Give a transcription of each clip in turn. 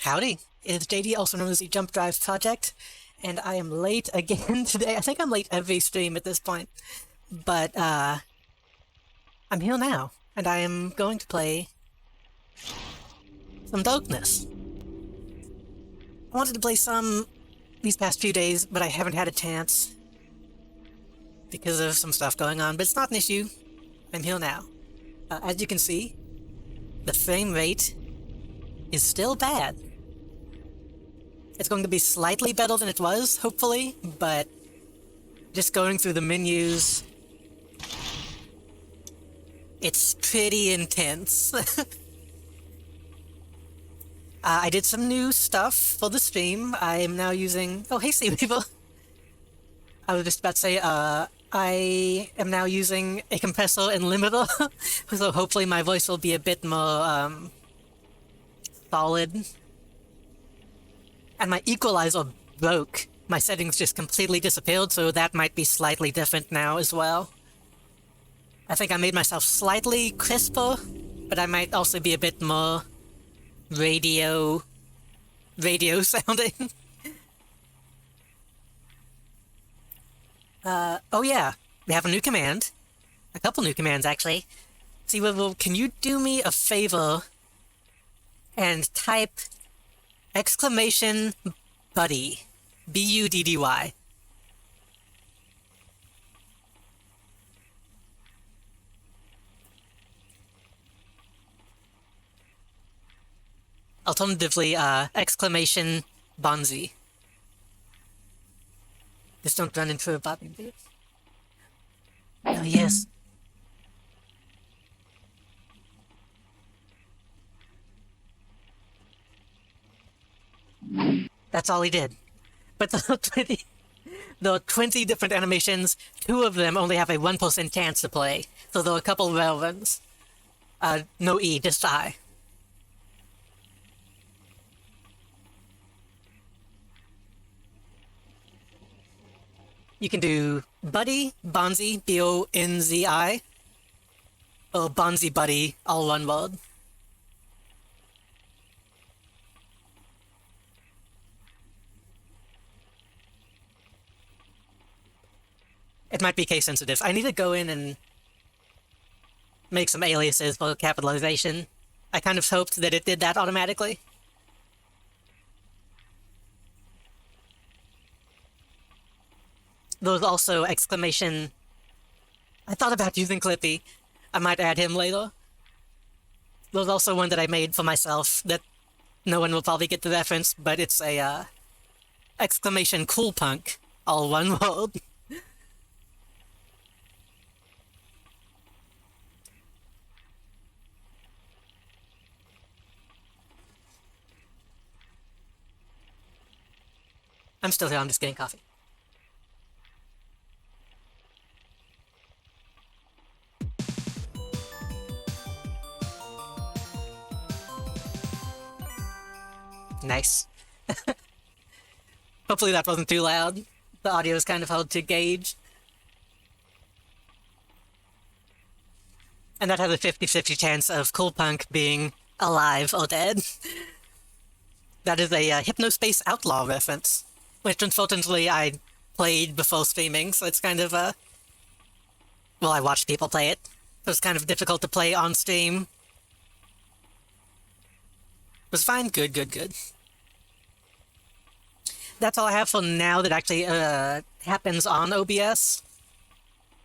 Howdy, it's JD, also known as the Jump Drive Project, and I am late again today. I think I'm late every stream at this point, but I'm here now, and I am going to play some Darkness. I wanted to play some these past few days, but I haven't had a chance because of some stuff going on, but it's not an issue. I'm here now. As you can see, the frame rate is still bad. It's going to be slightly better than it was, hopefully, but just going through the menus, it's pretty intense. I did some new stuff for the stream. I am now using... Oh, hey, see people. I was just about to say, I am now using a compressor and limiter, so hopefully my voice will be a bit more, solid. And my equalizer broke. My settings just completely disappeared, so that might be slightly different now as well. I think I made myself slightly crisper, but I might also be a bit more radio sounding. Oh yeah, we have a new command. A couple new commands, actually. See, well, can you do me a favor and type exclamation buddy, B-U-D-D-Y. Alternatively, exclamation Bonzi. Just don't run into a bobbing bit. Oh, yes. That's all he did. But the 20 different animations, 2 of them only have a 1% chance to play. So there are a couple of relevance. No E, just I. You can do Buddy, Bonzi, Bonzi, or Bonzi Buddy, all one word. It might be case sensitive. I need to go in and make some aliases for capitalization. I kind of hoped that it did that automatically. There was also exclamation... I thought about using Clippy. I might add him later. There was also one that I made for myself that no one will probably get the reference, but it's a, exclamation cool punk, all one word. I'm still here, I'm just getting coffee. Nice. Hopefully that wasn't too loud. The audio is kind of hard to gauge. And that has a 50-50 chance of Cool Punk being alive or dead. That is a Hypnospace Outlaw reference, which unfortunately I played before streaming, so it's kind of, well, I watched people play it. So it's kind of difficult to play on stream. It was fine, good. That's all I have for now that actually happens on OBS.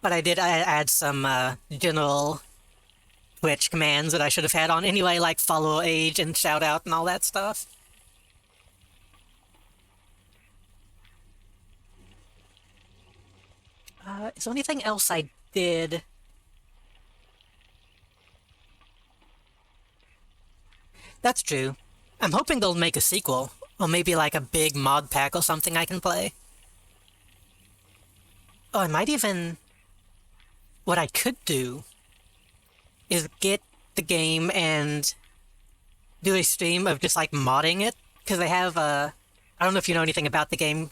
But I did add some general Twitch commands that I should have had on anyway, like follow age and shout out and all that stuff. Is there anything else I did? That's true. I'm hoping they'll make a sequel, or maybe like a big mod pack or something I can play. Oh, I might even... What I could do is get the game and do a stream of just like modding it, because they have, I don't know if you know anything about the game,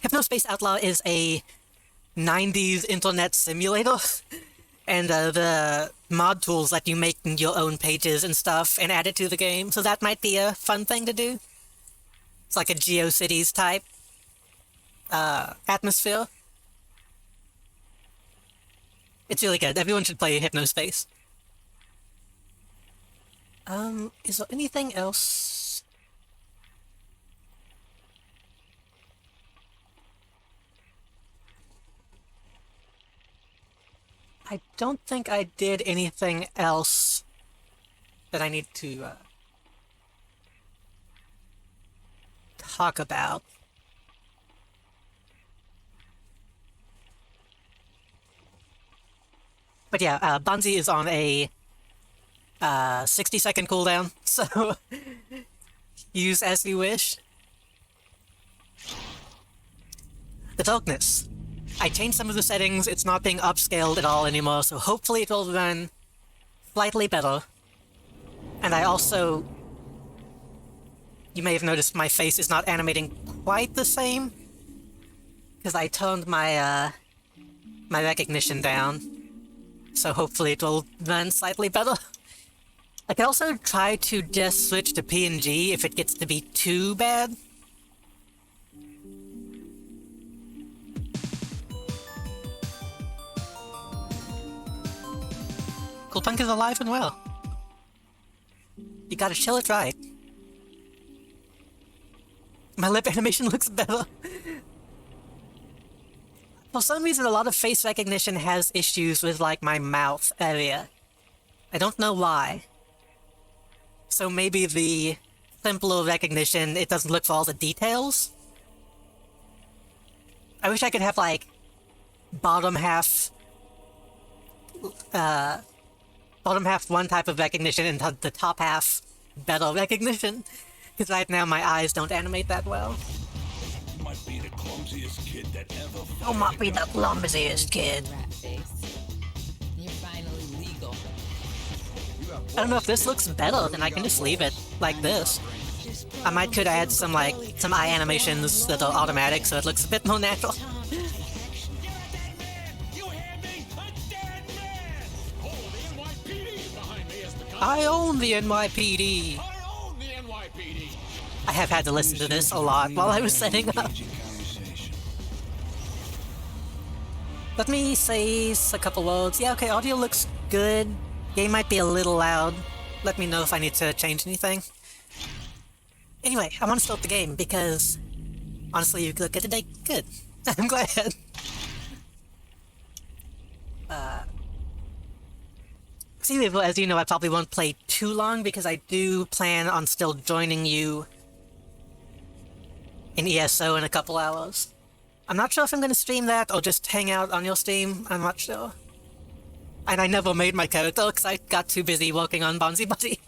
Hypnospace Outlaw is a 90s internet simulator, and the mod tools let you make your own pages and stuff and add it to the game, so that might be a fun thing to do. It's like a GeoCities type atmosphere. It's really good. Everyone should play Hypnospace. Is there anything else? I don't think I did anything else that I need to talk about. But yeah, Bonzi is on a 60-second cooldown, so use as you wish. The darkness. I changed some of the settings, it's not being upscaled at all anymore, so hopefully it will run slightly better. And I also... You may have noticed my face is not animating quite the same, because I toned my, my recognition down. So hopefully it will run slightly better. I can also try to just switch to PNG if it gets to be too bad. Cool Punk is alive and well. You gotta chill it right. My lip animation looks better. For some reason, a lot of face recognition has issues with, like, my mouth area. I don't know why. So maybe the simpler recognition, it doesn't look for all the details. I wish I could have, like, bottom half one type of recognition and the top half better recognition. Because right now my eyes don't animate that well. Might be the clumsiest kid that ever Oh, might be the clumsiest kid. Rat face. You're finally legal. I don't know if this looks better, then I can just leave it like this. I could add some eye animations that are automatic so it looks a bit more natural. I own the NYPD. I have had to listen to this a lot while I was setting up. Let me say a couple words. Yeah, okay, audio looks good. Game might be a little loud. Let me know if I need to change anything. Anyway, I want to start the game because, honestly, you look at today, good. I'm glad. See, as you know, I probably won't play too long because I do plan on still joining you in ESO in a couple hours. I'm not sure if I'm going to stream that or just hang out on your stream. I'm not sure. And I never made my character because I got too busy working on Bonzi Buddy.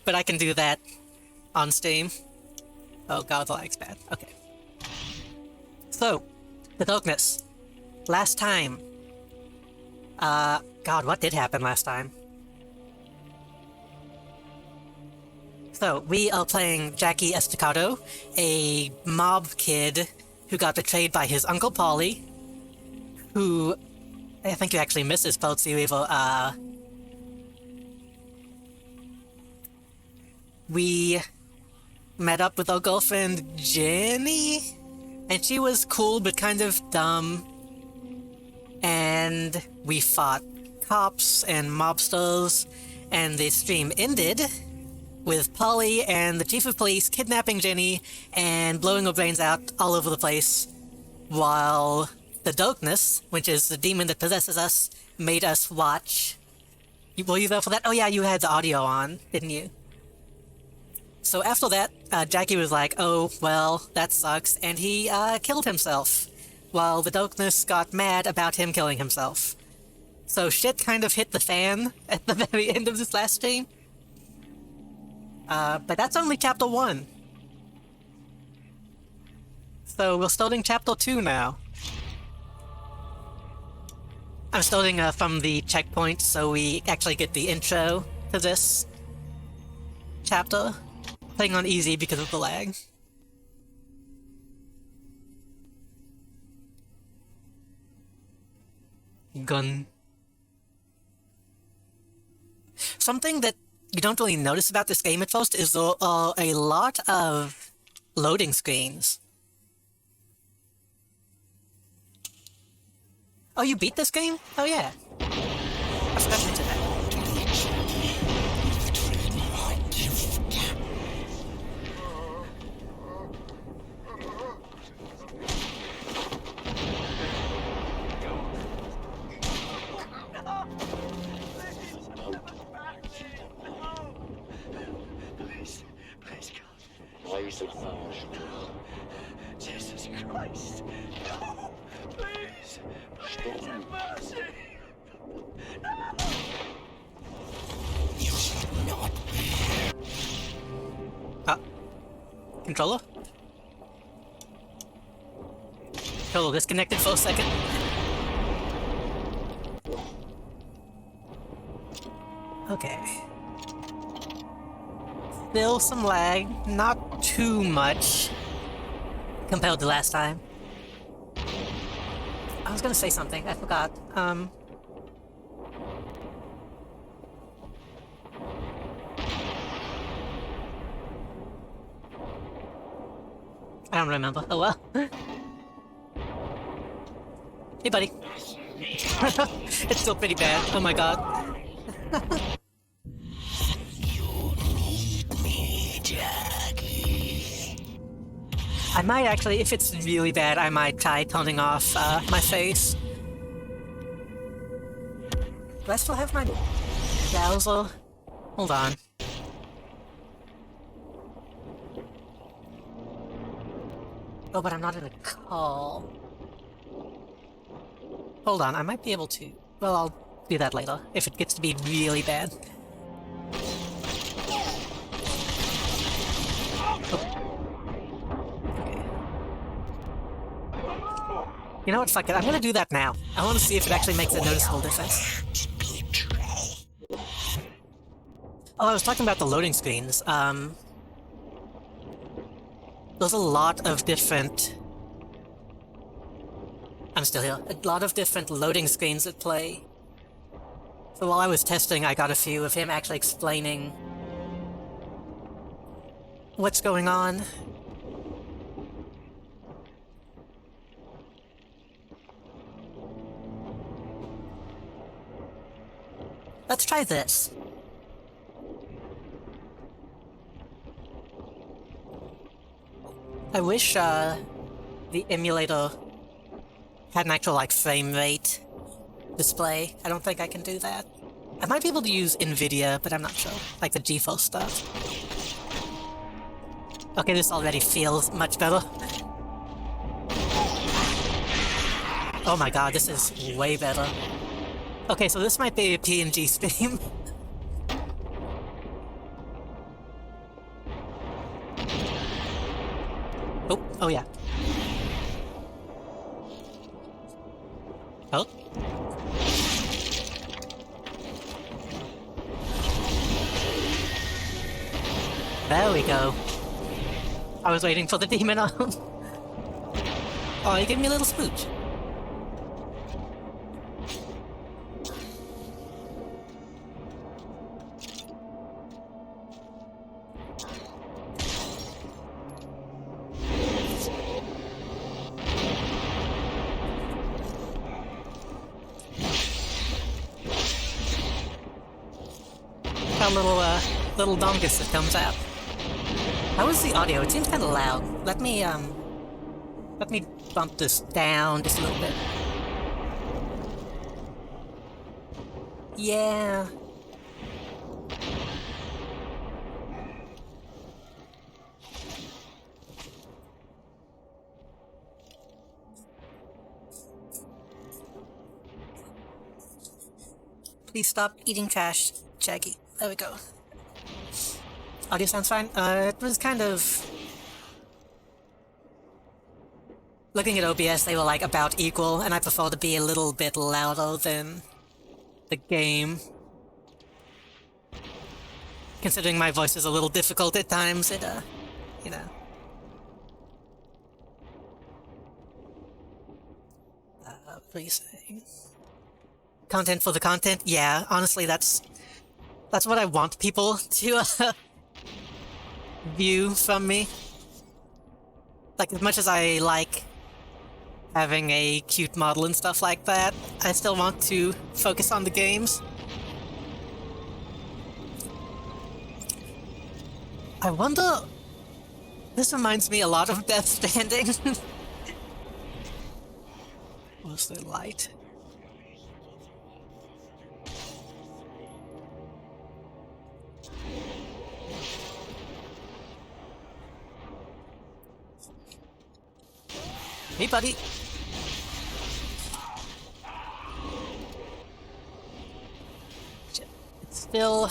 But I can do that on Steam. Oh god, the lag's bad. Okay. So, the darkness. Last time. God, what did happen last time? So, we are playing Jackie Estacado, a mob kid who got betrayed by his Uncle Paulie, who... I think you actually missed this part, so we met up with our girlfriend, Jenny, and she was cool but kind of dumb, and we fought cops and mobsters, and the stream ended with Polly and the chief of police kidnapping Jenny and blowing her brains out all over the place, while the darkness, which is the demon that possesses us, made us watch. Were you there for that? Oh yeah, you had the audio on, didn't you? So after that, Jackie was like, oh, well, that sucks, and he killed himself, while the darkness got mad about him killing himself. So shit kind of hit the fan at the very end of this last stream. But that's only chapter 1. So we're starting chapter 2 now. I'm starting from the checkpoint, so we actually get the intro to this chapter. Playing on easy because of the lag. Gun. Something that you don't really notice about this game at first is there are a lot of loading screens. Oh, you beat this game? Oh yeah. I forgot to mention that. Jesus Christ! No! Please! Please have mercy! No! You should not be. Controller? Controller disconnected for a second. Okay. Still some lag, not too much compared to last time. I was gonna say something, I forgot. I don't remember. Oh well. Hey buddy. It's still pretty bad. Oh my god. I might actually, if it's really bad, I might try turning off my face. Do I still have my browser? Hold on. Oh, but I'm not in a call. Hold on, I might be able to. Well, I'll do that later, if it gets to be really bad. You know what, fuck it, I'm gonna do that now. I want to see if it actually makes a noticeable difference. Oh, I was talking about the loading screens. There's a lot of different... I'm still here. A lot of different loading screens at play. So while I was testing, I got a few of him actually explaining what's going on. Let's try this. I wish, the emulator had an actual, like, frame rate display. I don't think I can do that. I might be able to use NVIDIA, but I'm not sure. Like the GeForce stuff. Okay, this already feels much better. Oh my god, this is way better. Okay, so this might be a PNG stream. Oh yeah. Oh. There we go. I was waiting for the demon arm. Oh, you gave me a little smooch. That little dongus that comes out. How is the audio? It seems kind of loud. Let me bump this down just a little bit. Yeah. Please stop eating trash, Shaggy. There we go. Audio sounds fine. It was kind of... Looking at OBS, they were like about equal, and I prefer to be a little bit louder than the game. Considering my voice is a little difficult at times, it, you know. What are you saying? Content for the content? Yeah, honestly, that's what I want people to, view from me. Like, as much as I like having a cute model and stuff like that, I still want to focus on the games. I wonder... This reminds me a lot of Death Stranding. Was there light? Hey, buddy. It's still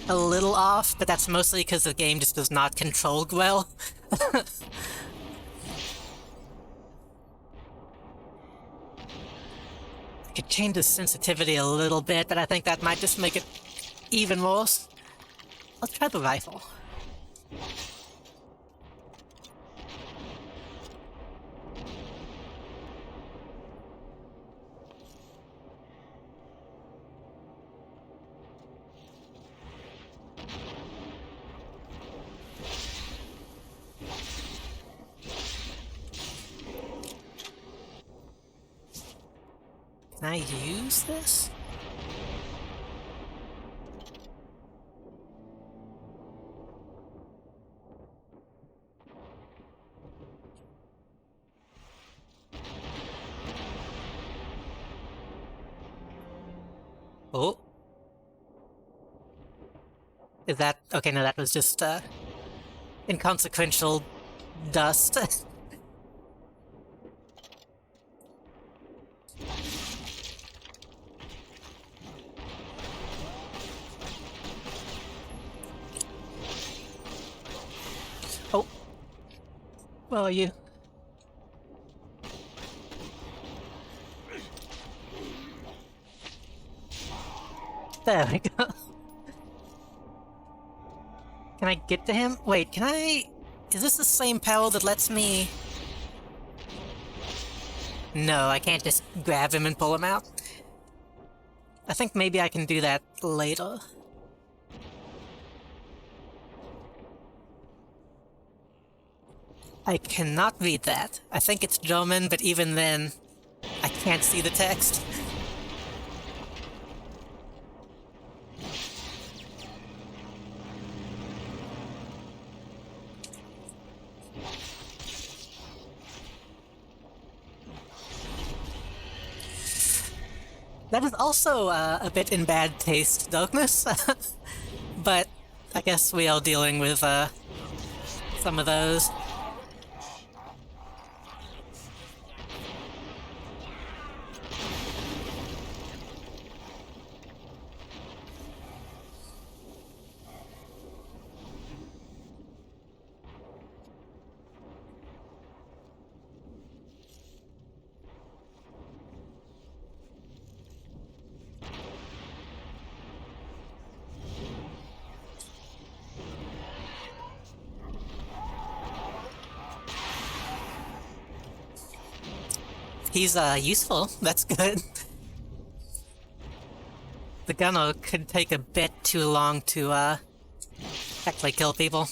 a little off, but that's mostly because the game just does not control well. I could change the sensitivity a little bit, but I think that might just make it even worse. Let's try the rifle. Can I use this? Oh. Is that... Okay, no, that was just, inconsequential dust. Oh. Where are you? There we go. Can I get to him? Wait, can I... Is this the same power that lets me... No, I can't just grab him and pull him out. I think maybe I can do that later. I cannot read that. I think it's German, but even then, I can't see the text. That is also a bit in bad taste, Darkness. But I guess we are dealing with some of those. He's useful. That's good. The gunner could take a bit too long to actually kill people.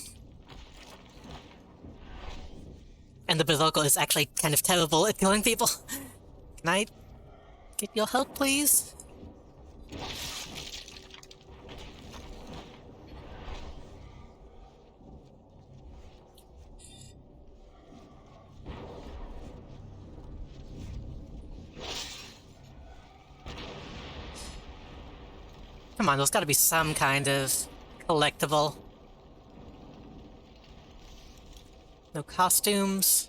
And the berserker is actually kind of terrible at killing people. Can I get your help, please? Come on, there's gotta be some kind of collectible. No costumes.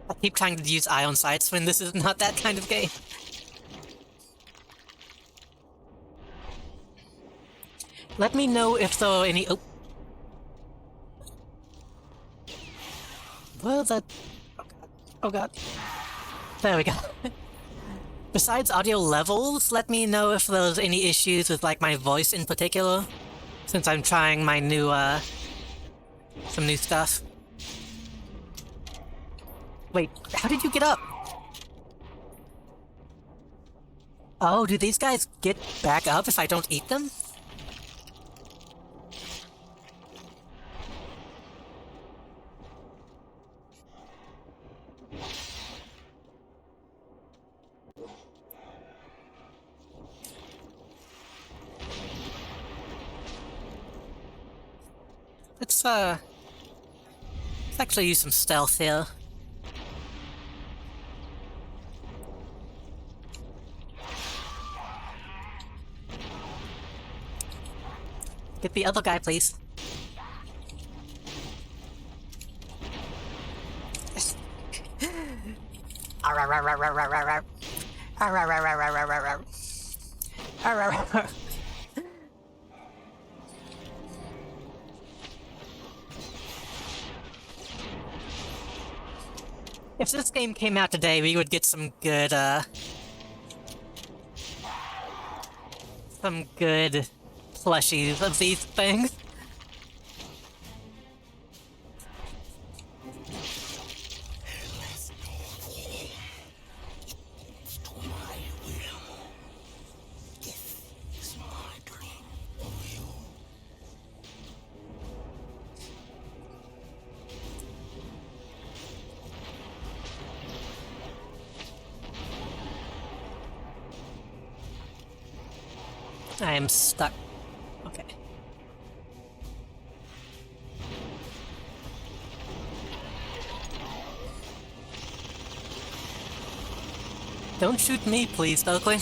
I keep trying to use ion sights when this is not that kind of game. Let me know if there are any... Oh. Where's that? Oh god. There we go. Besides audio levels, let me know if there's any issues with, like, my voice in particular. Since I'm trying my new, some new stuff. Wait, how did you get up? Oh, do these guys get back up if I don't eat them? Let's actually use some stealth here. Get the other guy, please. If this game came out today, we would get some good plushies of these things. I am stuck. Okay. Don't shoot me, please, Oakley.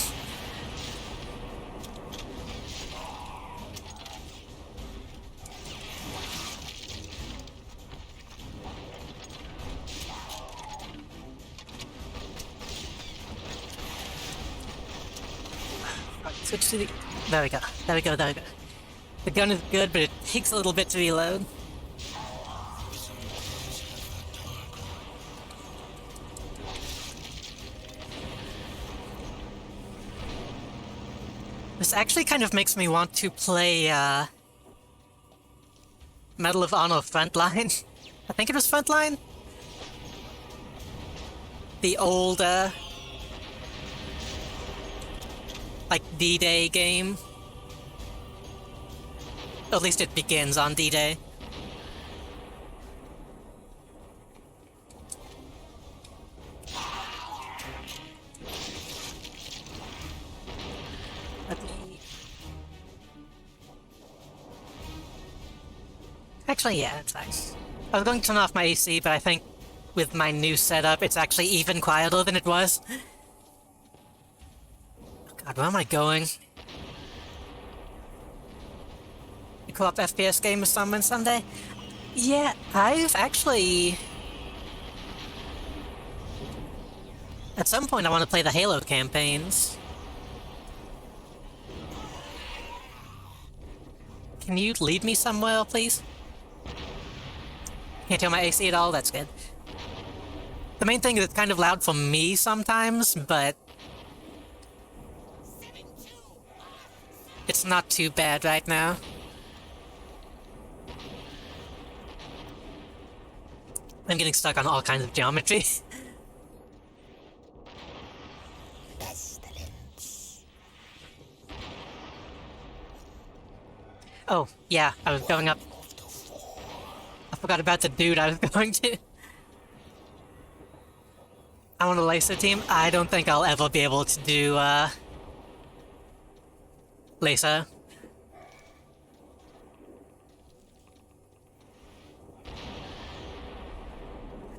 Switch to the... There we go. There we go, there we go. The gun is good, but it takes a little bit to reload. This actually kind of makes me want to play, Medal of Honor Frontline. I think it was Frontline? The old, like, D-Day game. At least it begins on D-Day. Actually, yeah, it's nice. I was going to turn off my AC, but I think with my new setup, it's actually even quieter than it was. Oh God, where am I going? A co-op FPS game with someone someday? Yeah, I've actually... At some point I want to play the Halo campaigns. Can you lead me somewhere, please? Can't hear my AC at all? That's good. The main thing is it's kind of loud for me sometimes, but... it's not too bad right now. I'm getting stuck on all kinds of geometry. Oh, yeah, I was going up. I forgot about the dude I was going to. I want a laser team. I don't think I'll ever be able to do, laser.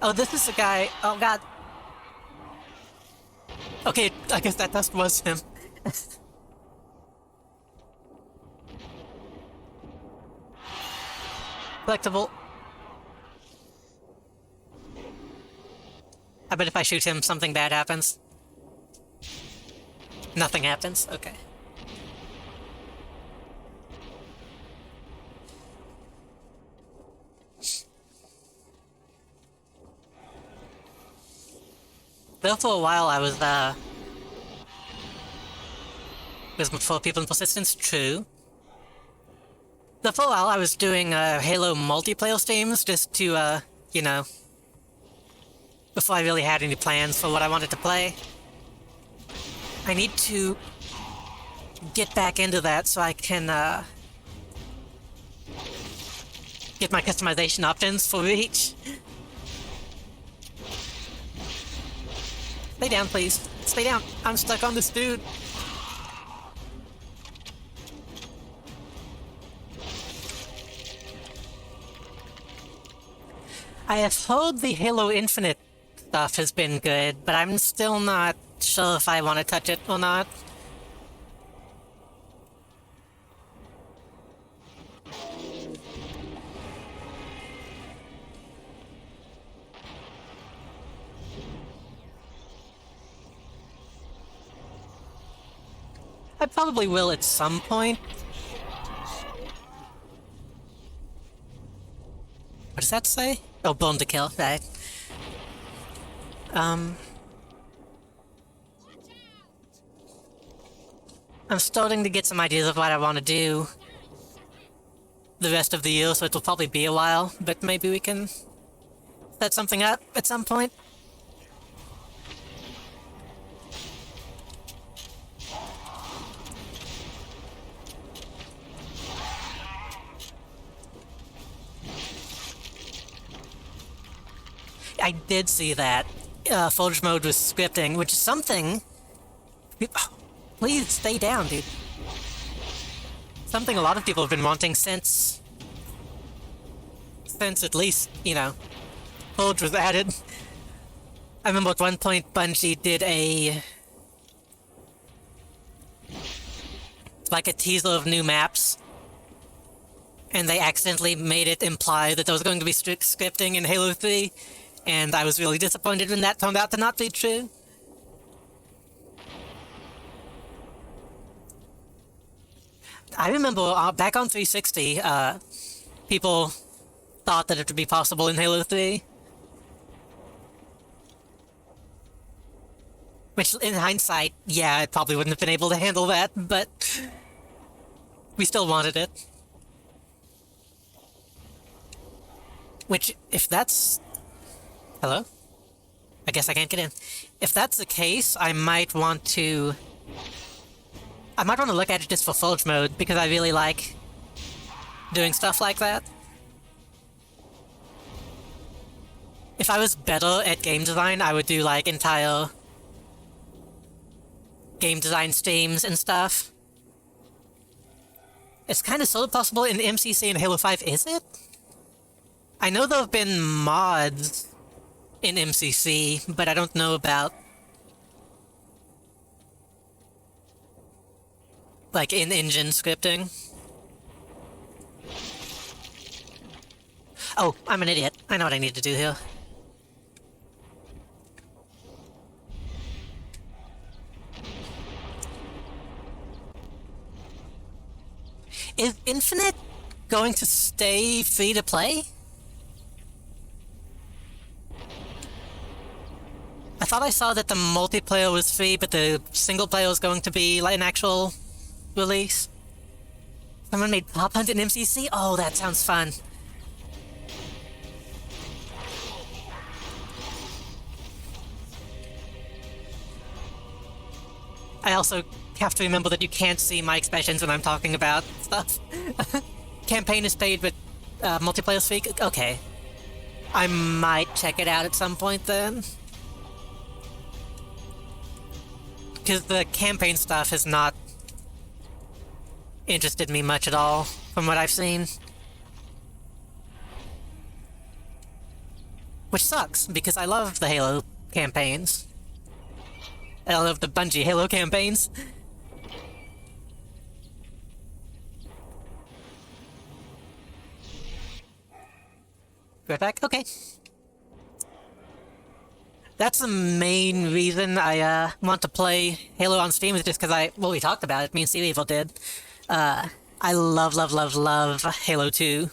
Oh, this is the guy. Oh, God. Okay, I guess that dust was him. Collectible. I bet if I shoot him, something bad happens. Nothing happens? Okay. Though for a while I was, for people in persistence, true. Though for a while I was doing, Halo multiplayer streams just to, you know, before I really had any plans for what I wanted to play. I need to get back into that so I can, get my customization options for each. Stay down, please. Stay down. I'm stuck on this dude. I have heard the Halo Infinite stuff has been good, but I'm still not sure if I want to touch it or not. I probably will at some point. What does that say? Oh, bone to kill, right. I'm starting to get some ideas of what I want to do the rest of the year, so it'll probably be a while, but maybe we can set something up at some point. I did see that. Forge mode was scripting, which is something... Please stay down, dude. Something a lot of people have been wanting since at least, you know, Forge was added. I remember at one point Bungie did a like a teaser of new maps, and they accidentally made it imply that there was going to be strict scripting in Halo 3, and I was really disappointed when that turned out to not be true. I remember back on 360, people thought that it would be possible in Halo 3. Which, in hindsight, yeah, it probably wouldn't have been able to handle that, but we still wanted it. Which, if that's... Hello? I guess I can't get in. If that's the case, I might want to look at it just for Forge mode, because I really like doing stuff like that. If I was better at game design, I would do, like, entire game design streams and stuff. It's kind of sort of possible in MCC and Halo 5, is it? I know there have been mods in MCC, but I don't know about, like, in-engine scripting. Oh, I'm an idiot. I know what I need to do here. Is Infinite going to stay free to play? I thought I saw that the multiplayer was free, but the single player was going to be like an actual release. Someone made Pop Hunt in MCC? Oh, that sounds fun. I also have to remember that you can't see my expressions when I'm talking about stuff. Campaign is paid, but multiplayer is free? Okay. I might check it out at some point then. Because the campaign stuff has not interested me much at all, from what I've seen. Which sucks, because I love the Halo campaigns. I love the Bungie Halo campaigns. Right back? Okay. That's the main reason I want to play Halo on Steam, is just because well, we talked about it, me and Sea Evil did. I love Halo 2.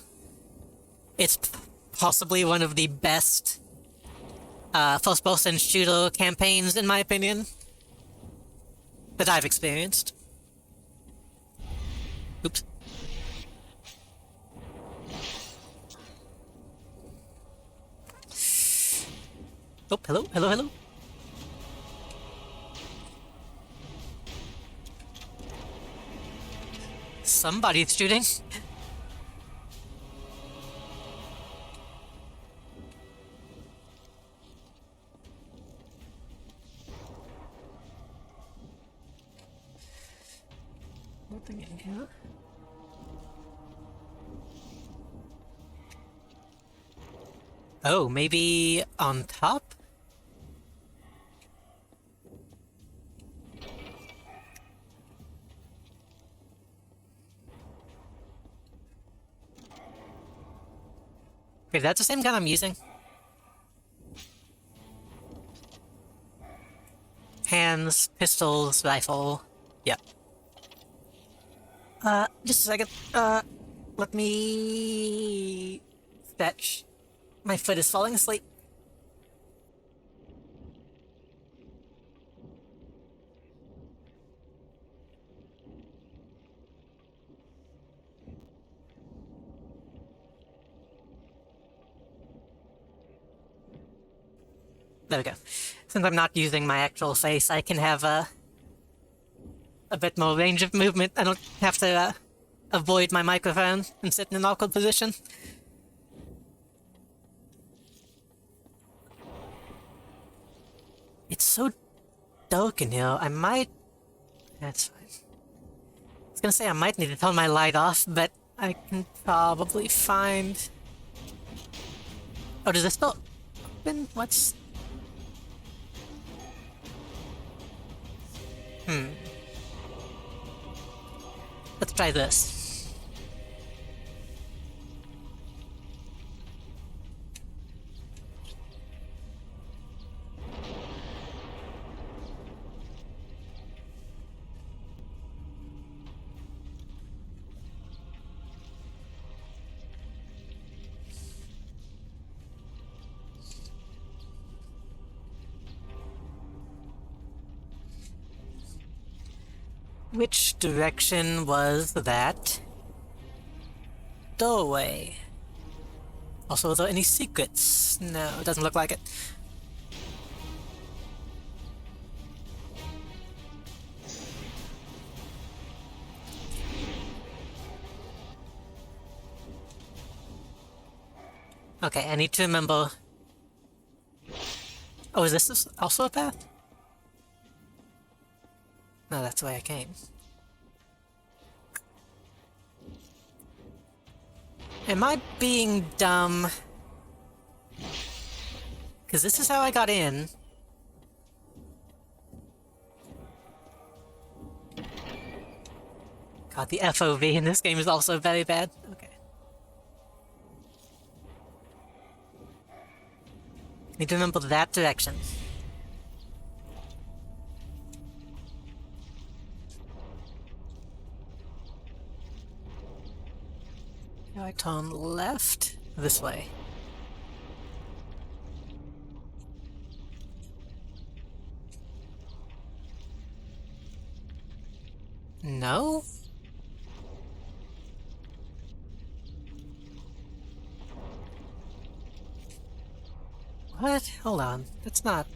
It's possibly one of the best first-person shooter campaigns, in my opinion, that I've experienced. Oops. Oh, hello. Somebody's shooting. Nothing in here. Oh, maybe on top? Okay, that's the same gun I'm using. Hands, pistols, rifle. Yep. Just a second. Let me fetch. My foot is falling asleep. There we go. Since I'm not using my actual face, I can have a bit more range of movement. I don't have to avoid my microphone and sit in an awkward position. It's so dark in here, I might... That's fine. I was gonna say I might need to turn my light off, but I can probably find... Oh, does this still open? What's... Let's try this. Which direction was that doorway? Also, are there any secrets? No, it doesn't look like it. Okay, I need to remember... Oh, is this also a path? No, that's the way I came. Am I being dumb? Because this is how I got in. God, the FOV in this game is also very bad. Okay. Need to remember that direction. Do I turn left? This way. No? What? Hold on. That's not...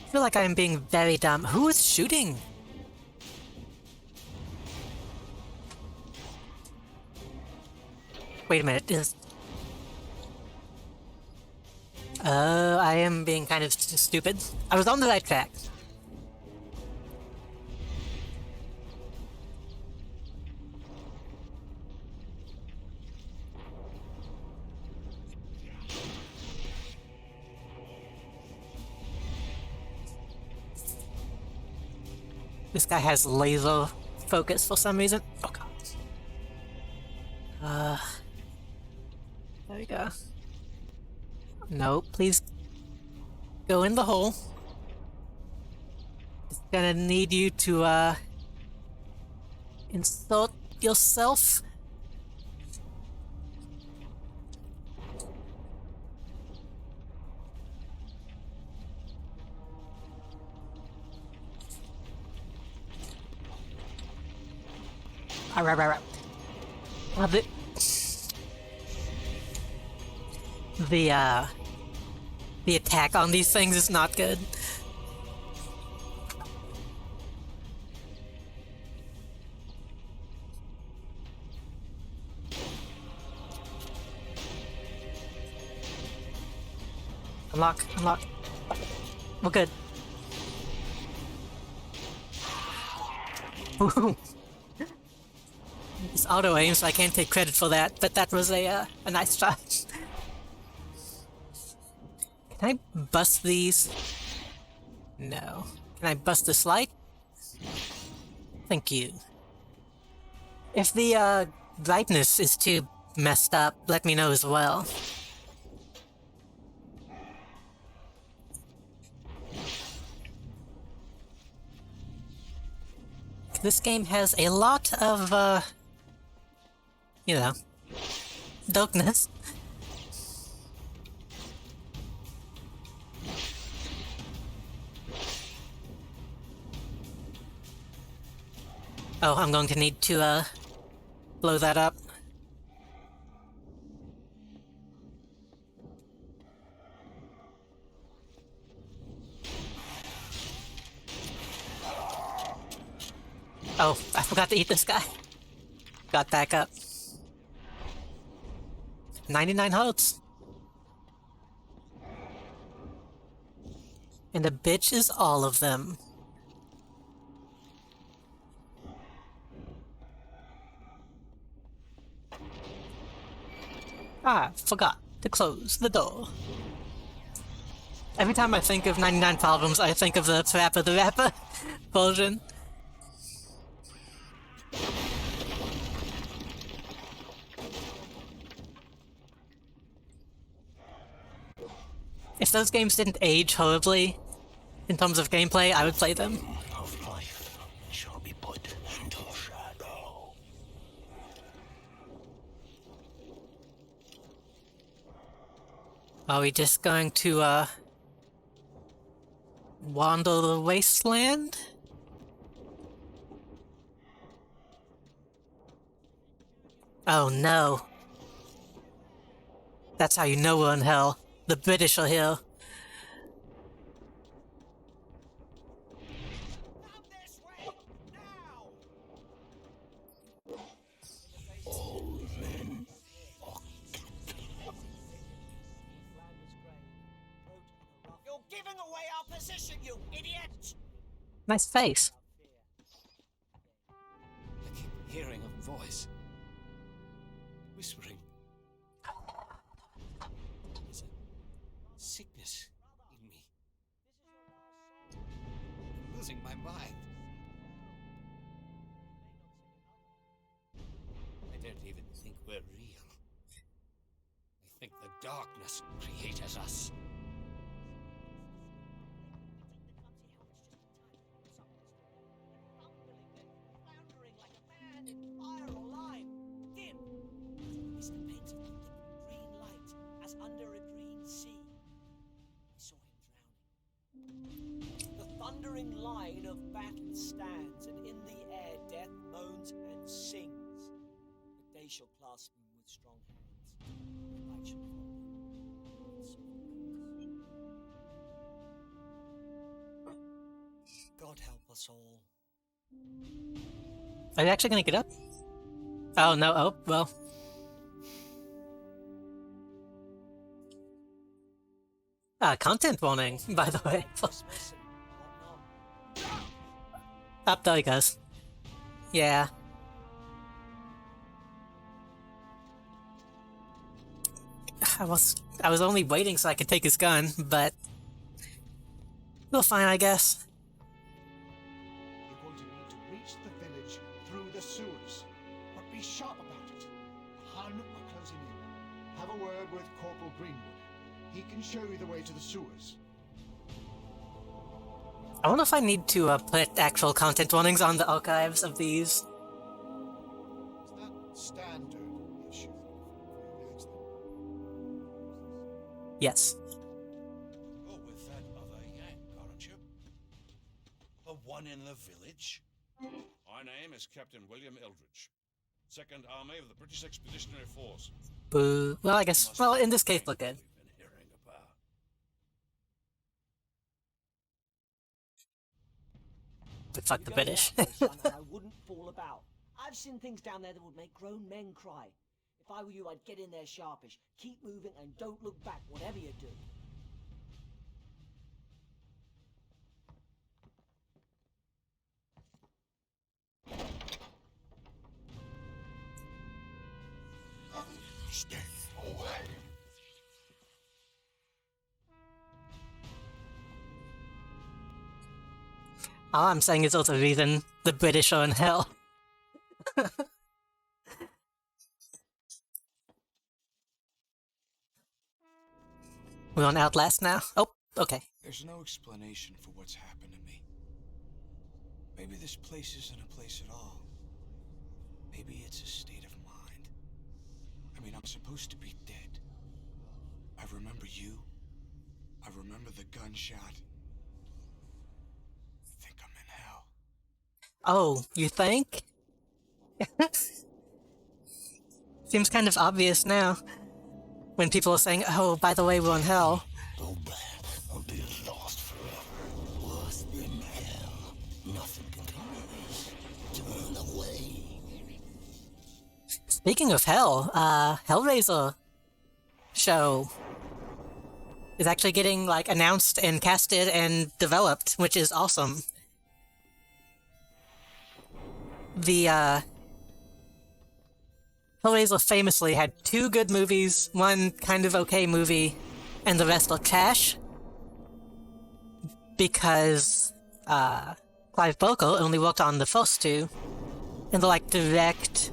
I feel like I am being very dumb. Who is shooting? Wait a minute, is... I am being kind of stupid. I was on the right track. This guy has laser focus for some reason. Oh god. There we go. No, please go in the hole. Just gonna need you to, insert yourself. Alright. Well, the attack on these things is not good. Unlock. We're good. Woohoo! It's auto aim, so I can't take credit for that, but that was a nice shot. Can I bust these? No. Can I bust this light? Thank you. If the brightness is too messed up, let me know as well. This game has a lot of, you know, darkness. Oh, I'm going to need to, blow that up. Oh, I forgot to eat this guy. Got back up. 99 hearts. And the bitch is all of them. Ah, forgot to close the door. Every time I think of 99 Problems, I think of the the Rapper version. If those games didn't age horribly in terms of gameplay, I would play them. Of life shall be put into shadow. Are we just going to, wander the wasteland? Oh no. That's how you know we're in hell. The British are here. All men You're giving away our position, you idiot! Nice face. I keep hearing a voice. Whispering. There's a sickness in me. I'm losing my mind. I don't even think we're real. I think the darkness created us. Floundering like a man in fire or lime. Dim. Mr. painted the green light as under a green sea. I saw him drowning. The thundering line of battle stands, and in the air death moans and sings. But they shall clasp him with strong hands, and light shall fold him with soft wings. God help us all. Are you actually gonna get up? Oh no, oh, well. Content warning, by the way. Christmas and whatnot. Up there he goes. Yeah. I was only waiting so I could take his gun, but we'll fine, I guess. You're going to need to reach the village through the sewers. But be sharp about it. The Hun are closing in. Have a word with Corporal Greenwood. He can show you the way to the sewers. I wonder if I need to put actual content warnings on the archives of these. Is that standard issue? Yes. You're with that other Yank, aren't you? The one in the village? My name is Captain William Eldridge, 2nd Army of the British Expeditionary Force. Boo. Well, I guess. Well, in this case, look good. Been hearing about. But fuck the You go British. that way, son, and I wouldn't fool about. I've seen things down there that would make grown men cry. If I were you, I'd get in there sharpish. Keep moving and don't look back, whatever you do. Stay away. All I'm saying is also the reason the British are in hell. We're on Outlast now? Oh, okay. There's no explanation for what's happened to me. Maybe this place isn't a place at all. Maybe it's a state of mind. I mean, I'm supposed to be dead. I remember you. I remember the gunshot. I think I'm in hell. Oh, you think? Seems kind of obvious now. When people are saying, oh, by the way, we're in hell. Go back or be lost forever. Worse than hell. Nothing can come of this. Turn away. Speaking of hell, Hellraiser show is actually getting, like, announced and casted and developed, which is awesome. The Hellraiser famously had 2 good movies, 1 kind of okay movie, and the rest are trash. Because, Clive Barker only worked on the first 2, and they're like direct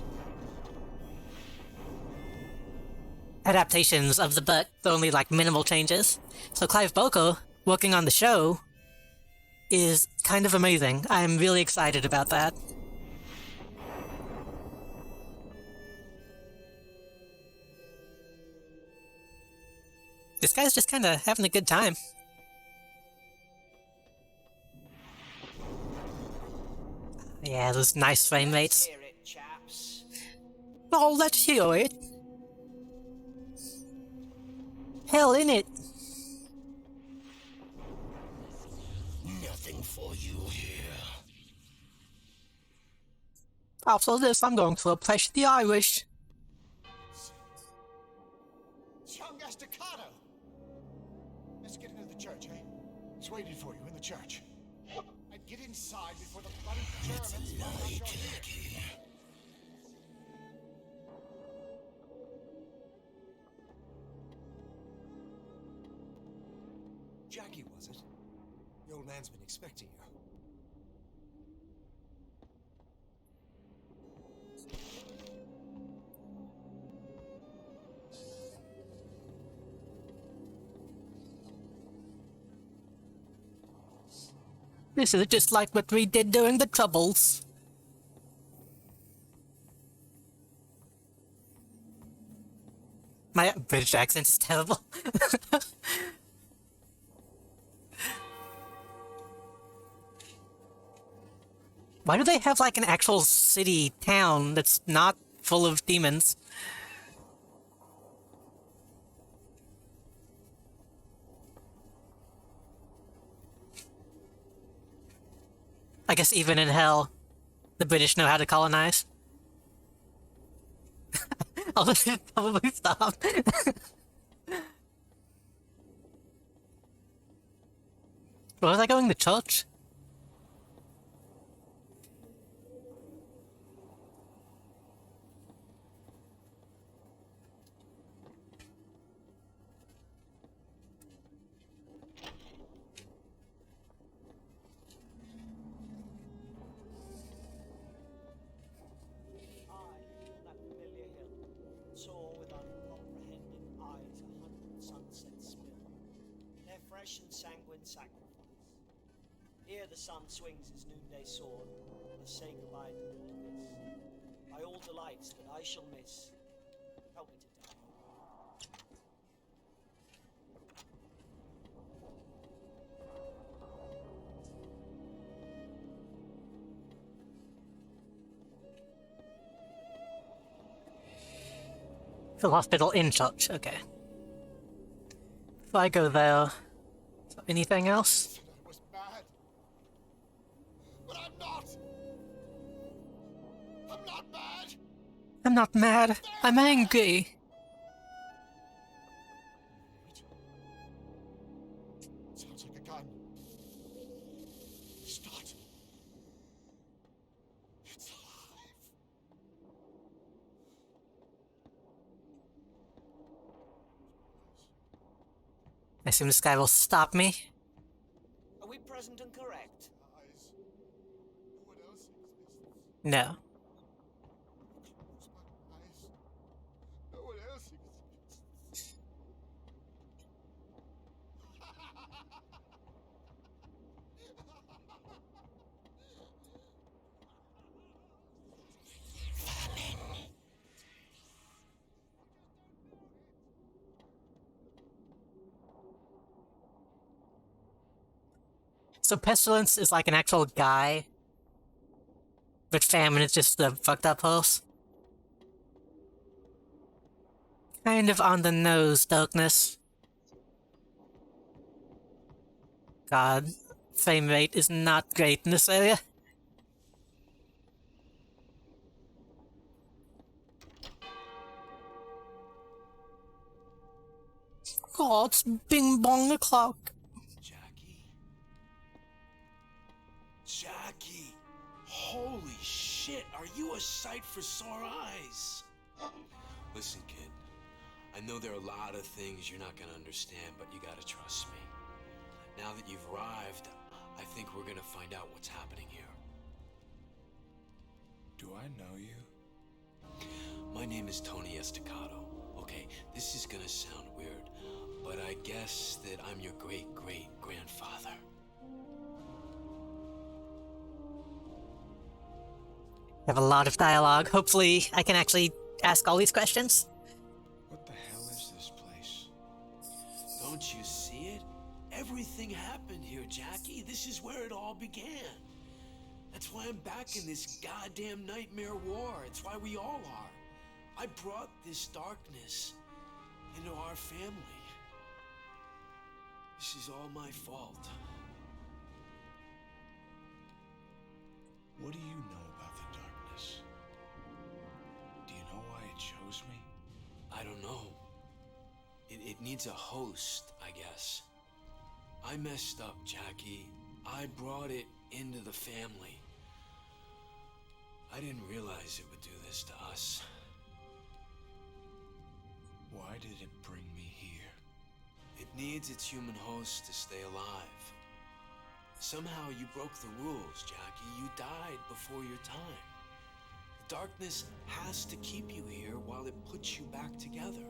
adaptations of the book, they're only like minimal changes. So Clive Barker, working on the show, is kind of amazing. I'm really excited about that. This guy's just kind of having a good time. Yeah, those nice frame rates. Hear it, chaps. Oh, let's hear it. Hell in it. Nothing for you here. After this, I'm going to approach the Irish. It's young Estacado. Let's get into the church, eh? He's waiting for you in the church. I'd get inside before the bloody Germans find out you're here. Jackie, was it? The old man's been expecting you. This is just like what we did during the Troubles. My British accent is terrible. Why do they have like an actual city, town that's not full of demons? I guess even in hell, the British know how to colonize. Although they should probably stop. Was I going to church? That familiar hill, saw with uncomprehending eyes 100 sunsets spill, their fresh and sanguine sacrifice. Here the sun swings his noonday sword, and say goodbye to all this. By all delights that I shall miss, help me to die. The hospital in church, okay. If I go there... anything else? I was mad. But I'm not. I'm not mad. I'm not mad. I'm angry. Sounds like a gun. Start. It's alive. I assume this guy will stop me. Are we present and correct? Eyes. No one else exists. No. Close my eyes. No one else exists. So Pestilence is like an actual guy, but Famine is just the fucked up host. Kind of on the nose, Darkness. God, frame rate is not great in this area. God, it's bing bong o'clock. Jackie? Jackie! Holy shit, are you a sight for sore eyes? Listen, kid. I know there are a lot of things you're not gonna understand, but you gotta trust me. Now that you've arrived, I think we're gonna find out what's happening here. Do I know you? My name is Tony Estacado. Okay, this is gonna sound weird, but I guess that I'm your great-great-grandfather. We have a lot of dialogue. Hopefully, I can actually ask all these questions. What the hell is this place? Don't you see it? Everything happened here, Jackie. This is where it all began. That's why I'm back in this goddamn nightmare war. It's why we all are. I brought this darkness into our family. This is all my fault. What do you know about the darkness? Do you know why it chose me? I don't know. It needs a host, I guess. I messed up, Jackie. I brought it into the family. I didn't realize it would do this to us. Why did it bring me here? It needs its human host to stay alive. Somehow you broke the rules, Jackie. You died before your time. The darkness has to keep you here while it puts you back together.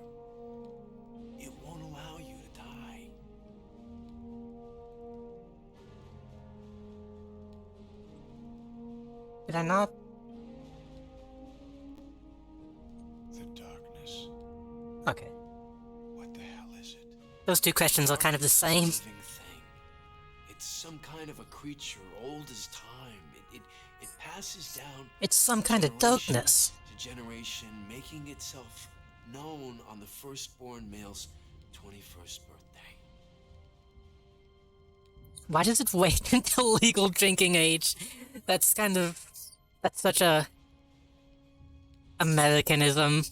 It won't allow you to die. Did I not? The darkness. Okay. What the hell is it? Those two questions are kind of the same. Living thing. It's some kind of a creature old as time. It passes down. It's some kind of generation darkness. to generation, making itself known on the firstborn male's 21st birthday. Why does it wait until legal drinking age? That's such a Americanism.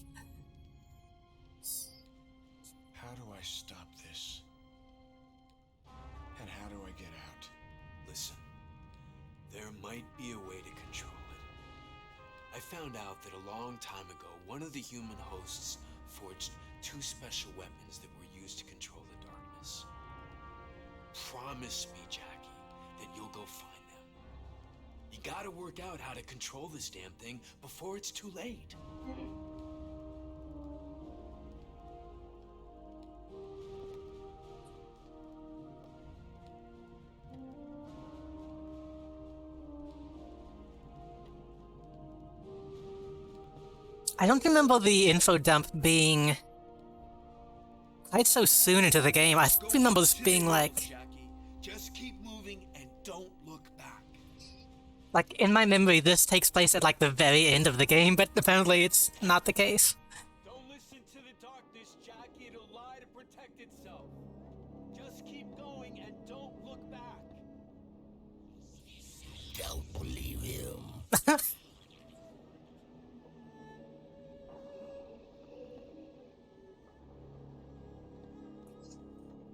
How do I stop this? And how do I get out? Listen, there might be a way to control it. I found out that a long time ago, one of the human hosts forged 2 special weapons that were used to control the darkness. Promise me, Jackie, that you'll go find them. You gotta work out how to control this damn thing before it's too late. I don't remember the info dump being quite so soon into the game. I remember this being like Jackie, just keep moving and don't look back. in my memory this takes place at like the very end of the game, but apparently it's not the case. Don't listen to the darkness, Jackie. It'll lie to protect itself. Just keep going and don't look back. Don't believe him.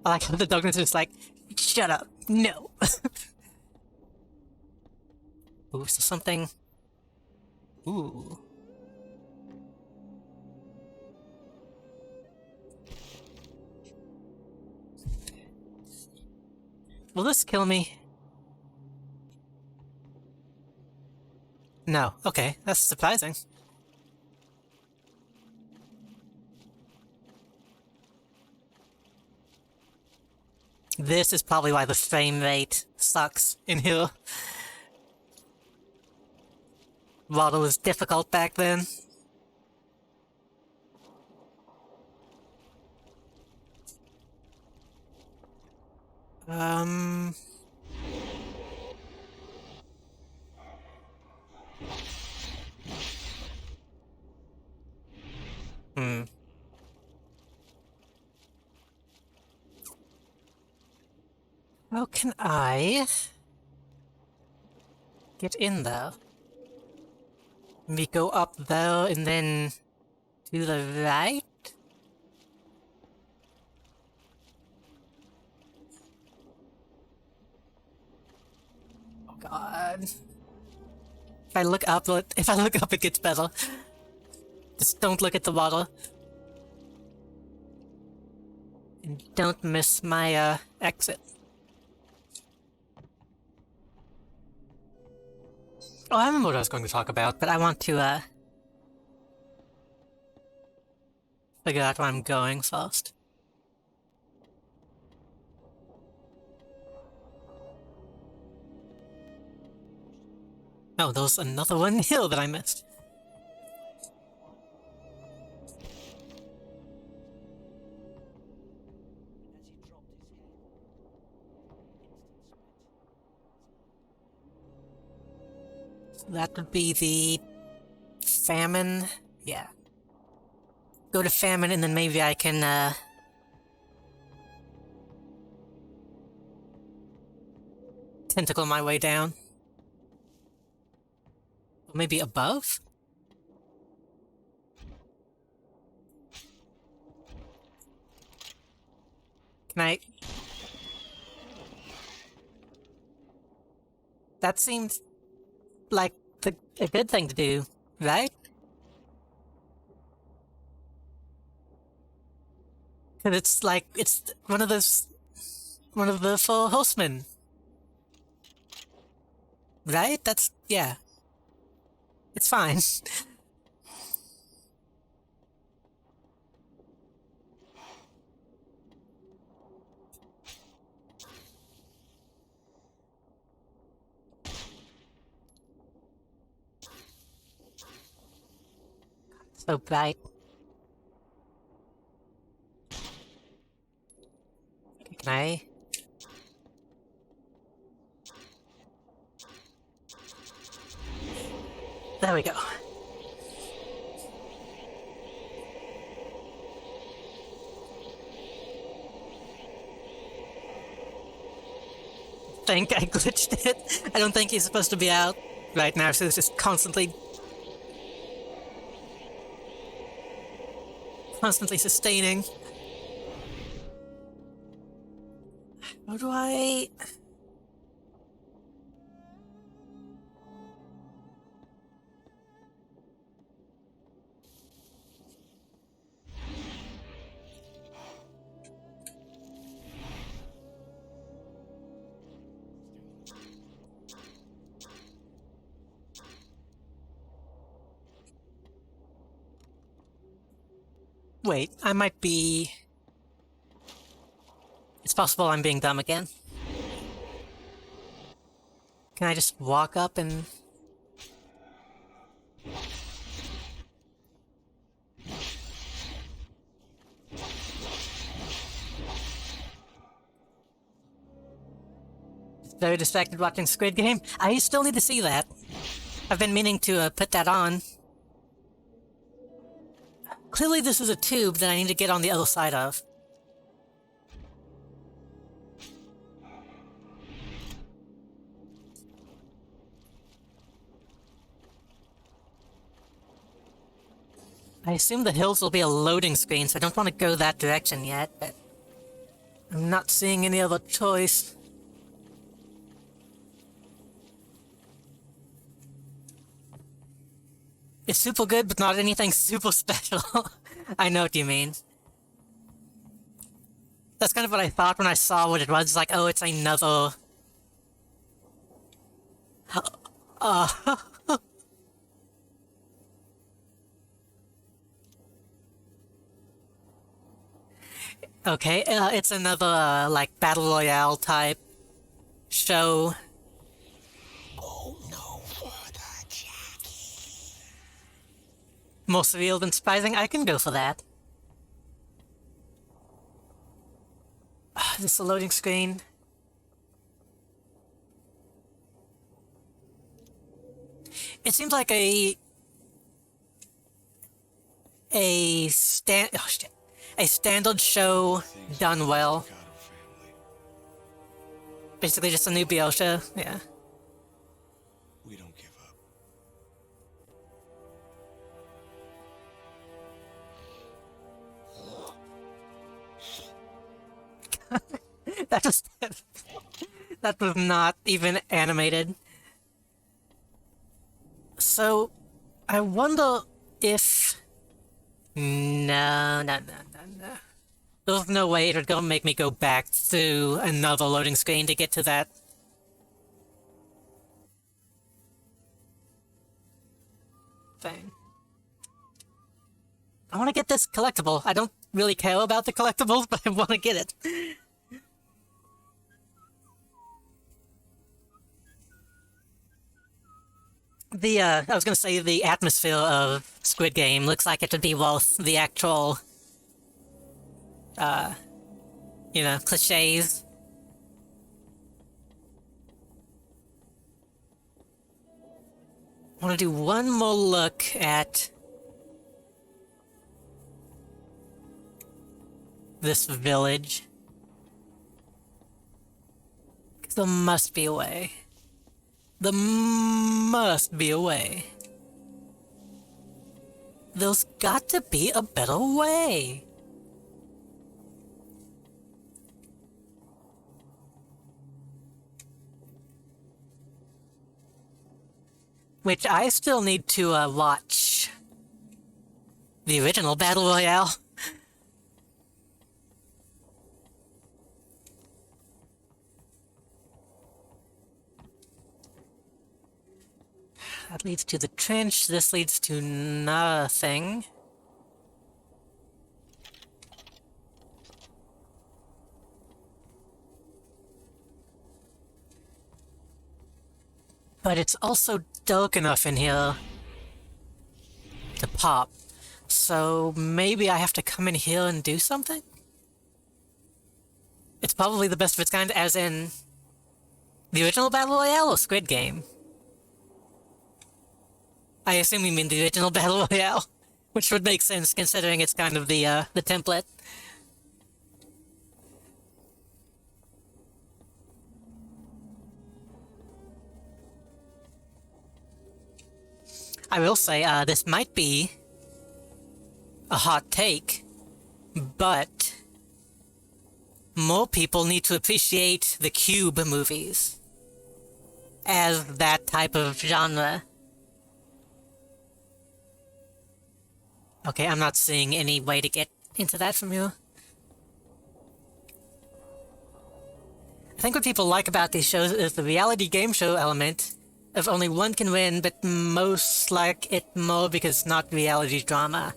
I like how the darkness is like, shut up, no. Ooh, so something. Ooh. Will this kill me? No. Okay, that's surprising. This is probably why the frame rate sucks in here. Water was difficult back then. How can I get in there? We go up there and then to the right? Oh god. If I look up, it gets better. Just don't look at the bottle. And don't miss my, exit. Oh, I remember what I was going to talk about, but I want to, figure out where I'm going first. Oh, there was another one hill that I missed. As he dropped his head, instant split. So that would be the famine. Yeah. Go to famine and then maybe I can, tentacle my way down. Or maybe above? Can I... That seems like a good thing to do, right? Because it's like, it's one of the four horsemen. Right? That's, yeah. It's fine. So bright. Can I? There we go. I think I glitched it. I don't think he's supposed to be out right now, so it's just constantly sustaining. How do I... Wait, I might be... It's possible I'm being dumb again. Can I just walk up and... Very distracted watching Squid Game? I still need to see that. I've been meaning to put that on. Clearly this is a tube that I need to get on the other side of. I assume the hills will be a loading screen, so I don't want to go that direction yet, but... I'm not seeing any other choice. It's super good, but not anything super special. I know what you mean. That's kind of what I thought when I saw what it was. It's like, oh, it's another... Okay, it's another, like, Battle Royale type show. Oh, no further, Jackie. More surreal than surprising, I can go for that. This is a loading screen. It seems like a standard show done well. Basically just a new BL show, yeah. We don't give up. That was not even animated. So, I wonder if No, no, no, no, no. There's no way it would go make me go back through another loading screen to get to that. Thing. I want to get this collectible. I don't really care about the collectibles, but I want to get it. I was gonna say the atmosphere of Squid Game looks like it would be worth the actual, cliches. I want to do one more look at this village. 'Cause there must be a way. There must be a way. There's got to be a better way. Which I still need to watch the original Battle Royale. That leads to the trench. This leads to nothing. But it's also dark enough in here to pop. So maybe I have to come in here and do something? It's probably the best of its kind, as in the original Battle Royale or Squid Game? I assume you mean the original Battle Royale, which would make sense considering it's kind of the template. I will say, this might be a hot take, but more people need to appreciate the Cube movies as that type of genre. Okay, I'm not seeing any way to get into that from you. I think what people like about these shows is the reality game show element of only one can win, but most like it more because it's not reality drama.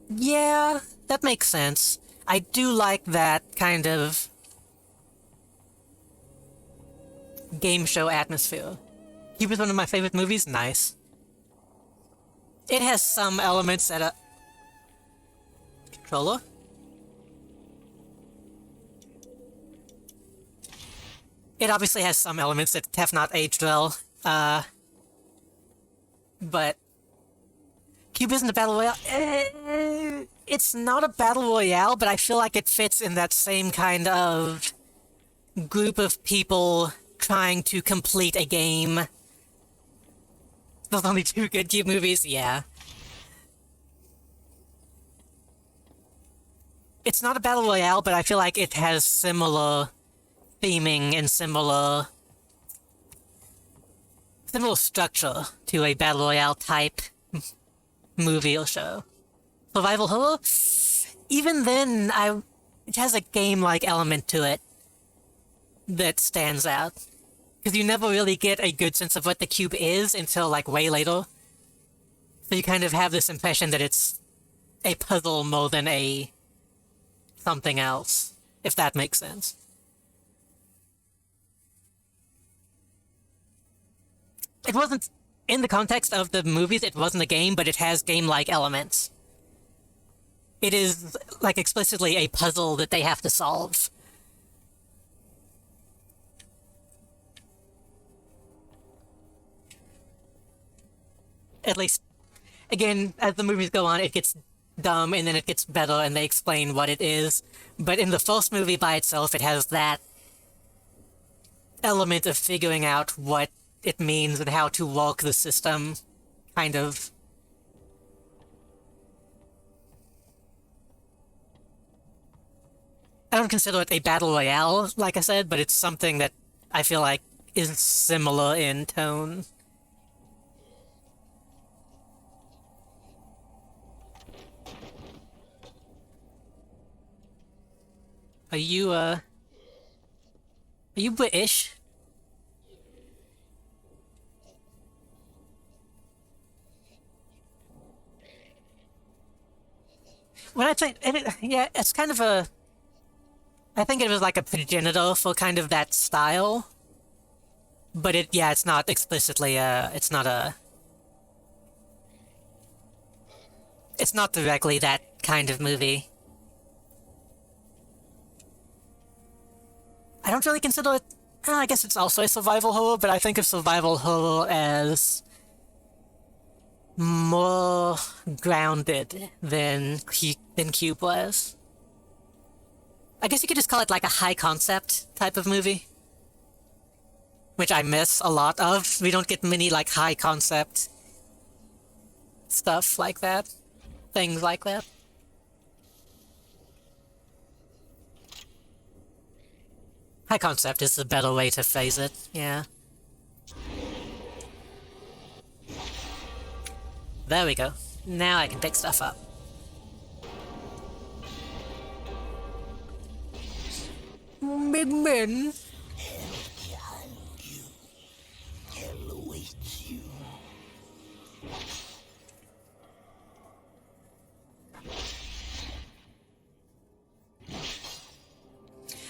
Yeah, that makes sense. I do like that kind of game show atmosphere. Cube is one of my favorite movies? Nice. It has some elements that controller? It obviously has some elements that have not aged well, but Cube isn't a battle royale. It's not a battle royale, but I feel like it fits in that same kind of group of people trying to complete a game. There's only 2 good Cube movies? Yeah. It's not a battle royale, but I feel like it has similar theming and similar structure to a battle royale type movie or show. Survival horror? Even then, it has a game-like element to it that stands out. Because you never really get a good sense of what the Cube is until, like, way later. So you kind of have this impression that it's a puzzle more than a something else, if that makes sense. It wasn't, in the context of the movies, it wasn't a game, but it has game-like elements. It is, like, explicitly a puzzle that they have to solve. At least, again, as the movies go on, it gets dumb, and then it gets better, and they explain what it is. But in the first movie by itself, it has that element of figuring out what it means and how to walk the system, kind of. I don't consider it a battle royale, like I said, but it's something that I feel like is similar in tone. Are you British? When I think, yeah, it's kind of a. I think it was like a progenitor for kind of that style. But yeah, it's not explicitly it's not a. It's not directly that kind of movie. I don't really consider it. I guess it's also a survival horror, but I think of survival horror as more grounded than Cube was. I guess you could just call it like a high concept type of movie, which I miss a lot of. We don't get many like high concept stuff like that, things like that. High concept is the better way to phrase it, yeah. There we go. Now I can pick stuff up. Big men.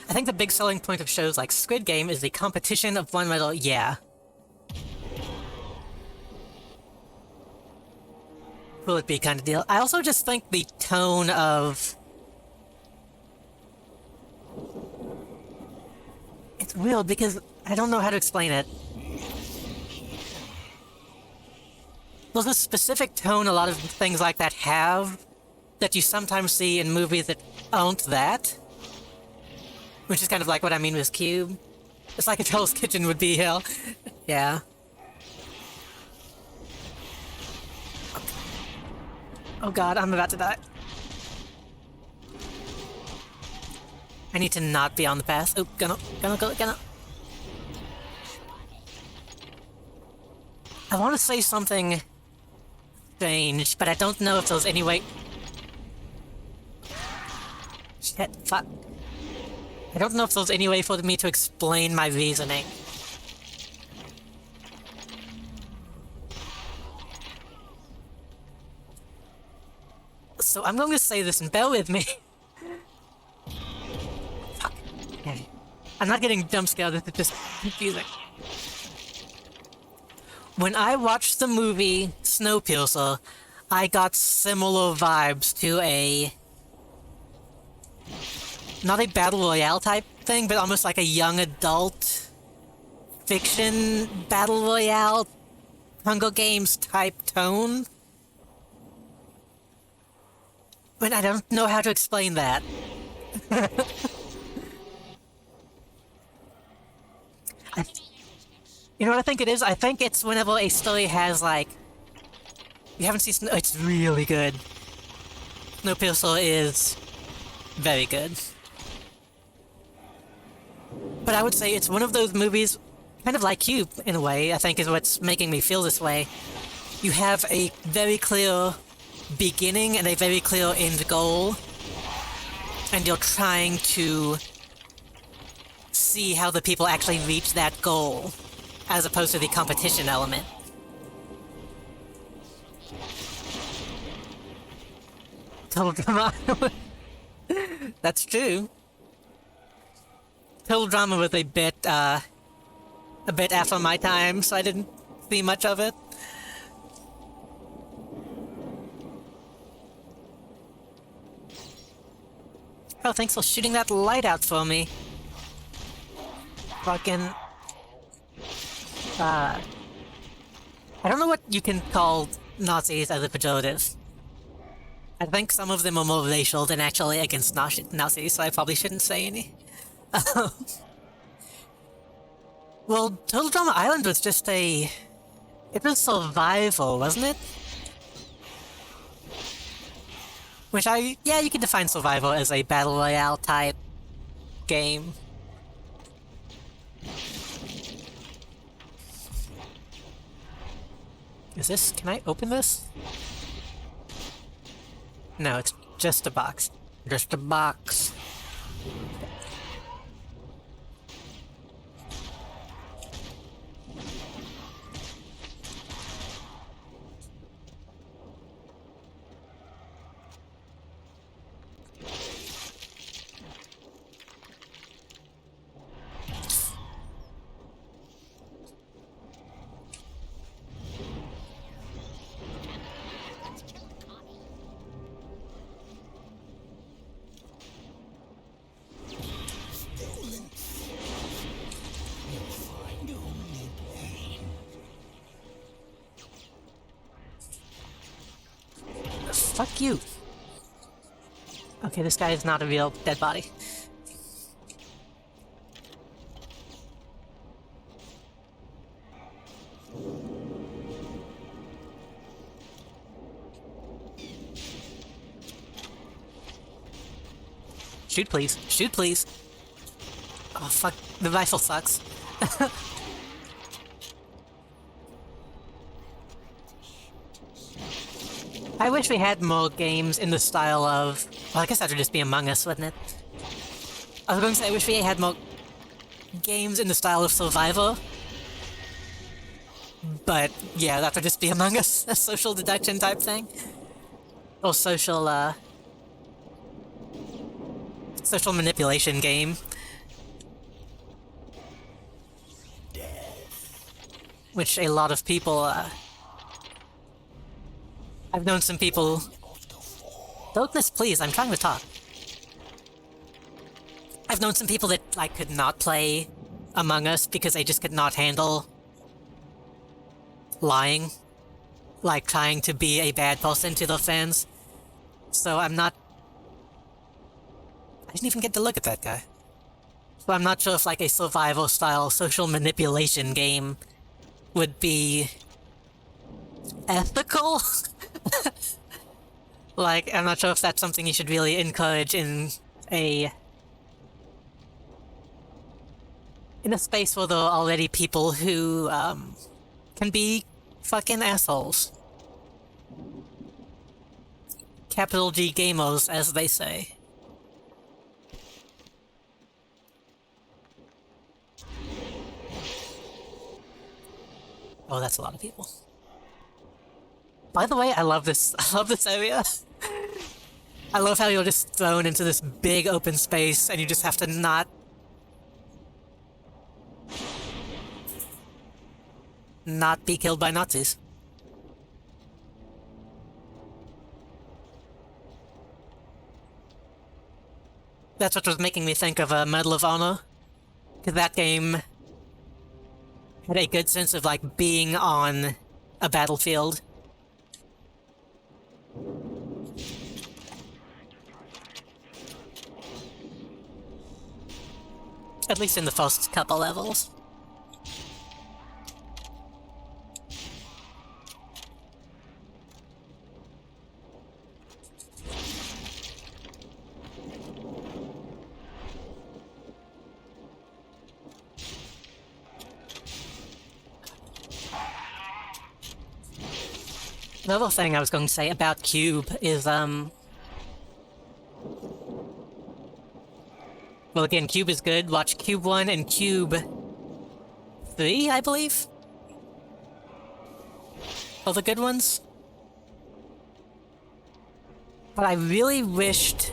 I think the big selling point of shows like Squid Game is the competition of one little yeah. Will it be kind of deal? I also just think the tone of... It's weird because I don't know how to explain it. There's a specific tone a lot of things like that have that you sometimes see in movies that aren't that. Which is kind of like what I mean with Cube. It's like if Hell's Kitchen would be hell. Yeah. Oh god, I'm about to die. I need to not be on the path. Oh, gonna. I want to say something strange, but I don't know if there's any way... Shit, fuck. I don't know if there's any way for me to explain my reasoning. So I'm going to say this and bear with me. Fuck. Okay. I'm not getting jump scared, this is just confusing. When I watched the movie Snowpiercer, I got similar vibes to a... Not a battle royale type thing, but almost like a young adult fiction battle royale Hunger Games type tone. But I don't know how to explain that. You know what I think it is? I think it's whenever a story has like... You haven't seen Snow... It's really good. Snowpiercer is very good. But I would say it's one of those movies, kind of like Cube, in a way, I think is what's making me feel this way. You have a very clear beginning and a very clear end goal, and you're trying to see how the people actually reach that goal, as opposed to the competition element. Total drama. That's true. Total drama was a bit after my time, so I didn't see much of it. Oh, thanks for shooting that light out for me. Fucking... I don't know what you can call Nazis as a pejorative. I think some of them are more racial than actually against Nazis, so I probably shouldn't say any. Well, Total Drama Island was just a... It was survival, wasn't it? Which yeah, you can define survival as a battle royale type game. Is this... Can I open this? No, it's just a box. Just a box. Fuck you. Okay, this guy is not a real dead body. Shoot, please. Shoot, please. Oh, fuck. The rifle sucks. I wish we had more games in the style of... Well, I guess that would just be Among Us, wouldn't it? I was going to say, I wish we had more games in the style of Survivor. But, yeah, that would just be Among Us, a social deduction type thing. Or social, social manipulation game. Which a lot of people, I've known some people... Darkness, please, I'm trying to talk. I've known some people that, like, could not play Among Us because they just could not handle lying. Like, trying to be a bad person to their fans. So I'm not... I didn't even get to look at that guy. So I'm not sure if, like, a survival-style social manipulation game would be... ethical? Like, I'm not sure if that's something you should really encourage in a space where there are already people who, can be fucking assholes. Capital G gamers, as they say. Oh, that's a lot of people. By the way, I love this area. I love how you're just thrown into this big open space and you just have to not be killed by Nazis. That's what was making me think of Medal of Honor. Because that game had a good sense of, like, being on a battlefield. At least in the first couple levels. Another thing I was going to say about Cube is, well, again, Cube is good. Watch Cube 1 and Cube 3, I believe? Are the good ones? But I really wished...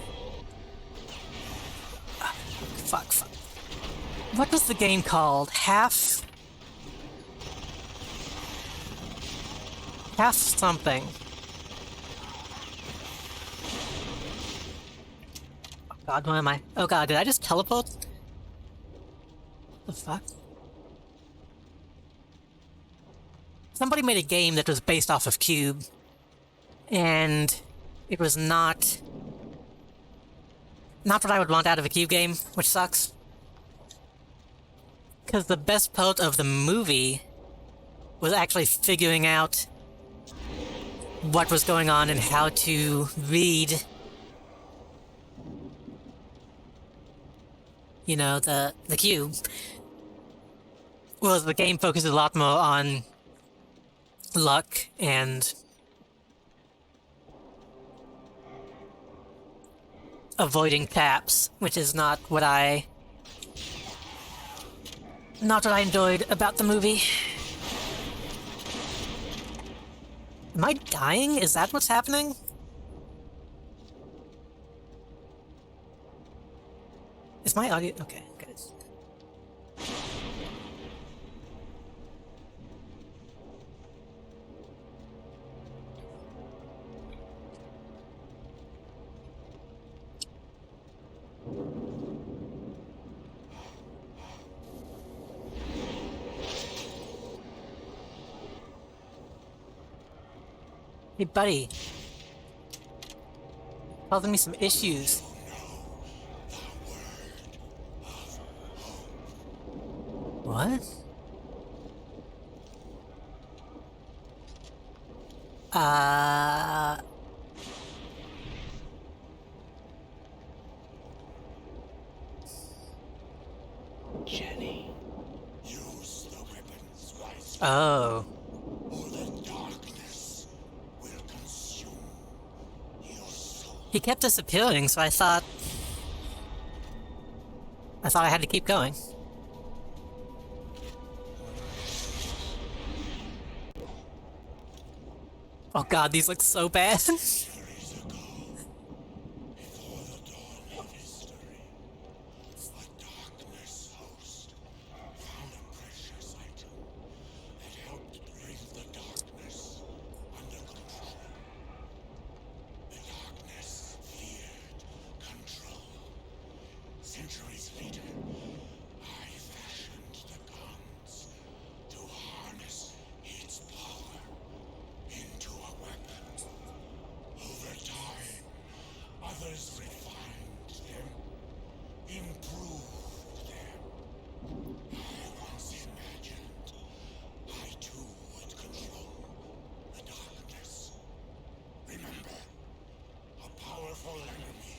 Fuck. What was the game called? Half something. Oh god, where am I? Oh god, did I just teleport? The fuck? Somebody made a game that was based off of Cube, and it was not what I would want out of a Cube game, which sucks. Because the best part of the movie was actually figuring out what was going on and how to read, you know, the cube. Whereas the game focuses a lot more on luck and avoiding taps, which is not what I enjoyed about the movie. Am I dying? Is that what's happening? Is my audio... Okay, good. Hey, buddy. causing me some issues. What? Jenny. Use the weapons wisely, Oh. or the darkness will consume your soul. He kept disappearing, so I thought I had to keep going. Oh god, these look so bad. Centuries ago, before the dawn of history, a darkness host found a precious item that helped bring the darkness under control. The darkness feared control. Centuries later, I fashioned the guns to harness its power into a weapon. Over time, others refined them, improved them. I once imagined I too would control the darkness. Remember, a powerful enemy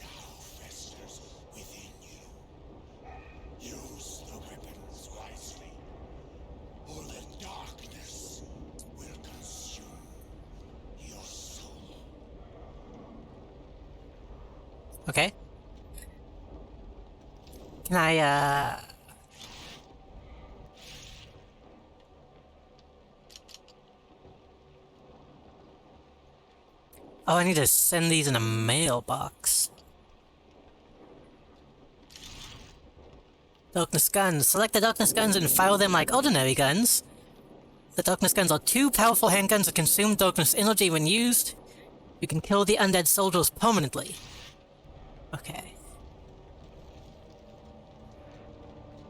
now festers within you. Use the weapons wisely, or the darkness will consume your soul. Okay. Can I, Oh, I need to send these in a mailbox. Darkness guns. Select the darkness guns and fire them like ordinary guns. The darkness guns are two powerful handguns that consume darkness energy when used. You can kill the undead soldiers permanently. Okay.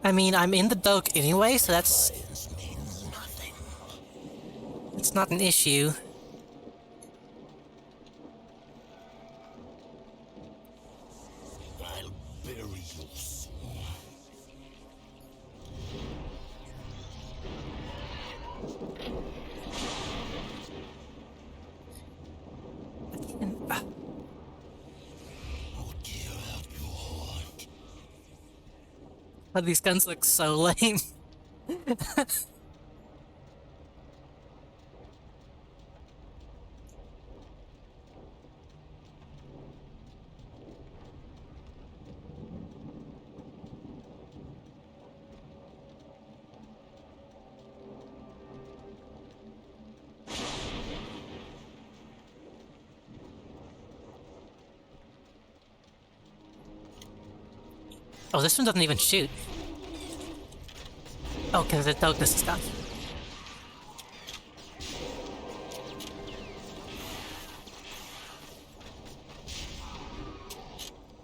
I mean, I'm in the dark anyway, so that's... It's not an issue. I'll bury you soon. I'll tear out your heart. Oh, these guns look so lame. Oh, this one doesn't even shoot. Oh, because the darkness is gone.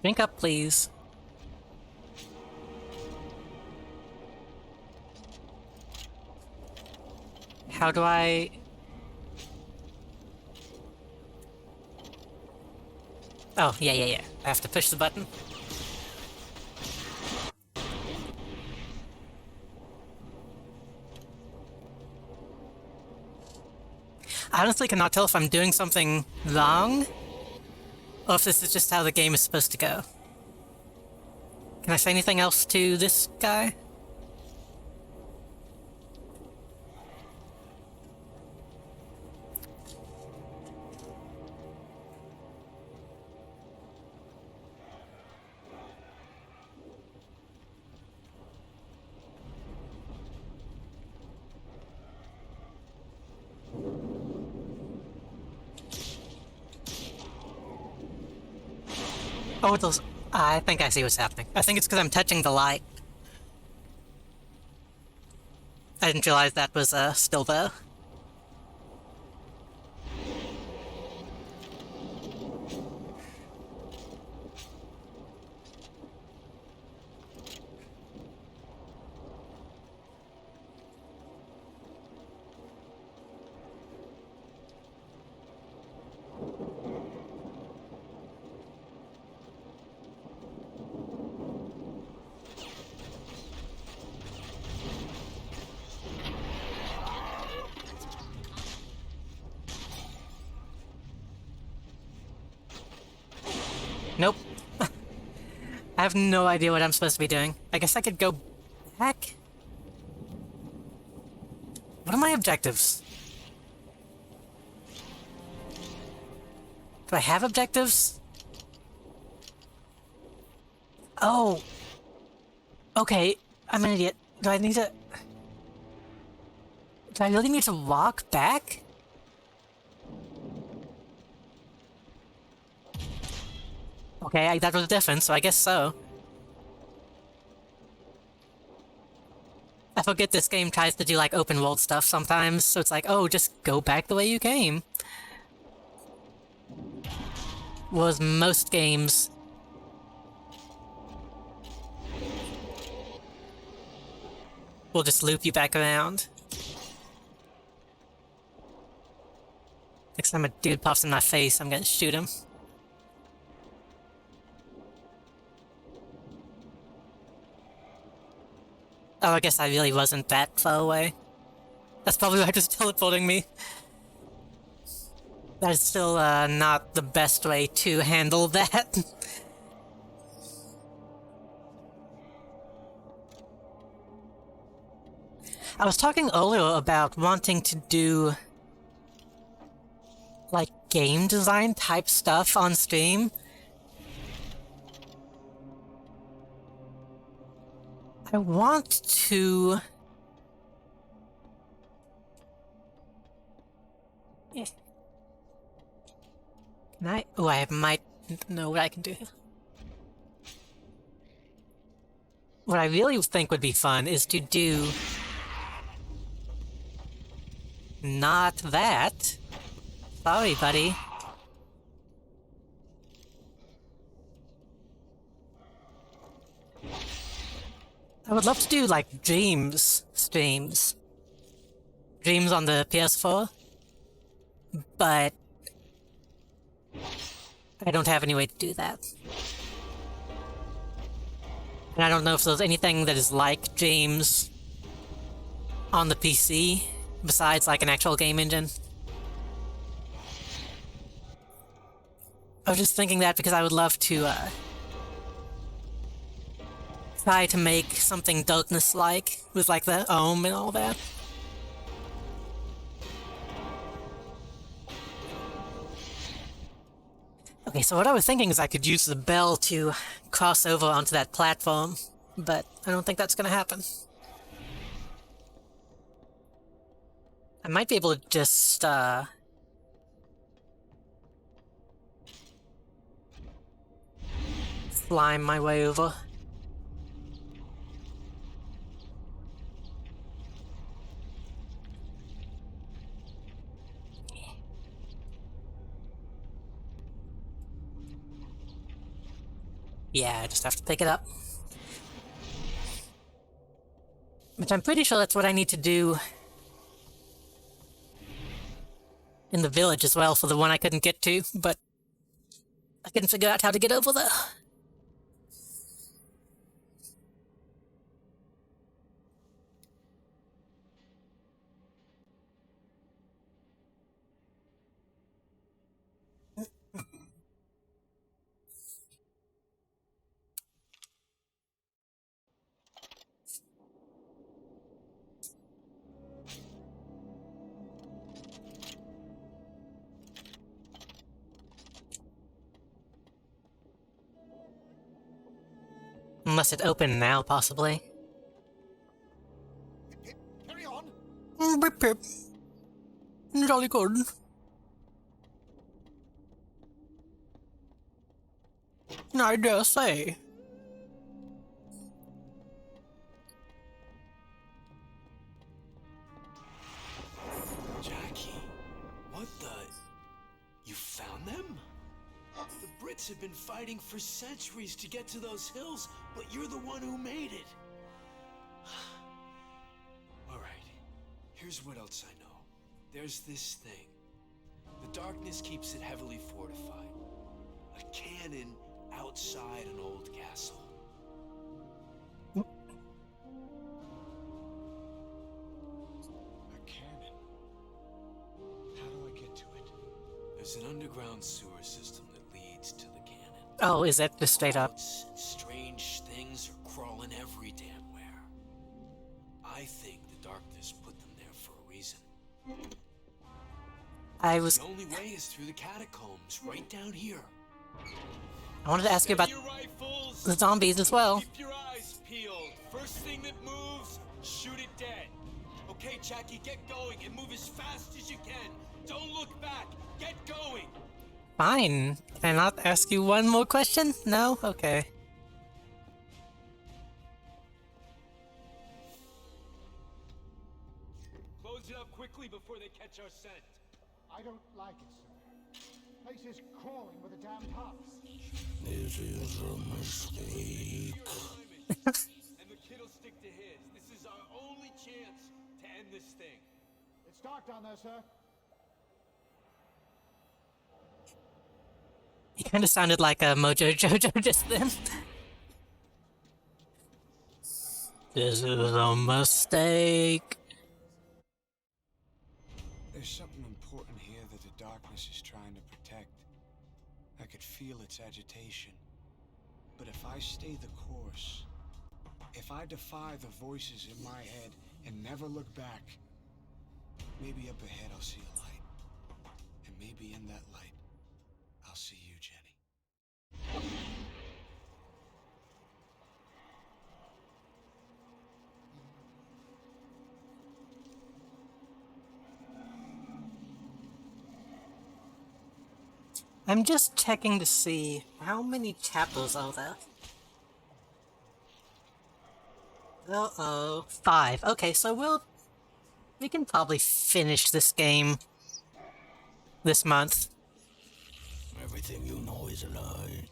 Drink up, please. How do I... Oh, yeah. I have to push the button. I honestly cannot tell if I'm doing something wrong, or if this is just how the game is supposed to go. Can I say anything else to this guy? Oh, those... I think I see what's happening. I think it's because I'm touching the light. I didn't realize that was, still there. Nope. I have no idea what I'm supposed to be doing. I guess I could go back? What are my objectives? Do I have objectives? Oh. Okay, I'm an idiot. Do I need to... Do I really need to walk back? Okay, that was different, so I guess so. I forget this game tries to do like open world stuff sometimes, so it's like, oh, just go back the way you came. Was most games. We'll just loop you back around. Next time a dude pops in my face, I'm gonna shoot him. Oh, I guess I really wasn't that far away. That's probably why it was teleporting me. That is still not the best way to handle that. I was talking earlier about wanting to do like game design type stuff on Steam. I want to... Can I? Oh, I might know what I can do here. What I really think would be fun is to do... Not that. Sorry, buddy. I would love to do, like, Dreams streams. Dreams on the PS4. But... I don't have any way to do that. And I don't know if there's anything that is like Dreams on the PC, besides, like, an actual game engine. I was just thinking that because I would love to, try to make something Darkness-like, with, like, the Ohm and all that. Okay, so what I was thinking is I could use the bell to cross over onto that platform, but I don't think that's gonna happen. I might be able to just, slime my way over. Yeah, I just have to pick it up. Which I'm pretty sure that's what I need to do in the village as well for the one I couldn't get to, but I couldn't figure out how to get over there. Unless it opened now, possibly. Carry on. Pip pip. Jolly good. I dare say. Jackie, what the... You found them? The Brits have been fighting for centuries to get to those hills, but you're the one who made it. All right, here's what else I know. There's this thing. The darkness keeps it heavily fortified. A cannon outside an old castle. A cannon. How do I get to it? There's an underground sewer system that leads to the cannon. Oh, is that just straight up? Bugs and strange things are crawling every damn where. I think the darkness put them there for a reason. The only way is through the catacombs, right down here. I wanted to ask you about Your rifles. the zombies as well. Keep your eyes peeled. First thing that moves, shoot it dead. Okay, Jackie, get going and move as fast as you can. Don't look back. Get going. Fine. Can I not ask you one more question? No? Okay. Close it up quickly before they catch our scent. I don't like it, sir. Place is crawling with the damned huts. This is a mistake. And the kid'll stick to his. This is our only chance to end this thing. It's dark down there, sir. He kind of sounded like a Mojo Jojo just then. This is a mistake. There's something important here that the darkness is trying to protect. I could feel its agitation. But if I stay the course, if I defy the voices in my head and never look back, maybe up ahead I'll see a light. And maybe in that light, I'll see you, Jenny. I'm just checking to see how many chapters are there. Uh-oh. 5. Okay, so we can probably finish this game this month. Everything you know is a lie.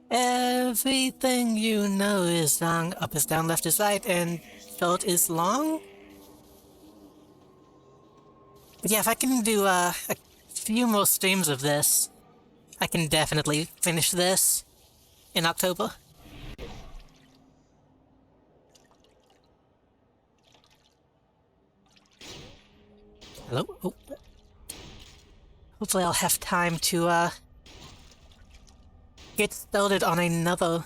Everything you know is wrong. Up is down, left is right, and short is long? But yeah, if I can do a few more streams of this, I can definitely finish this in October. Hello? Oh. Hopefully I'll have time to get started on another.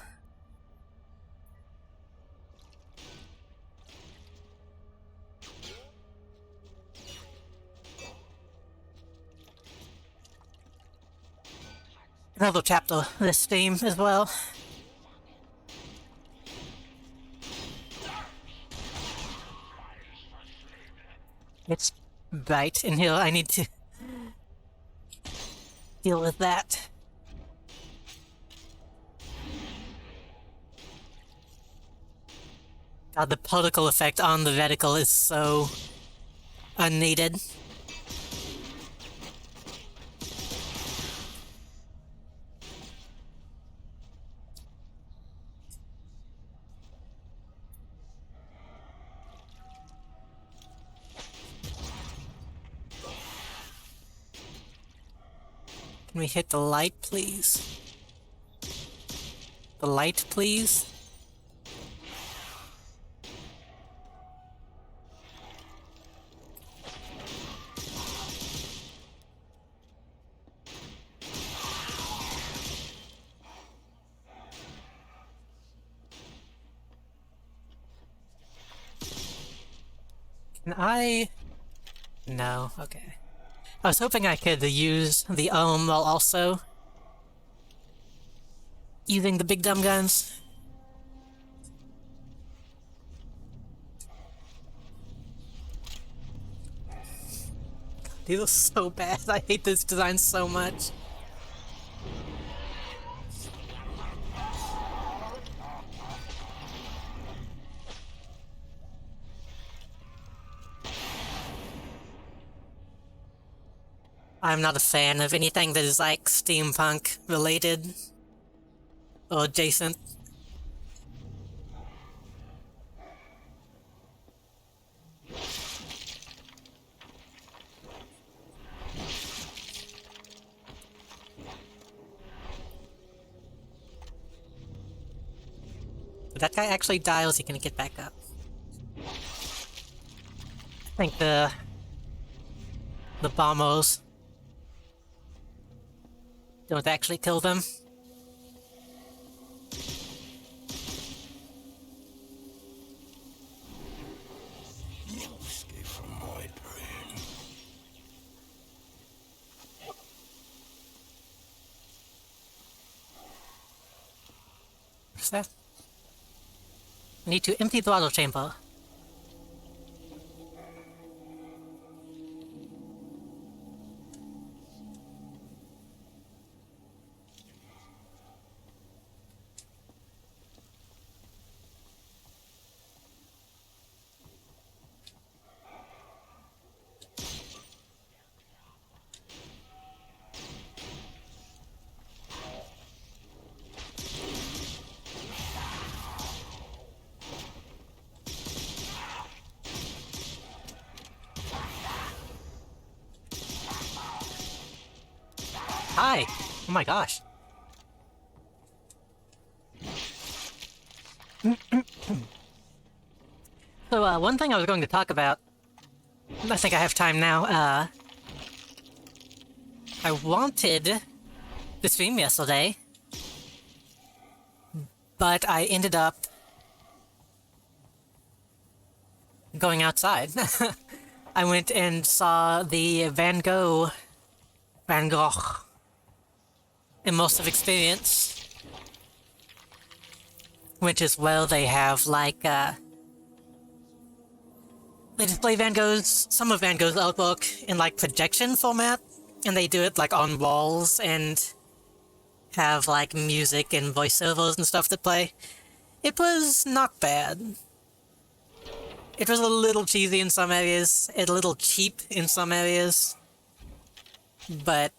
Another chapter this stream as well. It's bright in here. I need to deal with that. God, the particle effect on the reticle is so unneeded. Can we hit the light, please? The light, please? Can I... No, okay. I was hoping I could use the while also using the big dumb guns. These are so bad. I hate this design so much. I'm not a fan of anything that is like steampunk related or adjacent. If that guy actually dies, he can get back up. I think the bombers don't actually kill them. No escape from my brain. What's that? Need to empty the bottle chamber. Hi! Oh my gosh. So, one thing I was going to talk about, I think I have time now, I wanted to stream yesterday, but I ended up going outside. I went and saw the Van Gogh immersive experience, which is where they have like they display some of Van Gogh's artwork in like projection format, and they do it like on walls and have like music and voiceovers and stuff that play. It was not bad. It was a little cheesy in some areas, a little cheap in some areas, but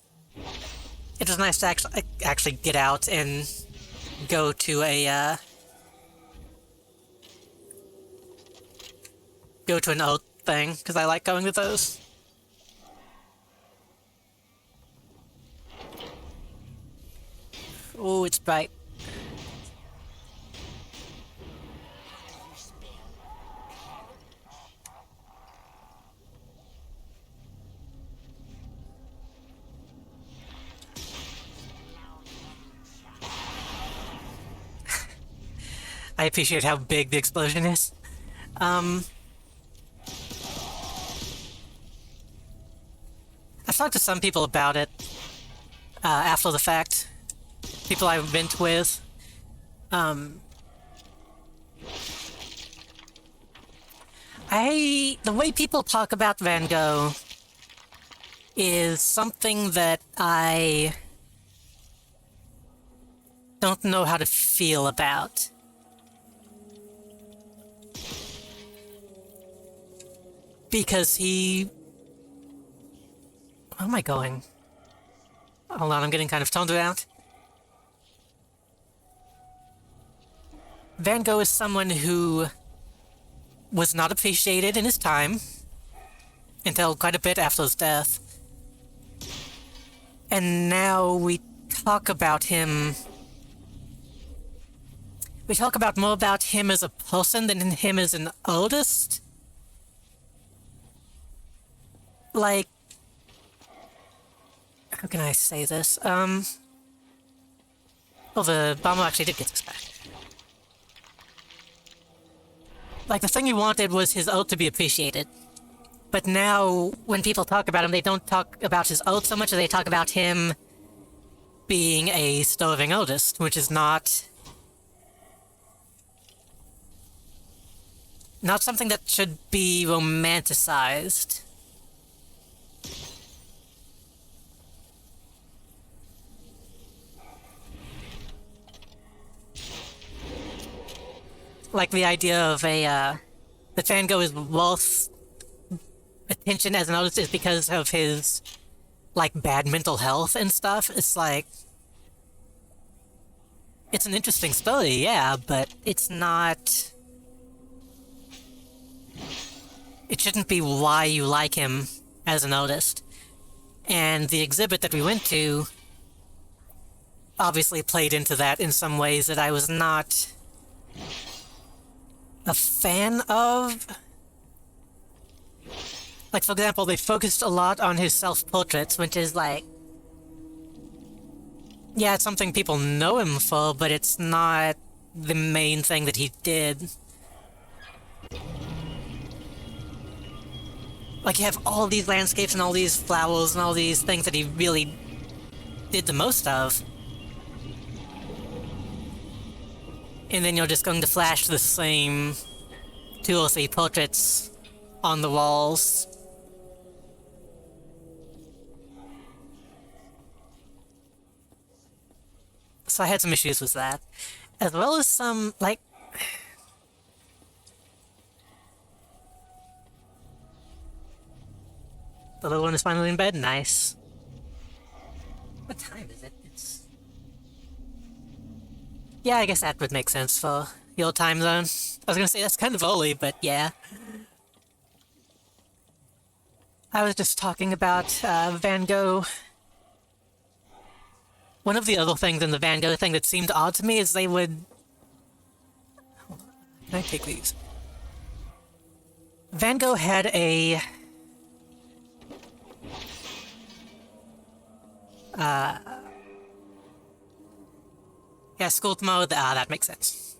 it was nice to actually get out and go to an art thing, because I like going to those. Oh, it's bright. I appreciate how big the explosion is. I've talked to some people about it after the fact. People I've been with. The way people talk about Van Gogh is something that I don't know how to feel about. Because where am I going? Hold on, I'm getting kind of toned out. Van Gogh is someone who was not appreciated in his time until quite a bit after his death. And now we talk about him. We talk about more about him as a person than him as an artist. Like, how can I say this? Well, the bomber actually did get this back. Like, the thing he wanted was his art to be appreciated. But now, when people talk about him, they don't talk about his art so much as they talk about him being a starving artist, which is not something that should be romanticized. Like the idea of that Van Gogh is worth attention as an artist is because of his, like, bad mental health and stuff. It's like, it's an interesting story, yeah, but it's not, it shouldn't be why you like him as an artist. And the exhibit that we went to obviously played into that in some ways that I was not a fan of. Like, for example, they focused a lot on his self-portraits, which is like, Yeah, it's something people know him for, but it's not the main thing that he did. Like, you have all these landscapes and all these flowers and all these things that he really did the most of. And then you're just going to flash the same 2 or 3 portraits on the walls. So I had some issues with that. As well as some, like... The little one is finally in bed, nice. What time is it? It's... Yeah, I guess that would make sense for your time zone. I was gonna say that's kind of early, but yeah. I was just talking about Van Gogh. One of the other things in the Van Gogh thing that seemed odd to me is they would... Can I take these? Van Gogh had a... Yeah, sculpt mode. That makes sense.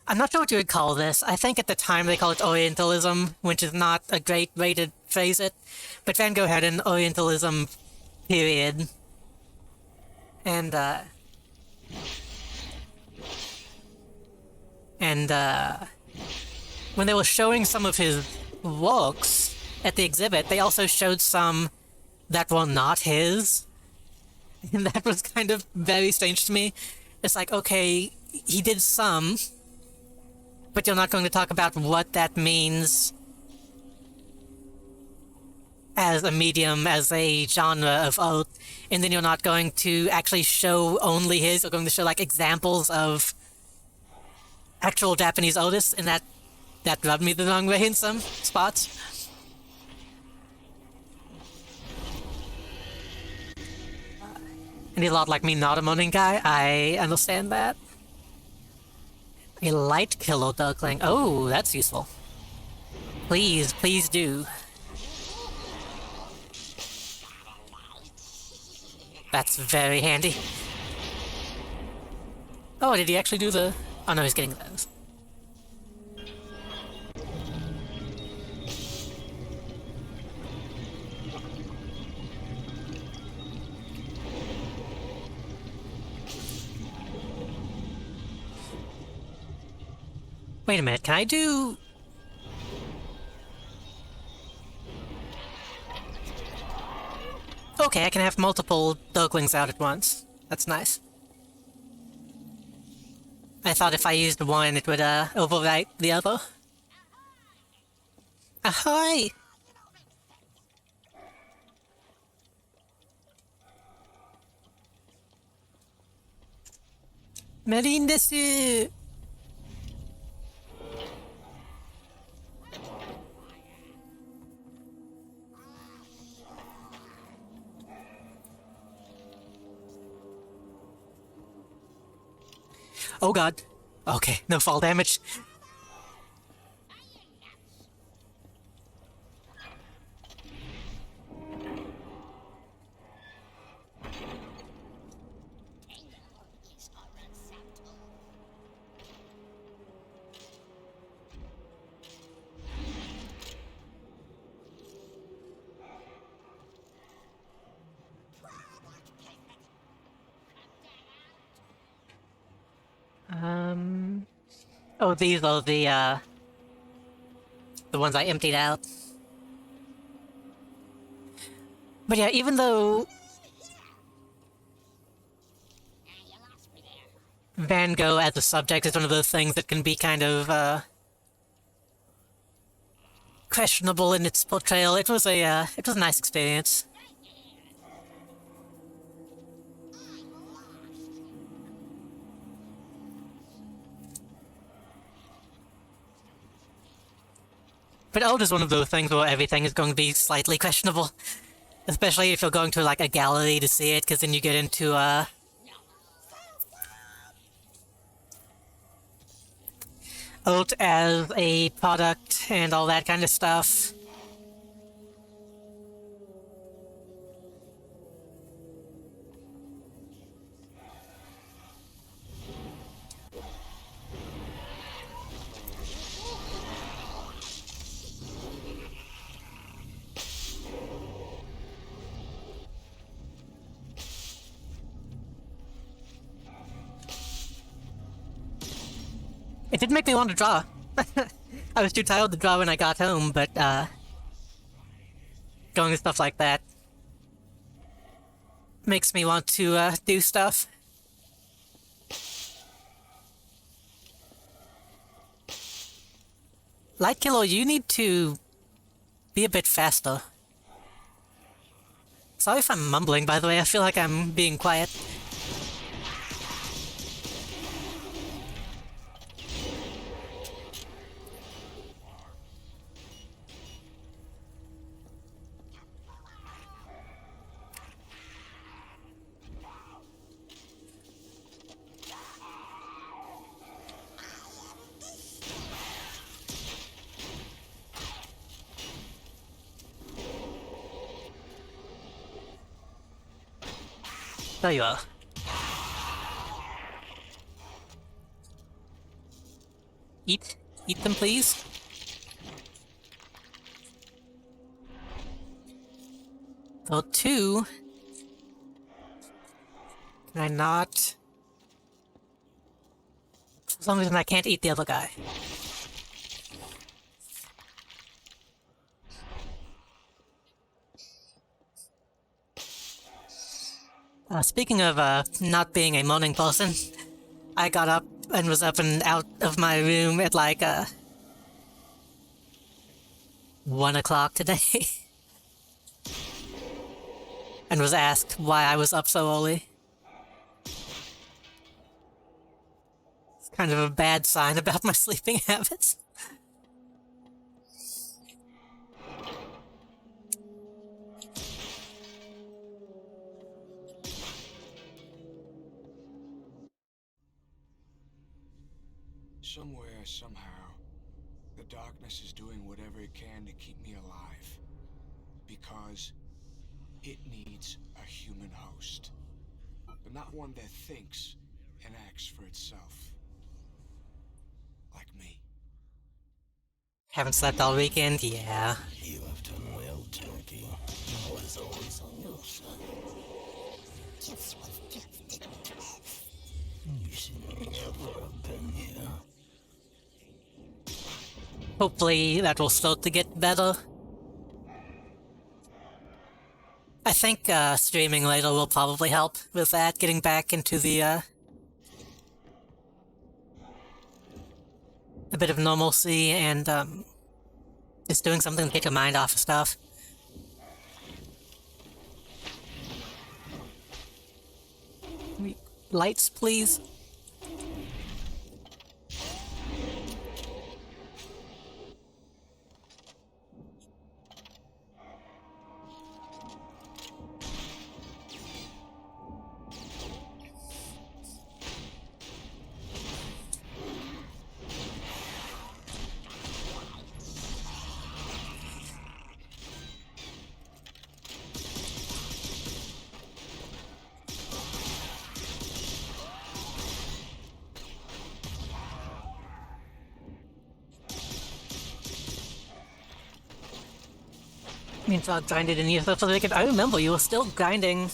I'm not sure what you would call this. I think at the time they called it Orientalism, which is not a great way to phrase it. But Van Gogh had an Orientalism period. And when they were showing some of his works at the exhibit, they also showed some that were not his. And that was kind of very strange to me. It's like, okay, he did some, but you're not going to talk about what that means as a medium, as a genre of art, and then you're not going to actually show only his, you're going to show, like, examples of actual Japanese artists, and that rubbed me the wrong way in some spots. And a lot like me, not a morning guy, I understand that. A light killer duckling. Oh, that's useful. Please, please do. That's very handy. Oh, did he actually do the... Oh no, he's getting those. Wait a minute, can I do... Okay, I can have multiple ducklings out at once. That's nice. I thought if I used one, it would, overwrite the other. Ahoy! Marine desu! Oh god. Okay, no fall damage. Oh, these are the ones I emptied out. But yeah, even though Van Gogh as a subject is one of those things that can be kind of, questionable in its portrayal, it was a nice experience. But art is one of those things where everything is going to be slightly questionable. Especially if you're going to, like, a gallery to see it, because then you get into, art as a product and all that kind of stuff. It did make me want to draw. I was too tired to draw when I got home, but, doing stuff like that makes me want to, do stuff. Lightkiller, you need to be a bit faster. Sorry if I'm mumbling, by the way, I feel like I'm being quiet. There you are. Eat them, please. So 2. Can I not? For some reason I can't eat the other guy. Speaking of not being a morning person, I got up and was up and out of my room at like 1 o'clock today. And was asked why I was up so early. It's kind of a bad sign about my sleeping habits. Somewhere, somehow, the darkness is doing whatever it can to keep me alive. Because it needs a human host. But not one that thinks and acts for itself. Like me. Haven't slept all weekend? Yeah. You have done well, Turkey. I was always on your side. This was just enough. You should never have been here. Hopefully that will start to get better. I think streaming later will probably help with that, getting back into the a bit of normalcy and just doing something to get your mind off of stuff. Lights, please. Meanwhile, grinded in here for the weekend. I remember you were still grinding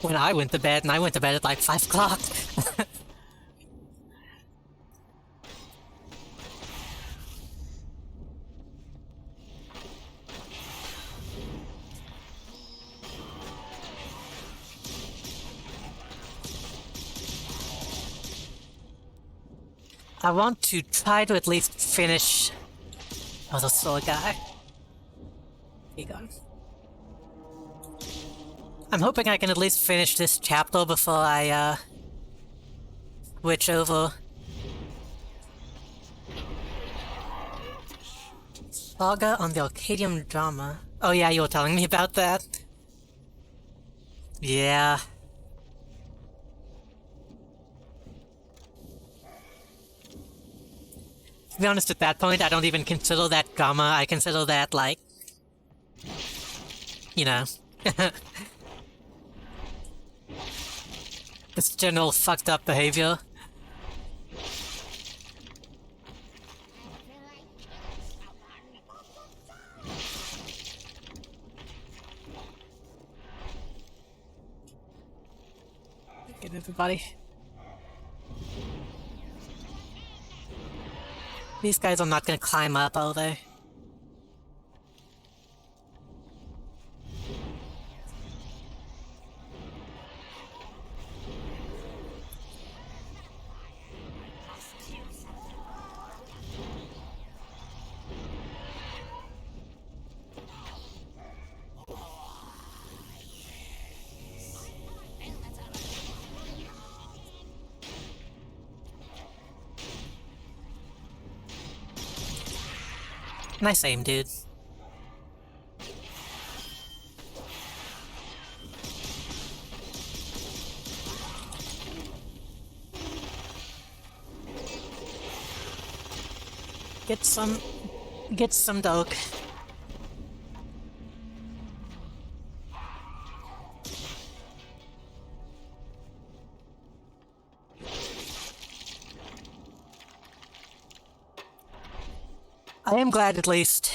when I went to bed, and I went to bed at like 5 o'clock. I want to try to at least finish... Oh, the sword guy. He gone. I'm hoping I can at least finish this chapter before I, switch over. Saga on the Arcadium drama. Oh yeah, you were telling me about that. Yeah. To be honest, at that point, I don't even consider that drama. I consider that, like... You know. Just general fucked up behavior. Get everybody. These guys are not gonna climb up, are they? Nice aim, dude. Get some dog. I am glad at least.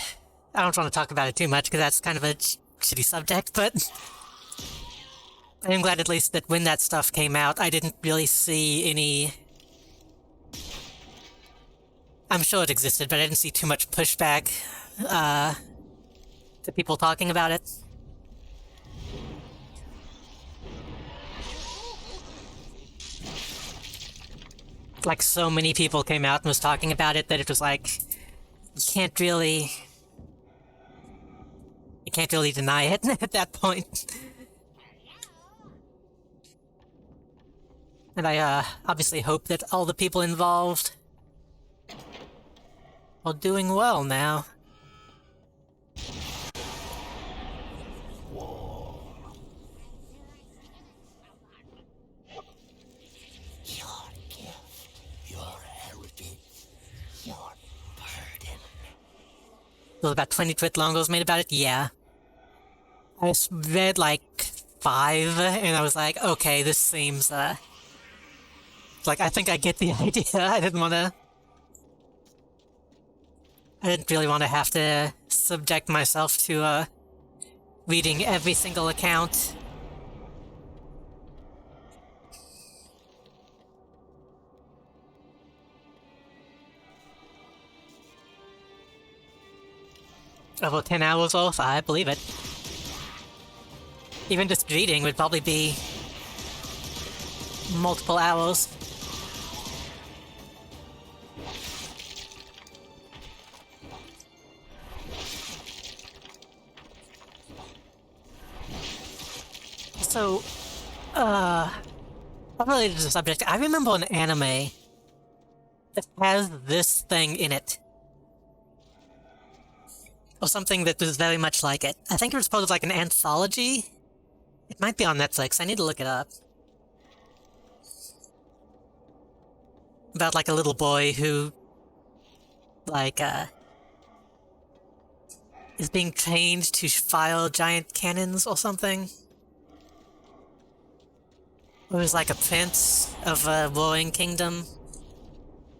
I don't want to talk about it too much because that's kind of a shitty subject, but I am glad at least that when that stuff came out, I didn't really see any. I'm sure it existed, but I didn't see too much pushback to people talking about it. Like, so many people came out and was talking about it that it was like, you can't really deny it at that point. And I obviously hope that all the people involved are doing well now. Your gift, your heritage, your burden. There was about 20 twit longos made about it? Yeah. I read like 5, and I was like, okay, this seems, like, I think I get the idea. I didn't really want to have to subject myself to, reading every single account. About 10 hours off, I believe it. Even just reading would probably be multiple hours. So, unrelated to the subject, I remember an anime that has this thing in it. Or something that was very much like it. I think it was supposed to be like an anthology. It might be on Netflix, I need to look it up. About like a little boy who, like, is being trained to fire giant cannons or something. Or is like a prince of a warring kingdom.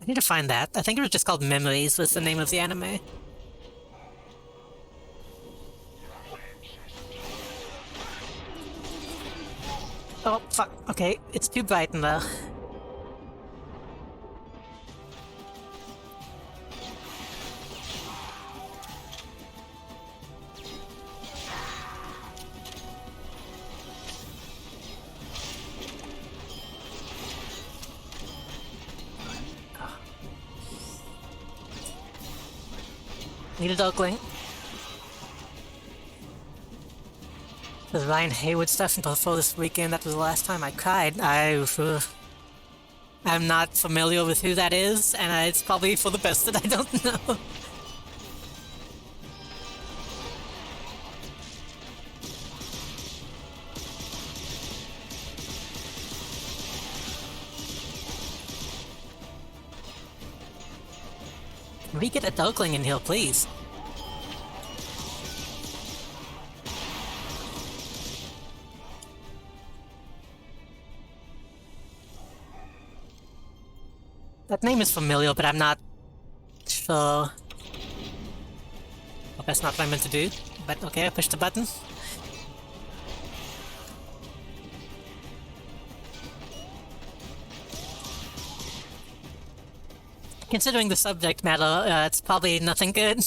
I need to find that. I think it was just called Memories was the name of the anime. Oh, fuck. Okay, it's too bright in there. Need a duckling. The Ryan Haywood stuff before this weekend, that was the last time I cried. I'm not familiar with who that is, and it's probably for the best that I don't know. Can we get a duckling in here, please? That name is familiar, but I'm not sure. Well, that's not what I meant to do, but okay, I pushed the button. considering the subject matter, it's probably nothing good.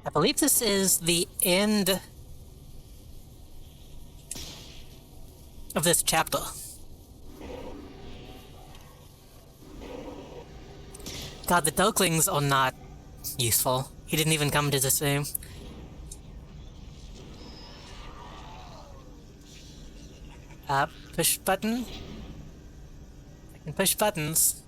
I believe this is the end of this chapter. God, the Doklings are not useful. He didn't even come to this room. Push button? I can push buttons.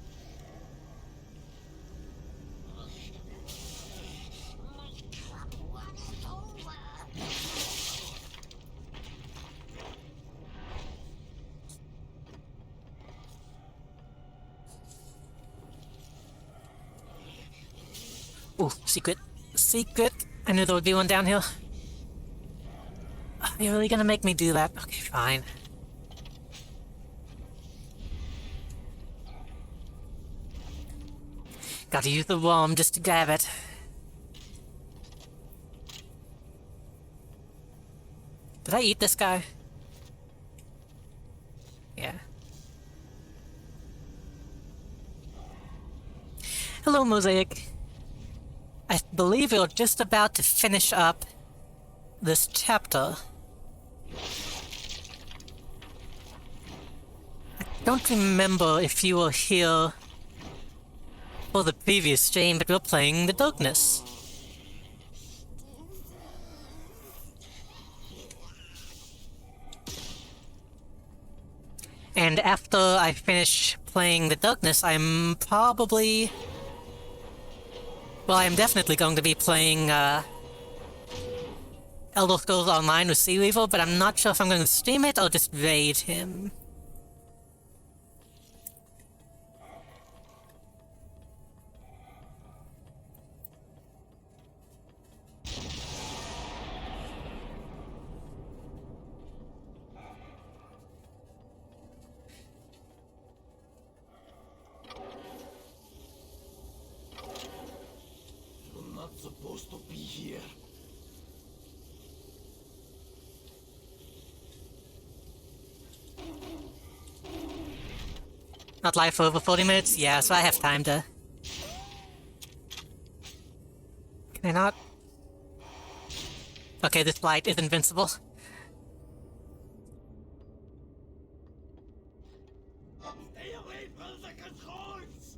Ooh, secret. Secret! I knew there would be one down here. Are you really gonna make me do that? Okay, fine. Gotta use the worm just to grab it. Did I eat this guy? Yeah. Hello, Mosaic. I believe you're just about to finish up this chapter. I don't remember if you were here for the previous stream, but we're playing the Darkness. And after I finish playing the Darkness, I'm probably... well, I'm definitely going to be playing, Elder Scrolls Online with Sea Weaver, but I'm not sure if I'm going to stream it or just raid him. You're not supposed to be here. Not live for over 40 minutes? Yeah, so I have time to... Can I not? Okay, this light is invincible. Stay away from the controls!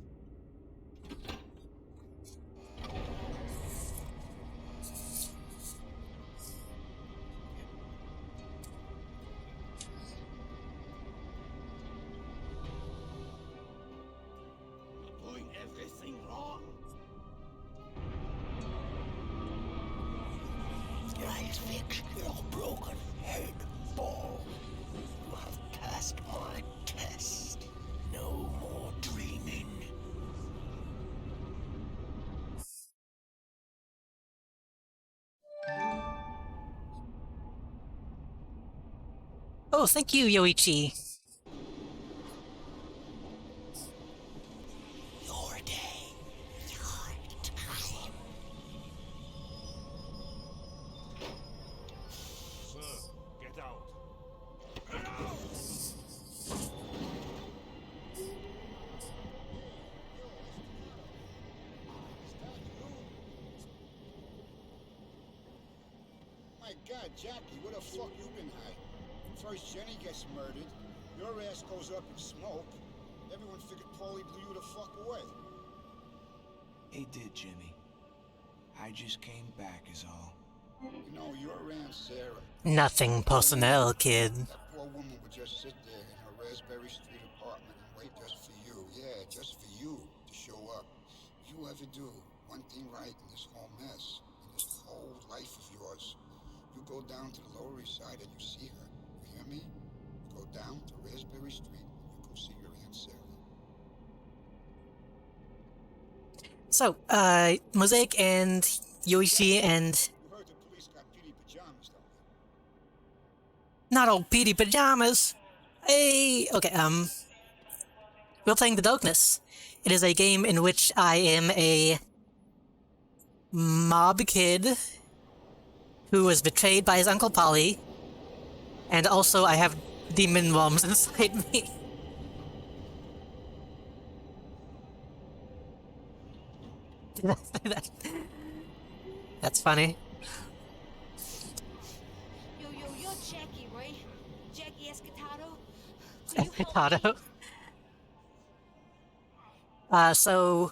You're doing everything wrong. I'll fix your broken head, ball. You have passed my test. No more dreaming. Oh, thank you, Yoichi. Your day. Your time. Sir, get out. My God, Jackie, where the fuck you been hiding? First Jenny gets murdered, your ass goes up in smoke. Everyone figured Paulie blew you the fuck away. He did, Jimmy. I just came back is all. You know, your Aunt Sarah, Nothing personnel, kid. that poor woman would just sit there in her Raspberry Street apartment and wait just for you. Yeah, just for you to show up. If you ever do one thing right in this whole mess, in this whole life of yours, you go down to the Lower East Side and you see her. You hear me? You go down to Raspberry Street and you go see your Aunt Sarah. So, Mosaic and Yoichi and... You heard the police got PD pajamas, don't you? not old PD pajamas! Hey! Okay, we're playing the Darkness. It is a game in which I am a mob kid who was betrayed by his Uncle Polly, and also I have demon worms inside me. Did I say that? That's funny. You're Jackie, right? Jackie Escatado? Will you help me? Potato. So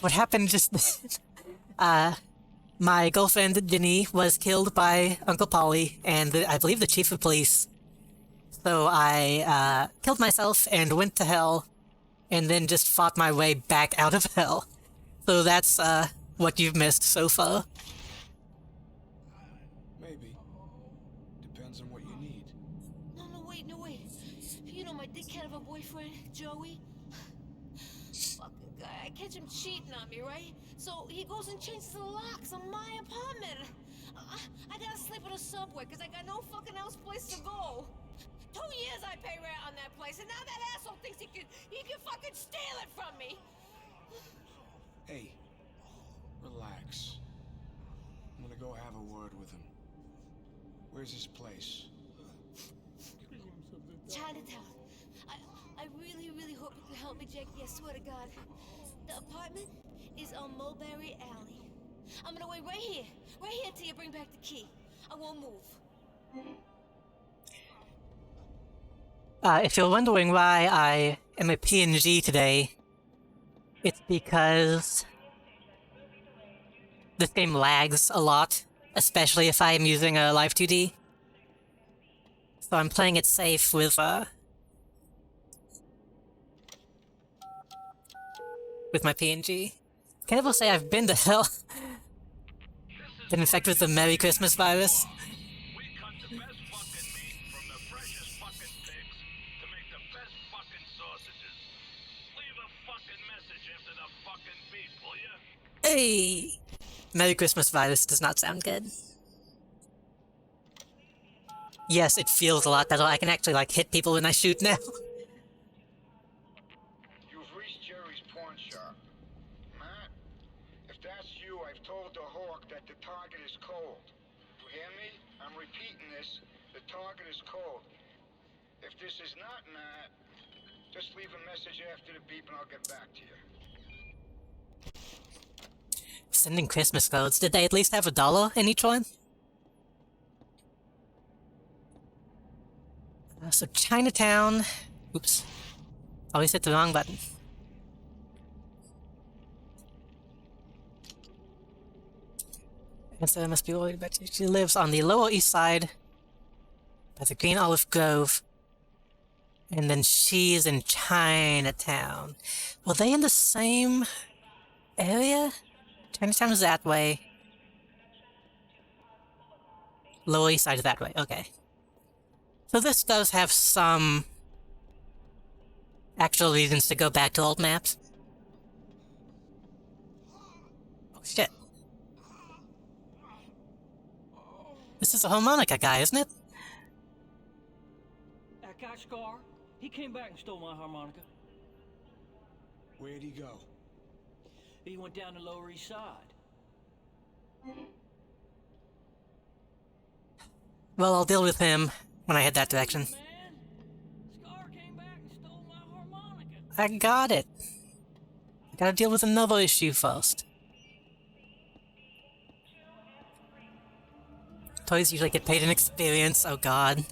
what happened just my girlfriend Ginny was killed by Uncle Polly and I believe the chief of police. So I killed myself and went to hell and then just fought my way back out of hell. So that's what you've missed so far. Maybe. Depends on what you need. No, wait. You know my dickhead of a boyfriend, Joey? Fucking guy, I catch him cheating on me, right? So he goes and changes the locks on my apartment. I gotta sleep in a subway, because I got no fucking else place to go. 2 years I pay rent on that place, and now that asshole thinks he can fucking steal it from me. Hey, relax. I'm gonna go have a word with him. Where's his place? Chinatown. I really hope you can help me, Jackie. I swear to God. The apartment is on Mulberry Alley. I'm gonna wait right here till you bring back the key. I won't move. If you're wondering why I am a PNG today, it's because this game lags a lot, especially if I am using a Live 2D. So I'm playing it safe with my PNG. Can I will say I've been to hell? Been infected with the Merry Christmas virus. We cut the best fucking meat from the freshest fucking pigs to make the best fucking sausages. Leave a fucking message after the fucking beep, will ya? Hey! Merry Christmas virus does not sound good. Yes, it feels a lot better. I can actually, like, hit people when I shoot now. You've reached Jerry's pawn shop. Matt, if that's you, I've told the Hawk that the target is cold. You hear me? I'm repeating this. The target is cold. If this is not Matt, just leave a message after the beep and I'll get back to you. Sending Christmas codes. Did they at least have $1 in each one? So Chinatown. Oops. Always hit the wrong button. And so I must be worried about you. She lives on the Lower East Side by the Green Olive Grove. And then she's in Chinatown. Were they in the same area? Chinatown is that way. Lower East Side is that way. Okay. So this does have some actual reasons to go back to old maps. Oh shit. This is a harmonica guy, isn't it? That guy Scar, he came back and stole my harmonica. Where'd he go? He went down the Lower East Side. Well, I'll deal with him when I head that direction. Man, Scar came back and stole my harmonica. I got it. I gotta deal with another issue first. Toys usually get paid in experience, oh god.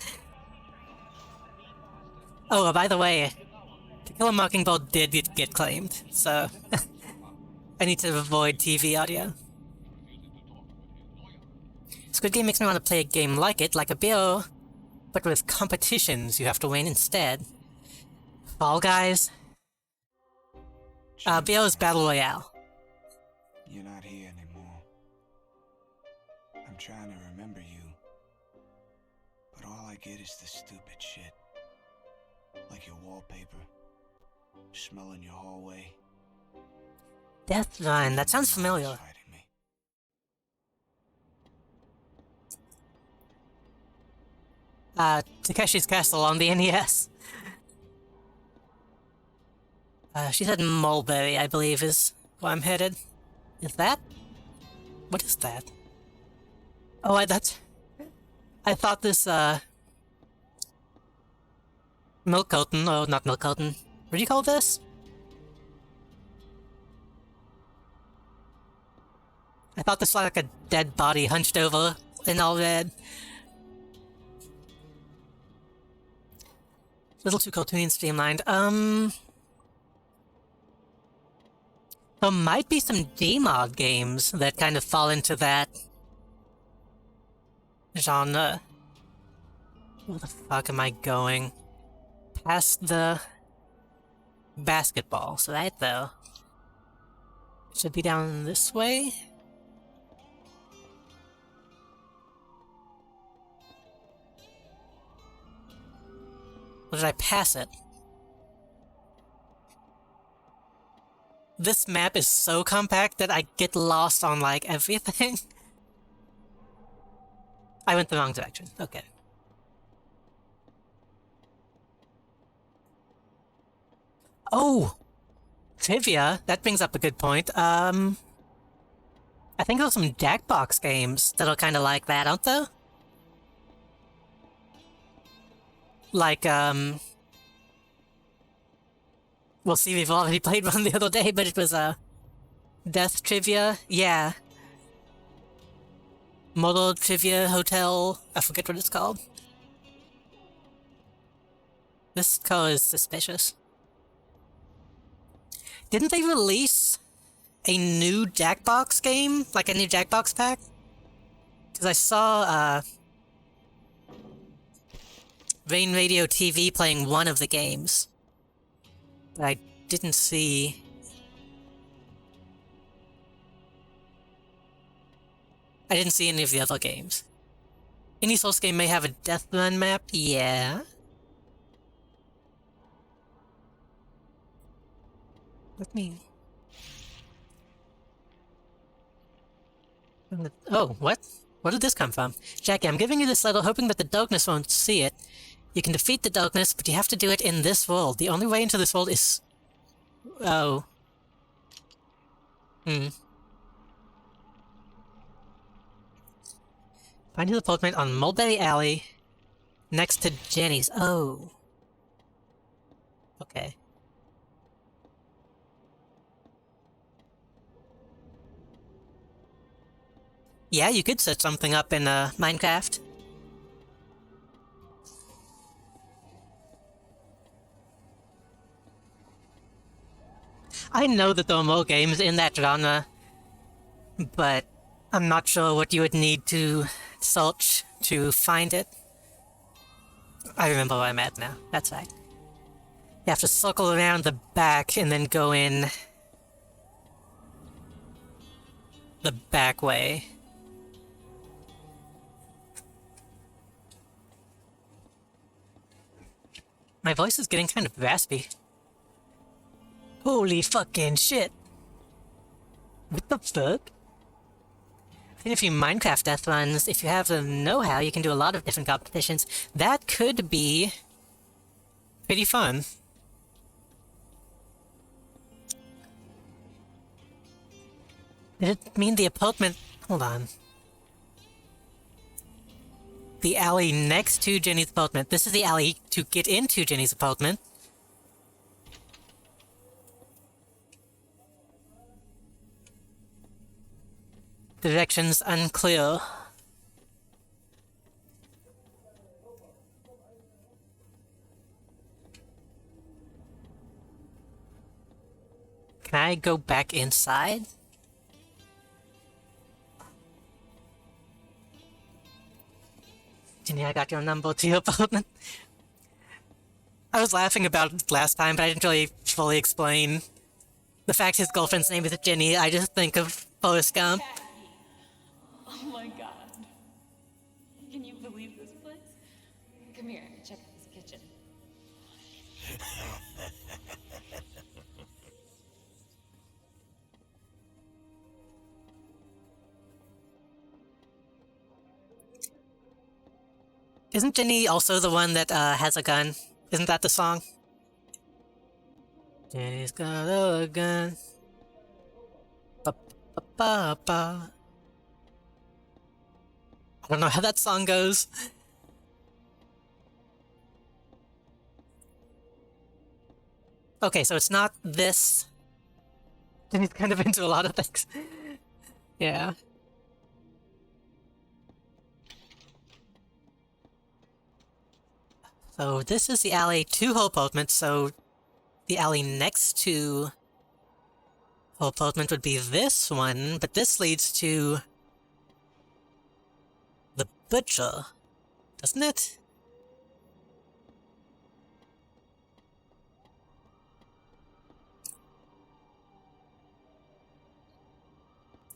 Oh, by the way, To Kill a Mockingbird did get claimed, so I need to avoid TV audio. Squid Game makes me want to play a game like it, like a beer, but with competitions you have to win instead. Fall Guys. BO's Battle Royale. You're not here anymore. I'm trying to remember you. But all I get is this stupid shit. Like your wallpaper. Smell in your hallway. Death Run, that sounds familiar. Fighting me. Takeshi's Castle on the NES. She said Mulberry, I believe, is where I'm headed. Is that? What is that? Oh, I thought this, Milk-Coton, oh, not Milk-Coton. What do you call this? I thought this was like a dead body hunched over in all red. A little too cartoony and streamlined. There might be some Dmod games that kind of fall into that genre. Where the fuck am I going? Past the basketballs, right though. Should be down this way. Or did I pass it? This map is so compact that I get lost on, like, everything. I went the wrong direction. Okay. Oh! Trivia? That brings up a good point. I think there's some Jackbox games that are kind of like that, aren't there? Like, well, see, we've already played one the other day, but it was, Death Trivia? Yeah. Model Trivia Hotel? I forget what it's called. This car is suspicious. Didn't they release a new Jackbox game? Like a new Jackbox pack? Because I saw, Rain Radio TV playing one of the games. But I didn't see... I didn't see any of the other games. Any Souls game may have a Death Run map? Yeah. Let me... Oh, what? Where did this come from? Jackie, I'm giving you this letter hoping that the darkness won't see it. You can defeat the darkness, but you have to do it in this world. The only way into this world is... Oh. Find his apartment on Mulberry Alley, next to Jenny's. Oh. Okay. Yeah, you could set something up in, Minecraft. I know that there are more games in that genre, but I'm not sure what you would need to search to find it. I remember where I'm at now. That's right. You have to circle around the back and then go in the back way. My voice is getting kind of raspy. Holy fucking shit. What the fuck? I think a few Minecraft death runs, if you have the know-how, you can do a lot of different competitions. That could be pretty fun. Did it mean the apartment? Hold on. The alley next to Jenny's apartment. This is the alley to get into Jenny's apartment. Directions unclear. Can I go back inside? Jenny, I got your number to your apartment. I was laughing about it last time, but I didn't really fully explain. The fact his girlfriend's name is Jenny, I just think of Forrest Gump. Oh my god. Can you believe this place? Come here, check this kitchen. Isn't Jenny also the one that has a gun? Isn't that the song? He's got a gun. Ba, ba, ba, ba. I don't know how that song goes. Okay, so it's not this. Then he's kind of into a lot of things. Yeah. So this is the alley to Hope Ultimate, so the alley next to Hope Ultimate would be this one, but this leads to the Butcher, doesn't it?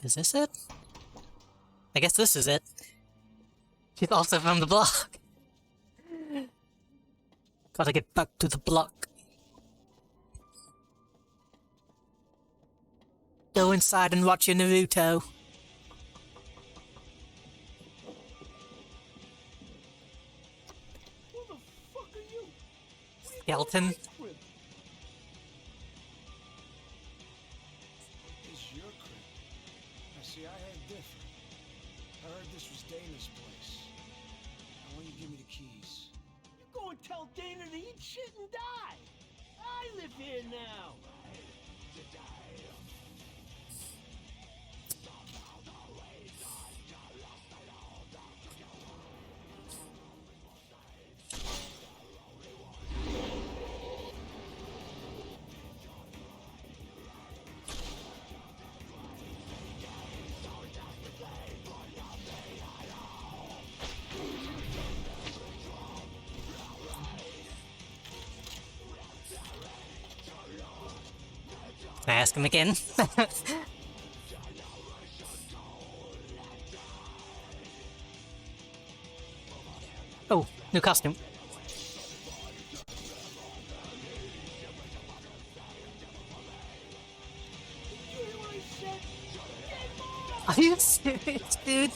Is this it? I guess this is it. She's also from the block. Gotta get back to the block. Go inside and watch your Naruto. Who the fuck are you? Skeleton. It's your crib. I see, I heard different. I heard this was Dana's place. I want you to give me the keys. You go and tell Dana to eat shit and die. I live here now. Can I ask him again? Oh, new costume. Are you serious, dude?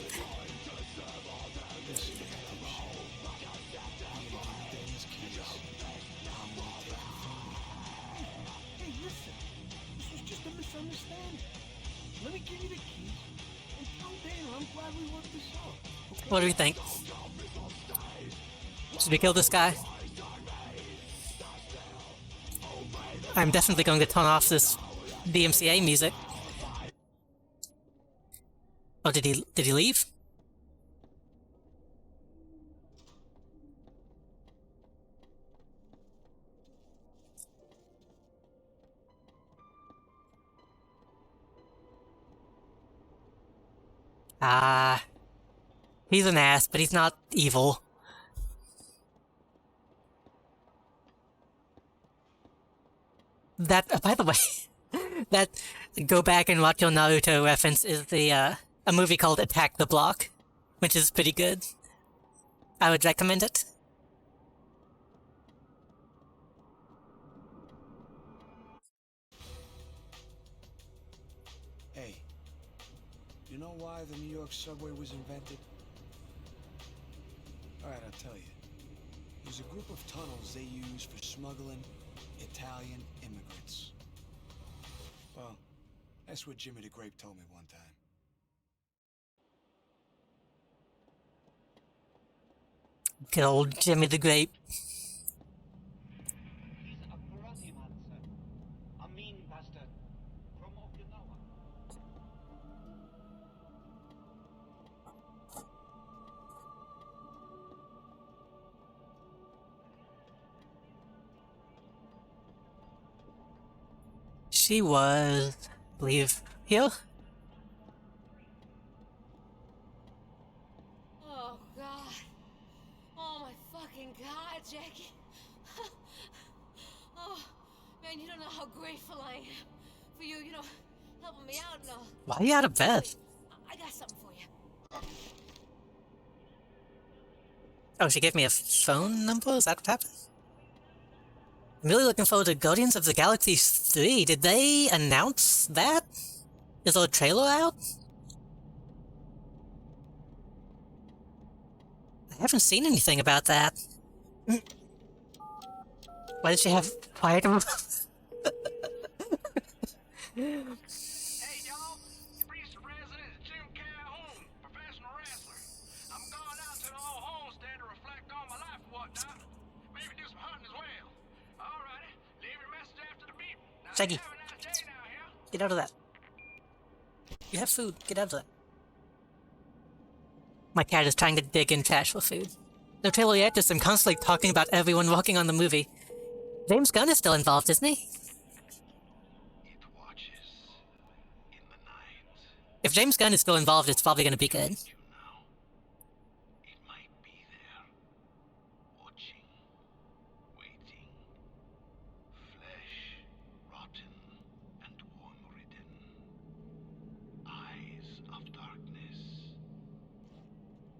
Hey, listen. This was just a misunderstanding. Let me give you the keys and tell Dana I'm glad we worked this out. Okay? What do you think? Should we kill this guy? I'm definitely going to turn off this DMCA music. Oh, did he leave? Ah, he's an ass, but he's not evil. That, by the way, that go back and watch your Naruto reference is the, a movie called Attack the Block, which is pretty good. I would recommend it. Hey, you know why the New York subway was invented? Alright, I'll tell you. There's a group of tunnels they use for smuggling Italian immigrants. Well, that's what Jimmy the Grape told me one time. Good old Jimmy the Grape. She was, I believe, here? Oh, God. Oh, my fucking God, Jackie. Oh, man, you don't know how grateful I am for you, helping me out and all. Why are you out of bed? I got something for you. Oh, she gave me a phone number? Is that what happened? I'm really looking forward to Guardians of the Galaxy 3. Did they announce that? Is there a trailer out? I haven't seen anything about that. Why did she have fire? Hey, y'all. You reached the residence Jim Calhoun, professional wrestler. I'm going out to the old homestead to reflect on my life and whatnot. Maybe do some hunting as well. Alrighty. Leave your message after the beep. Now, Shaggy, have a nice day now, yeah? get out of that. You have food. Get out of that. My cat is trying to dig in trash for food. No trailer yet, just I'm constantly talking about everyone working on the movie. James Gunn is still involved, isn't he? It watches in the night. If James Gunn is still involved, it's probably going to be good. You know, it might be there, watching, waiting, flesh rotten and worm-ridden, eyes of darkness.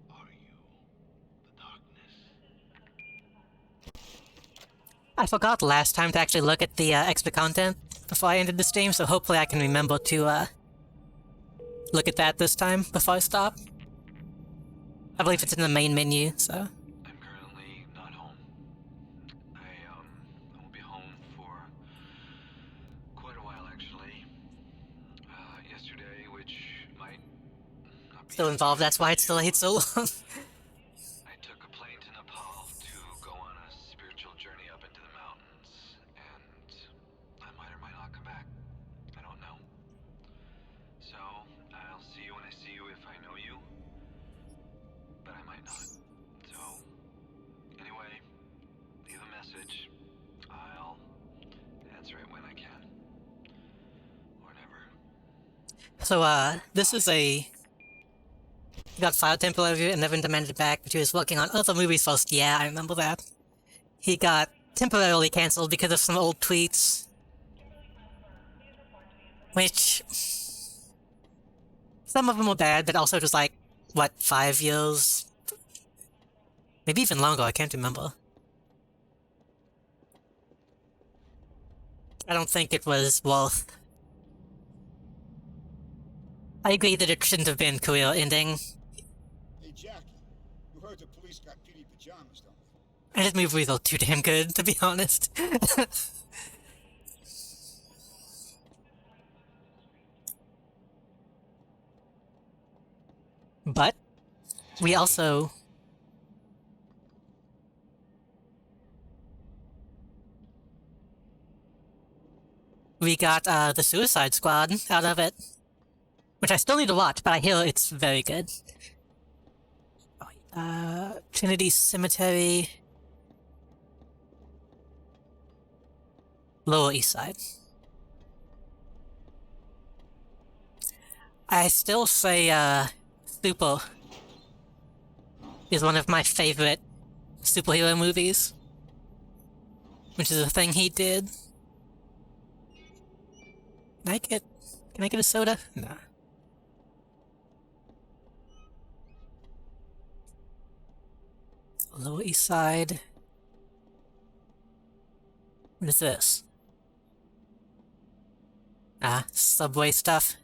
Are you the darkness? I forgot last time to actually look at the extra content before I ended the stream, so hopefully I can remember to look at that this time before I stop. I believe it's in the main menu, so. I'm currently not home. I won't be home for quite a while, actually. Yesterday, which might not be Still involved, that's why it's delayed so long. I took a plane to Nepal to go on a spiritual journey up into the mountains, and I might or might not come back. I don't know. So, I'll see you when I see you if I know you, but I might not. So, anyway, leave a message. I'll answer it when I can. Or never. So, this is a... He got filed temporarily and never demanded back, but he was working on other movies first. Yeah, I remember that. He got temporarily cancelled because of some old tweets. Which... Some of them were bad, but also just like, what, 5 years? Maybe even longer, I can't remember. I don't think it was worth... I agree that it shouldn't have been career-ending. Hey, Jackie, you heard the police got PD pajamas, don't they? And his movies are too damn good, to be honest. But, we also... We got, the Suicide Squad out of it. Which I still need to watch, but I hear it's very good. Trinity Cemetery... Lower East Side. I still say, Super is one of my favorite superhero movies. Which is a thing he did. Can I get a soda? Nah. Lower East Side. What is this? Ah, Subway stuff.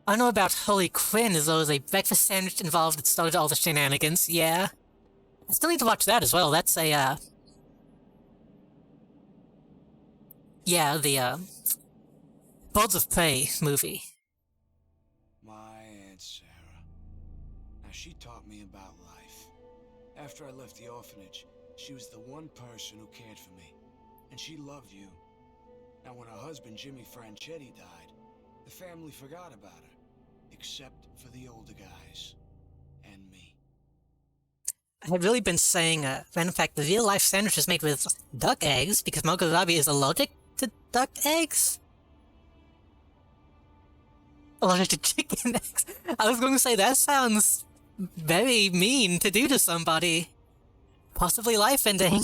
I know about Holy Quinn as though there's a breakfast sandwich involved that started all the shenanigans, yeah. I still need to watch that as well, that's a, yeah, the, Birds of Prey movie. My Aunt Sarah. Now, she taught me about life. After I left the orphanage, she was the one person who cared for me. And she loved you. Now, when her husband, Jimmy Franchetti, died, the family forgot about her. Except for the older guys. And me. I've really been saying, random fact, the real-life sandwich is made with duck eggs, because Margot Robbie is allergic to duck eggs? Allergic to chicken eggs? I was going to say, that sounds very mean to do to somebody. Possibly life-ending.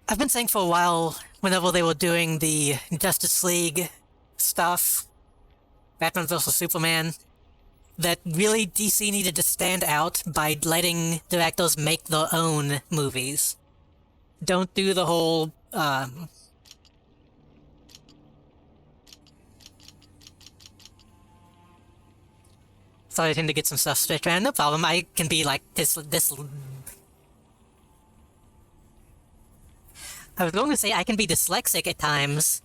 I've been saying for a while, whenever they were doing the Justice League stuff, Batman vs. Superman, that really DC needed to stand out by letting directors make their own movies. Don't do the whole, Sorry, I tend to get some stuff straight around. No problem, I can be like this I was going to say I can be dyslexic at times,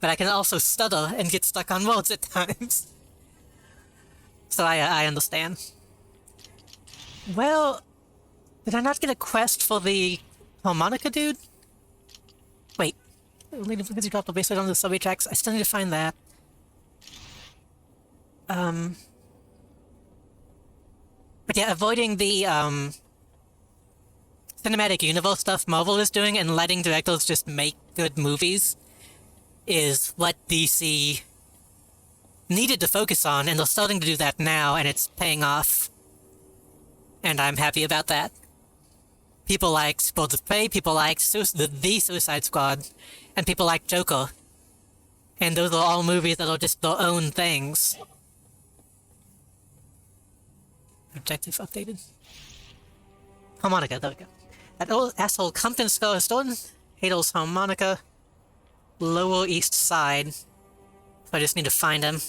but I can also stutter and get stuck on words at times. So I understand. Well, did I not get a quest for the harmonica dude? Wait. Only because you dropped the bracelet on the subway tracks. I still need to find that. But yeah, avoiding the, cinematic universe stuff Marvel is doing and letting directors just make good movies is what DC needed to focus on, and they're starting to do that now, and it's paying off. And I'm happy about that. People like Birds of Prey, people like the Suicide Squad, and people like Joker. And those are all movies that are just their own things. Objective updated. Harmonica, there we go. That old asshole Compton skull is stolen. Hadel's harmonica. Lower East Side. So I just need to find him.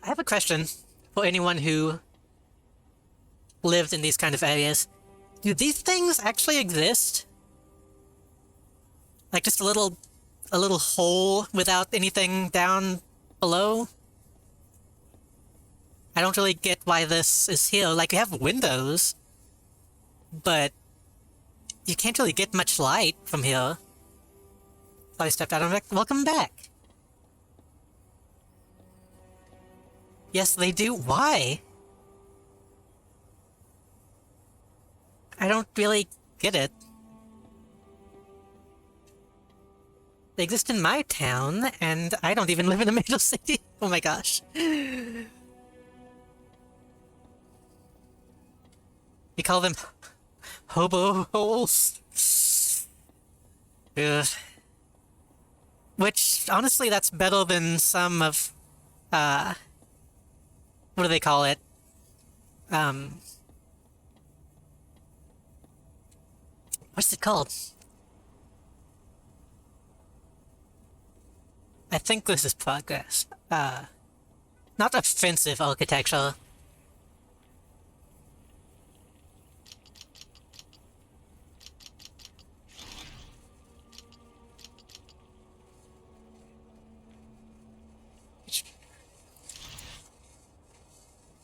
I have a question for anyone who lived in these kind of areas. Do these things actually exist? Like just a little hole without anything down below? I don't really get why this is here. Like, you have windows, but you can't really get much light from here. So I stepped out and welcome back. Yes, they do. Why? I don't really get it. They exist in my town, and I don't even live in a major city. Oh my gosh. We call them hobo holes. Ugh. Which, honestly, that's better than some of, what do they call it? What's it called? I think this is progress. Not offensive architecture.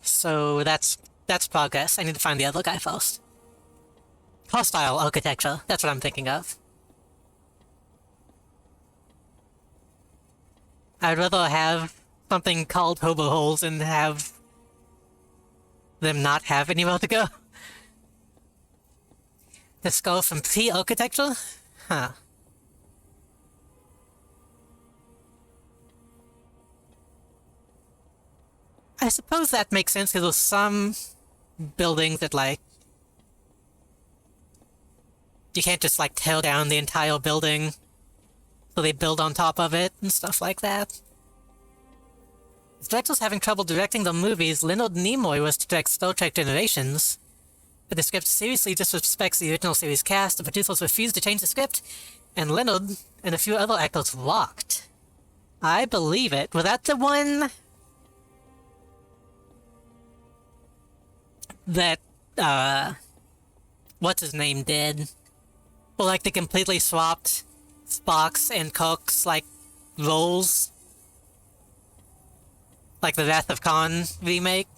So that's progress. I need to find the other guy first. Hostile architecture. That's what I'm thinking of. I'd rather have something called hobo holes and have them not have anywhere to go. The skull from pre-architecture? Huh. I suppose that makes sense because there's some buildings that, like, you can't just, like, tear down the entire building, so they build on top of it and stuff like that. If directors having trouble directing the movies, Leonard Nimoy was to direct Star Trek Generations, but the script seriously disrespects the original series cast. The producers refused to change the script, and Leonard and a few other actors walked. I believe it. Was that the one that, what's his name did? Well, like, they completely swapped Spock's and Kirk's, like, roles? Like the Wrath of Khan remake?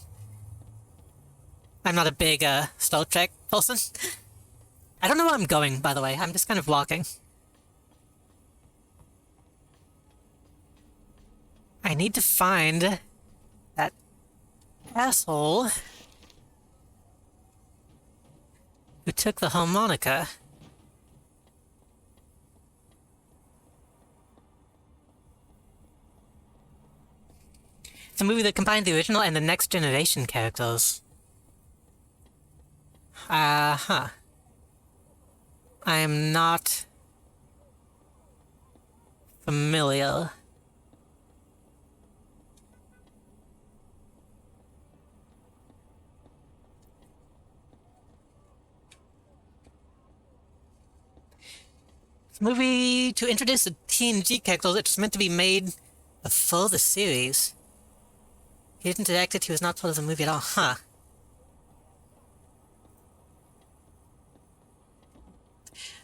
I'm not a big, Star Trek person. I don't know where I'm going, by the way. I'm just kind of walking. I need to find that asshole who took the harmonica. It's a movie that combined the original and the Next Generation characters. Huh. I'm not familiar. It's a movie to introduce the TNG characters. It's meant to be made for the series. He didn't direct it, he was not part of the movie at all. Huh.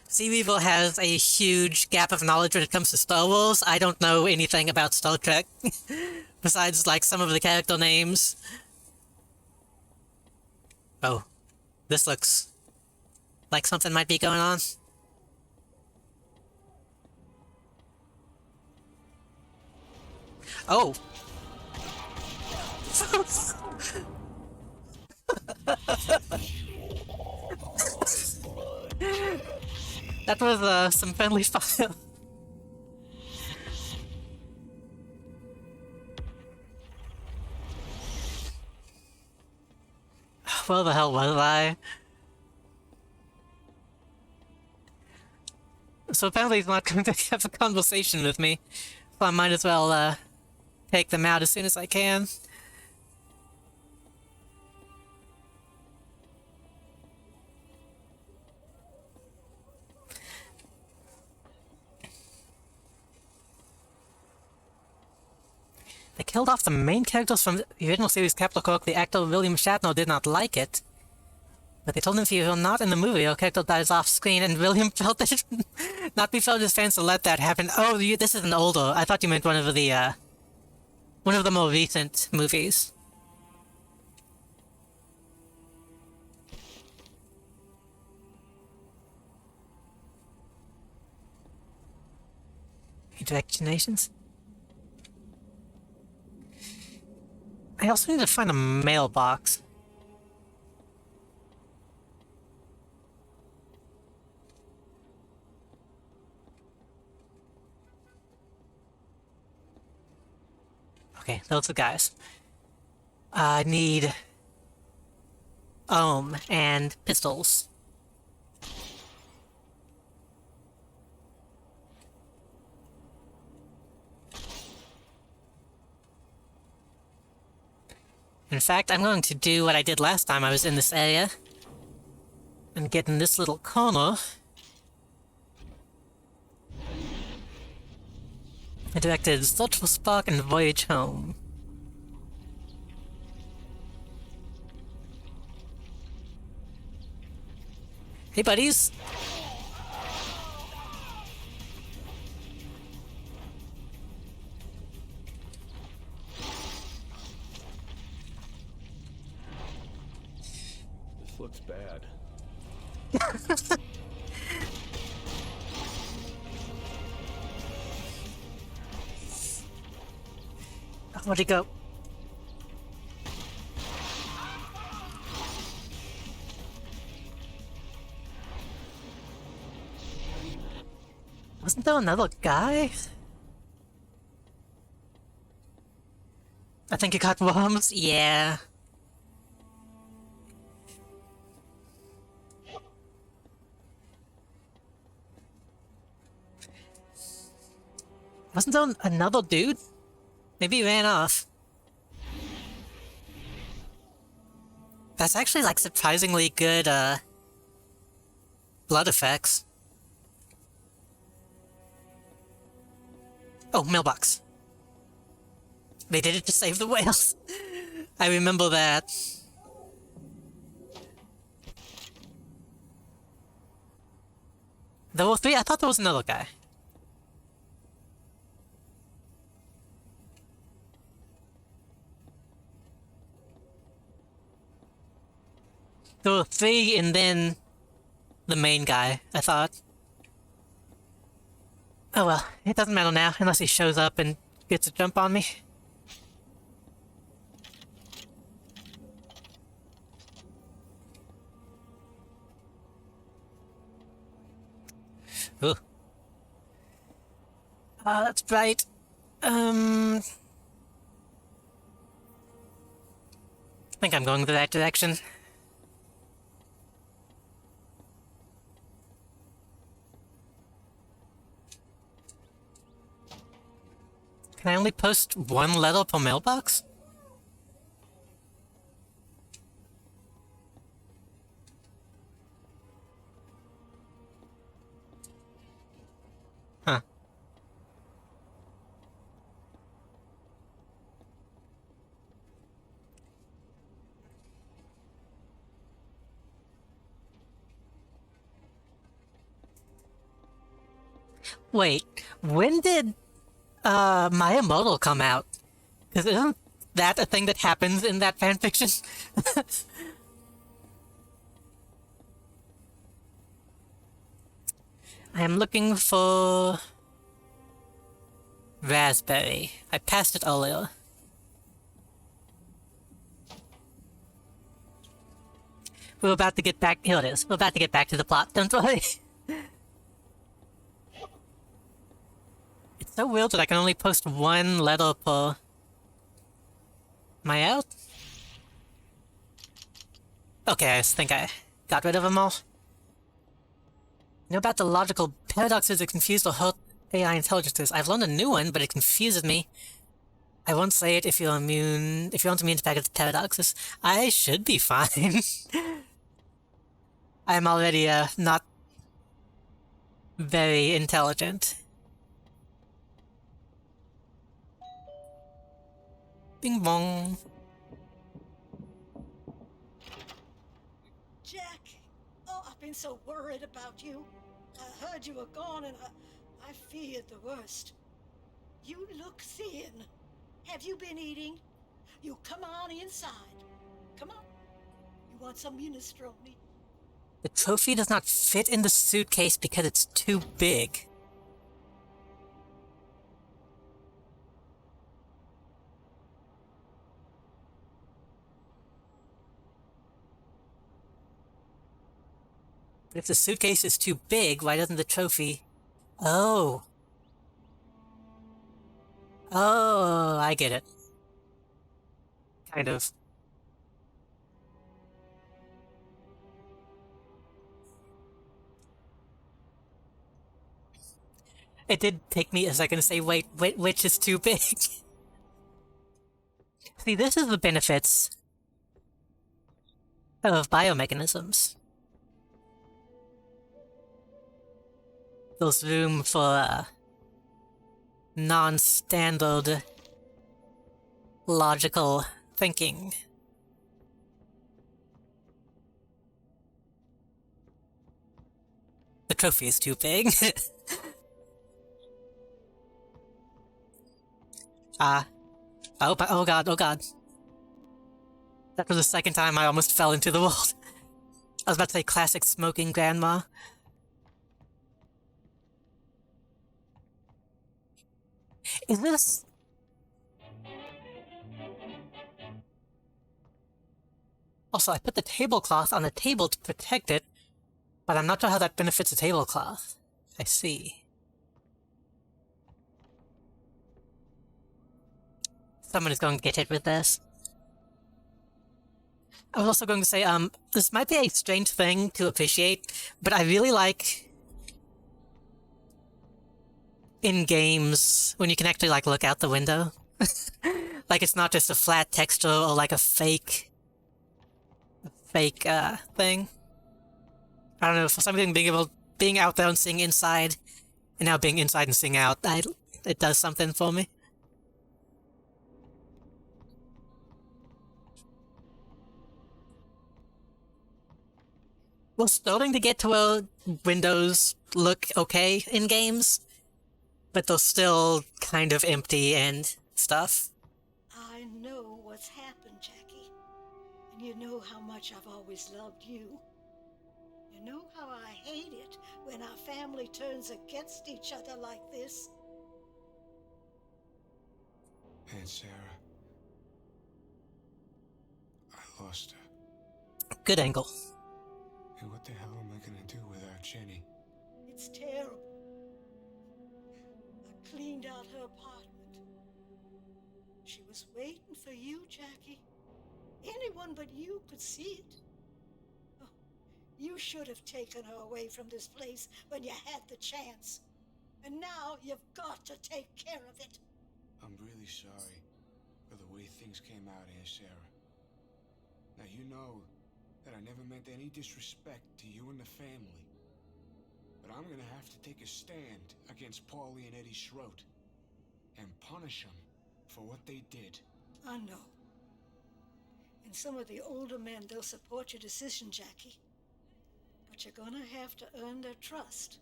Sea Weevil has a huge gap of knowledge when it comes to Star Wars. I don't know anything about Star Trek. Besides, like, some of the character names. Oh. This looks like something might be going on. Oh. That was, some friendly fire. Where the hell was I? So apparently he's not going to have a conversation with me. So I might as well, take them out as soon as I can. They killed off the main characters from the original series Captain Kirk. The actor William Shatner did not like it. But they told him if you were not in the movie, your character dies off screen, and William felt that it should not be felt his fans to let that happen. Oh, this is an older. I thought you meant one of the more recent movies. Interactions. I also need to find a mailbox. Okay, those are the guys. I need and pistols. In fact, I'm going to do what I did last time I was in this area and get in this little corner. I directed Search for Spark and Voyage Home. Hey, buddies. This looks bad. Where'd he go? Wasn't there another guy? I think he got worms. Yeah. Wasn't there another dude? Maybe he ran off. That's actually, like, surprisingly good, blood effects. Oh, mailbox. They did it to save the whales. I remember that. There were three? I thought there was another guy. There were three and then the main guy, I thought. Oh well, it doesn't matter now, unless he shows up and gets a jump on me. Ooh. That's right. I think I'm going the right direction. Can I only post one letter per mailbox? Huh. Wait, when did My Immortal come out? Because isn't that a thing that happens in that fanfiction? I am looking for raspberry. I passed it earlier. We're about to get back. Here it is. We're about to get back to the plot. Don't worry. It's so weird that I can only post one letter per. Am I out? Okay, I think I got rid of them all. You know about the logical paradoxes that confuse or hurt AI intelligences. I've learned a new one, but it confuses me. I won't say it if you're immune. If you aren't immune to paradoxes, I should be fine. I'm already not very intelligent. Bing bong. Jack, oh, I've been so worried about you. I heard you were gone and I feared the worst. You look thin. Have you been eating? You come on inside. Come on. You want some minestrone? The trophy does not fit in the suitcase because it's too big. But if the suitcase is too big, why doesn't the trophy... Oh. Oh, I get it. Kind of. It did take me a second to say, wait, which is too big? See, this is the benefits of biomechanisms. There's room for non-standard logical thinking. The trophy is too big. Oh god, oh god. That was the second time I almost fell into the world. I was about to say classic smoking grandma. Is this... Also, I put the tablecloth on the table to protect it, but I'm not sure how that benefits the tablecloth. I see. Someone is going to get hit with this. I was also going to say, this might be a strange thing to appreciate, but I really like in games when you can actually, like, look out the window. Like, it's not just a flat texture or, like, a fake thing. I don't know, for something being out there and seeing inside, and now being inside and seeing out, it does something for me. We're starting to get to where windows look okay in games, but they're still kind of empty and stuff. I know what's happened, Jackie. And you know how much I've always loved you. You know how I hate it when our family turns against each other like this. Aunt Sarah. I lost her. Good angle. And what the hell am I gonna do without Jenny? It's terrible. I cleaned out her apartment. She was waiting for you, Jackie. Anyone but you could see it. Oh, you should have taken her away from this place when you had the chance. And now you've got to take care of it. I'm really sorry for the way things came out, Aunt Sarah. Now you know that I never meant any disrespect to you and the family. But I'm gonna have to take a stand against Paulie and Eddie Schroet and punish them for what they did. I know. And some of the older men, they'll support your decision, Jackie. But you're gonna have to earn their trust.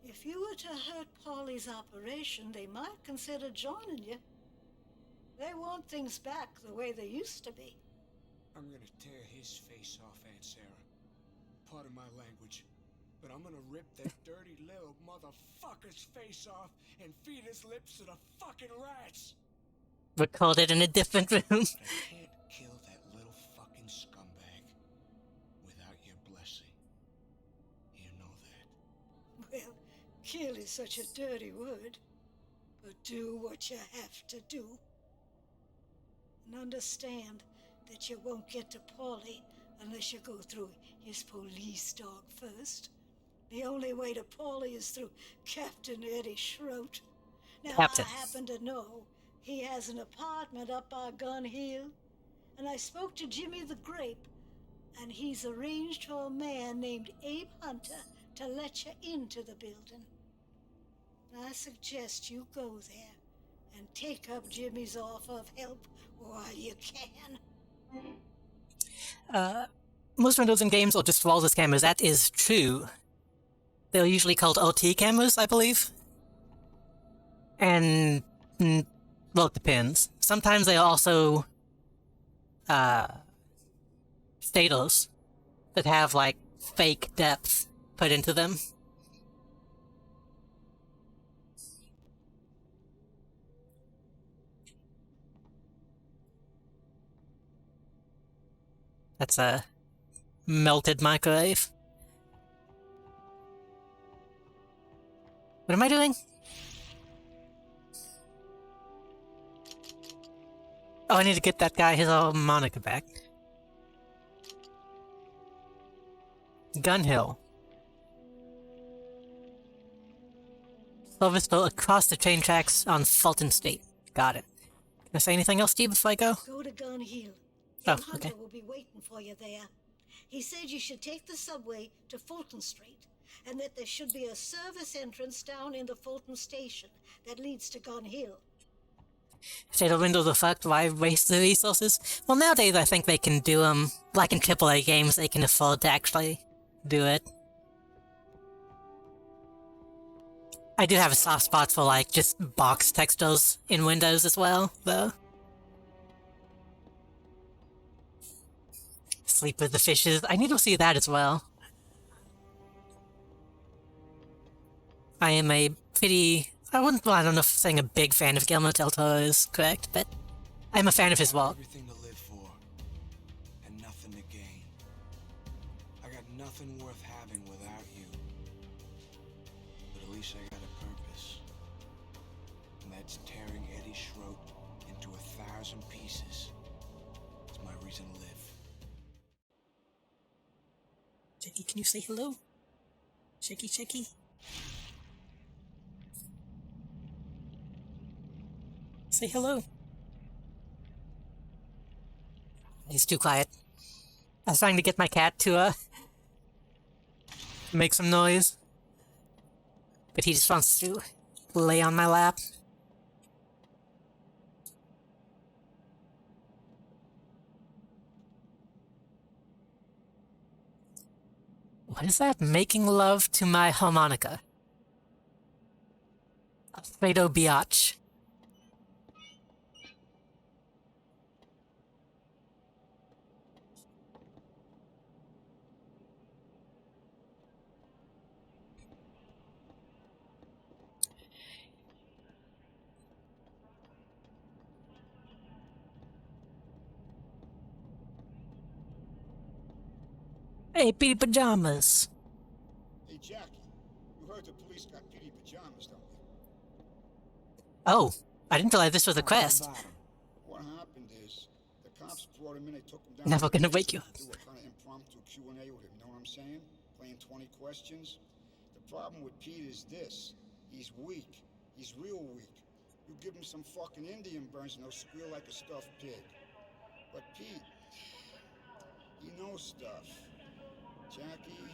If you were to hurt Polly's operation, they might consider joining you. They want things back the way they used to be. I'm gonna tear his face off, Aunt Sarah. Pardon my language, but I'm gonna rip that dirty little motherfucker's face off and feed his lips to the fucking rats. Recorded in a different room. But I can't kill that little fucking scumbag without your blessing. You know that. Well, kill is such a dirty word. But do what you have to do. And understand that you won't get to Paulie unless you go through his police dog first. The only way to Paulie is through Captain Eddie Schroet. Now, Captain. I happen to know he has an apartment up by Gun Hill, and I spoke to Jimmy the Grape, and he's arranged for a man named Abe Hunter to let you into the building. I suggest you go there and take up Jimmy's offer of help while you can. Most windows in games or just flawless cameras, that is true. They're usually called OT cameras, I believe. And, well, it depends. Sometimes they are also, statos that have, like, fake depth put into them. That's a melted microwave. What am I doing? Oh, I need to get that guy his harmonica back. Gun Hill. Silverstone across the train tracks on Fulton Street. Got it. Can I say anything else, Steve, before I go? Go to Gun Hill. Oh, Abe Hunter okay. will be waiting for you there. He said you should take the subway to Fulton Street, and that there should be a service entrance down in the Fulton station that leads to Gun Hill. Say the windows are fucked, why waste the resources? Well, nowadays I think they can do like in AAA games, they can afford to actually do it. I do have a soft spot for, like, just box textiles in Windows as well, though. Sleep with the Fishes. I need to see that as well. I am a pretty... I don't know if saying a big fan of Guillermo del Toro is correct, but I'm a fan of his work. Everything to live for, and nothing to gain. I got nothing worth having without you. But at least I got a purpose. And that's tearing Eddie Schroet into 1,000 pieces. It's my reason to live. Checky, can you say hello? Checky, Checky. Say hello. He's too quiet. I was trying to get my cat to, make some noise. But he just wants to lay on my lap. What is that? Making love to my harmonica. Alfredo Biatch. Hey, Petey Pajamas. Hey, Jackie, you heard the police got Petey Pajamas, don't you? Oh, I didn't realize this was a quest. What happened is, the cops brought him in, they took him down. Never gonna wake you up. Do a kind of impromptu Q&A with him, know what I'm saying? Playing 20 questions. The problem with Pete is this. He's weak. He's real weak. You give him some fucking Indian burns and he'll squeal like a stuffed pig. But Pete, he knows stuff. Jackie,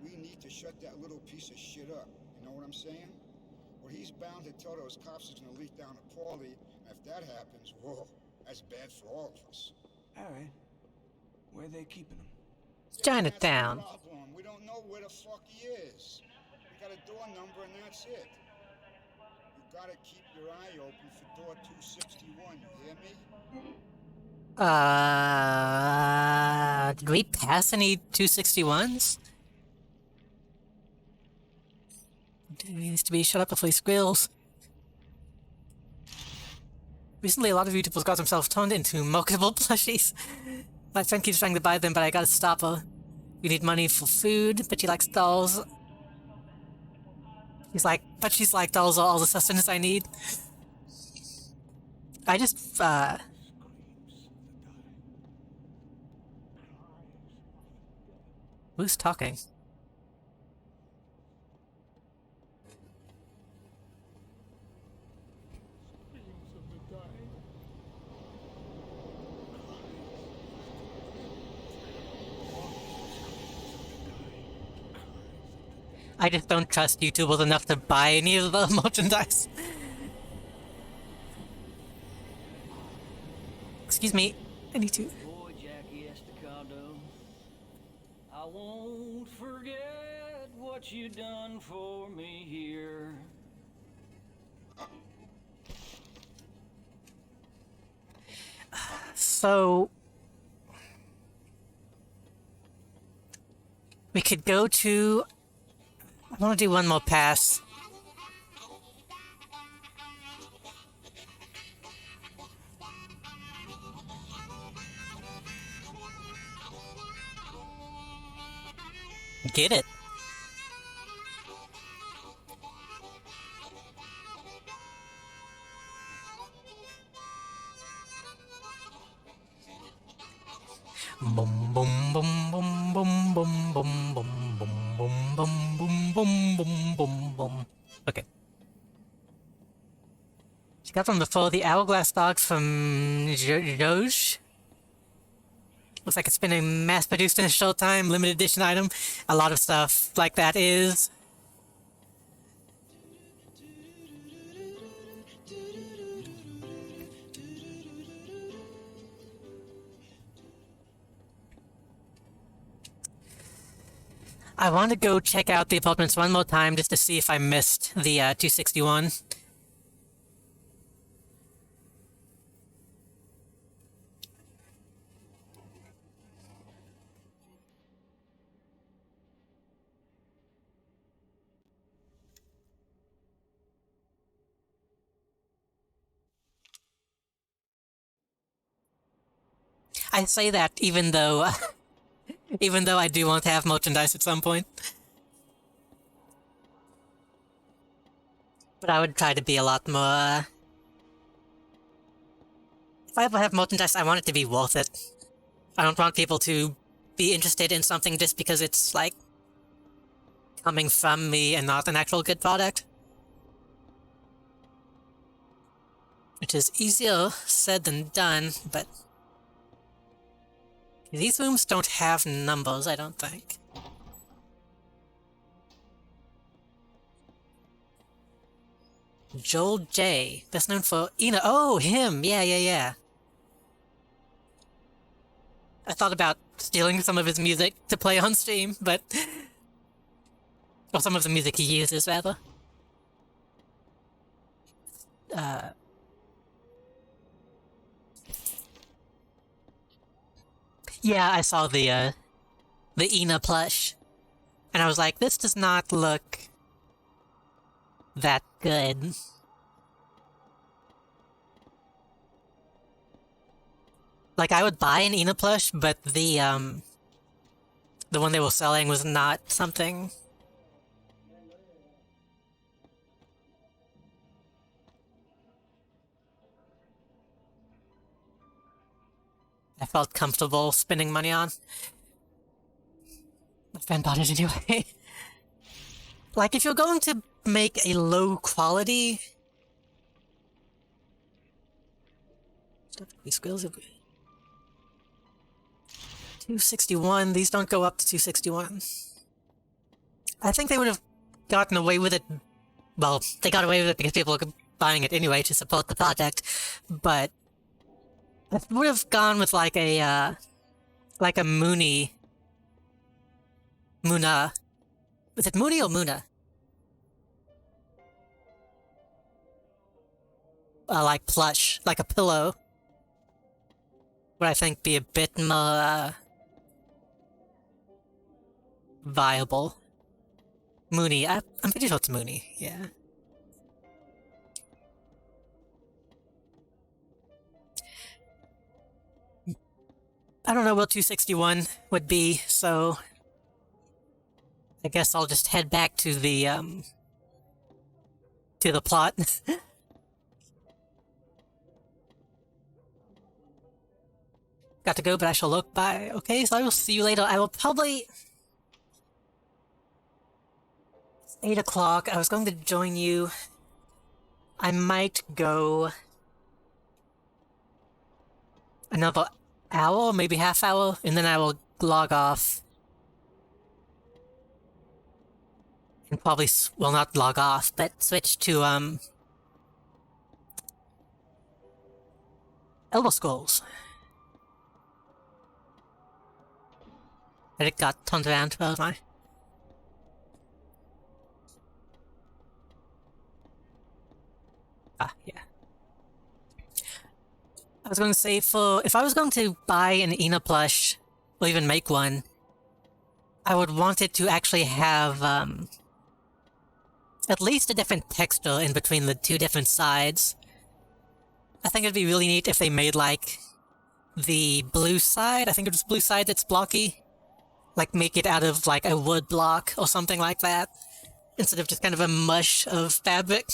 we need to shut that little piece of shit up. You know what I'm saying? What he's bound to tell those cops is gonna leak down to Paulie, and if that happens, whoa, that's bad for all of us. Alright. Where are they keeping him? Chinatown. That's the problem. We don't know where the fuck he is. got a door number and that's it. You gotta keep your eye open for door 261, you hear me? Did we pass any 261s? He needs to be shut up before he squeals. Recently, a lot of YouTubers got themselves turned into mockable plushies. My friend keeps trying to buy them, but I gotta stop her. We need money for food, but she likes dolls. She's like, dolls are all the sustenance I need. I just, who's talking? I just don't trust YouTubers enough to buy any of the merchandise. Excuse me, I need to... Boy, Jackie Estacado, I won't forget what you done for me here. So... we could go to... I want to do one more pass. Get it. Boom boom boom boom boom boom boom boom boom boom boom boom boom boom boom boom. Okay. She got from before the Hourglass Dog from Youre. Looks like it's been a mass-produced in a Showtime limited edition item. A lot of stuff like that is. I want to go check out the apartments one more time just to see if I missed the 261. I say that even though I do want to have merchandise at some point. But I would try to be a lot more... if I ever have merchandise, I want it to be worth it. I don't want people to be interested in something just because it's, like, coming from me and not an actual good product. Which is easier said than done, but... these rooms don't have numbers, I don't think. Joel J. Best known for Ina. Oh, him! Yeah. I thought about stealing some of his music to play on stream, but... or some of the music he uses, rather. Yeah, I saw the Ina plush. And I was like, this does not look that good. Like, I would buy an Ina plush, but the one they were selling was not something... I felt comfortable spending money on. My friend bought it anyway. Like, if you're going to make a low quality... These squills are... 261, these don't go up to 261. I think they would have gotten away with it... well, they got away with it because people were buying it anyway to support the project, but... I would have gone with like a Mooney... Muna... is it Mooney or Muna? like plush, like a pillow, would I think be a bit more viable. Mooney, I'm pretty sure it's Mooney, yeah. I don't know what 261 would be, so I guess I'll just head back to the plot. Got to go, but I shall look by. Okay, so I will see you later. I will probably... It's 8 o'clock. I was going to join you. I might go another hour, maybe half hour, and then I will log off. And probably, well, not log off, but switch to, Elder Scrolls. And it got turned around, well, my. Ah, yeah. I was going to say, if I was going to buy an Ina plush, or even make one, I would want it to actually have, at least a different texture in between the two different sides. I think it'd be really neat if they made, like, the blue side, I think it was blue side that's blocky. Like, make it out of, like, a wood block or something like that, instead of just kind of a mush of fabric.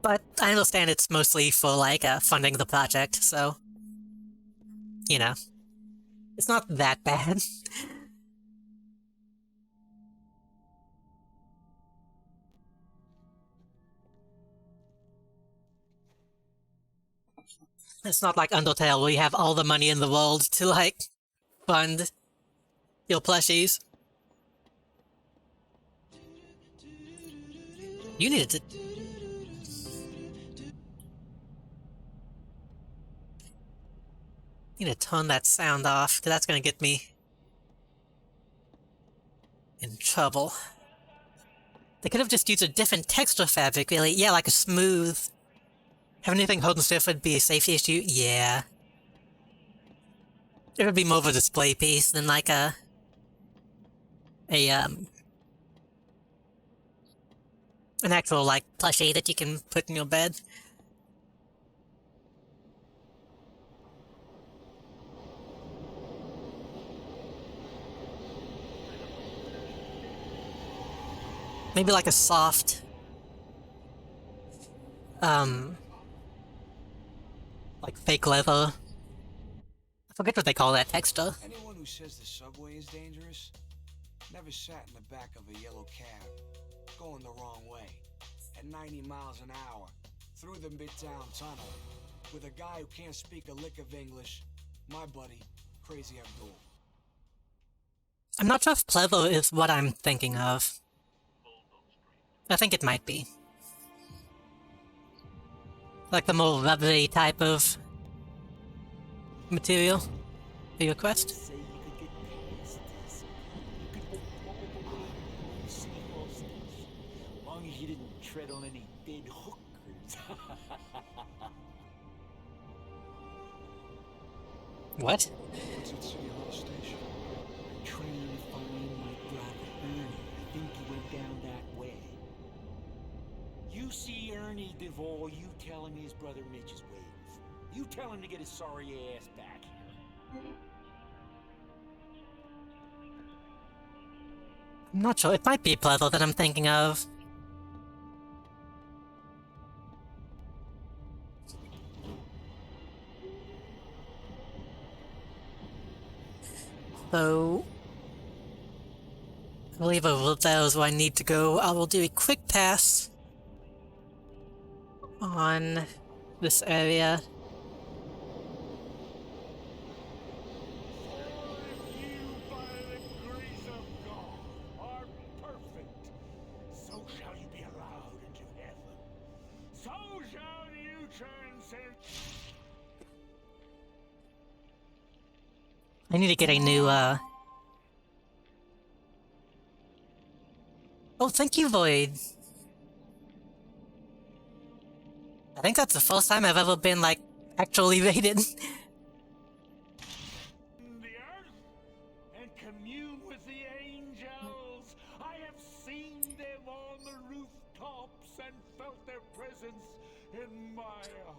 But I understand it's mostly for, like, funding the project, so... You know. It's not that bad. It's not like Undertale where you have all the money in the world to, like, fund your plushies. You needed to... Need to turn that sound off, because that's gonna get me in trouble. They could have just used a different texture fabric, really. Yeah, like a smooth... Have anything holding stiff would be a safety issue? Yeah. It would be more of a display piece than like an actual, like, plushie that you can put in your bed. Maybe like a soft, like fake leather. I forget what they call that texture. Anyone who says the subway is dangerous never sat in the back of a yellow cab, going the wrong way, at 90 miles an hour, through the Midtown Tunnel, with a guy who can't speak a lick of English, my buddy, Crazy Abdul. I'm not sure if pleather is what I'm thinking of. I think it might be. Like the more rubbery type of material for your quest. Say you could get past this. You could see monsters. As long as you didn't tread on any dead hookers. What? What's at City Hall Station? I'm trying to find my brother, Ernie. I think he went down that way. You see Ernie Duvall, you tell him his brother Mitch is waiting for him. You tell him to get his sorry ass back here. I'm not sure. It might be pleather that I'm thinking of. So... I believe over there is where I need to go. I will do a quick pass on this area. So shall you be allowed into heaven. So shall you transcend. I need to get a new, Oh, thank you, Void. I think that's the first time I've ever been, like, actually rated. The earth and commune with the angels. I have seen them on the rooftops and felt their presence in my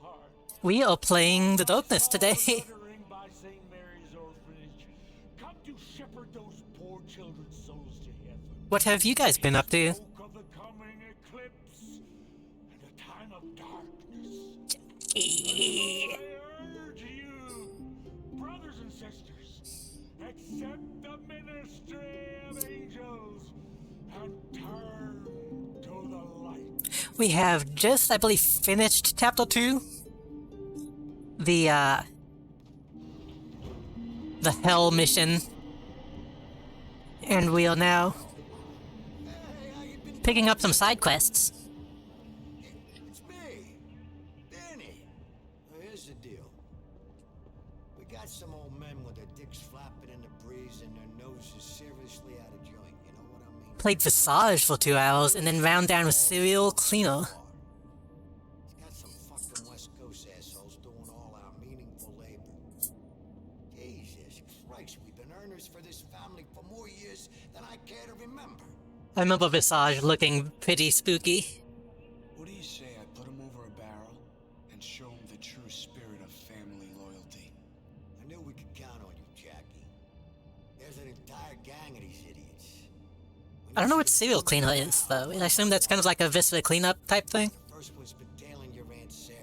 heart. We are playing the darkness today. Uttering by St. Mary's Orphanage. Come to shepherd those poor children's souls to heaven. What have you guys been up to? Spoke of the coming eclipse and a time of darkness. I urge you, brothers and sisters, accept the ministry of angels and turn to the light. We have just, I believe, finished Chapter 2. The Hell mission. And we are now picking up some side quests. It's me, Danny. Now, here's the deal. We got some old men with their dicks flapping in the breeze and their noses seriously out of joint. You know what I mean? Played Visage for 2 hours and then round down with Serial Cleaner. It's got some fucking West Coast assholes doing all our meaningful labor. Jesus Christ, we've been earners for this family for more years than I care to remember. I remember Visage looking pretty spooky. What do you say I put him over a barrel and show him the true spirit of family loyalty? I knew we could count on you, Jackie. There's an entire gang of these idiots. I don't know what Serial Cleaner is, though. I assume that's kind of like a Vista cleanup type thing. The first one's been tailing your Aunt Sarah,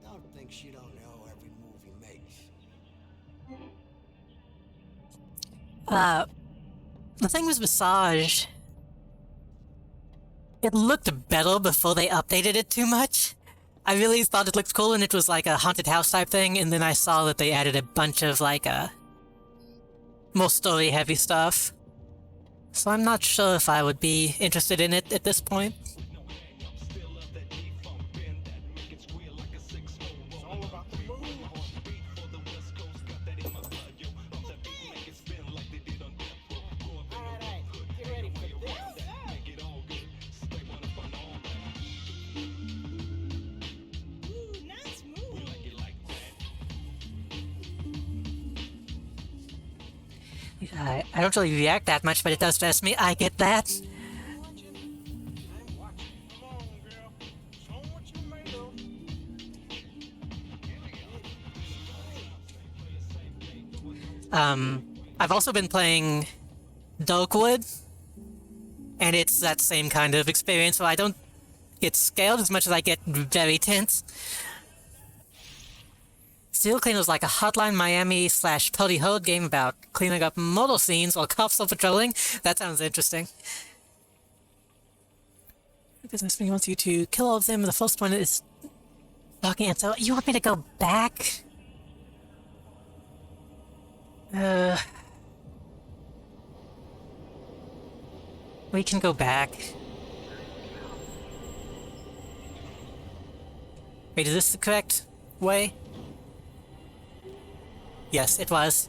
but don't think she don't know every move he makes. The thing with Visage, it looked better before they updated it too much. I really thought it looked cool and it was like a haunted house type thing, and then I saw that they added a bunch of like more story heavy stuff. So I'm not sure if I would be interested in it at this point. I don't really react that much, but it does stress me. I get that. I've also been playing Darkwood, and it's that same kind of experience, so I don't get scared as much as I get very tense. Serial Cleaner is like a Hotline Miami / Putty Horde game about cleaning up murder scenes while cops are patrolling. That sounds interesting. The businessman wants you to kill all of them. The first one is talking, and so you want me to go back? We can go back. Wait, is this the correct way? Yes, it was.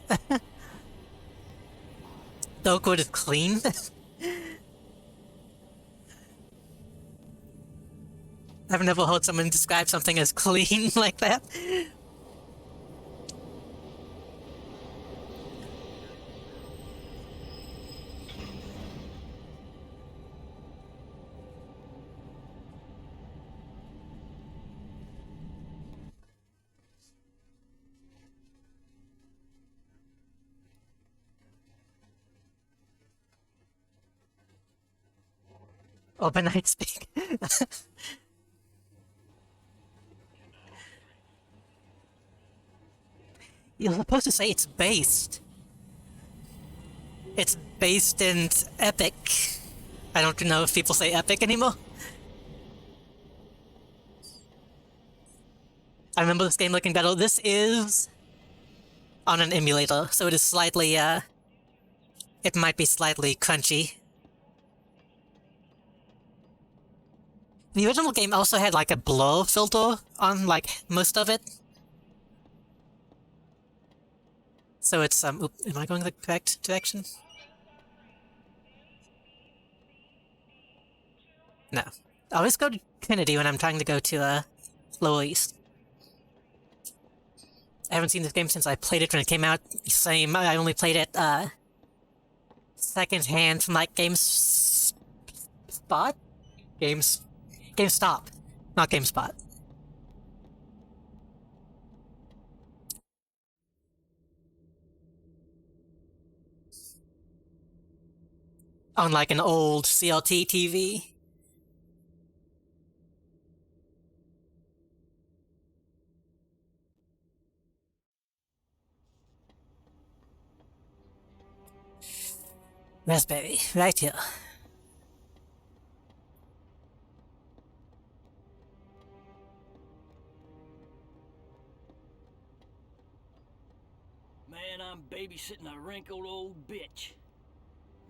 Darkwood is clean. I've never heard someone describe something as clean like that. Overnight speak. You're supposed to say it's based. It's based in Epic. I don't know if people say Epic anymore. I remember this game looking better. This is on an emulator, so it is slightly, it might be slightly crunchy. The original game also had like a blur filter on like most of it. So it's am I going the correct direction? No. I always go to Trinity when I'm trying to go to, Lower East. I haven't seen this game since I played it when it came out. Same, I only played it, second hand from, like, GameSpot? GameStop. Not GameSpot. On, like, an old CLT TV. Raspberry, right here. Man, I'm babysitting a wrinkled old bitch.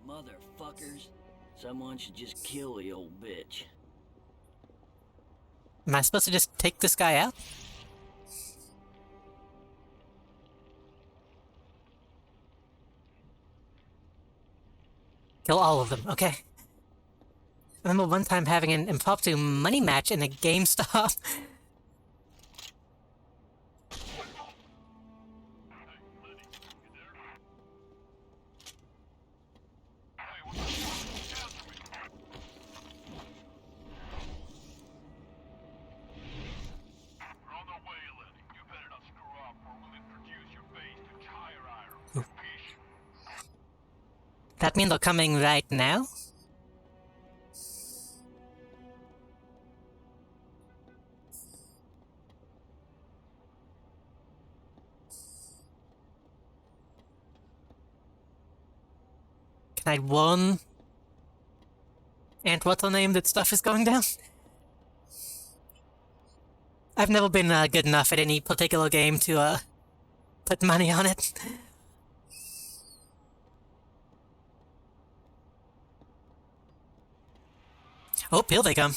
Motherfuckers. Someone should just kill the old bitch. Am I supposed to just take this guy out? Kill all of them, okay. I remember one time having an impromptu money match in a GameStop. That mean they're coming right now? Can I warn Aunt what's her name that stuff is going down? I've never been good enough at any particular game to put money on it. Oh, here they come.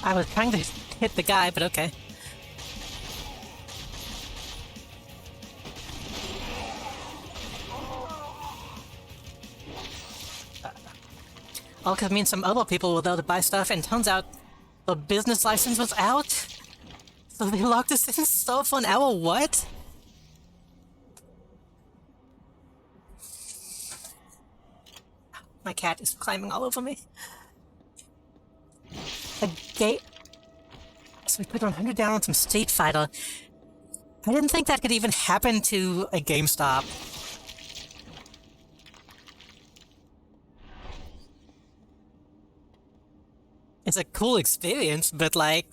I was trying to hit the guy, but okay. All because me and some other people were there to buy stuff, and turns out the business license was out. So they locked us in store for an hour, what? My cat is climbing all over me. A gate. So we put 100 down on some Street Fighter. I didn't think that could even happen to a GameStop. It's a cool experience, but like...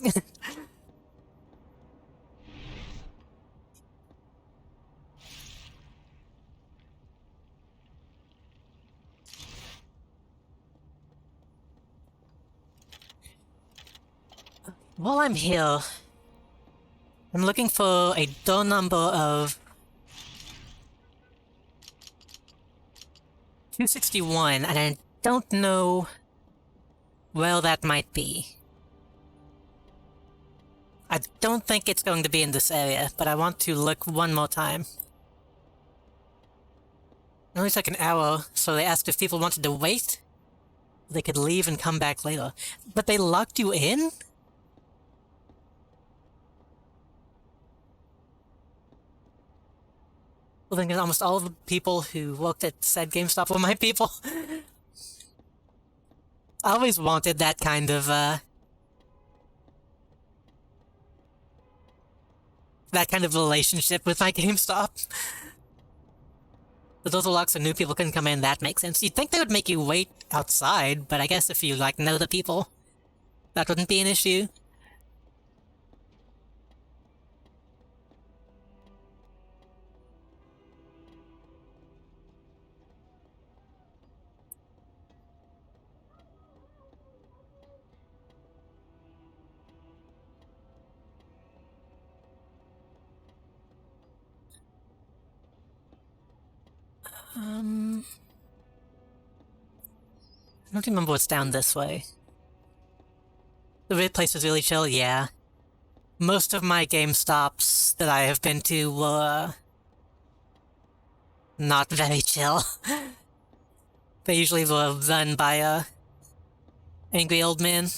While I'm here, I'm looking for a door number of 261, and I don't know where that might be. I don't think it's going to be in this area, but I want to look one more time. It only took an hour, so they asked if people wanted to wait. They could leave and come back later. But they locked you in? Well, then almost all of the people who worked at said GameStop were my people. I always wanted that kind of, relationship with my GameStop. But those are locks so new people couldn't come in, that makes sense. You'd think they would make you wait outside, but I guess if you, like, know the people, that wouldn't be an issue. I don't remember what's down this way. The red place was really chill, yeah. Most of my game stops that I have been to were not very chill. They usually were run by angry old men.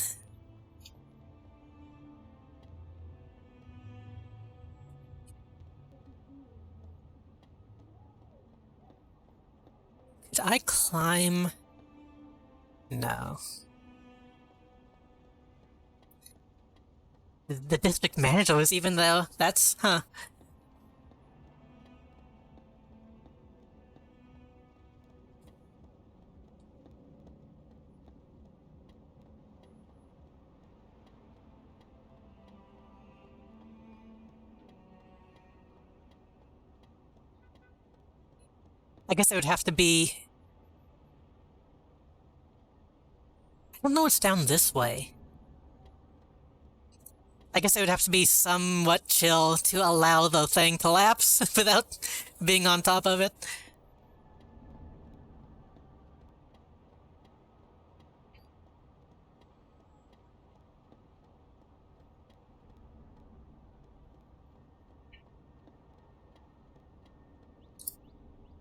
Did I climb? No. The district manager was even there. That's, huh. I guess it would have to be... I don't know what's down this way. I guess it would have to be somewhat chill to allow the thing to lapse without being on top of it.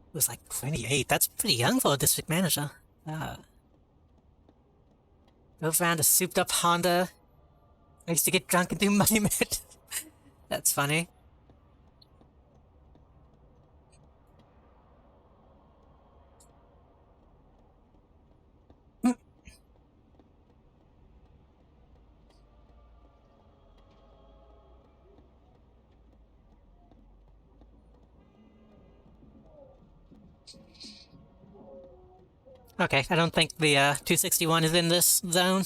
It was like 28. That's pretty young for a district manager. Drove around a souped-up Honda. I used to get drunk and do money mid. That's funny. Okay, I don't think the 261 is in this zone.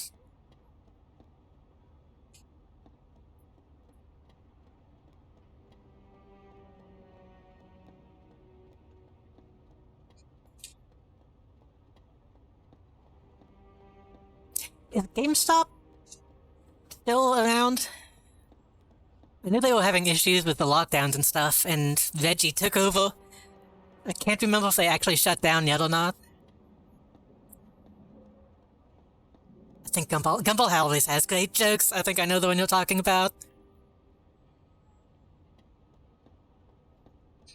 Is GameStop still around? I knew they were having issues with the lockdowns and stuff, and Reggie took over. I can't remember if they actually shut down yet or not. I think Gumball always has great jokes. I think I know the one you're talking about.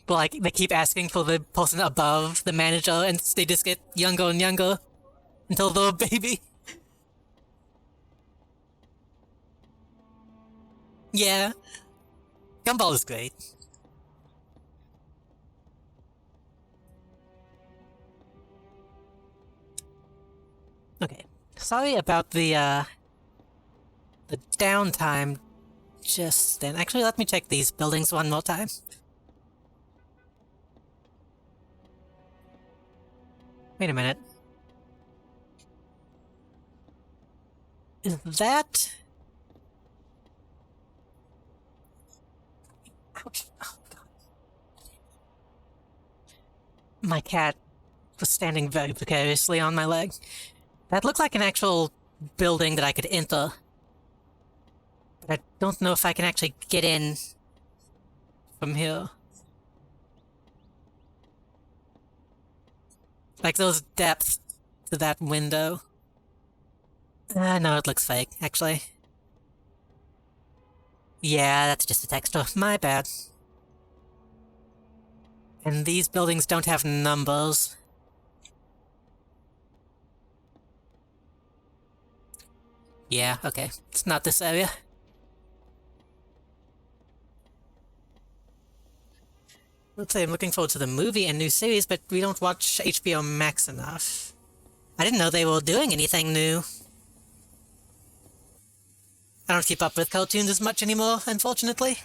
But like, they keep asking for the person above the manager, and they just get younger and younger until they're a baby. Yeah. Gumball is great. Okay. Sorry about the downtime just then. Actually, let me check these buildings one more time. Wait a minute. Is that... Ouch. Oh, God. My cat was standing very precariously on my leg. That looked like an actual building that I could enter. But I don't know if I can actually get in from here. Like those depths to that window. No, it looks fake, actually. Yeah, that's just a texture. My bad. And these buildings don't have numbers. Yeah, okay. It's not this area. Let's say I'm looking forward to the movie and new series, but we don't watch HBO Max enough. I didn't know they were doing anything new. I don't keep up with cartoons as much anymore, unfortunately.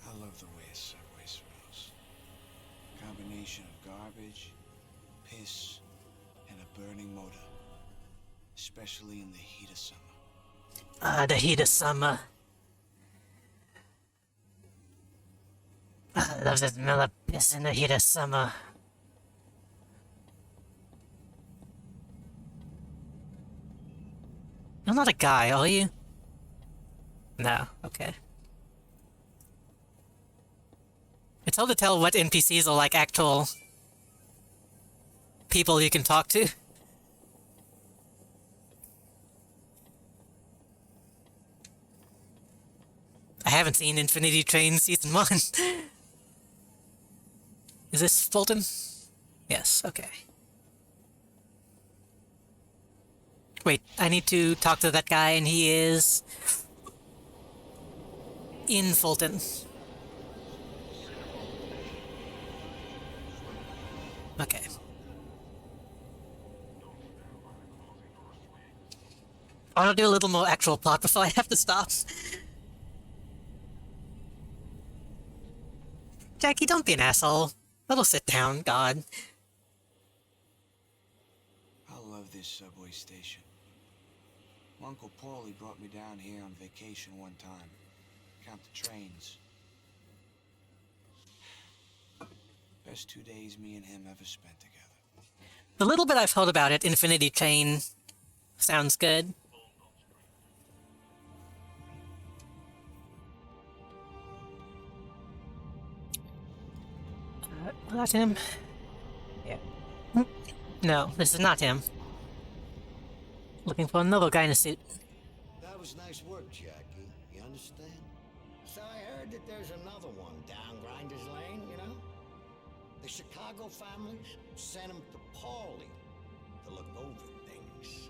I love the way a subway smells. Combination of garbage, piss, and a burning motor. Especially in the heat of summer. The heat of summer. I love the smell of piss in the heat of summer. You're not a guy, are you? No, okay. It's hard to tell what NPCs are like actual people you can talk to. I haven't seen Infinity Train Season 1. Is this Fulton? Yes, okay. Wait, I need to talk to that guy, and he is in Fulton. Okay. I want to do a little more actual plot before I have to stop. Jackie, don't be an asshole. Little sit down, God. I love this subway station. Uncle Paulie brought me down here on vacation one time. Count the trains. Best 2 days me and him ever spent together. The little bit I've heard about it, Infinity Train, sounds good. Not him. Yeah. No, this is not him. Looking for another guy in a suit. That was nice work, Jackie. You understand? So I heard that there's another one down Grinders Lane, you know? The Chicago families sent him to Paulie to look over things.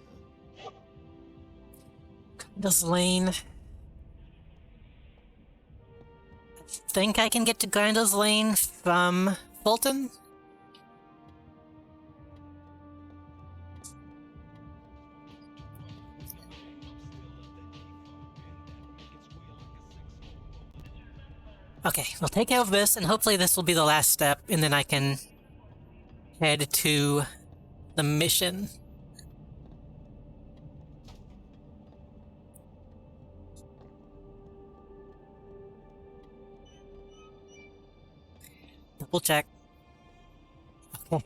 Grinders Lane. I think I can get to Grinders Lane from Fulton? Okay, we'll take care of this, and hopefully this will be the last step, and then I can head to the mission. Double check. Okay.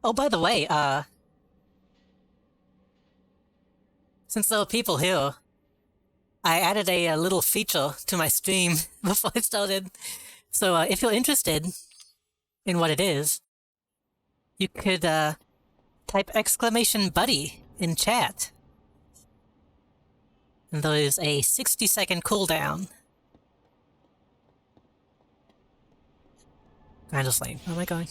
Oh, by the way, since there are people here, I added a little feature to my stream before I started. So, if you're interested in what it is, you could, type !buddy in chat. And there is a 60-second cooldown. Grinders Lane. Where am I going?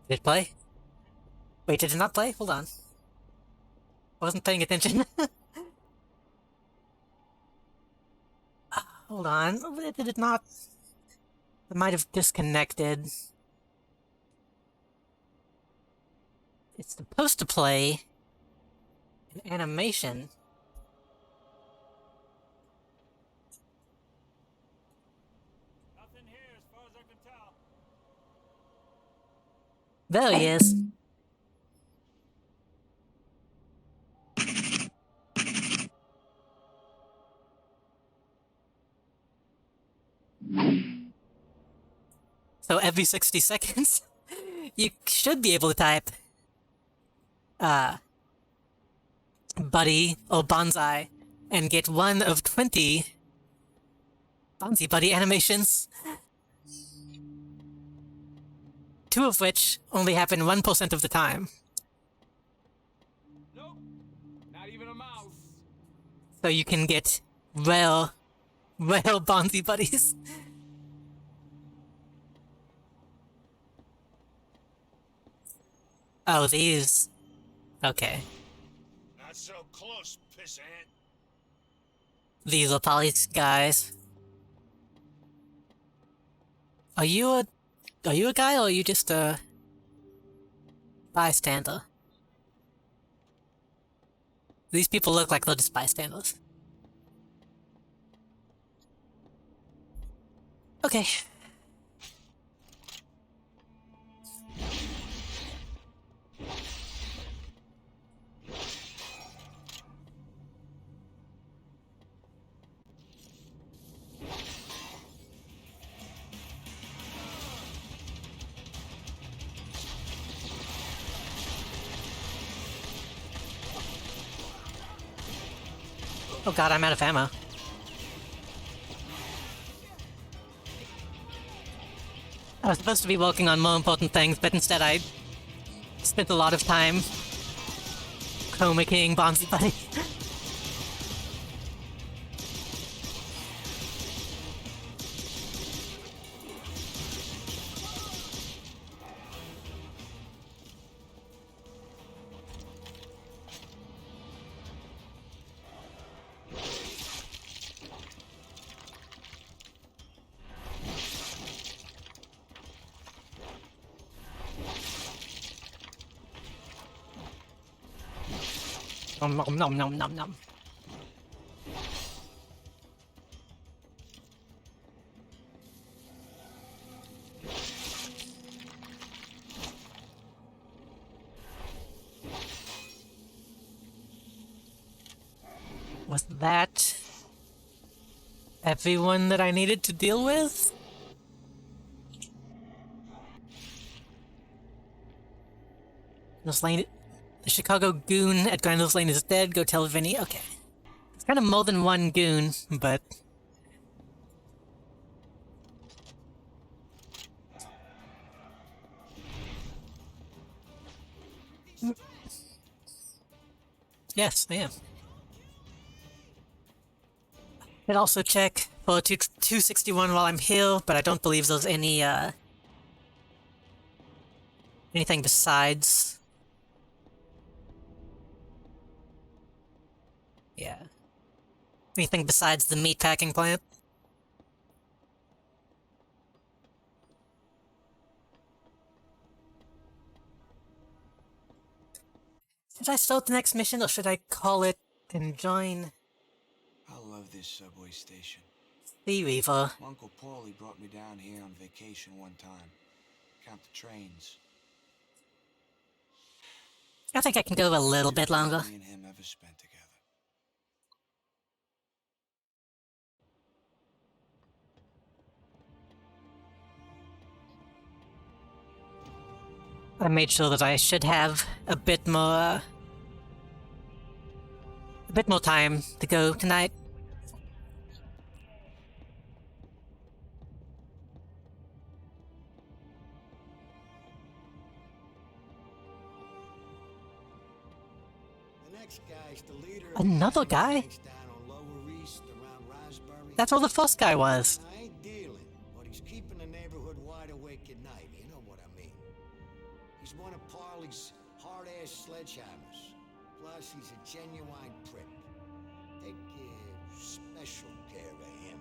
Did it play? Wait, did it not play? Hold on. I wasn't paying attention. Hold on. Did it not? It might have disconnected. It's supposed to play an animation. Nothing here as far as I can tell. There he is. So every 60 seconds, you should be able to type, buddy or bonsai and get one of 20 Bonsai Buddy animations. 2 of which only happen 1% of the time. Nope, not even a mouse. So you can get rare Bonsai Buddies. Oh, these. Okay. Not so close, pissant. These are Polly's guys. Are you a guy, or are you just a bystander? These people look like they're just bystanders. Okay. Oh god, I'm out of ammo. I was supposed to be working on more important things, but instead I spent a lot of time chroma keying Bonzi Buddy. Nom nom nom nom nom nom. Was that everyone that I needed to deal with? Grandos Lane, the Chicago goon at Grandos Lane is dead. Go tell Vinny. Okay. It's kind of more than one goon, but... Yes, I am. I'd also check for 261 while I'm here, but I don't believe there's any, anything besides... Yeah. Anything besides the meatpacking plant? Should I start the next mission, or should I call it and join I love this subway station. the Reaver? Uncle Paulie brought me down here on vacation one time. Count the trains. I think I can go a little bit longer. Me and him ever spent together. I made sure that I should have a bit more time to go tonight. The next guy's the leader. Another guy? Down on Lower East around Raspberry. That's all the first guy was. I ain't dealing, but he's keeping the neighborhood wide awake at night. You know what I mean? He's one of Parley's hard-ass sledgehammers. Plus, he's a genuine prick. Take special care of him.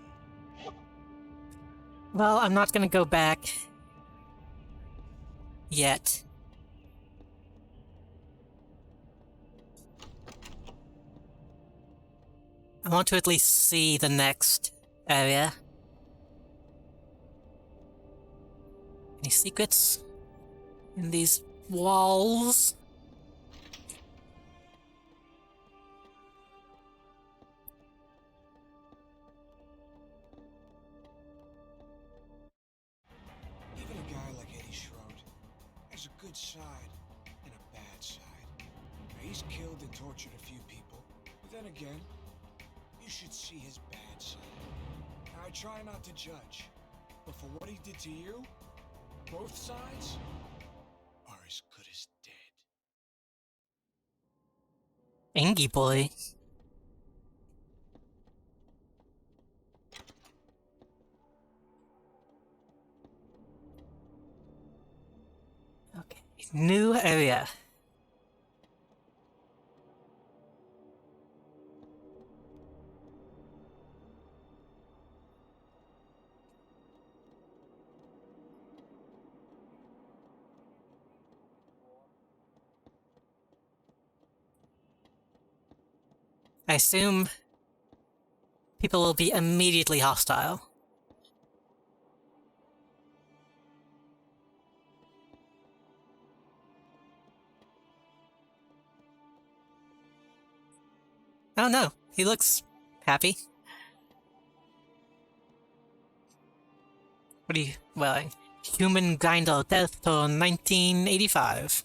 Well, I'm not gonna go back yet. I want to at least see the next area. Any secrets in these walls? Even a guy like Eddie Schroed has a good side and a bad side. Now, he's killed and tortured a few people, but then again, you should see his bad side. Now, I try not to judge, but for what he did to you, both sides are as good as dead. Angie boy. Okay, new area. I assume people will be immediately hostile. Oh no, he looks happy. What are you wearing? Human grinder death till 1985.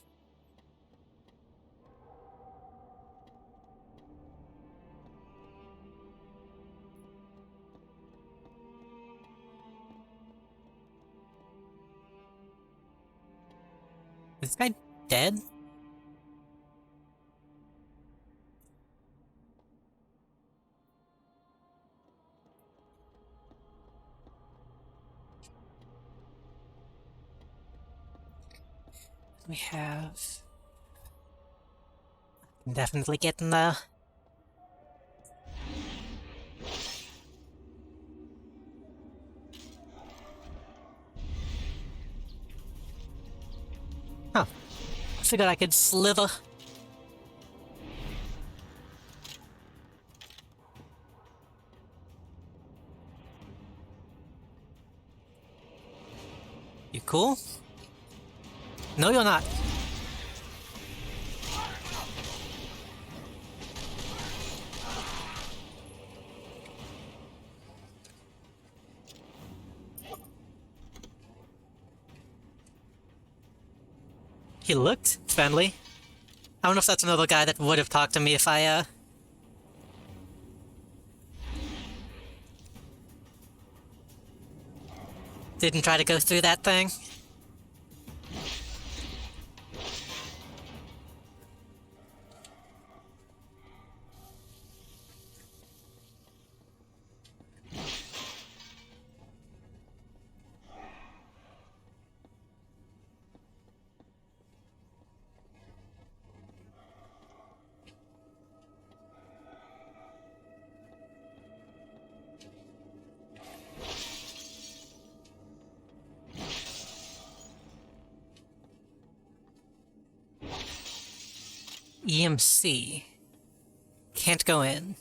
Is this guy dead? We have... Definitely getting the... Huh. I figured I could slither. You cool? No, you're not. He looked friendly. I don't know if that's another guy that would have talked to me if I, didn't try to go through that thing. EMC. Can't go in.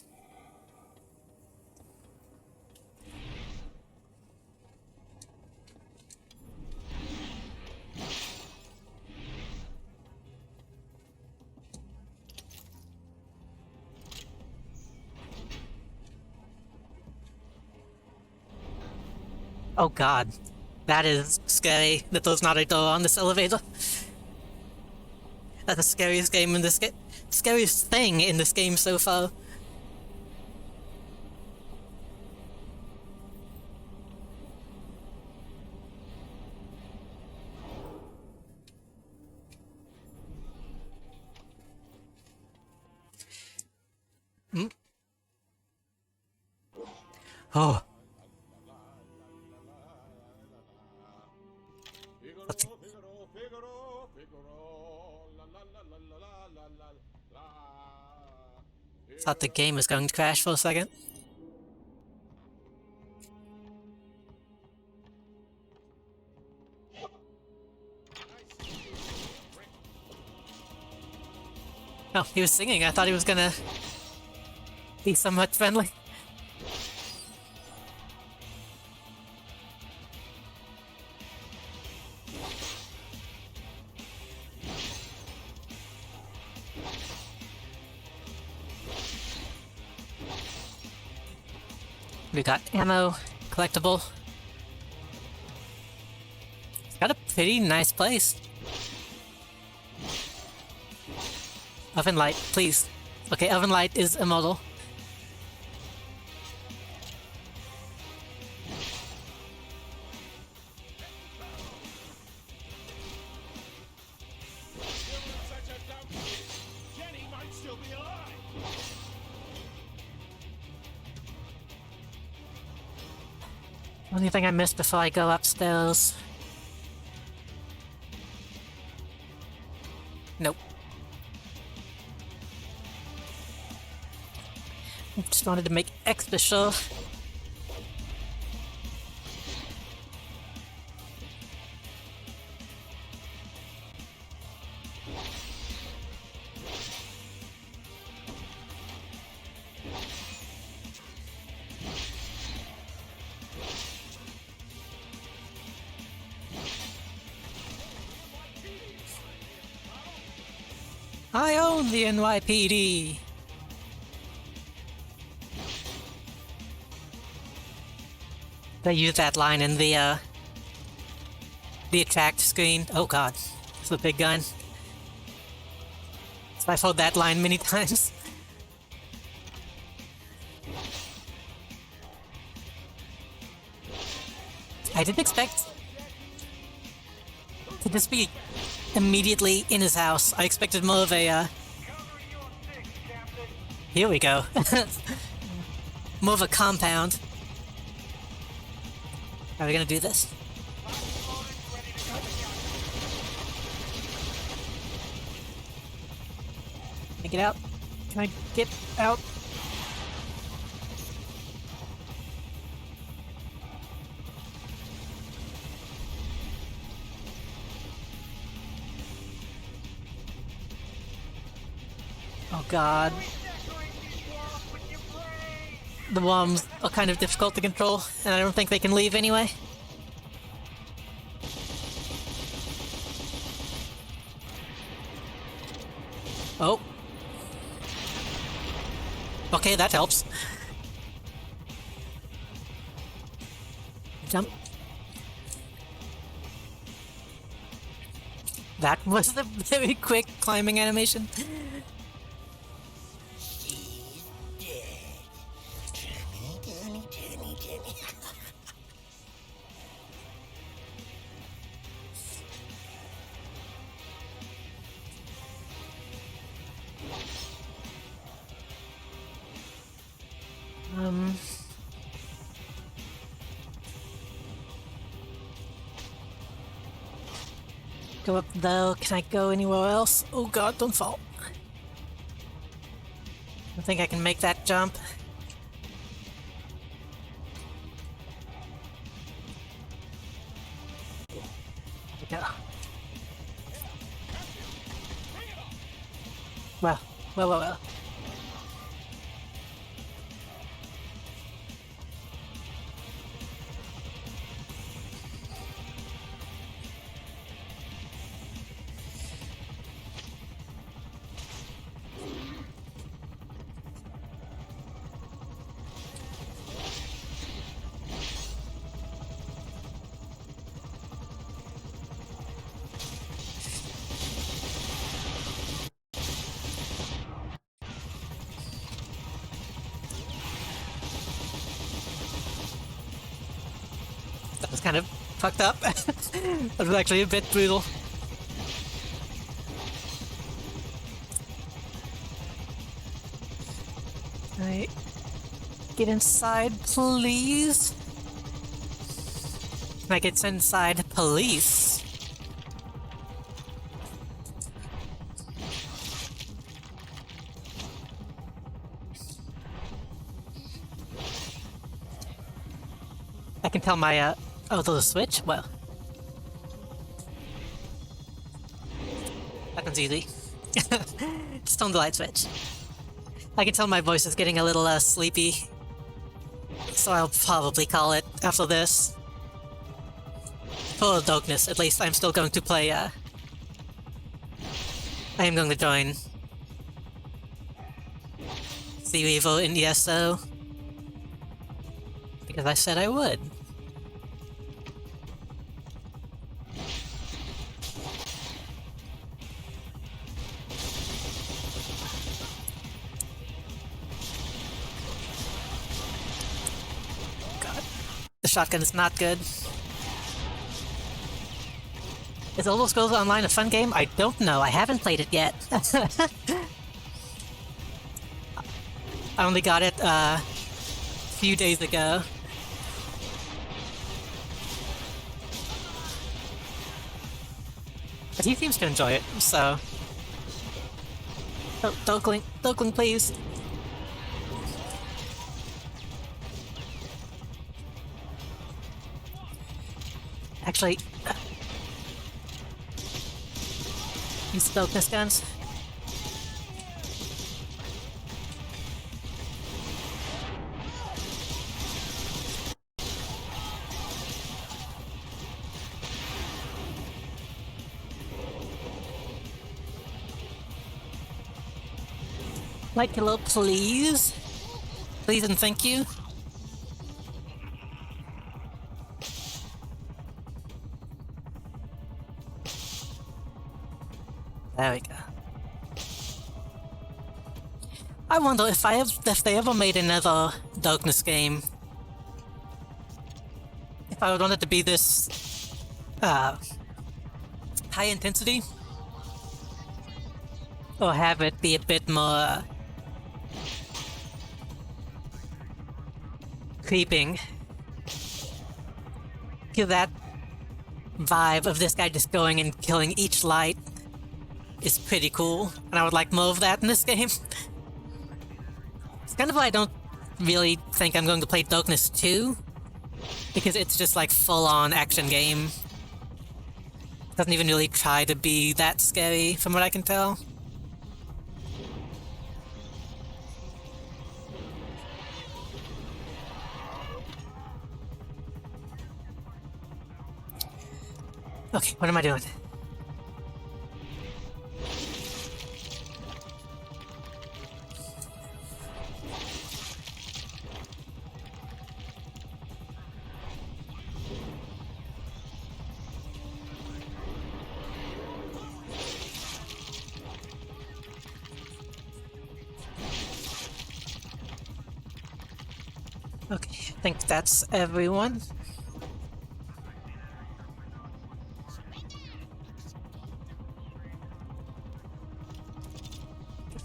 Oh god. That is scary that there's not a door on this elevator. That's the scariest game in this game. Scariest thing in this game so far. Hmm? Oh. Thought the game was going to crash for a second. Oh, he was singing. I thought he was gonna be somewhat friendly. We got ammo, collectible. It's got a pretty nice place. Oven light, please. Okay, oven light is immortal. Jenny might still be alive. Anything I missed before I go upstairs? Nope. Just wanted to make extra sure. I own the NYPD! They use that line in the attract screen. Oh god, it's a big gun. So I've heard that line many times. I didn't expect to just be immediately in his house. I expected more of a, Here we go. More of a compound. Are we gonna do this? Can I get out? Can I get out? Oh god. The bombs are kind of difficult to control, and I don't think they can leave anyway. Oh. Okay, that helps. Jump. That was a very quick climbing animation. Go up though. Can I go anywhere else? Oh god, don't fall. I think I can make that jump. There we go. Well. That was kind of fucked up. That was actually a bit brutal. Alright. Get inside, please. Can I get inside, police? I can tell my, oh, there's a switch? Well. That one's easy. Just on the light switch. I can tell my voice is getting a little, sleepy. So I'll probably call it after this. For darkness, at least, I'm still going to play, I am going to join Sea Evil in ESO. Because I said I would. God. The shotgun is not good. Is Elder Scrolls Online a fun game? I don't know. I haven't played it yet. I only got it, a few days ago. But he seems to enjoy it, so... Oh, Dokling, please. Actually... Use the darkness guns. Light killer, please. Please and thank you. There we go. I wonder if they ever made another Darkness game. If I would want it to be this high intensity, Or have it be a bit more creeping. Give that vibe of this guy just going and killing each light is pretty cool, and I would like more of that in this game. It's kind of why I don't really think I'm going to play Darkness 2, because it's just like full-on action game. Doesn't even really try to be that scary, from what I can tell. Okay, what am I doing? Okay, I think that's everyone.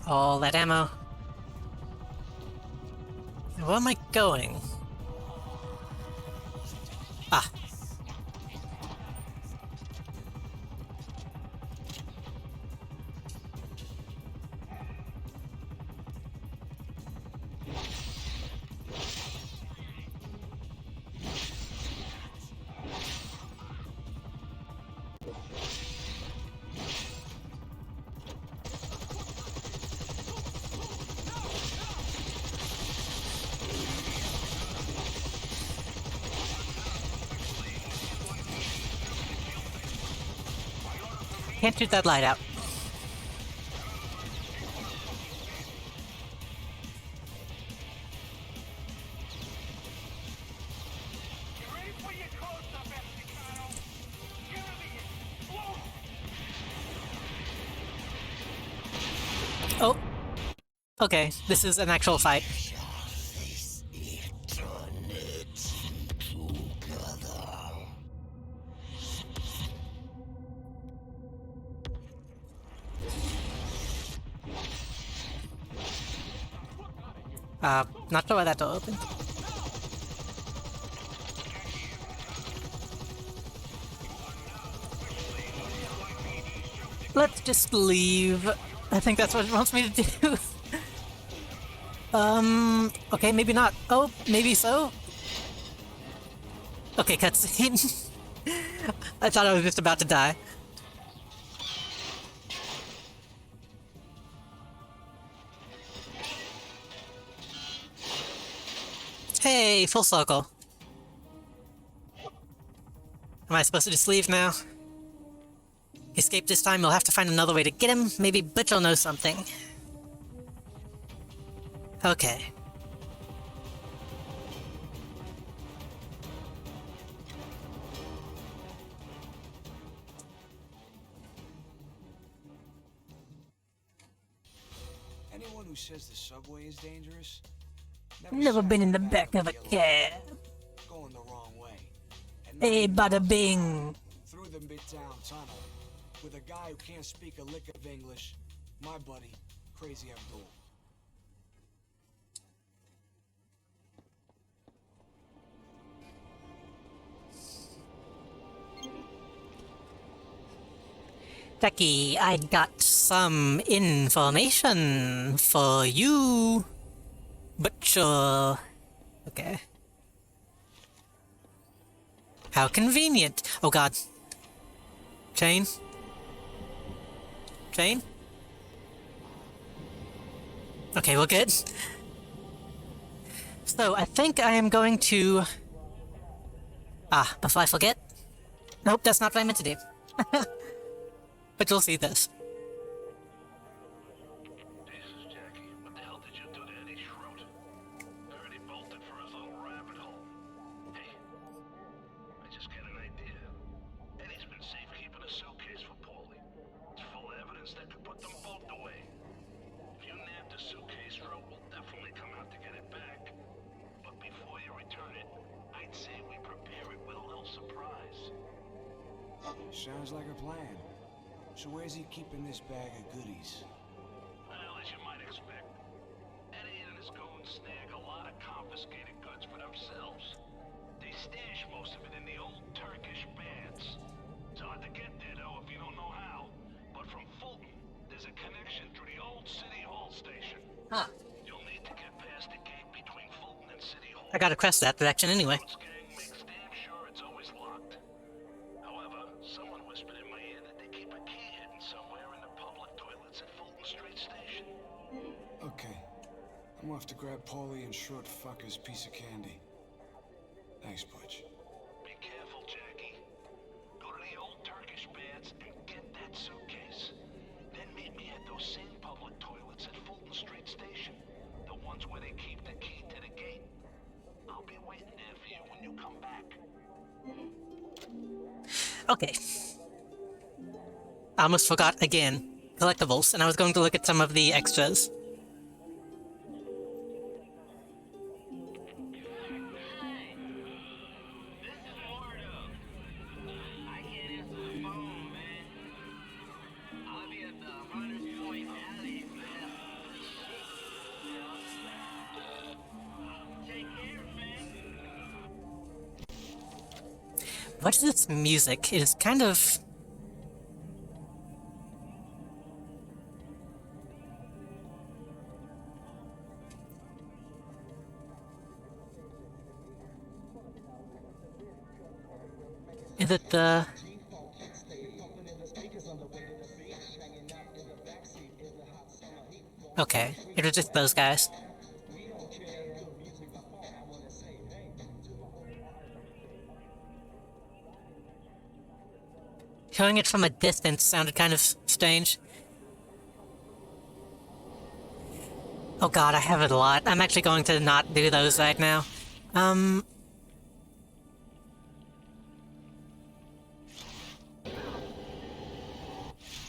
All that ammo. Where am I going? Ah. Can't shoot that light out. Oh. Okay, this is an actual fight. Not sure why that door opened. Let's just leave. I think that's what it wants me to do. Okay, maybe not. Oh, maybe so? Okay, cutscene. I thought I was just about to die. Hey, full circle. Am I supposed to just leave now? Escape this time, you'll have to find another way to get him. Maybe Butch will know something. Okay. Anyone who says the subway is dangerous Never been in the back of a cab. Going the wrong way. Hey, bada bing. Through the Midtown Tunnel with a guy who can't speak a lick of English, my buddy, Crazy Abdul. Jackie, I got some information for you. But sure. Okay. How convenient. Oh god. Chain? Chain? Okay, we're good. So, I think I am going to... before I forget. Nope, that's not what I meant to do. But you'll see this. Jesus, Jackie, what the hell did you do to Eddie Schroet? Heard he bolted for his little rabbit hole. Hey, I just got an idea. Eddie's been safekeeping a suitcase for Paulie. It's full of evidence that could put them both away. If you nab the suitcase, Schroet will definitely come out to get it back. But before you return it, I'd say we prepare it with a little surprise. Sounds like a plan. So where's he keeping this bag of goodies? snag a lot of confiscated goods for themselves. They stash most of it in the old Turkish baths. It's hard to get there, though, if you don't know how. But from Fulton, there's a connection through the old City Hall station. Huh. You'll need to get past the gate between Fulton and City Hall. I gotta crest that direction anyway. Gang makes damn sure it's always locked. However, someone whispered in my ear that they keep a key hidden somewhere in the public toilets at Fulton Street Station. Okay. I'm off to grab Paulie and Short Fucker's piece of candy. Thanks, Butch. Be careful, Jackie. Go to the old Turkish baths and get that suitcase. Then meet me at those same public toilets at Fulton Street Station. The ones where they keep the key to the gate. I'll be waiting there for you when you come back. Okay. I almost forgot again. Collectibles, and I was going to look at some of the extras. What is this music? It is kind of... Is it the... Okay, it was just those guys. Hearing it from a distance sounded kind of strange. Oh god, I have it a lot. I'm actually going to not do those right now.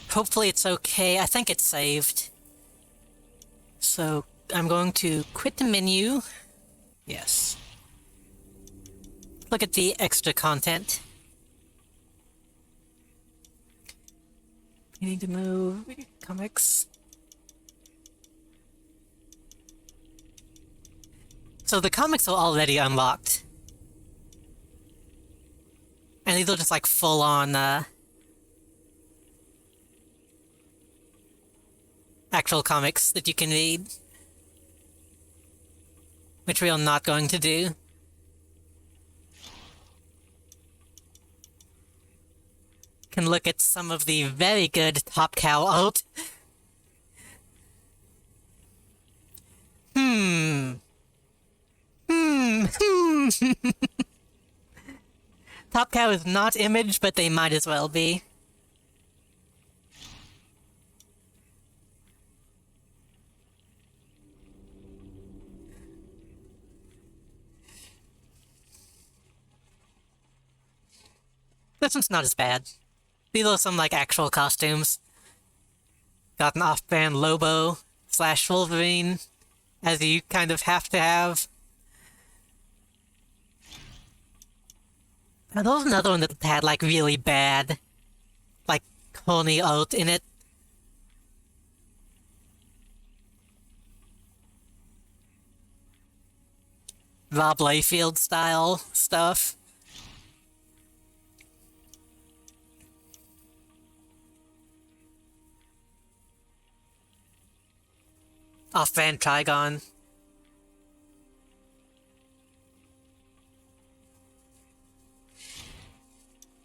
Hopefully it's okay. I think it's saved. So, I'm going to quit the menu. Yes. Look at the extra content. You need to move comics. So the comics are already unlocked. And these are just like full on actual comics that you can read. Which we are not going to do. Can look at some of the very good Top Cow art. Top Cow is not Image, but they might as well be. This one's not as bad. These are some, like, actual costumes. Got an off-brand Lobo / Wolverine, as you kind of have to have. Now, there was another one that had, like, really bad, like, corny art in it. Rob Liefeld style stuff. Off-brand Trigon.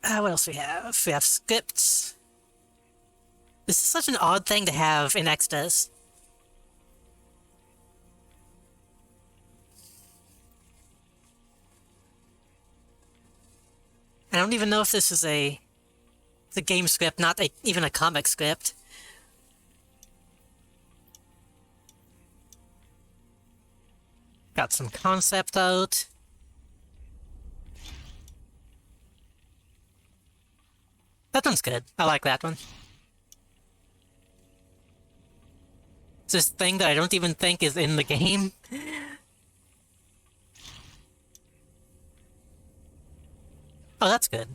What else we have? We have scripts. This is such an odd thing to have in extras. I don't even know if this is a game script, not even a comic script. Got some concept art. That one's good. I like that one. It's this thing that I don't even think is in the game. Oh, that's good.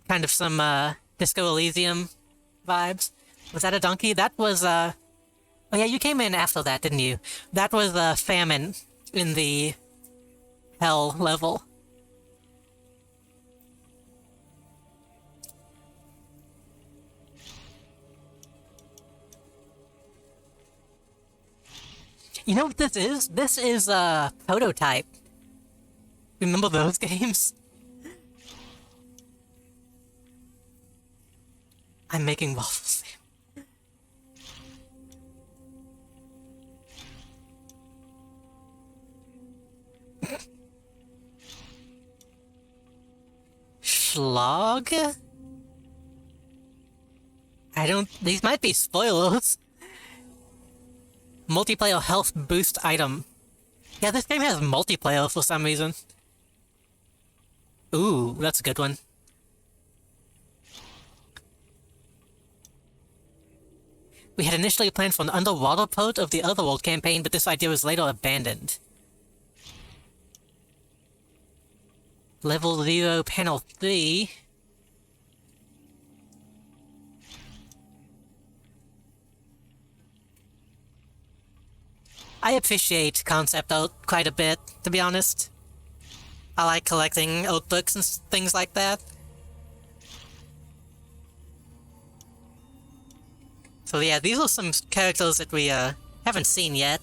Kind of some, Disco Elysium vibes. Was that a donkey? That was, Oh yeah, you came in after that, didn't you? That was famine in the hell level. You know what this is? This is a prototype. Remember those games? I'm making waffles. Slog? I don't... These might be spoilers. Multiplayer health boost item. Yeah, this game has multiplayer for some reason. Ooh, that's a good one. We had initially planned for an underwater part of the Otherworld campaign, but this idea was later abandoned. Level 0, panel 3. I appreciate concept art quite a bit, to be honest. I like collecting art books and things like that. So yeah, these are some characters that we haven't seen yet.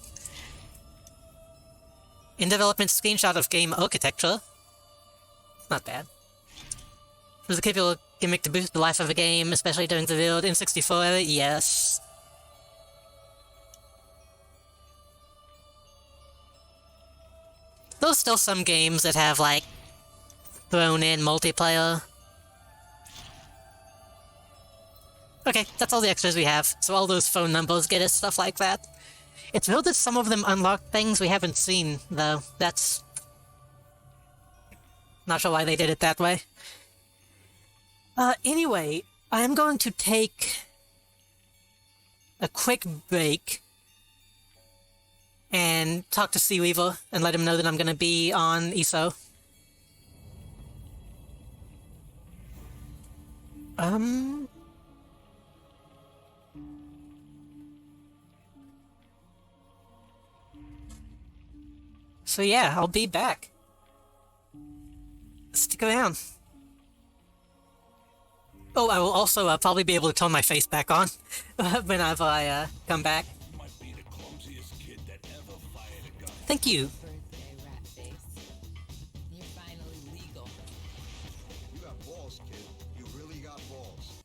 In development, screenshot of game architecture. Not bad. It was a capable gimmick to boost the life of a game, especially during the build. In 64, yes. There's still some games that have, like, thrown in multiplayer. Okay, that's all the extras we have. So all those phone numbers get us stuff like that. It's weird that some of them unlock things we haven't seen, though. That's... Not sure why they did it that way. Anyway, I'm going to take a quick break and talk to Seaweaver and let him know that I'm going to be on ESO. So yeah, I'll be back. Stick around. Oh, I will also probably be able to turn my face back on whenever I come back. Thank you. You got balls, kid. You really got balls.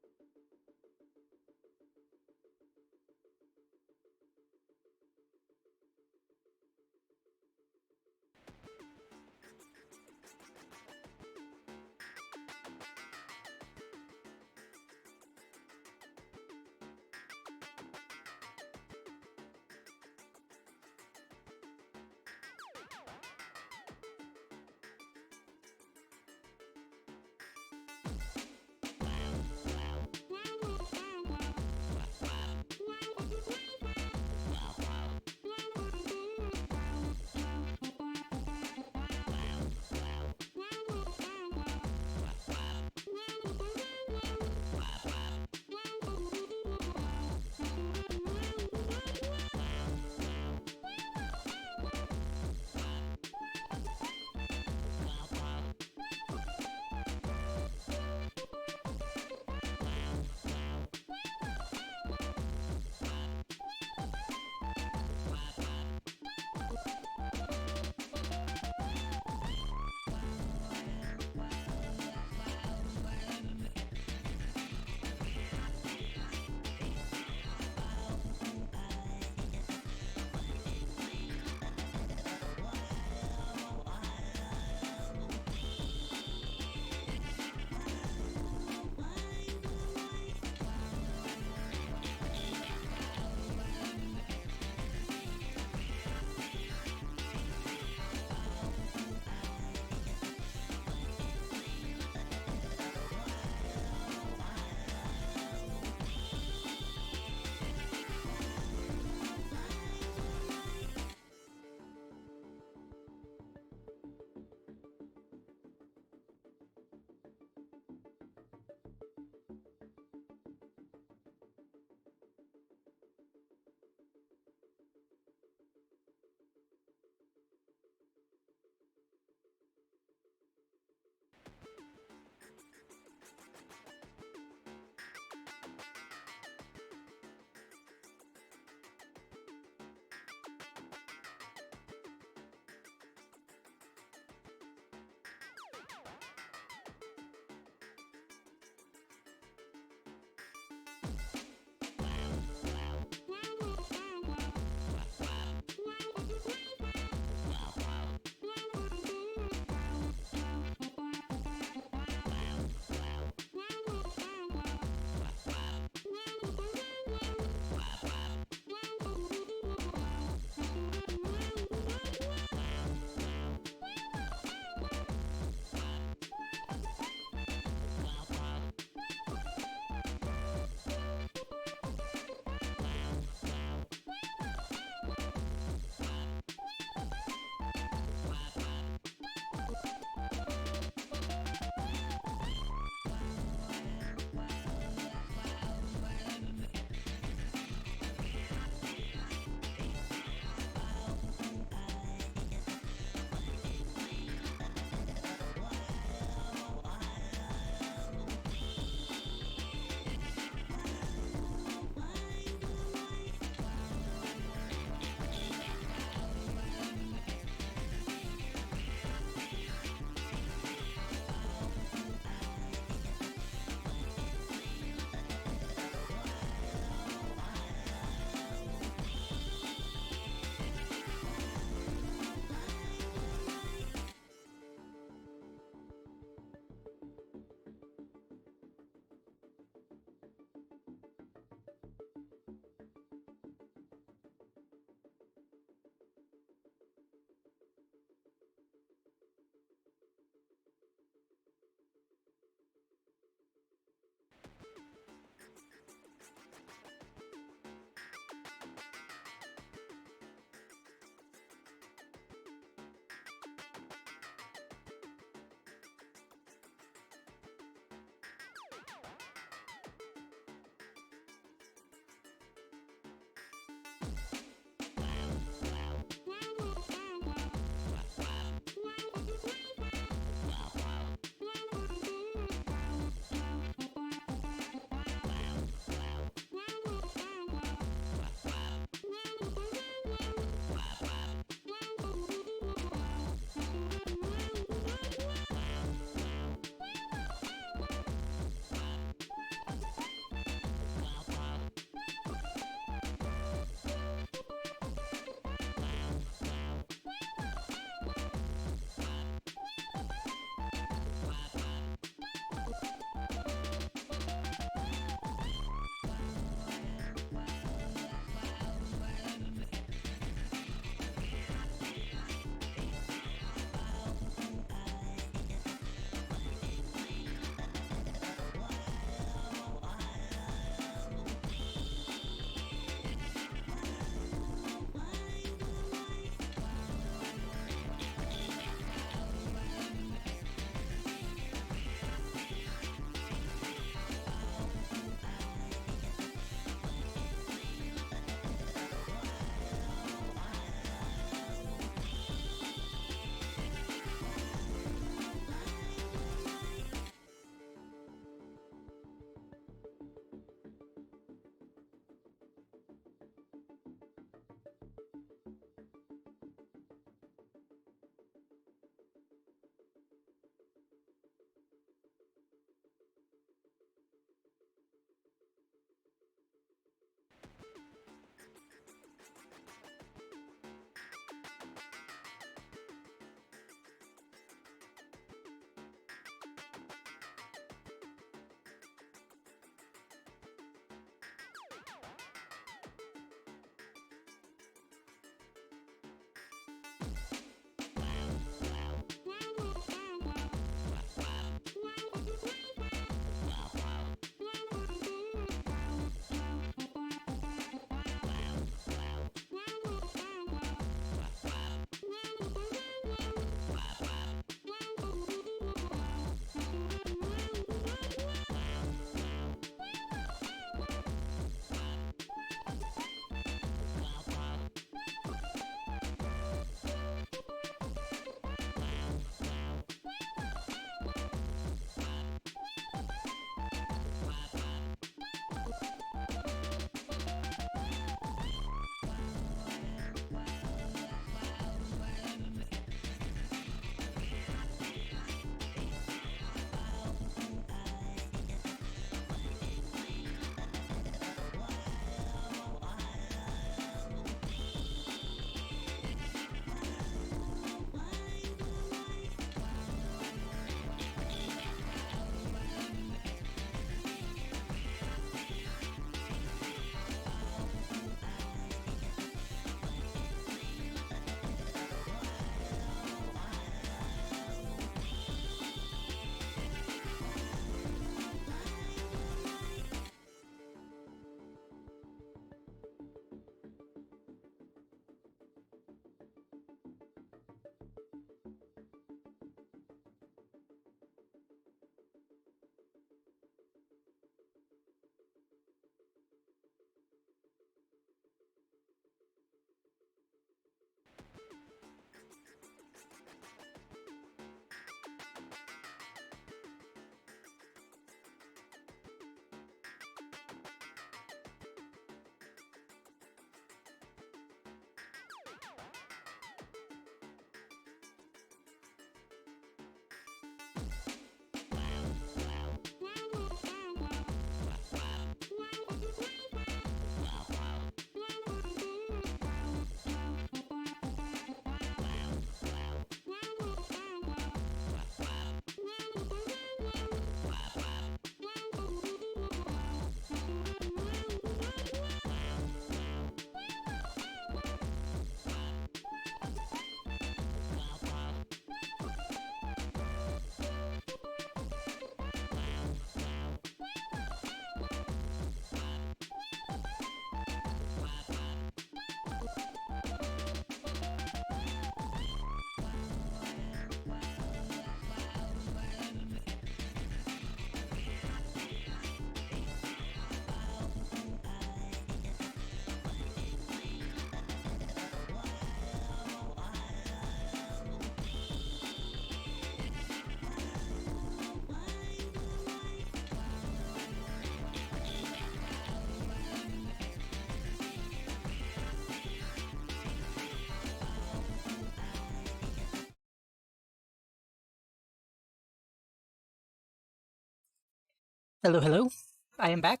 Hello, hello. I am back.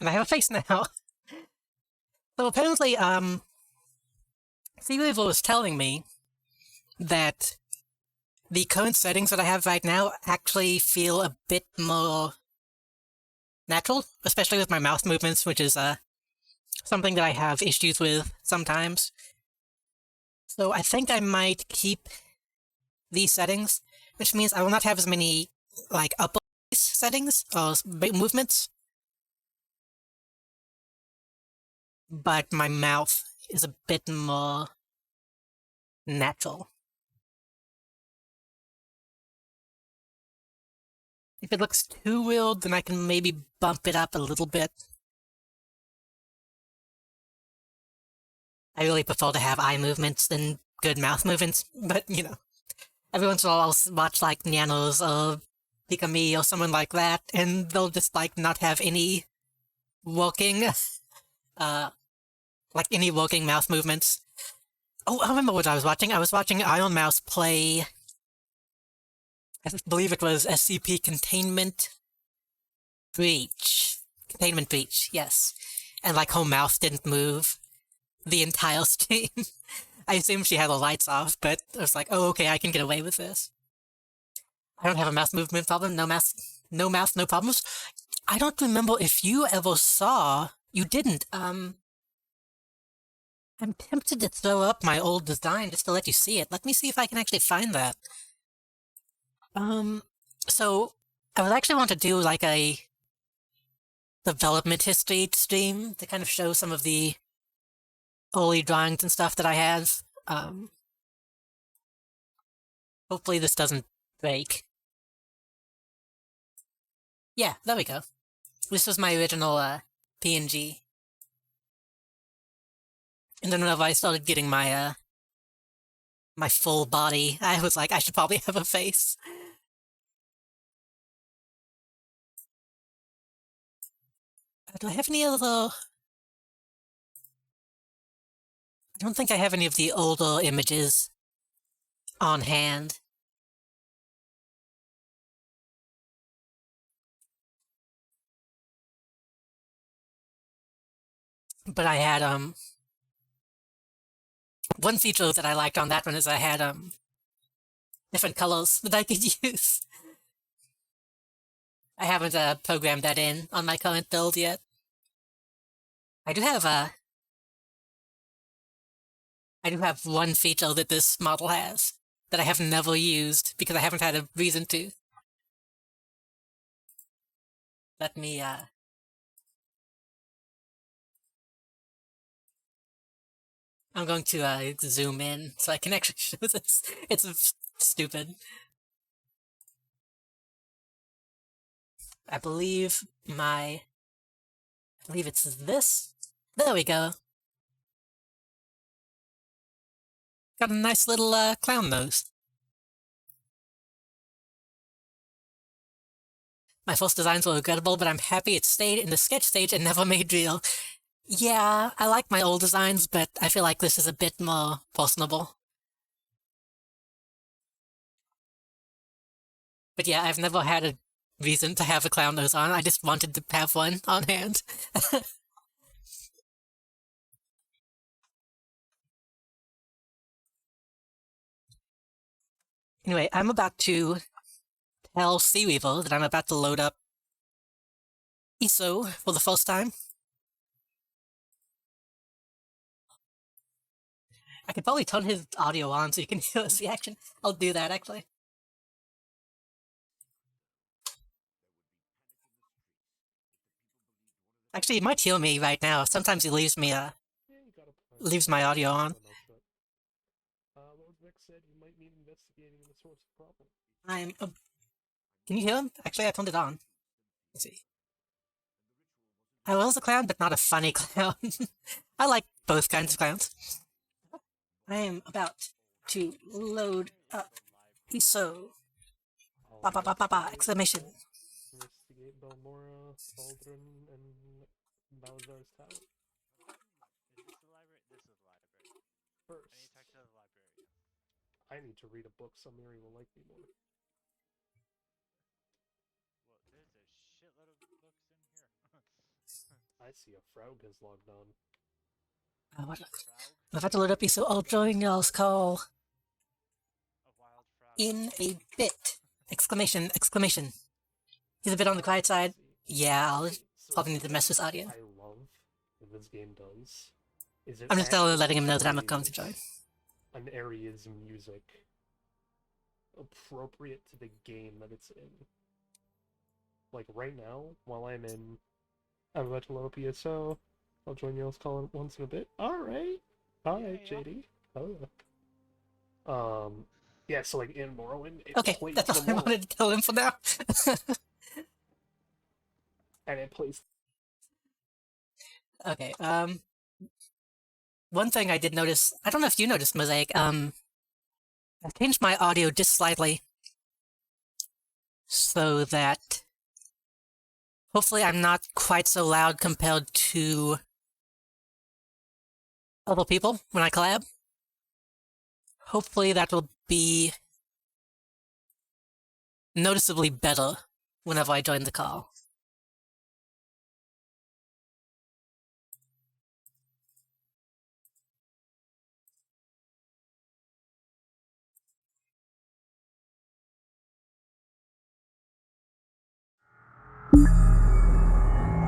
And I have a face now. So apparently, Seaweevil was telling me that the current settings that I have right now actually feel a bit more natural, especially with my mouth movements, which is something that I have issues with sometimes. So I think I might keep these settings, which means I will not have as many like upper settings or movements, but my mouth is a bit more natural. If it looks too weird, then I can maybe bump it up a little bit. I really prefer to have eye movements than good mouth movements, but you know, every once in a while I'll watch like Nanos or Pikami or someone like that, and they'll just like not have any working, uh, like any working mouth movements. Oh, I remember what I was watching. I was watching Iron Mouse play, I believe it was SCP Containment Breach. Containment Breach, yes. And like her mouth didn't move the entire stream. I assumed she had the lights off, but I was like, oh, okay, I can get away with this. I don't have a mouse movement problem, no mouse, no problems. I don't remember if you ever saw, you didn't, I'm tempted to throw up my old design just to let you see it. Let me see if I can actually find that. So, I would actually want to do like a development history stream to kind of show some of the early drawings and stuff that I have. Hopefully this doesn't break. Yeah, there we go. This was my original PNG. And then whenever I started getting my my full body, I was like, I should probably have a face. Do I have any other? I don't think I have any of the older images on hand. But I had one feature that I liked on that one is I had different colors that I could use. I haven't programmed that in on my current build yet. I do have one feature that this model has that I have never used because I haven't had a reason to. Let me I'm going to zoom in so I can actually show this. It's stupid. I believe it's this. There we go. Got a nice little clown nose. My first designs were regrettable, but I'm happy it stayed in the sketch stage and never made real. Yeah, I like my old designs, but I feel like this is a bit more personable. But yeah, I've never had a reason to have a clown nose on. I just wanted to have one on hand. Anyway, I'm about to tell Seaweevil that I'm about to load up ISO for the first time. I could probably turn his audio on so you can hear his reaction. I'll do that, actually. Actually, he might hear me right now. Sometimes he leaves me, leaves my audio on. Can you hear him? Actually, I turned it on. Let's see. I was a clown, but not a funny clown. I like both kinds of clowns. I am about to load up ISO. Ba ba ba ba ba! Exclamation. Investigate Belmora, Baldrin, and Balazar's Tower. Is this the library? This is the library. First. I need to talk to the librarian. I need to read a book so Mary will like me more. Well, there's a I see a Frog has logged on. I'm about to load up you, so I'll join y'all's call in a bit. Exclamation, exclamation. He's a bit on the quiet side. Yeah, I'll probably need to mess with audio. I love what this game does. Is it I'm just letting him know that I'm not going to join. An area's music appropriate to the game that it's in. Like right now, while I'm about to load up ESO. I'll join y'all's call once in a bit. Alright. Hi, yeah. JD. Oh. Yeah, so like in Morrowind, it okay, plays that's all I wanted to tell him for now. And it plays. Okay, one thing I did notice, I don't know if you noticed, Mosaic, I've changed my audio just slightly so that hopefully I'm not quite so loud compared to other people when I collab. Hopefully that will be noticeably better whenever I join the call.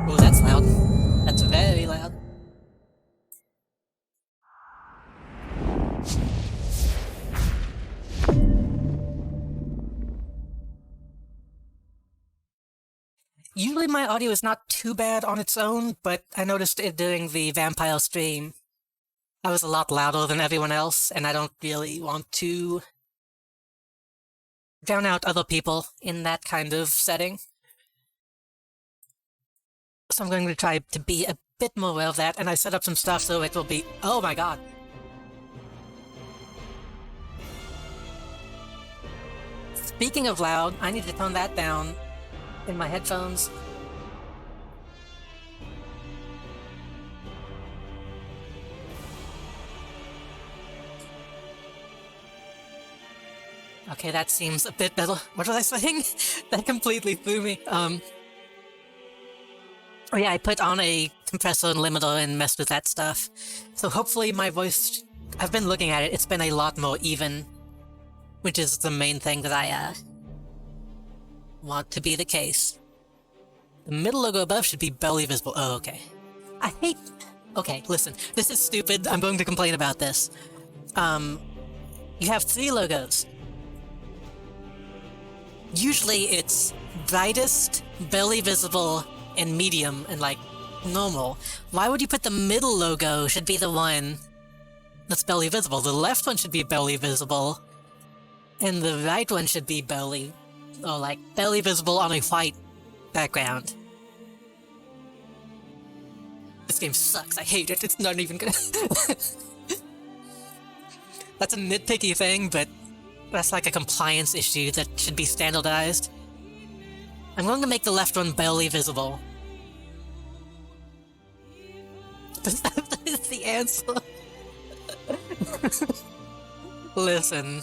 Oh, that's loud. That's very loud. Usually my audio is not too bad on its own, but I noticed it during the vampire stream. I was a lot louder than everyone else, and I don't really want to drown out other people in that kind of setting. So I'm going to try to be a bit more aware of that, and I set up some stuff so it will be... Oh my god! Speaking of loud, I need to tone that down in my headphones. Okay, that seems a bit better. What was I saying? That completely threw me. Oh yeah, I put on a compressor and limiter and messed with that stuff. So hopefully my voice... I've been looking at it, it's been a lot more even. Which is the main thing that I, want to be the case. The middle logo above should be barely visible. Oh, okay. I hate... Okay, listen. This is stupid. I'm going to complain about this. You have 3 logos. Usually it's brightest, barely visible, and medium, and like, normal. Why would you put the middle logo should be the one that's barely visible? The left one should be barely visible, and the right one should be barely, or like, barely visible on a white background. This game sucks, I hate it, it's not even good. That's a nitpicky thing, but that's like a compliance issue that should be standardized. I'm going to make the left one barely visible. That is the answer. Listen.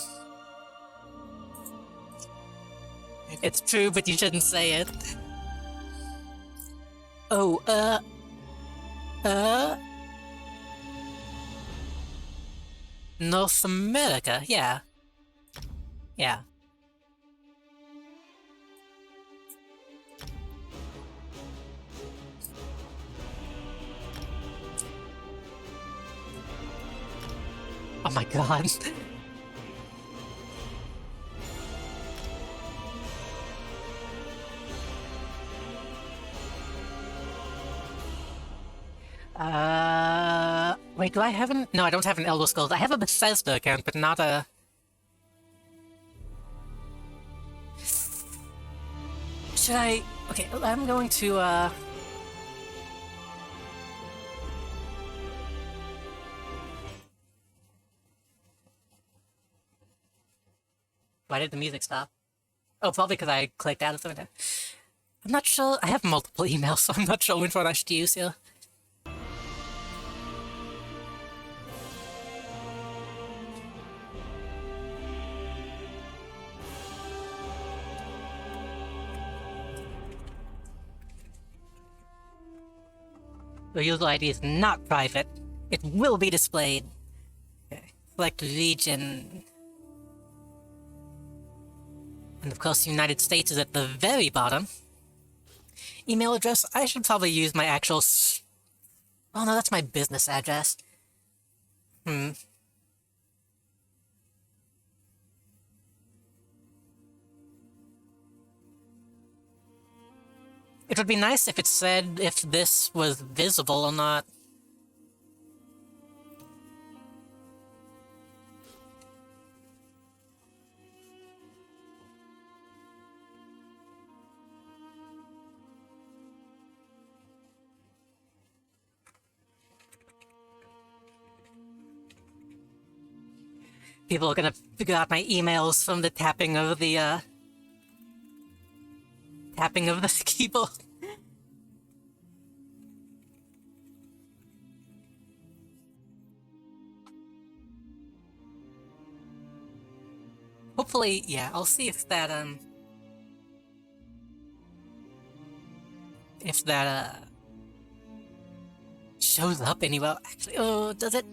It's true, but you shouldn't say it. Oh, North America, yeah. Yeah. Oh my god. Wait, do I have an... No, I don't have an Elder Scrolls. I have a Bethesda account, but not a... Should I... Okay, I'm going to, Why did the music stop? Oh, probably because I clicked out of the window. I'm not sure... I have multiple emails, so I'm not sure which one I should use here. The user ID is not private. It will be displayed. Okay. Select region. And of course, the United States is at the very bottom. Email address, I should probably use my actual oh no, that's my business address. It would be nice if it said if this was visible or not. People are gonna figure out my emails from the tapping of the keyboard. Hopefully, yeah, I'll see if that, shows up anywhere. Actually, oh, does it?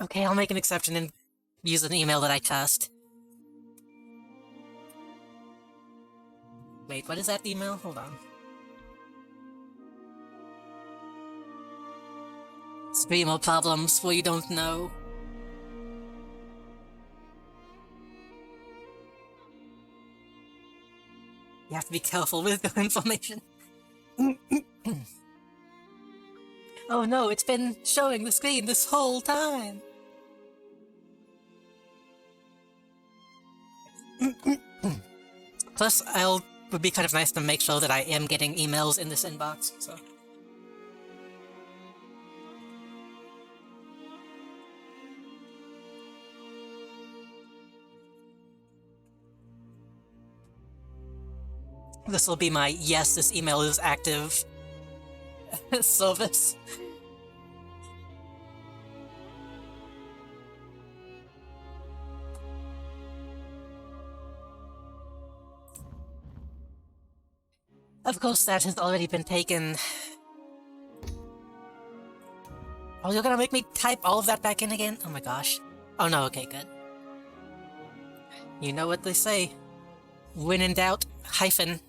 Okay, I'll make an exception and use an email that I trust. Wait, what is that email? Hold on. Streamer problems where you don't know. You have to be careful with the information. Oh no, it's been showing the screen this whole time! Plus, would be kind of nice to make sure that I am getting emails in this inbox, so... This will be my yes, this email is active service. Of course, that has already been taken. Oh, you're gonna make me type all of that back in again? Oh my gosh. Oh no, okay, good. You know what they say. When in doubt, hyphen.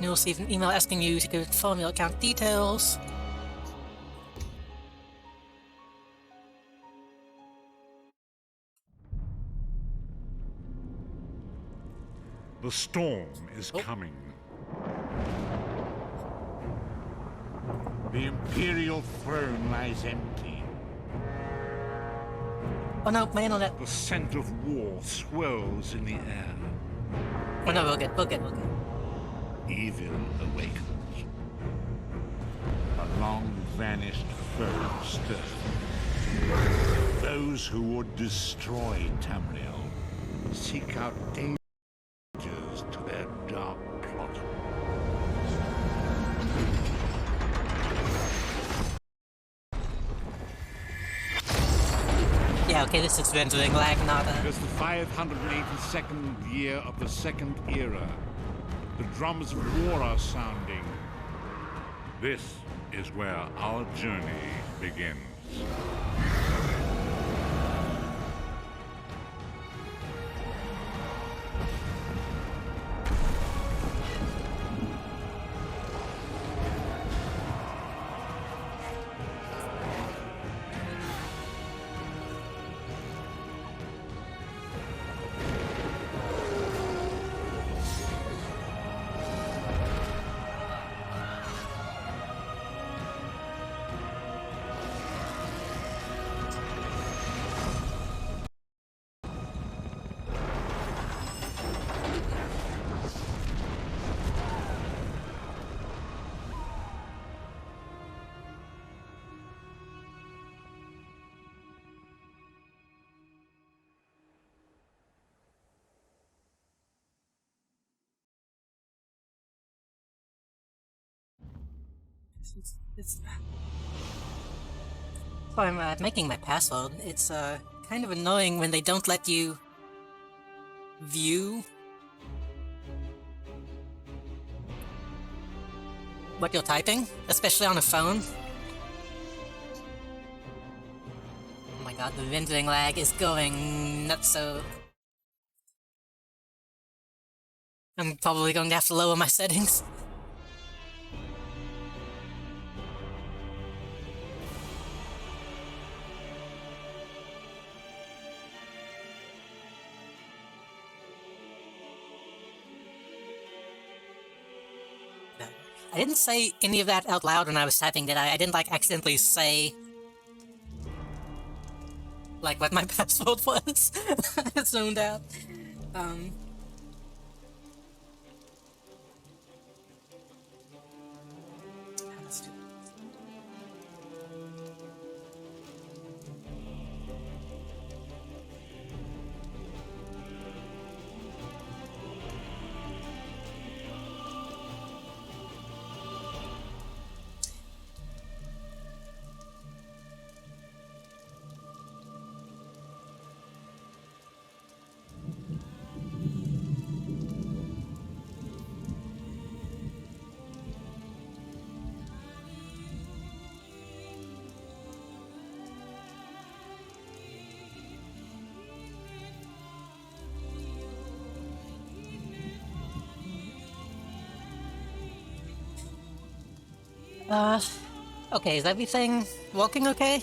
You'll receive an email asking you to confirm your account details. The storm is coming. The Imperial throne lies empty. Oh no, my internet. The scent of war swirls in the air. Oh no, we're good, we're good, we're good. Evil awakens. A long-vanished foe stirs. Those who would destroy Tamriel seek out dangers to their dark plot. Yeah, okay, this is rendering lag, not It is the 582nd year of the Second Era. The drums of war are sounding. This is where our journey begins. So I'm making my password. It's kind of annoying when they don't let you view what you're typing, especially on a phone. Oh my god, the rendering lag is going nuts, so I'm probably going to have to lower my settings. I didn't say any of that out loud when I was typing, did I? I didn't, like, accidentally say, like, what my password was. I zoned out. Okay, is everything working okay?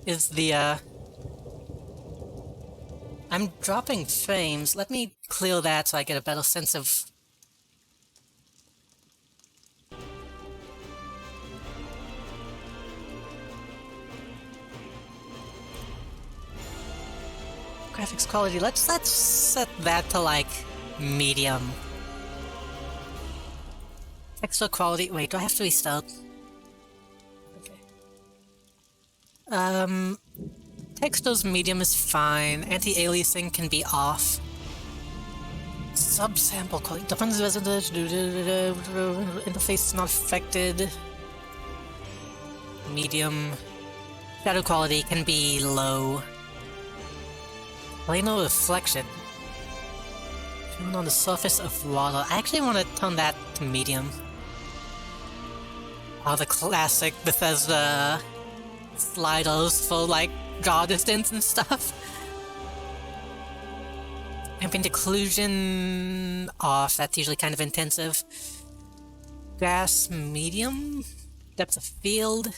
Is the, I'm dropping frames. Let me clear that so I get a better sense of... graphics quality. Let's set that to, like, medium. Texture quality... Wait, do I have to restart? Okay. Textures medium is fine. Anti-aliasing can be off. Subsample quality. Depends interface is not affected. Medium. Shadow quality can be low. Plano reflection. Turn on the surface of water. I actually want to turn that to medium. Oh, the classic Bethesda sliders for, like, draw distance and stuff. Ambient occlusion off. That's usually kind of intensive. Grass medium. Depth of field.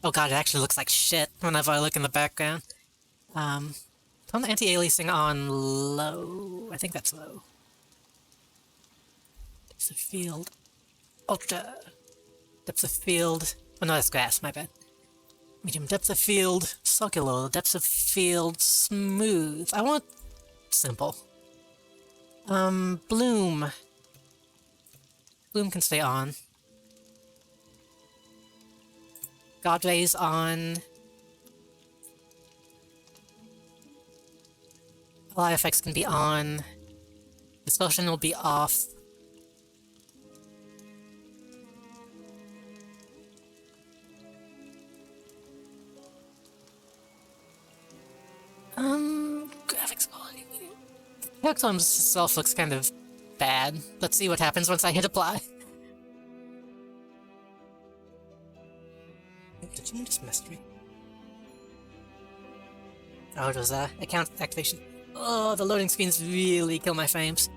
Oh god, it actually looks like shit whenever I look in the background. Turn the anti-aliasing on low. I think that's low. Depth of field. Ultra. Depth of field. Oh no, that's grass, my bad. Medium depth of field. Circular. Depth of field. Smooth. I want simple. Bloom. Bloom can stay on. God rays on. Ally effects can be on. Distortion will be off. Graphics quality. Hexons itself looks kind of bad. Let's see what happens once I hit apply. Did someone just message me? Oh, it was account activation. Oh, the loading screens really kill my frames.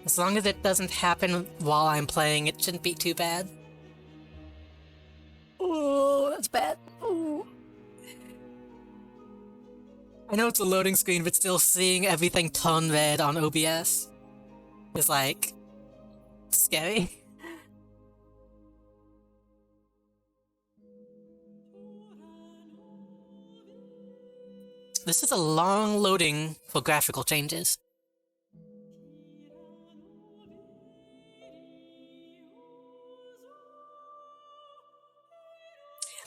As long as it doesn't happen while I'm playing, it shouldn't be too bad. Oh, that's bad. Oh. I know it's a loading screen, but still seeing everything turn red on OBS is, like, scary. This is a long loading for graphical changes.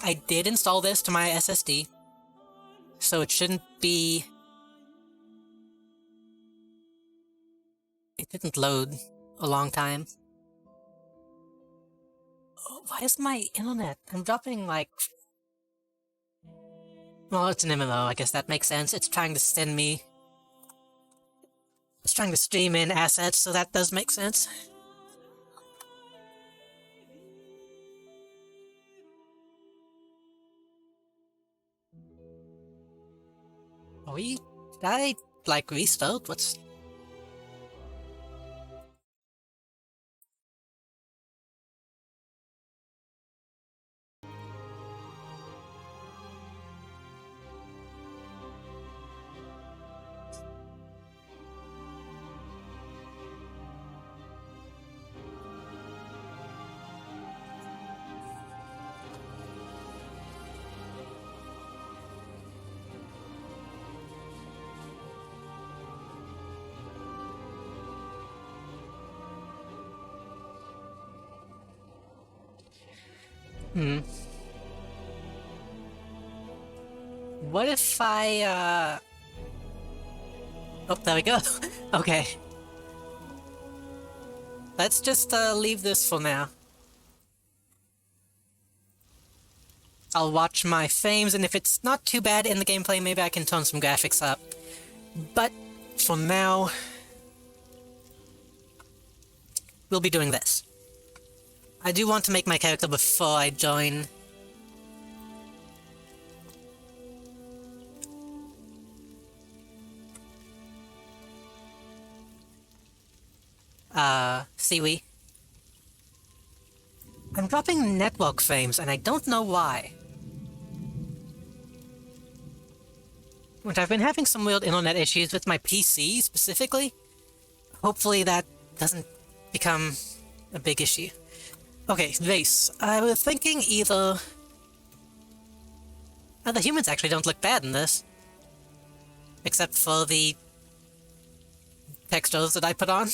I did install this to my SSD, so it shouldn't be... It didn't load a long time. Oh, why is my internet? I'm dropping like... Well, it's an MMO, I guess that makes sense. It's trying to send me... It's trying to stream in assets, so that does make sense. Did I, like, restart? What's... What if I, Oh, there we go. Okay. Let's just, leave this for now. I'll watch my frames, and if it's not too bad in the gameplay, maybe I can tone some graphics up. But, for now... we'll be doing this. I do want to make my character before I join... Siwi. I'm dropping network frames, and I don't know why. But I've been having some weird internet issues with my PC, specifically. Hopefully that doesn't become a big issue. Okay, race. I was thinking either... Oh, the humans actually don't look bad in this. Except for the... textures that I put on.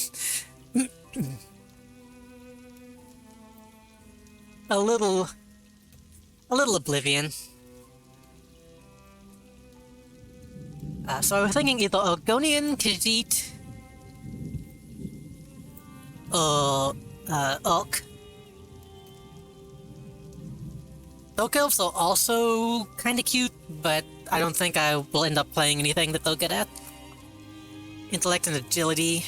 A little Oblivion. So I was thinking either Argonian, Khajiit, or Orc. Orc elves are also kinda cute, but I don't think I will end up playing anything that they'll get at. Intellect and agility,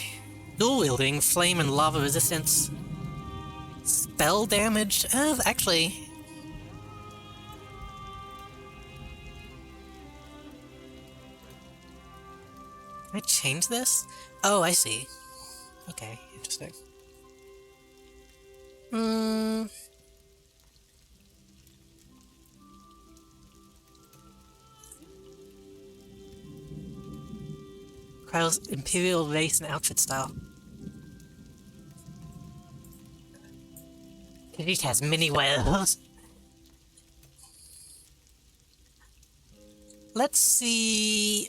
dual wielding, flame and lava resistance, spell damage. Actually, can I change this? Oh, I see. Okay, interesting. Kyle's imperial race and outfit style. Khajiit has mini whales. Let's see...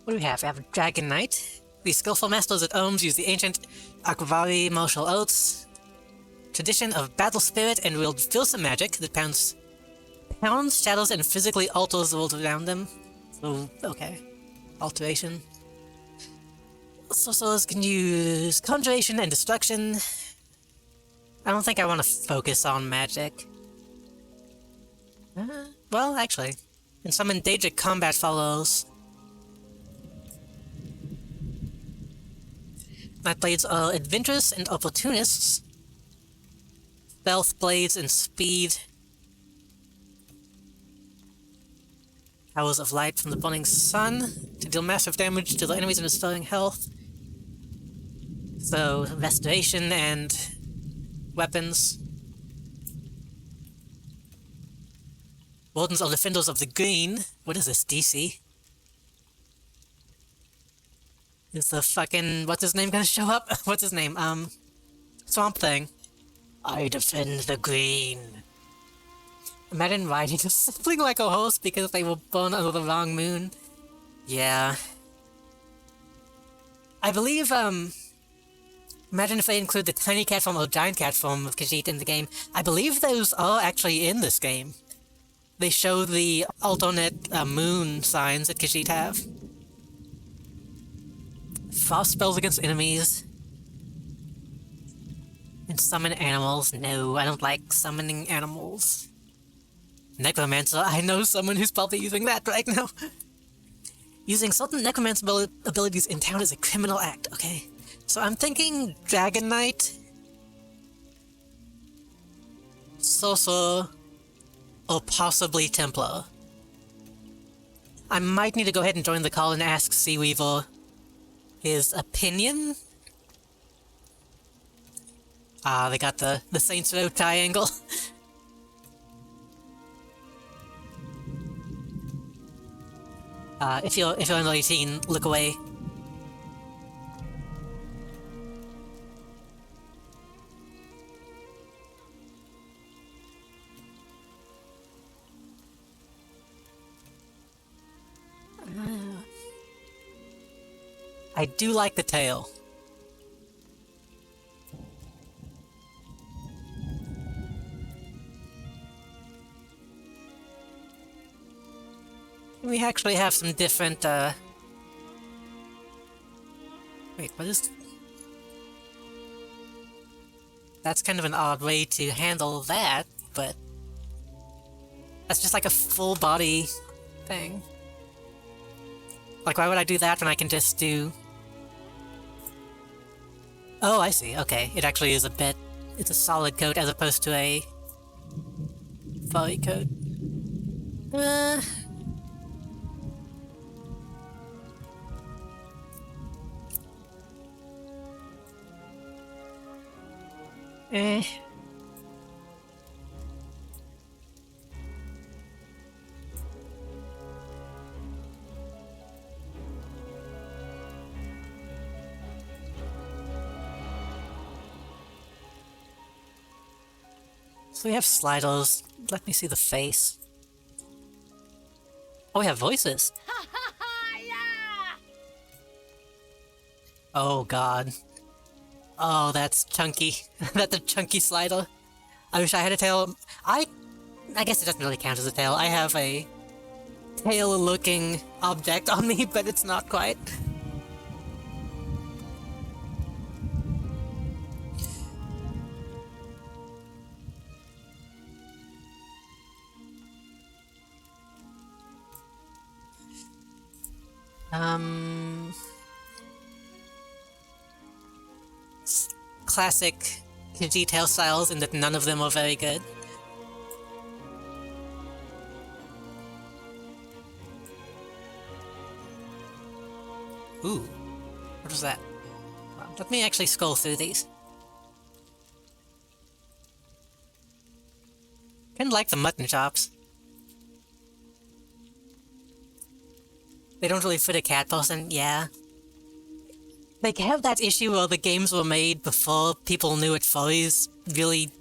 What do we have? We have a Dragon Knight. The skillful masters at arms use the ancient Akvari martial arts, tradition of battle spirit, and wield fearsome magic that pounds, shadows, and physically alters the world around them. So, okay. Alteration. Sorcerers can use conjuration and destruction. I don't think I want to focus on magic. Well, actually. And some endangered combat follows. Night blades are adventurous and opportunists. Stealth blades and speed. Powers of light from the burning sun to deal massive damage to the enemies and restoring health. So, restoration and weapons. Wardens are defenders of the green. What is this, DC? Is the fucking... what's his name gonna show up? What's his name? Swamp Thing. I defend the green. Imagine riding a sibling like a horse because they were born under the wrong moon. Yeah. I believe, imagine if they include the tiny cat form or giant cat form of Khajiit in the game. I believe those are actually in this game. They show the alternate moon signs that Khajiit have. Frost spells against enemies. And summon animals. No, I don't like summoning animals. Necromancer. I know someone who's probably using that right now. Using certain necromancer abilities in town is a criminal act, okay? So I'm thinking Dragon Knight, Sorcerer, or possibly Templar. I might need to go ahead and join the call and ask Seaweaver his opinion. They got the Saints Row triangle. If you're under 18, look away. I do like the tail. We actually have some different, Wait, what is... That's kind of an odd way to handle that, but... That's just like a full body thing. Like, why would I do that when I can just do... Oh, I see, okay. It actually is a bit... It's a solid coat as opposed to a... furry coat. Eh. So we have sliders. Let me see the face. Oh, we have voices. Oh god. Oh, that's chunky. That's a chunky slider. I wish I had a tail. I guess it doesn't really count as a tail. I have a tail-looking object on me, but it's not quite. Classic detail styles in that none of them are very good. Ooh, what was that? Well, let me actually scroll through these. Kinda like the mutton chops. They don't really fit a cat person, yeah. They have that issue where the games were made before people knew what furries really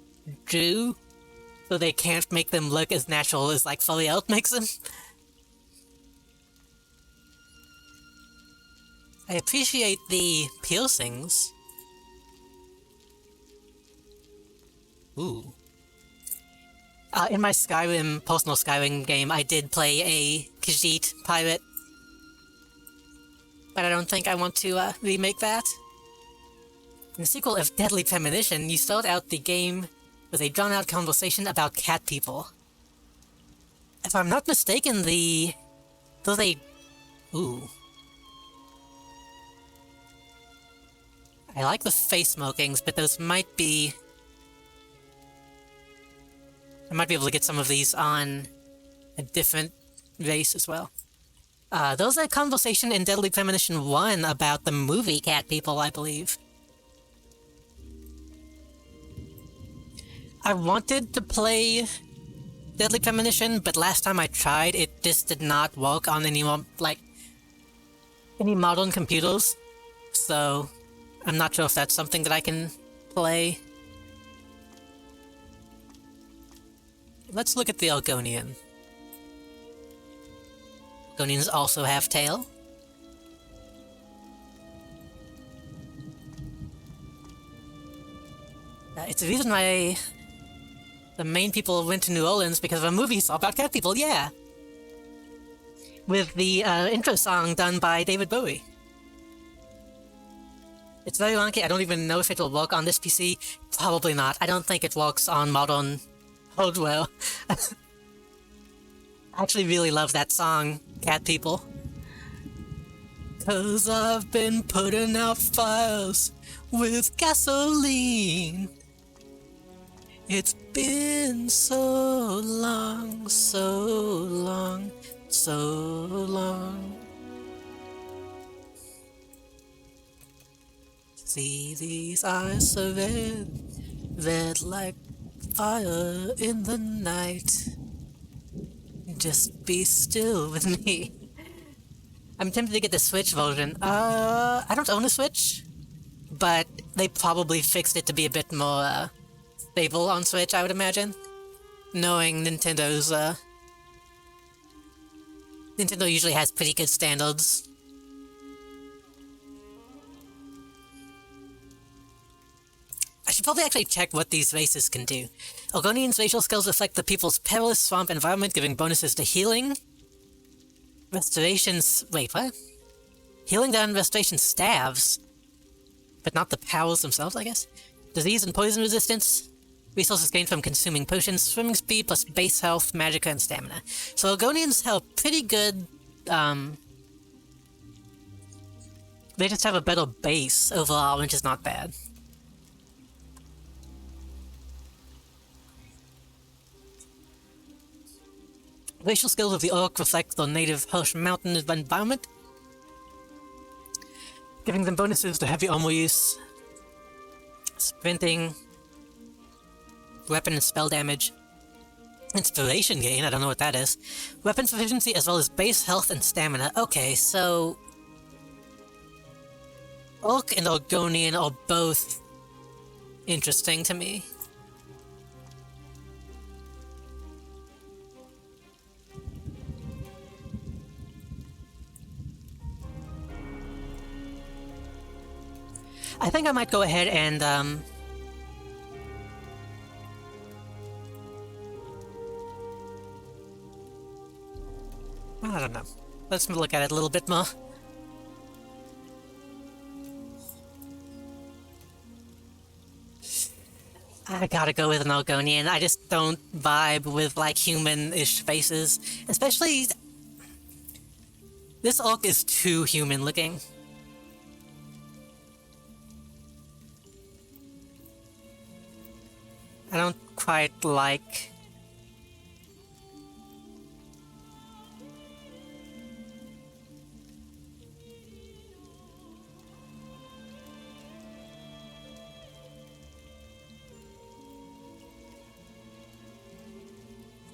do, so they can't make them look as natural as, like, furry art makes them. I appreciate the piercings. Ooh. In my Skyrim, personal Skyrim game, I did play a Khajiit pirate. But I don't think I want to remake that. In the sequel of Deadly Premonition, you start out the game with a drawn-out conversation about cat people. If I'm not mistaken, those a... Ooh. I like the face markings, but those might be... I might be able to get some of these on a different race as well. There was a conversation in Deadly Premonition 1 about the movie cat people, I believe. I wanted to play Deadly Premonition, but last time I tried, it just did not work on any modern computers. So, I'm not sure if that's something that I can play. let's look at the Algonian. Algonians also have tail. It's the reason why the main people went to New Orleans, because of a movie saw about cat people, yeah! With the intro song done by David Bowie. It's very wonky, I don't even know if it will work on this PC. Probably not. I don't think it works on modern hardware. I actually really love that song, Cat People. 'Cause I've been putting out fires with gasoline. It's been so long, so long, so long. See these eyes so red, red like fire in the night. Just be still with me. I'm tempted to get the Switch version. I don't own a Switch, but they probably fixed it to be a bit more, stable on Switch, I would imagine. Knowing Nintendo's, Nintendo usually has pretty good standards. I should probably actually check what these races can do. Algonians' racial skills reflect the people's perilous swamp environment, giving bonuses to healing. Restorations... wait, what? Healing down restoration staves. But not the powers themselves, I guess? Disease and poison resistance. Resources gained from consuming potions. Swimming speed plus base health, magicka, and stamina. So Algonians have pretty good, they just have a better base overall, which is not bad. Racial skills of the orc reflect the native harsh mountain environment, giving them bonuses to heavy armor use, sprinting, weapon and spell damage, inspiration gain, I don't know what that is, weapon proficiency as well as base health and stamina. Okay, so orc and Algonian are both interesting to me. I think I might go ahead and, I don't know. Let's look at it a little bit more. I gotta go with an Algonian. I just don't vibe with, like, human-ish faces. Especially... this orc is too human-looking. I don't quite like...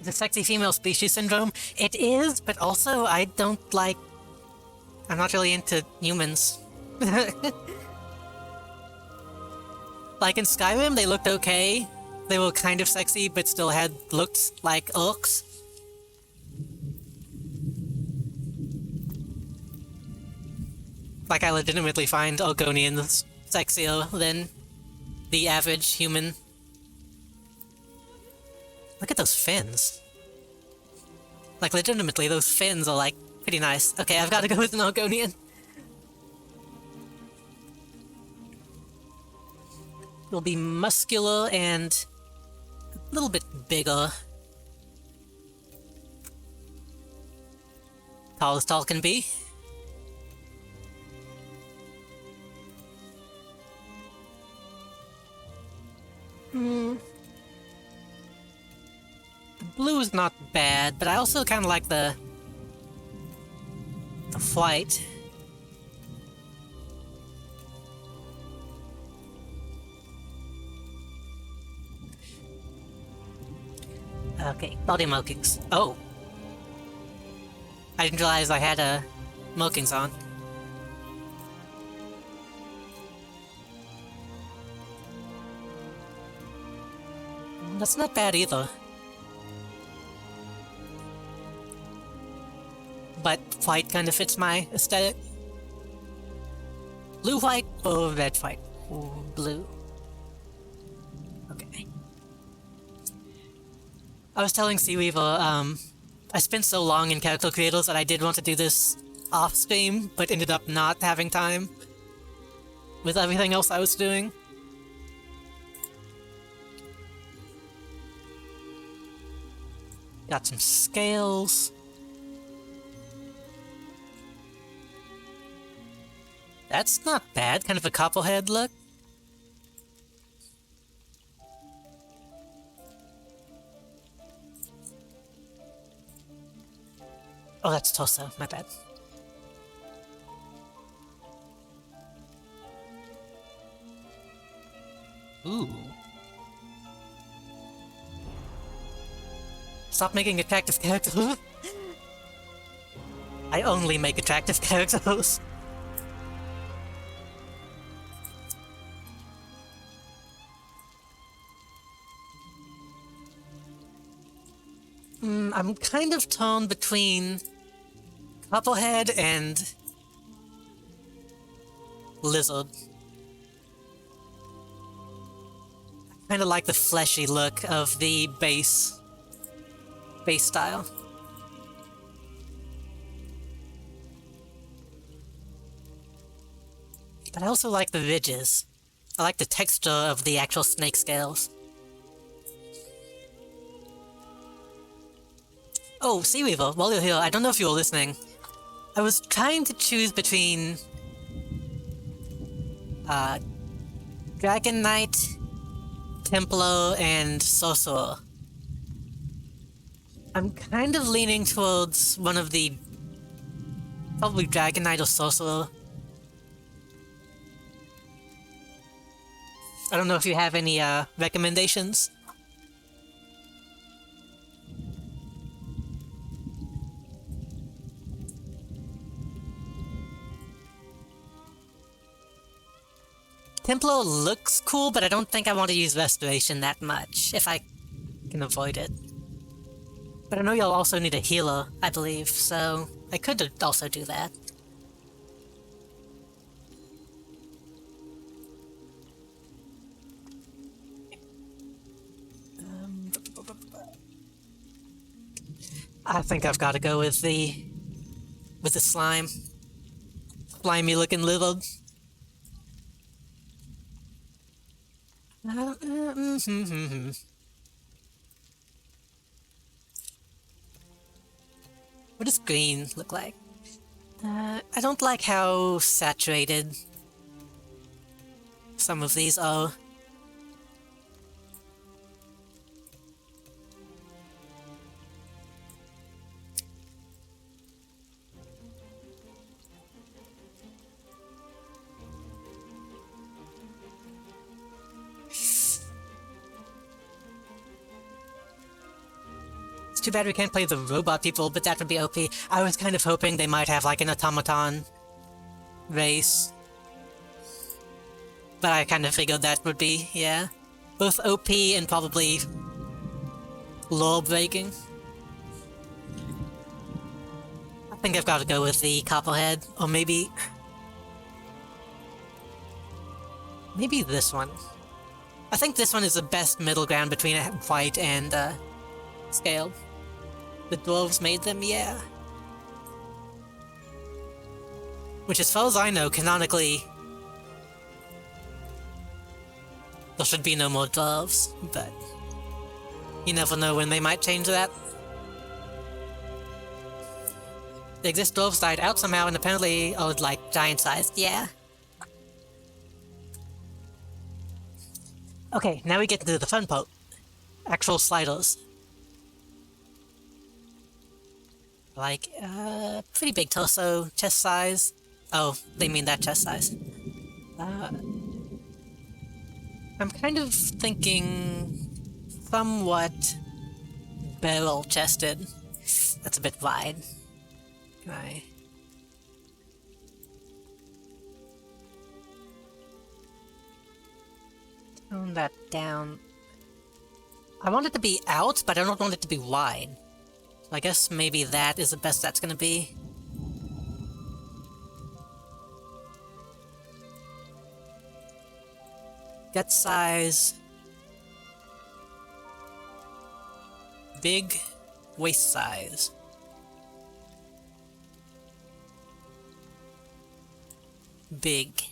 the sexy female species syndrome. It is, but also I don't like... I'm not really into humans. Like in Skyrim, they looked okay. They were kind of sexy, but still had looked like orcs. Like, I legitimately find Algonians sexier than the average human. Look at those fins. Like, legitimately, those fins are, like, pretty nice. Okay, I've got to go with an Algonian. It'll be muscular and a little bit bigger. Tall as tall can be. The blue is not bad, but I also kind of like the flight. Okay, body markings. Oh! I didn't realize I had markings on. That's not bad either. white kind of fits my aesthetic. Blue white or red white? Ooh, blue. Okay. I was telling Seaweaver, I spent so long in character creators that I did want to do this off stream, but ended up not having time with everything else I was doing. Got some scales. That's not bad, kind of a copperhead look. Oh, that's torso, my bad. Ooh. Stop making attractive characters. I only make attractive characters. I'm kind of torn between Copperhead and Lizard. I kind of like the fleshy look of the base style. But I also like the ridges. I like the texture of the actual snake scales. Oh, Seaweaver, while you're here, I don't know if you were listening. I was trying to choose between Dragon Knight, Templar, and Sorcerer. I'm kind of leaning towards one of the... probably Dragon Knight or Sorcerer. I don't know if you have any recommendations. Templar looks cool, but I don't think I want to use Restoration that much, if I can avoid it. But I know you'll also need a healer, I believe, so I could also do that. I think I've got to go with the slime. Slimy looking lizard. What does green look like? I don't like how saturated some of these are. Too bad we can't play the robot people, but that would be OP. I was kind of hoping they might have like an automaton race. But I kind of figured that would be, yeah. Both OP and probably lore breaking. I think I've got to go with the Copperhead, or maybe... maybe this one. I think this one is the best middle ground between white and scale. The dwarves made them, yeah. Which, as far as I know, canonically, there should be no more dwarves, but you never know when they might change that. The exist dwarves died out somehow and apparently are like giant-sized, yeah. Okay, now we get to do the fun part. Actual sliders. Like, pretty big torso, chest size. Oh, they mean that chest size. I'm kind of thinking somewhat barrel-chested. That's a bit wide. Can I... tone that down? I want it to be out, but I don't want it to be wide. I guess maybe that is the best that's gonna be. gut size, big, waist size. Big.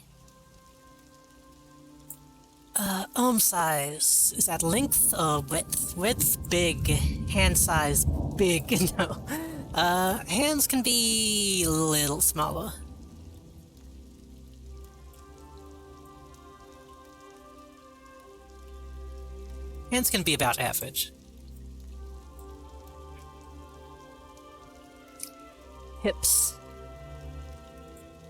Arm size. Is that length or width? Width, big. Hand size, big. No. Hands can be a little smaller. Hands can be about average. Hips.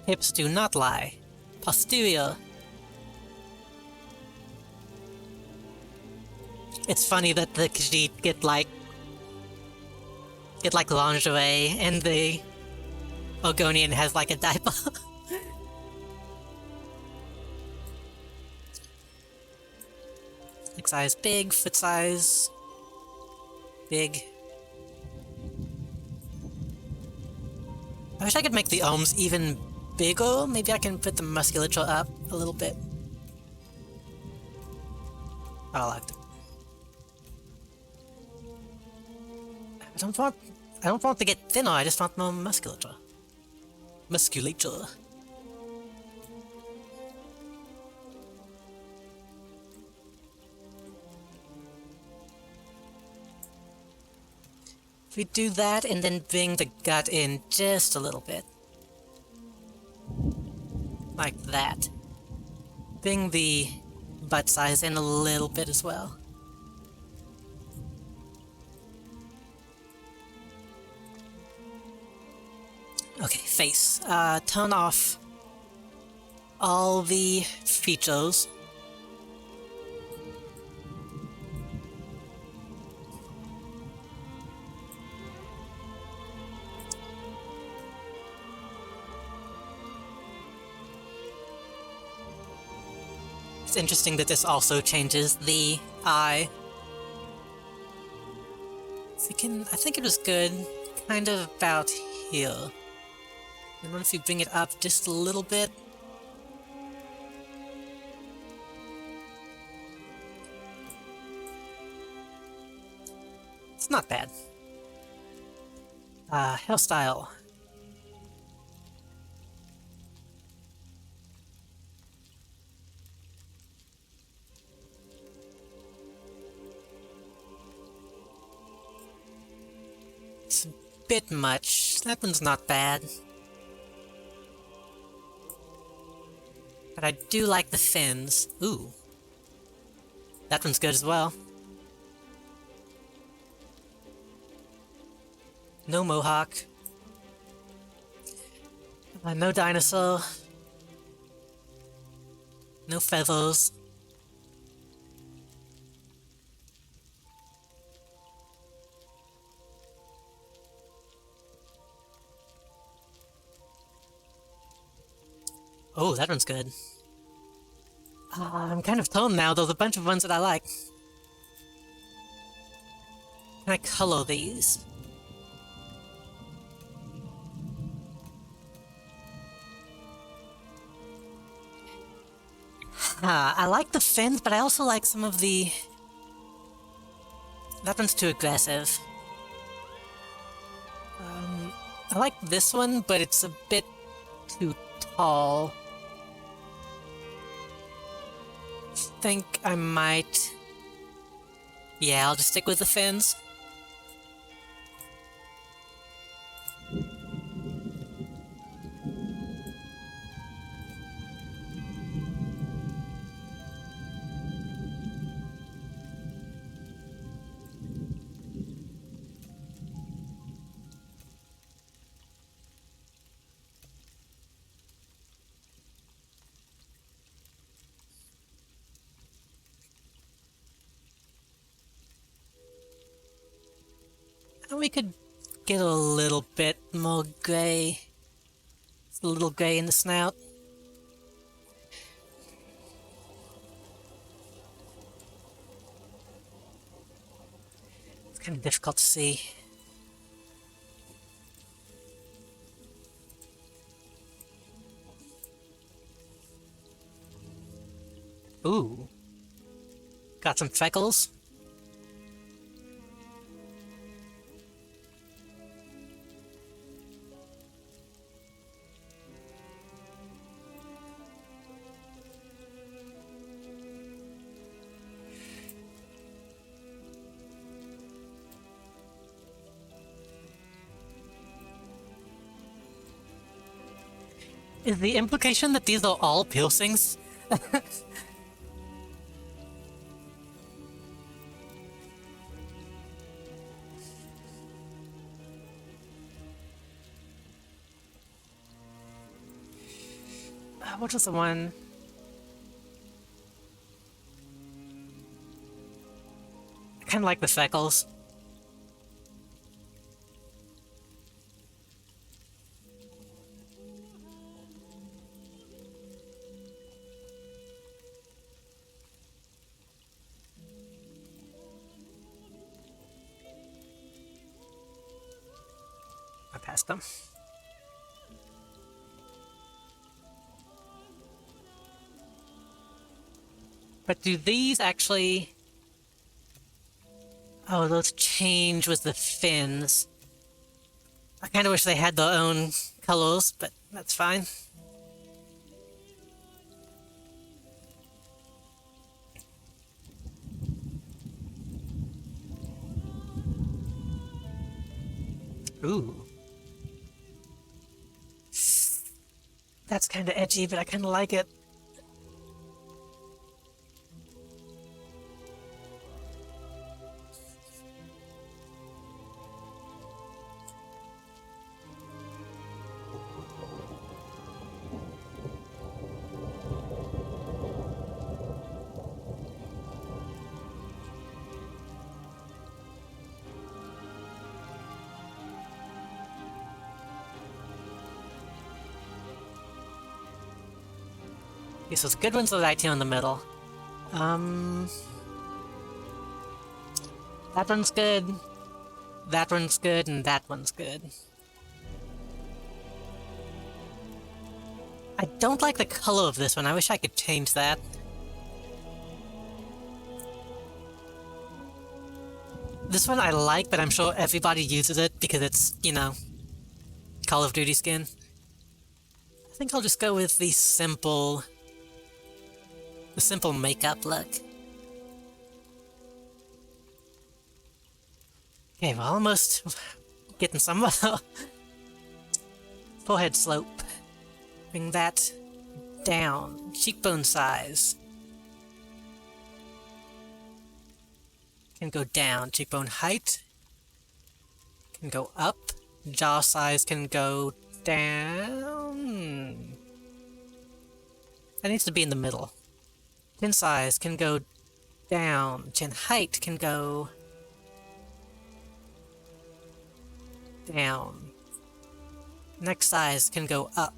Hips do not lie. Posterior. It's funny that the Khajiit get like lingerie and the Ogonian has like a diaper. Leg size big, foot size big. I wish I could make the arms even bigger. Maybe I can put the musculature up a little bit. I like it. I don't want to get thinner, I just want more musculature. Musculature. If we do that and then bring the gut in just a little bit. Like that. Bring the butt size in a little bit as well. Okay, face. Turn off all the features. It's interesting that this also changes the eye. If we can, I think it was good, kind of about here. And what if you bring it up just a little bit? It's not bad. Hairstyle. It's a bit much. That one's not bad. But I do like the fins. Ooh. That one's good as well. No mohawk. No dinosaur. No feathers. Oh, that one's good. I'm kind of torn now. There's a bunch of ones that I like. Can I color these? I like the fins, but I also like some of the... That one's too aggressive. I like this one, but it's a bit too tall. Think I might... Yeah, I'll just stick with the fins. We could get a little bit more gray. It's a little gray in the snout. It's kind of difficult to see. Ooh, Got some freckles. Is the implication that these are all piercings? What was the one? I kind of like the freckles. I passed them. But do these actually... Oh, those change with the fins. I kind of wish they had their own colors, but that's fine. Ooh. That's kind of edgy, but I kind of like it. Okay, so the good ones are right here in the middle. That one's good. That one's good, and that one's good. I don't like the color of this one. I wish I could change that. This one I like, but I'm sure everybody uses it because it's, you know, Call of Duty skin. I think I'll just go with the simple makeup look. Okay, we're almost getting somewhere. Forehead slope. Bring that down. Cheekbone size. Can go down. Cheekbone height. Can go up. Jaw size can go down. That needs to be in the middle. Chin size can go down. Chin height can go down. Neck size can go up.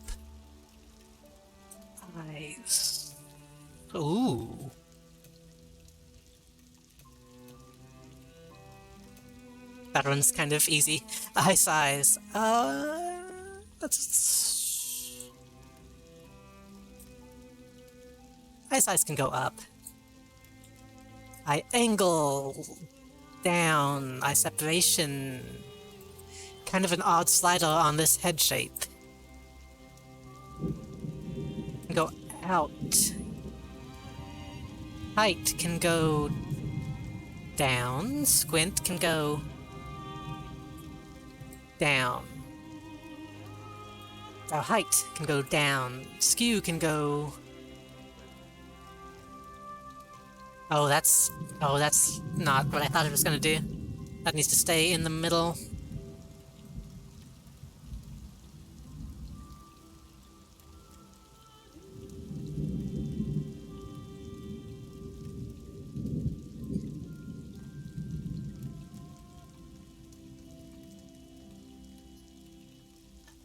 Eyes. Ooh. That one's kind of easy. Eye size. Let's... Eye size can go up. Eye angle. Down. Eye separation. Kind of an odd slider on this head shape. Can go out. Height can go down. Squint can go down. Our height can go down. Skew can go... Oh, that's not what I thought it was gonna do. That needs to stay in the middle.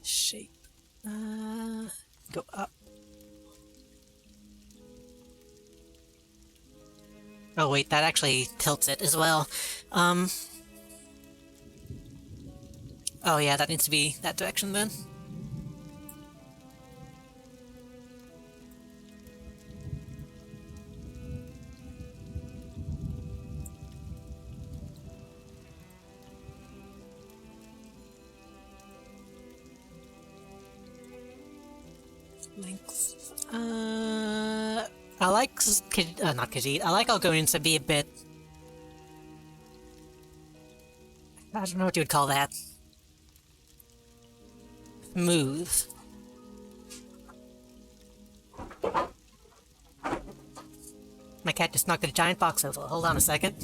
Shape. Go up. Oh wait, that actually tilts it as well. Oh yeah, that needs to be that direction then. Links. I like not Khajiit. I like Algonians to be a bit. I don't know what you would call that. Smooth. My cat just knocked a giant box over. Hold on a second.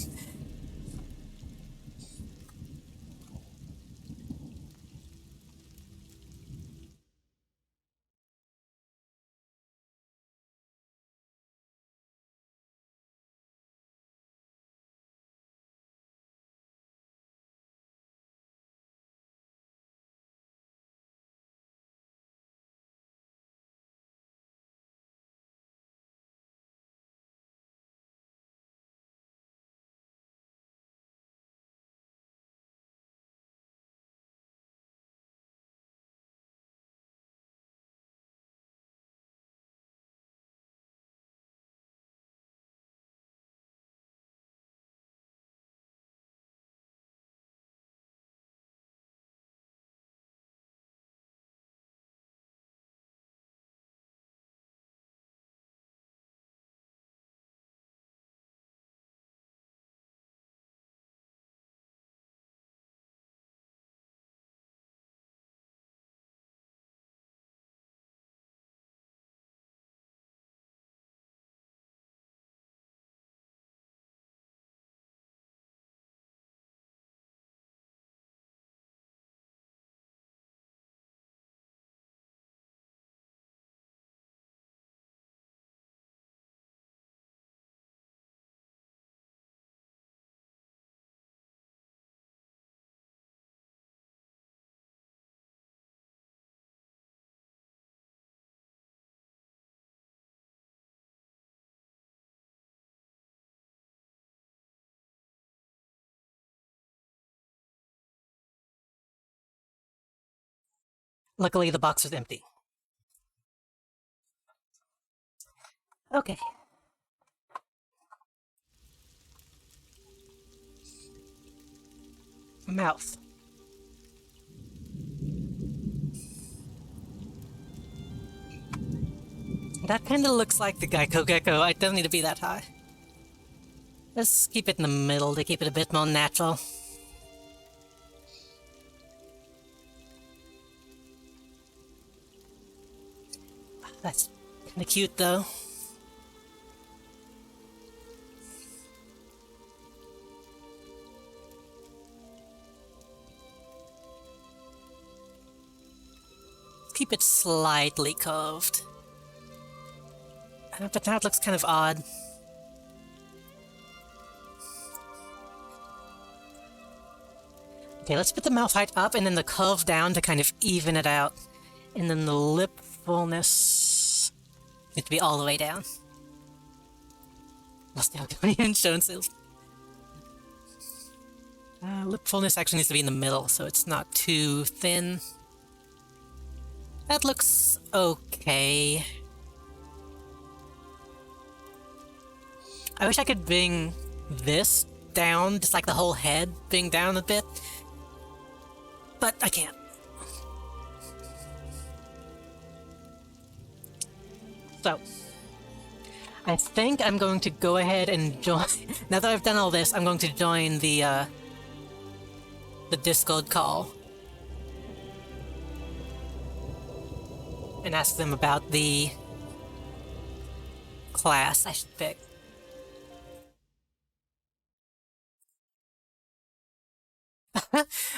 Luckily, the box was empty. Okay. Mouth. That kind of looks like the Geico Gecko. I don't need to be that high. Let's keep it in the middle to keep it a bit more natural. That's kind of cute, though. Keep it slightly curved. But now it looks kind of odd. Okay, let's put the mouth height up and then the curve down to kind of even it out. And then the lip fullness needs to be all the way down. Lost the Algonian shown sales. Lip fullness actually needs to be in the middle, so it's not too thin. That looks okay. I wish I could bring this down, just like the whole head being down a bit. But I can't. So, I think I'm going to go ahead and join... Now that I've done all this, I'm going to join the Discord call. And ask them about the class I should pick.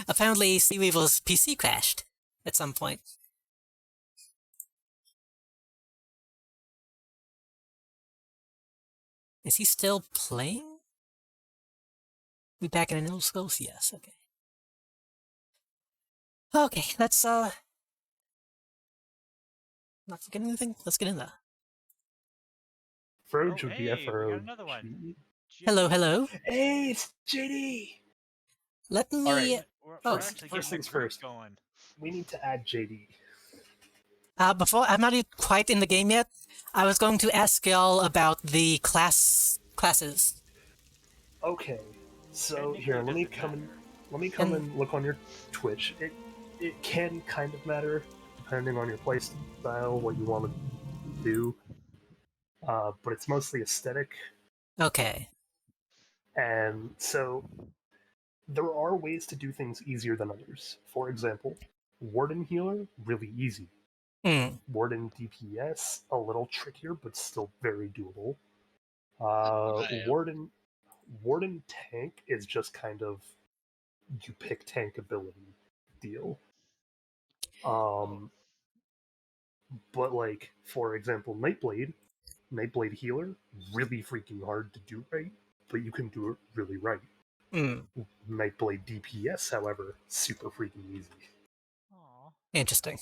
Apparently, Seaweevil's PC crashed at some point. Is he still playing? We back in an old Skulls? Yes, okay. Okay, let's, not forget anything? Let's get in there. Froge would be FROG. Hello, hello. Hey, it's JD! Let me... Alright, oh, first things first. We need to add JD. Before, I'm not quite in the game yet. I was going to ask y'all about the classes. Okay, so here, let me come and look on your Twitch. It can kind of matter, depending on your playstyle, what you want to do. But it's mostly aesthetic. Okay. And so there are ways to do things easier than others. For example, Warden Healer, really easy. Mm. Warden DPS, a little trickier, but still very doable. Warden Tank is just kind of you pick tank ability deal. But like, for example, Nightblade Healer, really freaking hard to do right, but you can do it really right. Mm. Nightblade DPS, however, super freaking easy. Interesting.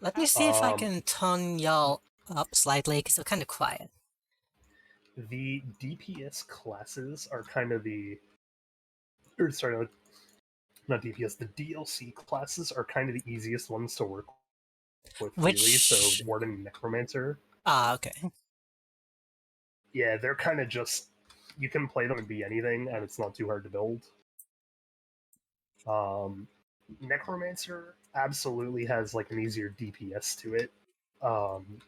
Let me see if I can tone y'all up slightly, because they're kind of quiet. The DPS classes are kind of or sorry, not DPS, the DLC classes are kind of the easiest ones to work with freely, so Warden and Necromancer. Ah, okay. Yeah, they're kind of just, you can play them and be anything, and it's not too hard to build. Necromancer absolutely has like an easier DPS to it,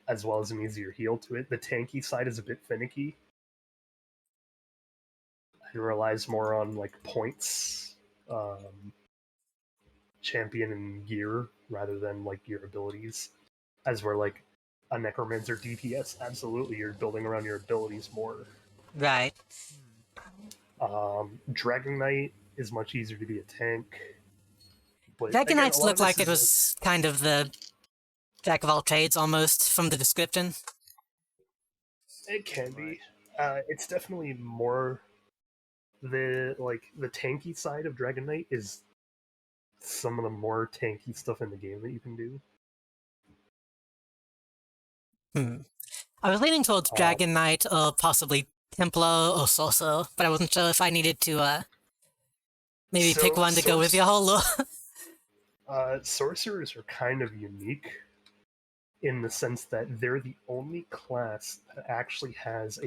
as well as an easier heal to it. The tanky side is a bit finicky. It relies more on like points, champion and gear, rather than like your abilities. As where like a Necromancer DPS, absolutely you're building around your abilities more. Right. Dragon Knight is much easier to be a tank. But Dragon again, Knights looked like it was kind of the jack of all trades almost from the description. It can be. It's definitely more the tanky side of Dragon Knight is some of the more tanky stuff in the game that you can do. I was leaning towards Dragon Knight or possibly Templar or Sorcerer, but I wasn't sure if I needed to maybe pick one to go with y'all. Sorcerers are kind of unique in the sense that they're the only class that actually has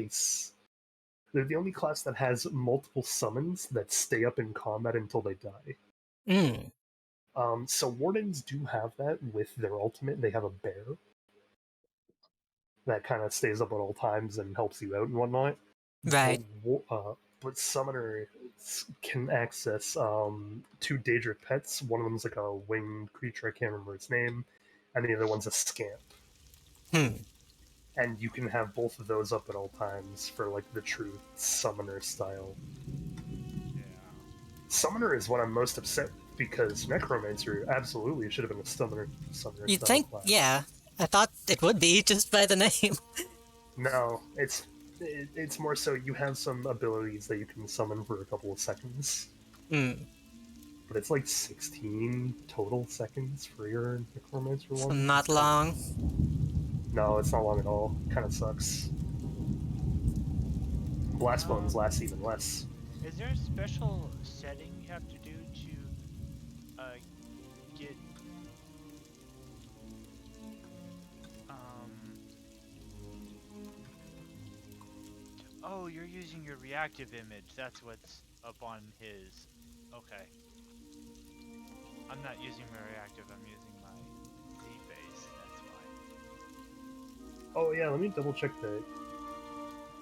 they're the only class that has multiple summons that stay up in combat until they die. So Wardens do have that with their ultimate. They have a bear that kind of stays up at all times and helps you out and whatnot. Right. But Summoner can access two Daedric pets. One of them's like a winged creature, I can't remember its name, and the other one's a scamp. And you can have both of those up at all times for like the true Summoner style. Summoner is what I'm most upset with, because Necromancer absolutely should have been a Summoner You'd style think, class. yeah. I thought it would be, just by the name. No, it's more so you have some abilities that you can summon for a couple of seconds. But it's like 16 total seconds for your Necromancer one. So not long. No, it's not long at all. Kind of sucks. Blast Bones lasts even less. Is there a special setting you have to do to get Oh, you're using your reactive image. That's what's up on his. Okay. I'm not using my reactive, I'm using my Z-base, that's why. Oh yeah, let me double check that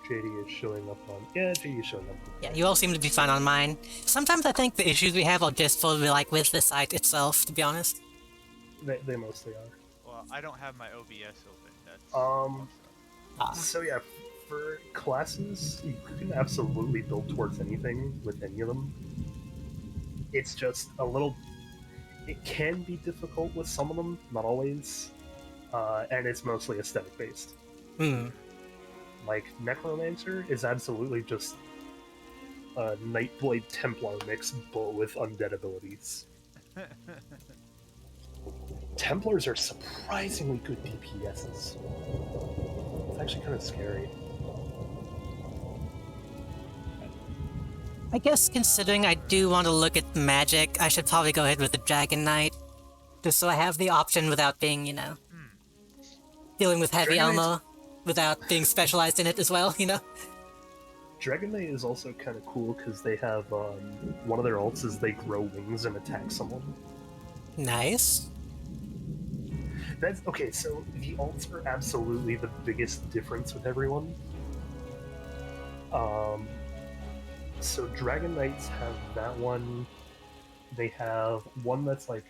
JD is showing up on. Yeah, JD is showing up. Yeah, you all seem to be fine on mine. Sometimes I think the issues we have are just for like with the site itself, to be honest. They mostly are. Well, I don't have my OBS open, that's So yeah, for classes, you can absolutely build towards anything with any of them. It's just a little... It can be difficult with some of them, not always. And it's mostly aesthetic based. Like, Necromancer is absolutely just a Nightblade Templar mix, but with undead abilities. Templars are surprisingly good DPSs. It's actually kind of scary. I guess considering I do want to look at magic, I should probably go ahead with the Dragon Knight. Just so I have the option without being, you know, dealing with heavy armor without being specialized in it as well, you know? Dragon Knight is also kind of cool because they have, one of their ults is they grow wings and attack someone. Nice. That's okay. So the alts are absolutely the biggest difference with everyone. Um, so Dragon Knights have that one. They have one that's like,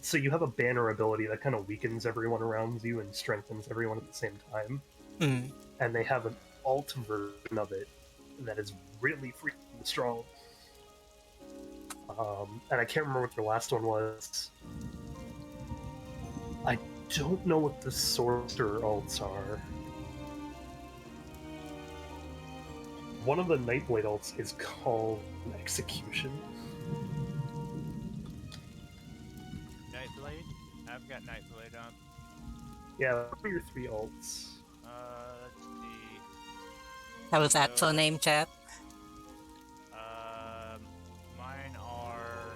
so you have a banner ability that kind of weakens everyone around you and strengthens everyone at the same time. Mm. And they have an alt version of it that is really freaking strong. And I can't remember what their last one was. I don't know what the sorcerer alts are. One of the Nightblade alts is called Execution. Nightblade? I've got Nightblade on. Yeah, what are your three alts? Let's see. How was that for name, chat? Mine are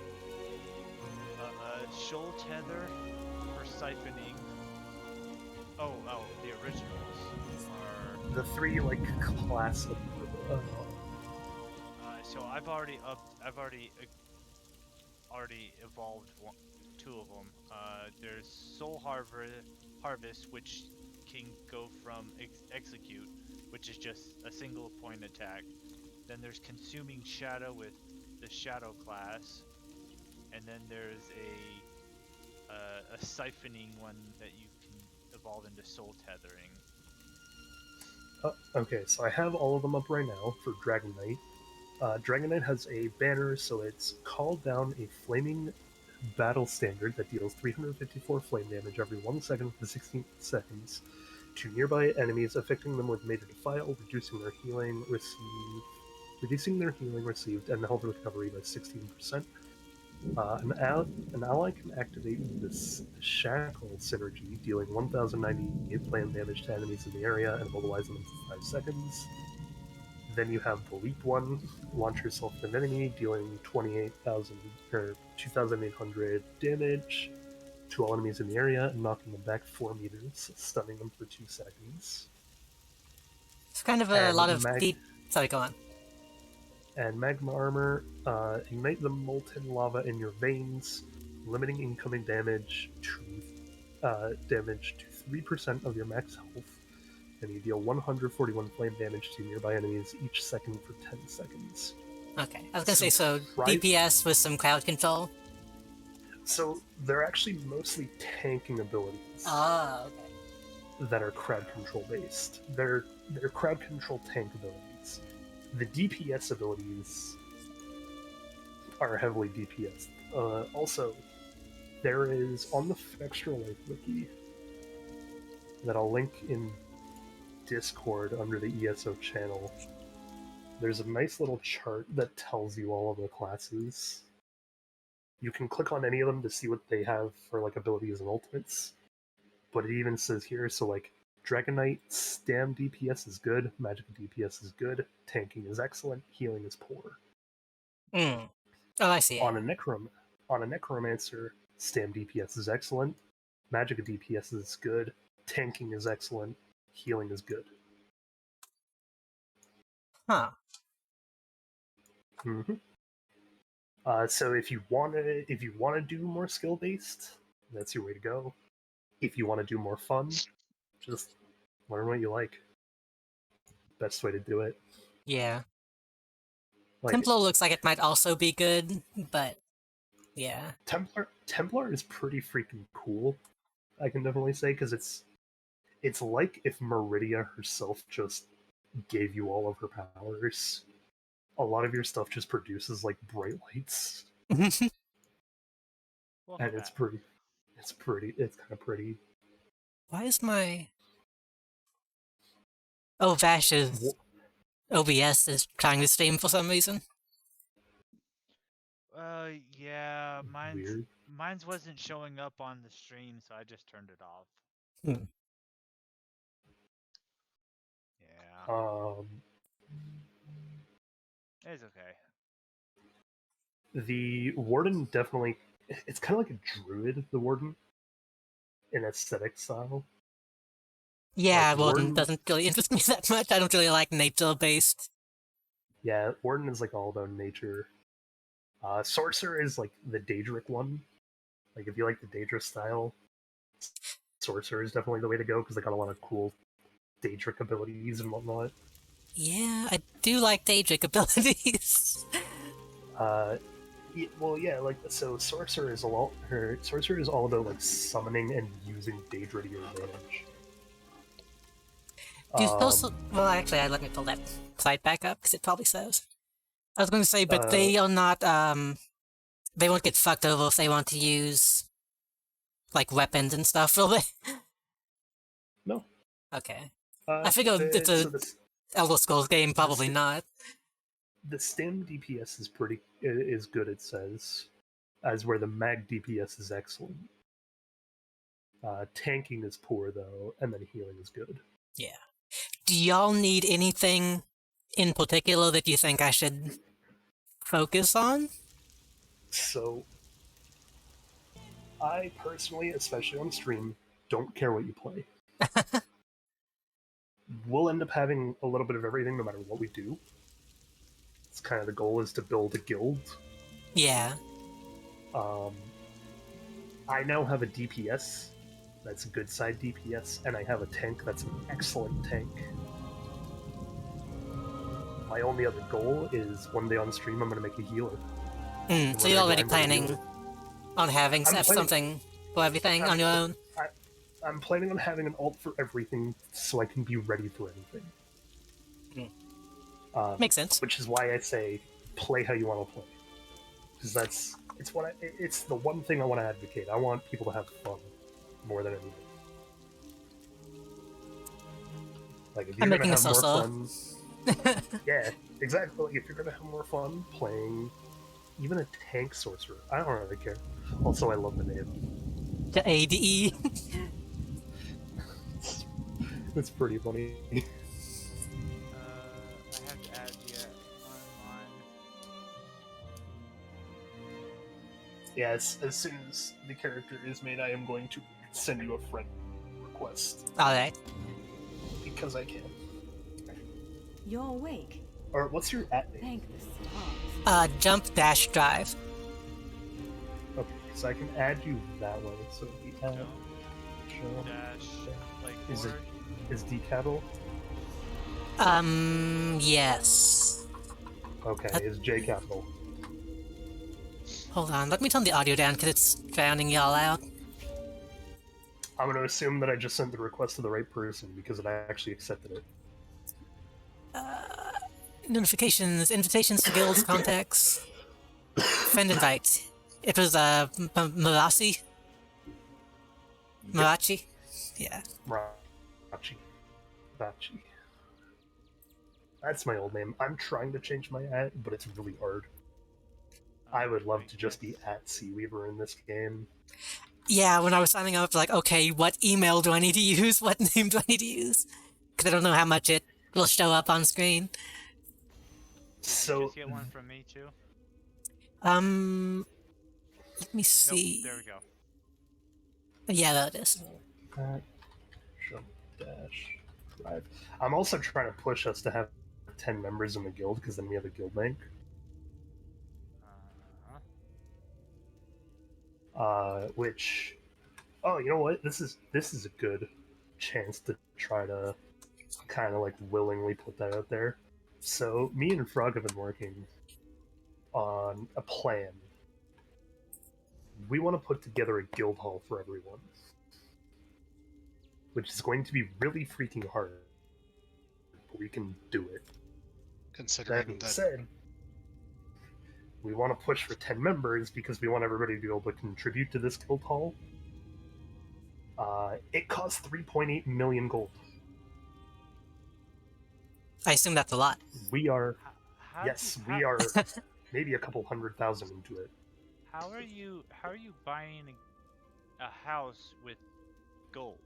Shoal Tether for siphoning. Oh, the originals are The three like classic. So I've already evolved two of them. There's Soul Harvest, which can go from Execute, which is just a single point attack. Then there's Consuming Shadow with the Shadow class, and then there's a siphoning one that you can evolve into Soul Tethering. Okay, so I have all of them up right now for Dragon Knight. Dragon Knight has a banner, so it's called down a flaming battle standard that deals 354 flame damage every 1 second for 16 seconds to nearby enemies, affecting them with Major Defile, reducing their healing received, and health recovery by 16%. An ally can activate this Shackle synergy, dealing 1,098 flame damage to enemies in the area and immobilize them for 5 seconds. Then you have the Leap one, launch yourself at an enemy, dealing 2,800 damage to all enemies in the area and knocking them back 4 meters, stunning them for 2 seconds. It's kind of a lot of deep. Sorry, go on. And Magma Armor, ignite the molten lava in your veins, limiting incoming damage to 3% of your max health, and you deal 141 flame damage to nearby enemies each second for 10 seconds. Okay, I was gonna say, so DPS with some crowd control? So they're actually mostly tanking abilities. Okay. That are crowd control based. They're crowd control tank abilities. The DPS abilities are heavily DPS. Also, there is on the Extra Life wiki that I'll link in Discord under the ESO channel. There's a nice little chart that tells you all of the classes. You can click on any of them to see what they have for like abilities and ultimates. But it even says here, so like Dragon Knight Stam DPS is good, Magic DPS is good, tanking is excellent, healing is poor. Oh, I see. On a Necromancer, Stam DPS is excellent, Magic DPS is good, tanking is excellent, healing is good. Huh. Mm-hmm. So if you want to do more skill based, that's your way to go. If you want to do more fun, just learn what you like. Best way to do it. Yeah. Like, Templar looks like it might also be good, but yeah. Templar is pretty freaking cool. I can definitely say, because it's like if Meridia herself just gave you all of her powers. A lot of your stuff just produces like bright lights, and it's kind of pretty. Why is my Vash's OBS is trying to stream for some reason? Yeah, Weird. mine's wasn't showing up on the stream, so I just turned it off. Yeah. It's okay. The Warden definitely, it's kind of like a druid, the Warden, in aesthetic style. Yeah, Like, Warden doesn't really interest me that much. I don't really like nature-based. Yeah, Warden is like all about nature. Sorcerer is like the Daedric one. Like if you like the Daedra style, Sorcerer is definitely the way to go because they got a lot of cool Daedric abilities and whatnot. Yeah, I do like Daedric abilities. Well, yeah, like so. Sorcerer is Sorcerer is all about like summoning and using Daedra to your advantage. Do you also? Well, actually, let me pull that site back up because it probably says. I was going to say, but they are not. They won't get fucked over if they want to use like weapons and stuff, will they? No. Okay. I figure it's a Elder Scrolls game, probably not. The stim DPS is good. It says, as where the mag DPS is excellent. Tanking is poor though, and then healing is good. Yeah. Do y'all need anything in particular that you think I should focus on? So, I personally, especially on stream, don't care what you play. We'll end up having a little bit of everything no matter what we do. It's kind of the goal is to build a guild. Yeah. I now have a DPS that's a good side DPS, and I have a tank that's an excellent tank. My only other goal is one day on stream I'm going to make a healer. So you're already planning on having something for everything on your own? I'm planning on having an alt for everything so I can be ready for anything. Makes sense. Which is why I say play how you want to play. Because it's the one thing I want to advocate. I want people to have fun more than anything. Like if you're gonna have more fun, yeah, exactly. Like if you're gonna have more fun playing even a tank sorcerer, I don't really care. Also, I love the name. The ADE. It's pretty funny. I have to add you online. Yes, as soon as the character is made, I am going to send you a friend request. Alright. Because I can. You're awake. Or what's your @ name? Thank the stars. Jump dash drive. Okay, so I can add you that way. So the Jump dash like is D capital? Yes. Okay, is J capital? Hold on, let me turn the audio down because it's drowning y'all out. I'm going to assume that I just sent the request to the right person because I actually accepted it. Notifications, invitations to guilds, contacts, friend invite. It was Marachi. Marachi, yeah. Marachi. That's my old name. I'm trying to change my @ but it's really hard. I would love to just be @Seaweaver in this game. Yeah, when I was signing up, like, okay, what email do I need to use? What name do I need to use? Because I don't know how much it will show up on screen. Did you just get one from me too? Let me see. Nope, there we go. Yeah, there it is. Jump dash drive. I'm also trying to push us to have 10 members in the guild because then we have a guild link. Which, oh, you know what? This is a good chance to try to kind of like willingly put that out there. So me and Frog have been working on a plan. We want to put together a guild hall for everyone, which is going to be really freaking hard, but we can do it. That being said, we want to push for 10 members because we want everybody to be able to contribute to this guild hall. It costs 3.8 million gold. I assume that's a lot. We are, we are maybe a couple 100,000 into it. How are you buying a house with gold?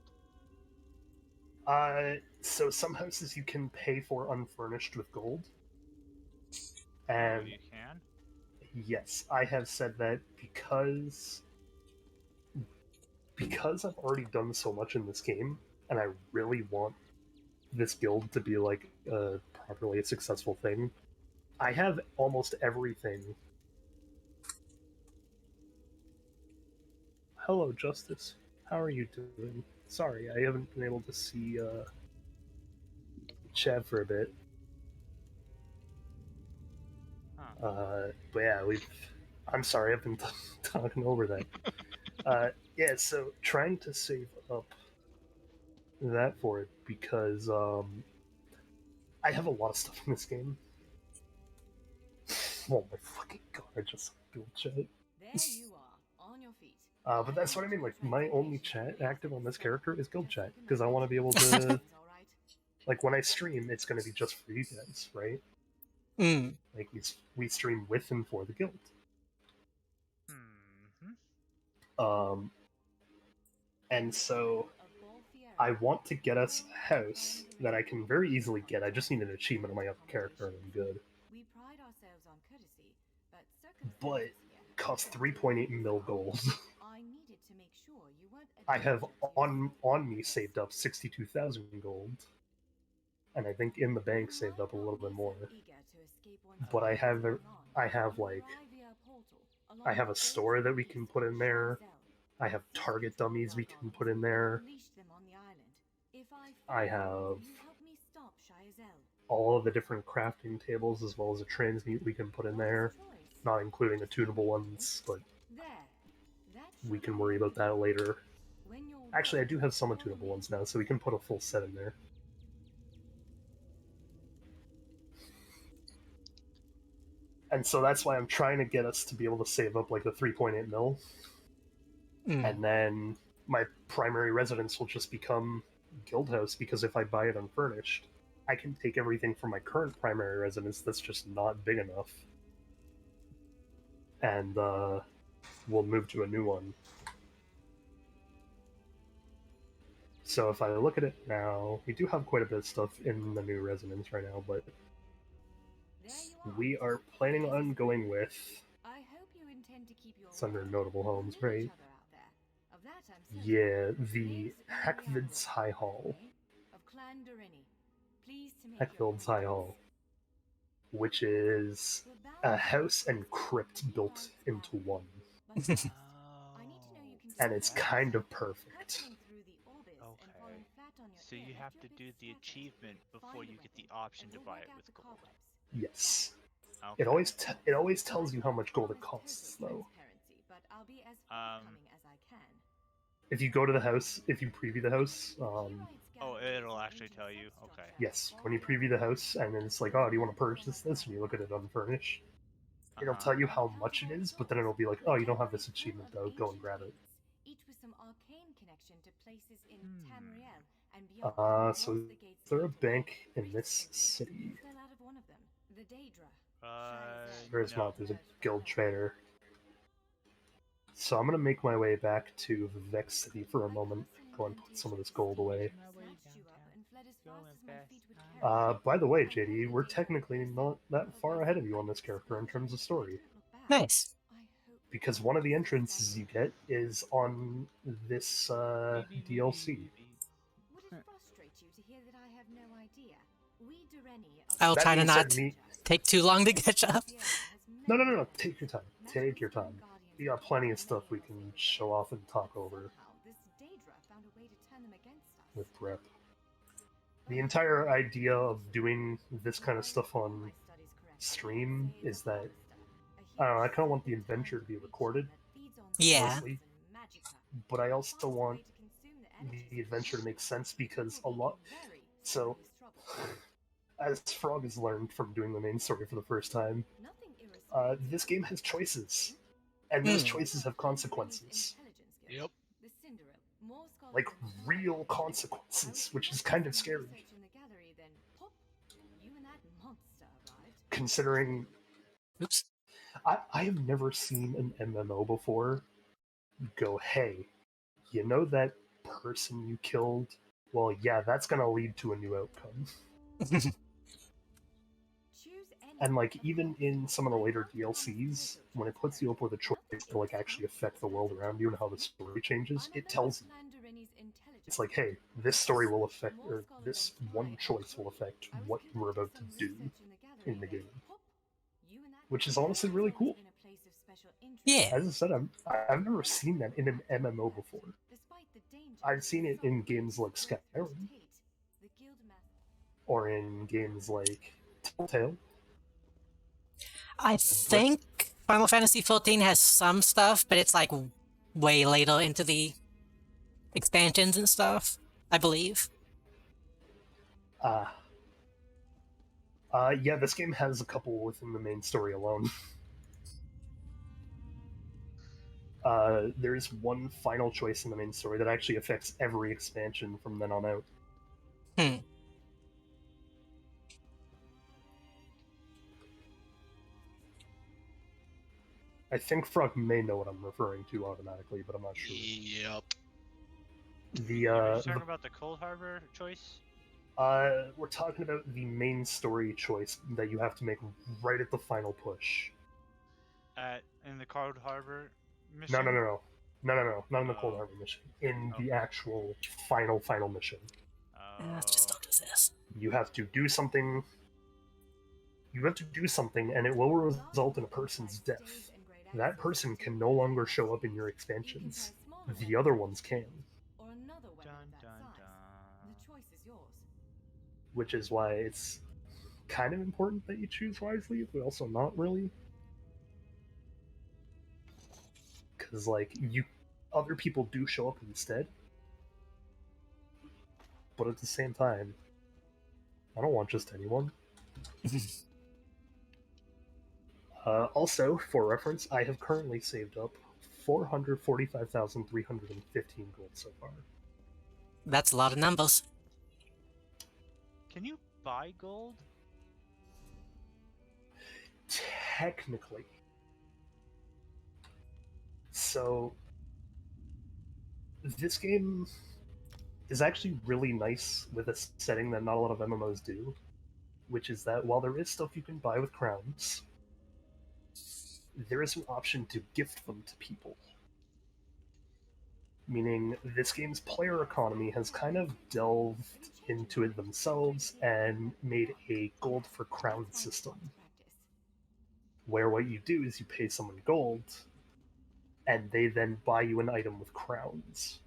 So some houses you can pay for unfurnished with gold. And you can? Yes, I have said that because I've already done so much in this game, and I really want this guild to be like properly a successful thing. I have almost everything. Hello, Justice. How are you doing? Sorry, I haven't been able to see Chad for a bit. But yeah, I'm sorry, I've been talking over that. Yeah, so trying to save up that for it because I have a lot of stuff in this game. Oh my fucking god! I just built chat. There you are, on your feet. But that's what I mean. Like, my only chat active on this character is guild chat because I want to be able to. Like, when I stream, it's going to be just for you guys, right? Mm. Like, we stream with and for the guild. And so I want to get us a house that I can very easily get. I just need an achievement on my other character and I'm good. We pride ourselves on courtesy, but But costs 3.8 mil gold. I needed to make sure you weren't. I have on me saved up 62,000 gold, and I think in the bank saved up a little bit more. But I have like I have a store that we can put in there. I have target dummies we can put in there. I have all of the different crafting tables as well as a transmute we can put in there, not including the tunable ones, but we can worry about that later. Actually, I do have some tunable ones now, so we can put a full set in there. And so that's why I'm trying to get us to be able to save up like the 3.8 mil. And then my primary residence will just become Guild House, because if I buy it unfurnished, I can take everything from my current primary residence that's just not big enough, and we'll move to a new one. So if I look at it now, we do have quite a bit of stuff in the new residence right now, but we are planning on going with... It's under notable homes, right? Yeah, the Hackvid's High Hall. Hackvid's High Hall. Which is a house and crypt built into one. And it's kind of perfect. Okay. So you have to do the achievement before you get the option to buy it with gold. Yes. Okay. It always tells you how much gold it costs, though. If you go to the house, if you preview the house, oh, it'll actually tell you. Okay. Yes, when you preview the house, and then it's like, oh, do you want to purchase this? And you look at it unfurnished, it'll tell you how much it is, but then it'll be like, oh, you don't have this achievement though, go and grab it. So is there a bank in this city? There's not, there's a guild trader. So I'm gonna make my way back to Vex City for a moment, go and put some of this gold away. By the way, JD, we're technically not that far ahead of you on this character in terms of story. Nice. Because one of the entrances you get is on this DLC. I'll try to not take too long to catch up. No. Take your time. Take your time. We got plenty of stuff we can show off and talk over with prep. The entire idea of doing this kind of stuff on stream is that, I don't know, I kind of want the adventure to be recorded. Yeah. Mostly, but I also want the adventure to make sense, because a lot... So, as Frog has learned from doing the main story for the first time, this game has choices. And those choices have consequences. Yep. Like, real consequences, which is kind of scary. Considering... Oops. I have never seen an MMO before go, hey, you know that person you killed? Well, yeah, that's gonna lead to a new outcome. And, like, even in some of the later DLCs, when it puts you up with a choice to, like, actually affect the world around you and how the story changes, it tells you. It's like, hey, this story will affect, or this one choice will affect what you were about to do in the game. Which is honestly really cool. Yeah. As I said, I've never seen that in an MMO before. I've seen it in games like Skyrim, or in games like Telltale. I think Final Fantasy 14 has some stuff, but it's like way later into the expansions and stuff, I believe. Yeah, this game has a couple within the main story alone. There's one final choice in the main story that actually affects every expansion from then on out. Hmm. I think Frog may know what I'm referring to automatically, but I'm not sure. Yep. You're talking about the Cold Harbor choice? We're talking about the main story choice that you have to make right at the final push. In the Cold Harbor No, mission? not in the Cold Harbor mission. In the actual final mission. Just don't do this. You have to do something. You have to do something, and it will result in a person's death. That person can no longer show up in your expansions. The other ones can. Which is why it's kind of important that you choose wisely, but also not really. Because, like, other people do show up instead. But at the same time, I don't want just anyone. Also, for reference, I have currently saved up 445,315 gold so far. That's a lot of numbers. Can you buy gold? Technically. So, this game is actually really nice with a setting that not a lot of MMOs do, which is that while there is stuff you can buy with crowns, there is an option to gift them to people. Meaning, this game's player economy has kind of delved into it themselves and made a gold for crown system. Where what you do is you pay someone gold, and they then buy you an item with crowns.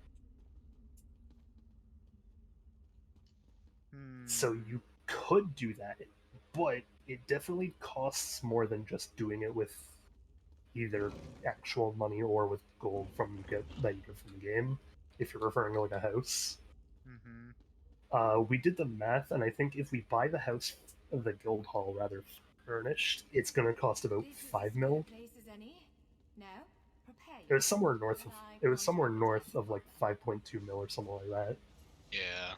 So you could do that, but it definitely costs more than just doing it with either actual money or with gold that you get from the game, if you're referring to like a house. We did the math, and I think if we buy the house, the guild hall rather, furnished, it's going to cost about 5 mil. It was somewhere north of like 5.2 mil or something like that. Yeah.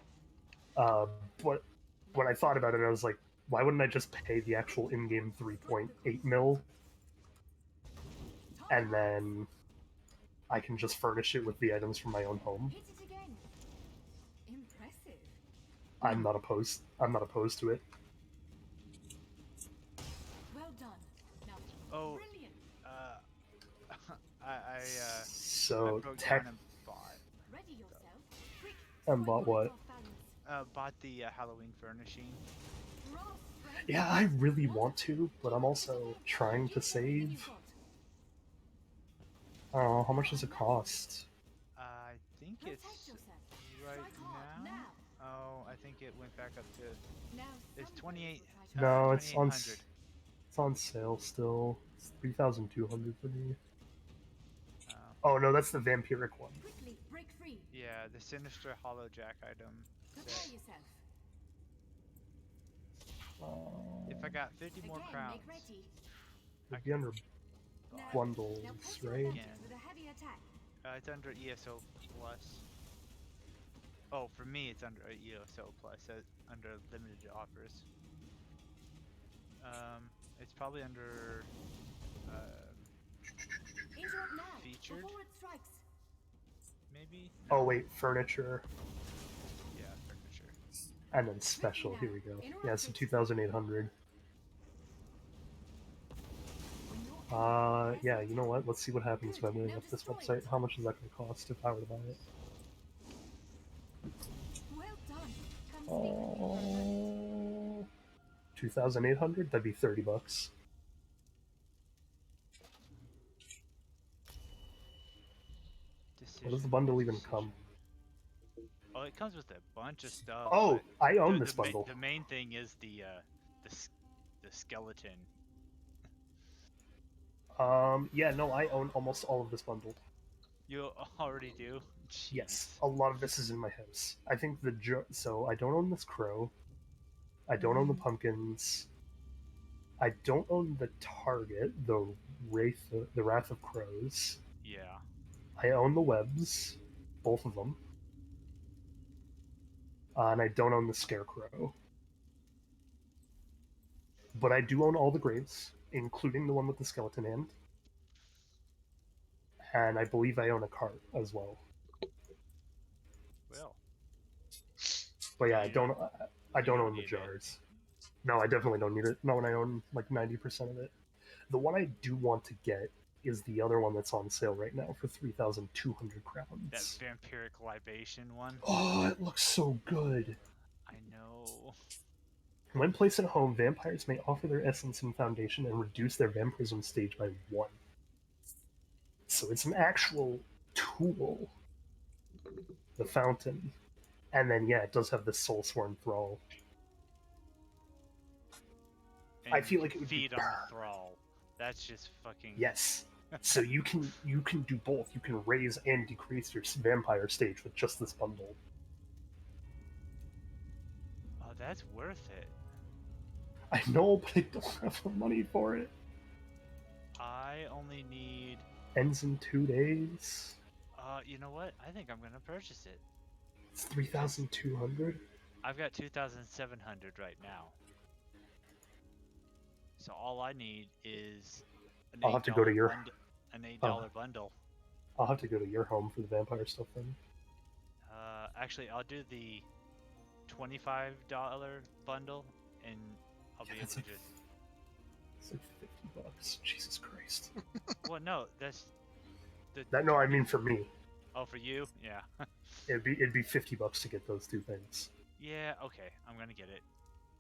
But when I thought about it, I was like, why wouldn't I just pay the actual in-game 3.8 mil, and then I can just furnish it with the items from my own home? I'm not opposed to it. Well done. Now, Oh, So I broke down and bought. ready yourself. Quick, And bought what? Bought the Halloween furnishing. Yeah, I really want to, but I'm also trying to save. Oh, how much does it cost? I think it's right now. Oh, I think it went back up to. It's 28. No, it's on. 2800. It's on sale still. It's 3,200 for me. Oh no, that's the vampiric one. Quickly, break free. Yeah, the sinister hollow jack item. Prepare yourself. If I got 50 more crowns. It'd be under bundles, right? With a heavy attack. It's under ESO plus. Oh, for me it's under ESO plus. Under limited offers. It's probably under Interrupt now. featured. Before it strikes. Maybe. Oh wait, furniture. Yeah, furniture. And then special. Here we go. Yeah, so 2,800. Yeah, you know what? Let's see what happens if I'm moving up this website. How much is that going to cost if I were to buy it? Oh, 2,800? That'd be $30. What does the bundle even come? it comes with a bunch of stuff. Oh, but I own this the bundle. The main thing is the skeleton. Yeah, no, I own almost all of this bundled. You already do? Jeez. Yes, a lot of this is in my house. I think so I don't own this crow. I don't own the pumpkins. I don't own the target, the Wrath of Crows. Yeah. I own the webs, both of them. And I don't own the scarecrow. But I do own all the graves, including the one with the skeleton hand. And I believe I own a cart as well. Well. But yeah, I don't own the need it. jars. No, I definitely don't need it. Not when I own like 90% of it. The one I do want to get is the other one that's on sale right now for 3,200 crowns. That vampiric libation one. Oh, it looks so good. I know. When placed at home, vampires may offer their essence and foundation and reduce their vampirism stage by 1. So it's an actual tool. The fountain. And then, yeah, it does have the Soulsworn Thrall. And I feel like it would feed be... on the thrall. That's just fucking... Yes. So you can do both. You can raise and decrease your vampire stage with just this bundle. Oh, that's worth it. I know, but I don't have the money for it. I only need... Ends in 2 days. You know what? I think I'm gonna purchase it. It's 3,200. I've got 2,700 right now. So all I need is an I'll have to go to your an $8 bundle. I'll have to go to your home for the vampire stuff then. Actually, I'll do the $25 bundle, and I'll be able to just. It's like $50. Jesus Christ. Well, no, that's. No, I mean for me. Oh, for you? Yeah. It'd be $50 to get those two things. Yeah. Okay, I'm gonna get it.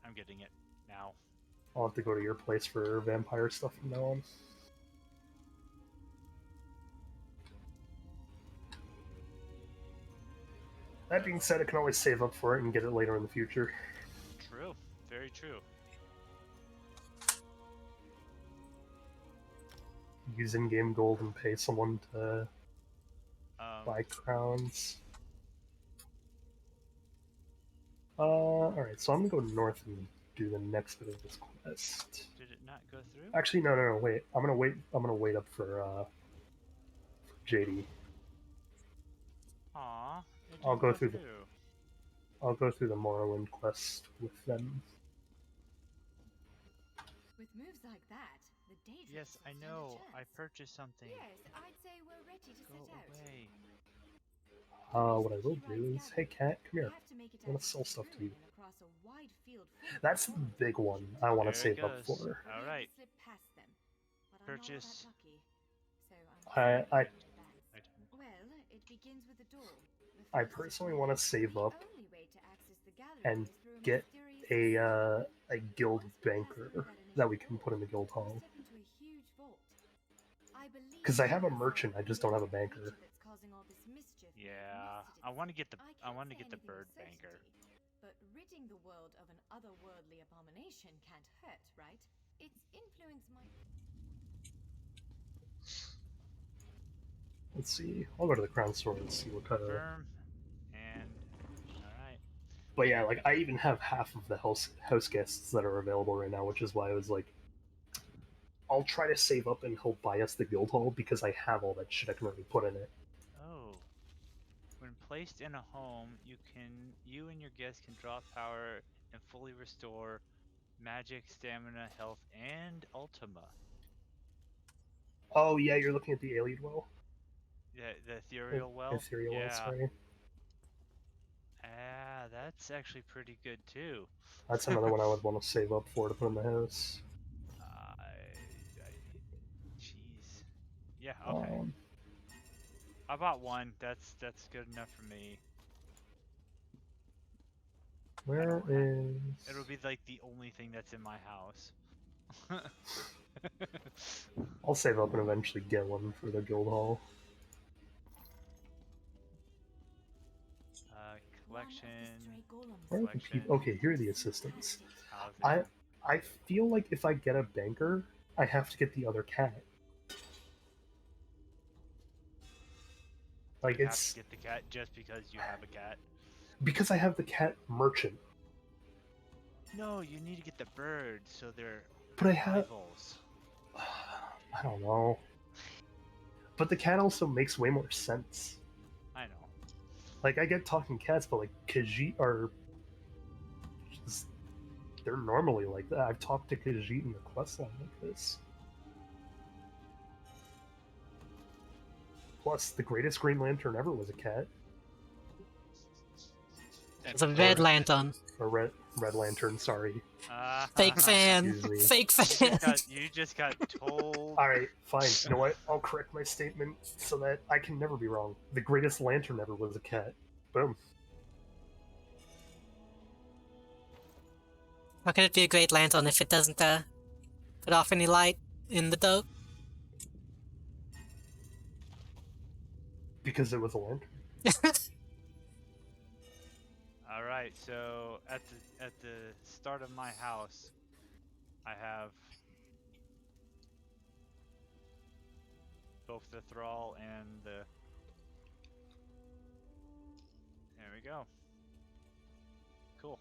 I'm getting it now. I'll have to go to your place for vampire stuff from now on. That being said, I can always save up for it and get it later in the future. True. Very true. Use in-game gold and pay someone to buy crowns. Alright, so I'm gonna go north and do the next bit of this quest. Did it not go through? Actually, no, wait. I'm gonna wait up for JD. Aw. I'll go through the Morrowind quest with them. With moves like that, the Daedric Yes, I know. I purchased something. Yes, I'd say we're ready to Go set out. away. What I will do is, hey cat, come here. I want to sell stuff to you. That's the big one I want to save up for. All right. Purchase. I Well, it begins with a door. I personally want to save up and get a guild banker that we can put in the guild hall. Because I have a merchant, I just don't have a banker. Yeah, I want to get the bird banker. But ridding the world of an otherworldly abomination can't hurt, right? Its influence might. Let's see. I'll go to the Crown Store and see what kind of. And alright. But yeah, like I even have half of the house guests that are available right now, which is why I was like, I'll try to save up and he'll buy us the guild hall because I have all that shit I can already put in it. Oh. When placed in a home, you and your guests can draw power and fully restore magic, stamina, health, and ultima. Oh yeah, you're looking at the Alien Well? Yeah, the ethereal well? Ethereal Well, sorry. Ah, that's actually pretty good too. That's another one I would want to save up for to put in the house. Jeez. Yeah, okay. I bought one. That's good enough for me. Where is... It'll be like the only thing that's in my house. I'll save up and eventually get one for the guild hall. collection. Where are the people? Okay, here are the assistants. Housing. I feel like if I get a banker, I have to get the other cat. Like You have it's to get the cat just because you have a cat. because I have the cat merchant. No, you need to get the birds so they're But I have. rivals. I don't know. But the cat also makes way more sense. I know. Like I get talking cats, but like Khajiit are just they're normally like that. I've talked to Khajiit in the questline like this. Plus, the greatest Green Lantern ever was a cat. It's a red lantern. Or red lantern, sorry. Fake fan. Excuse me. Fake fan. You just got told. Alright, fine. You know what? I'll correct my statement so that I can never be wrong. The greatest lantern ever was a cat. Boom. How can it be a great lantern if it doesn't put off any light in the dark? Because it was a lantern. All right, so at the start of my house, I have both the thrall and the. There we go. Cool.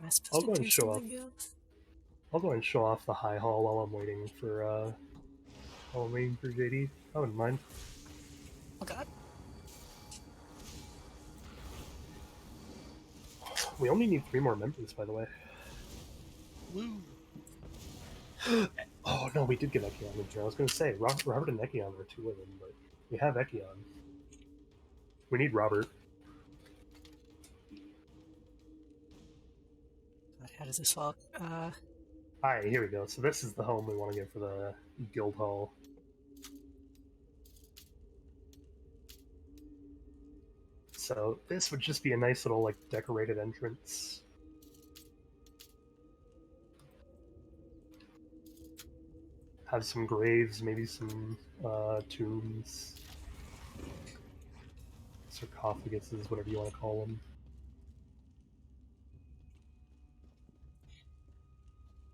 Am I supposed I'll to go do and show off. something else? I'll go and show off the high hall while I'm waiting for JD. I wouldn't mind. Oh god. We only need 3 more members, by the way. Woo! Oh no, we did get Ekion in here. I was going to say Robert and Ekion are 2 of them, but we have Ekion. We need Robert. How does this work? Alright, here we go. So this is the home we want to get for the guild hall. So this would just be a nice little like decorated entrance. Have some graves, maybe some tombs, sarcophaguses, whatever you want to call them.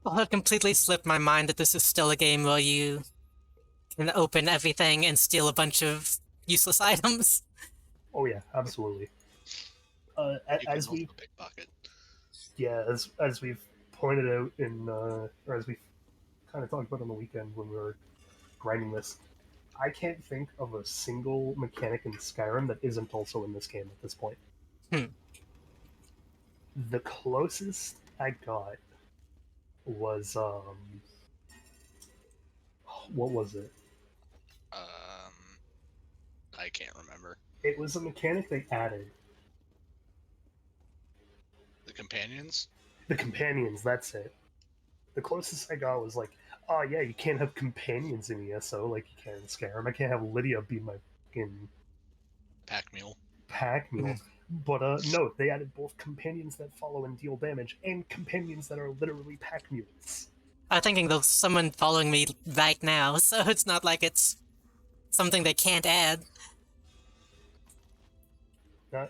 Well, it completely slipped my mind that this is still a game where you can open everything and steal a bunch of useless items. Oh yeah, absolutely. As we pickpocket. Yeah, as we've pointed out in or as we've kind of talked about on the weekend when we were grinding this, I can't think of a single mechanic in Skyrim that isn't also in this game at this point. The closest I got was what was it? I can't remember. It was a mechanic they added. The companions? The companions, that's it. The closest I got was like, oh yeah, you can't have companions in ESO like you can in Skyrim. I can't have Lydia be my fucking pack mule. But no, they added both companions that follow and deal damage and companions that are literally pack mules. I'm thinking there's someone following me right now, so it's not like it's something they can't add.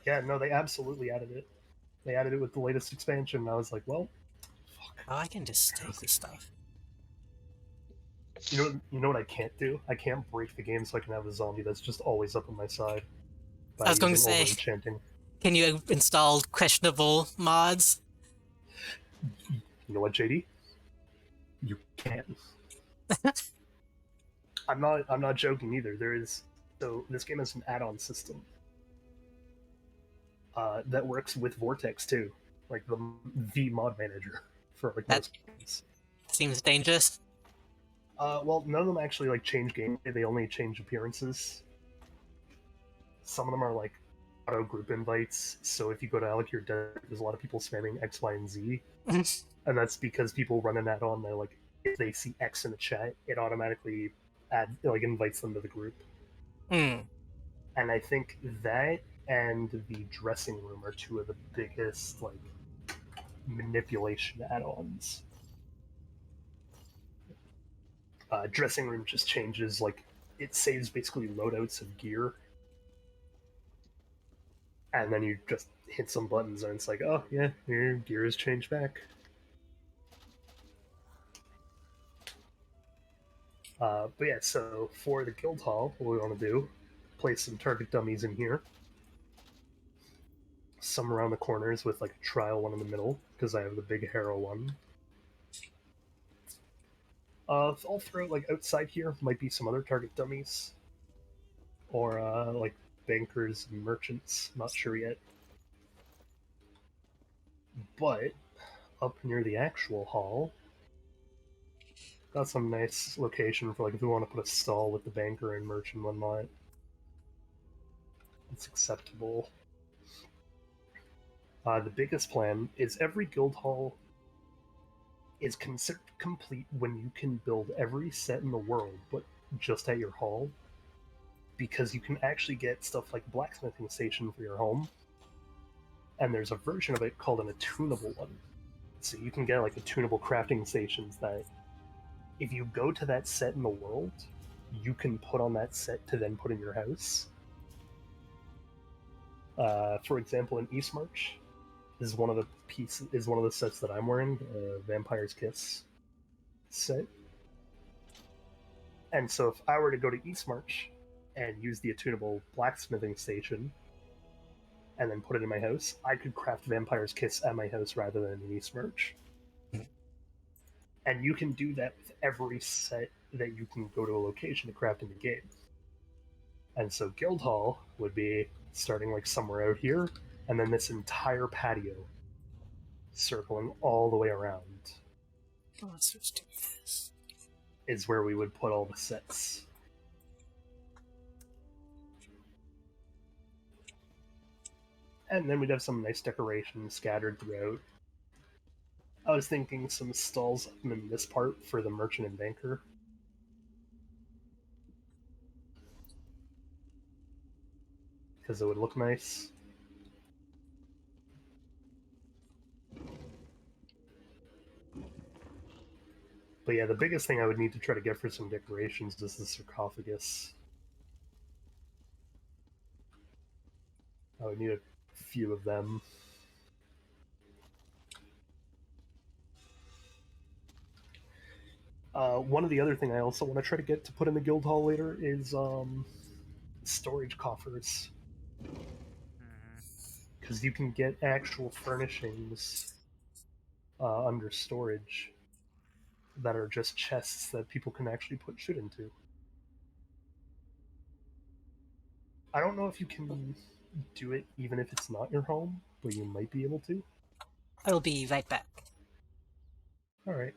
Yeah, no, they absolutely added it. They added it with the latest expansion, and I was like, well, fuck. Oh, I can just take this stuff. You know what I can't do? I can't break the game so I can have a zombie that's just always up on my side. I was going to say, enchanting. Can you install questionable mods? You know what, JD? You can. I'm not joking either. This game has an add-on system that works with Vortex too, like the mod manager for like most games. Seems dangerous. Well, none of them actually like change gameplay. They only change appearances. Some of them are like auto group invites. So if you go to Alec, you're dead. There's a lot of people spamming X, Y, and Z, and that's because people run an add-on. They're like, if they see X in the chat, it automatically invites them to the group. And I think that and the dressing room are 2 of the biggest like manipulation add-ons. Dressing room just changes, like, it saves basically loadouts of gear. and then you just hit some buttons and it's like, oh yeah, your gear has changed back. But yeah, so for the guild hall, what we want to do, place some target dummies in here. Some around the corners with like a trial one in the middle, because I have the big Harrow one. All throughout, like outside here, might be some other target dummies. Or like bankers and merchants, not sure yet. But up near the actual hall, got some nice location for like if we want to put a stall with the banker and merchant and whatnot. It's acceptable. The biggest plan is every guild hall is considered complete when you can build every set in the world, but just at your hall, because you can actually get stuff like blacksmithing station for your home, and there's a version of it called an attunable one. So you can get like attunable crafting stations that, if you go to that set in the world, you can put on that set to then put in your house. For example, in Eastmarch, is one of the sets that I'm wearing, Vampire's Kiss set. And so if I were to go to Eastmarch and use the attunable blacksmithing station and then put it in my house, I could craft Vampire's Kiss at my house rather than in Eastmarch. And you can do that with every set that you can go to a location to craft in the game. And so Guildhall would be starting like somewhere out here, and then this entire patio circling all the way around Let's just do this. is where we would put all the sets. And then we'd have some nice decorations scattered throughout. I was thinking some stalls in this part for the merchant and banker. Because it would look nice. But yeah, the biggest thing I would need to try to get for some decorations is the sarcophagus. I would need a few of them. One of the other thing I also want to try to get to put in the guild hall later is storage coffers. Because you can get actual furnishings under storage that are just chests that people can actually put shit into. I don't know if you can do it even if it's not your home, but you might be able to. I will be right back. Alright.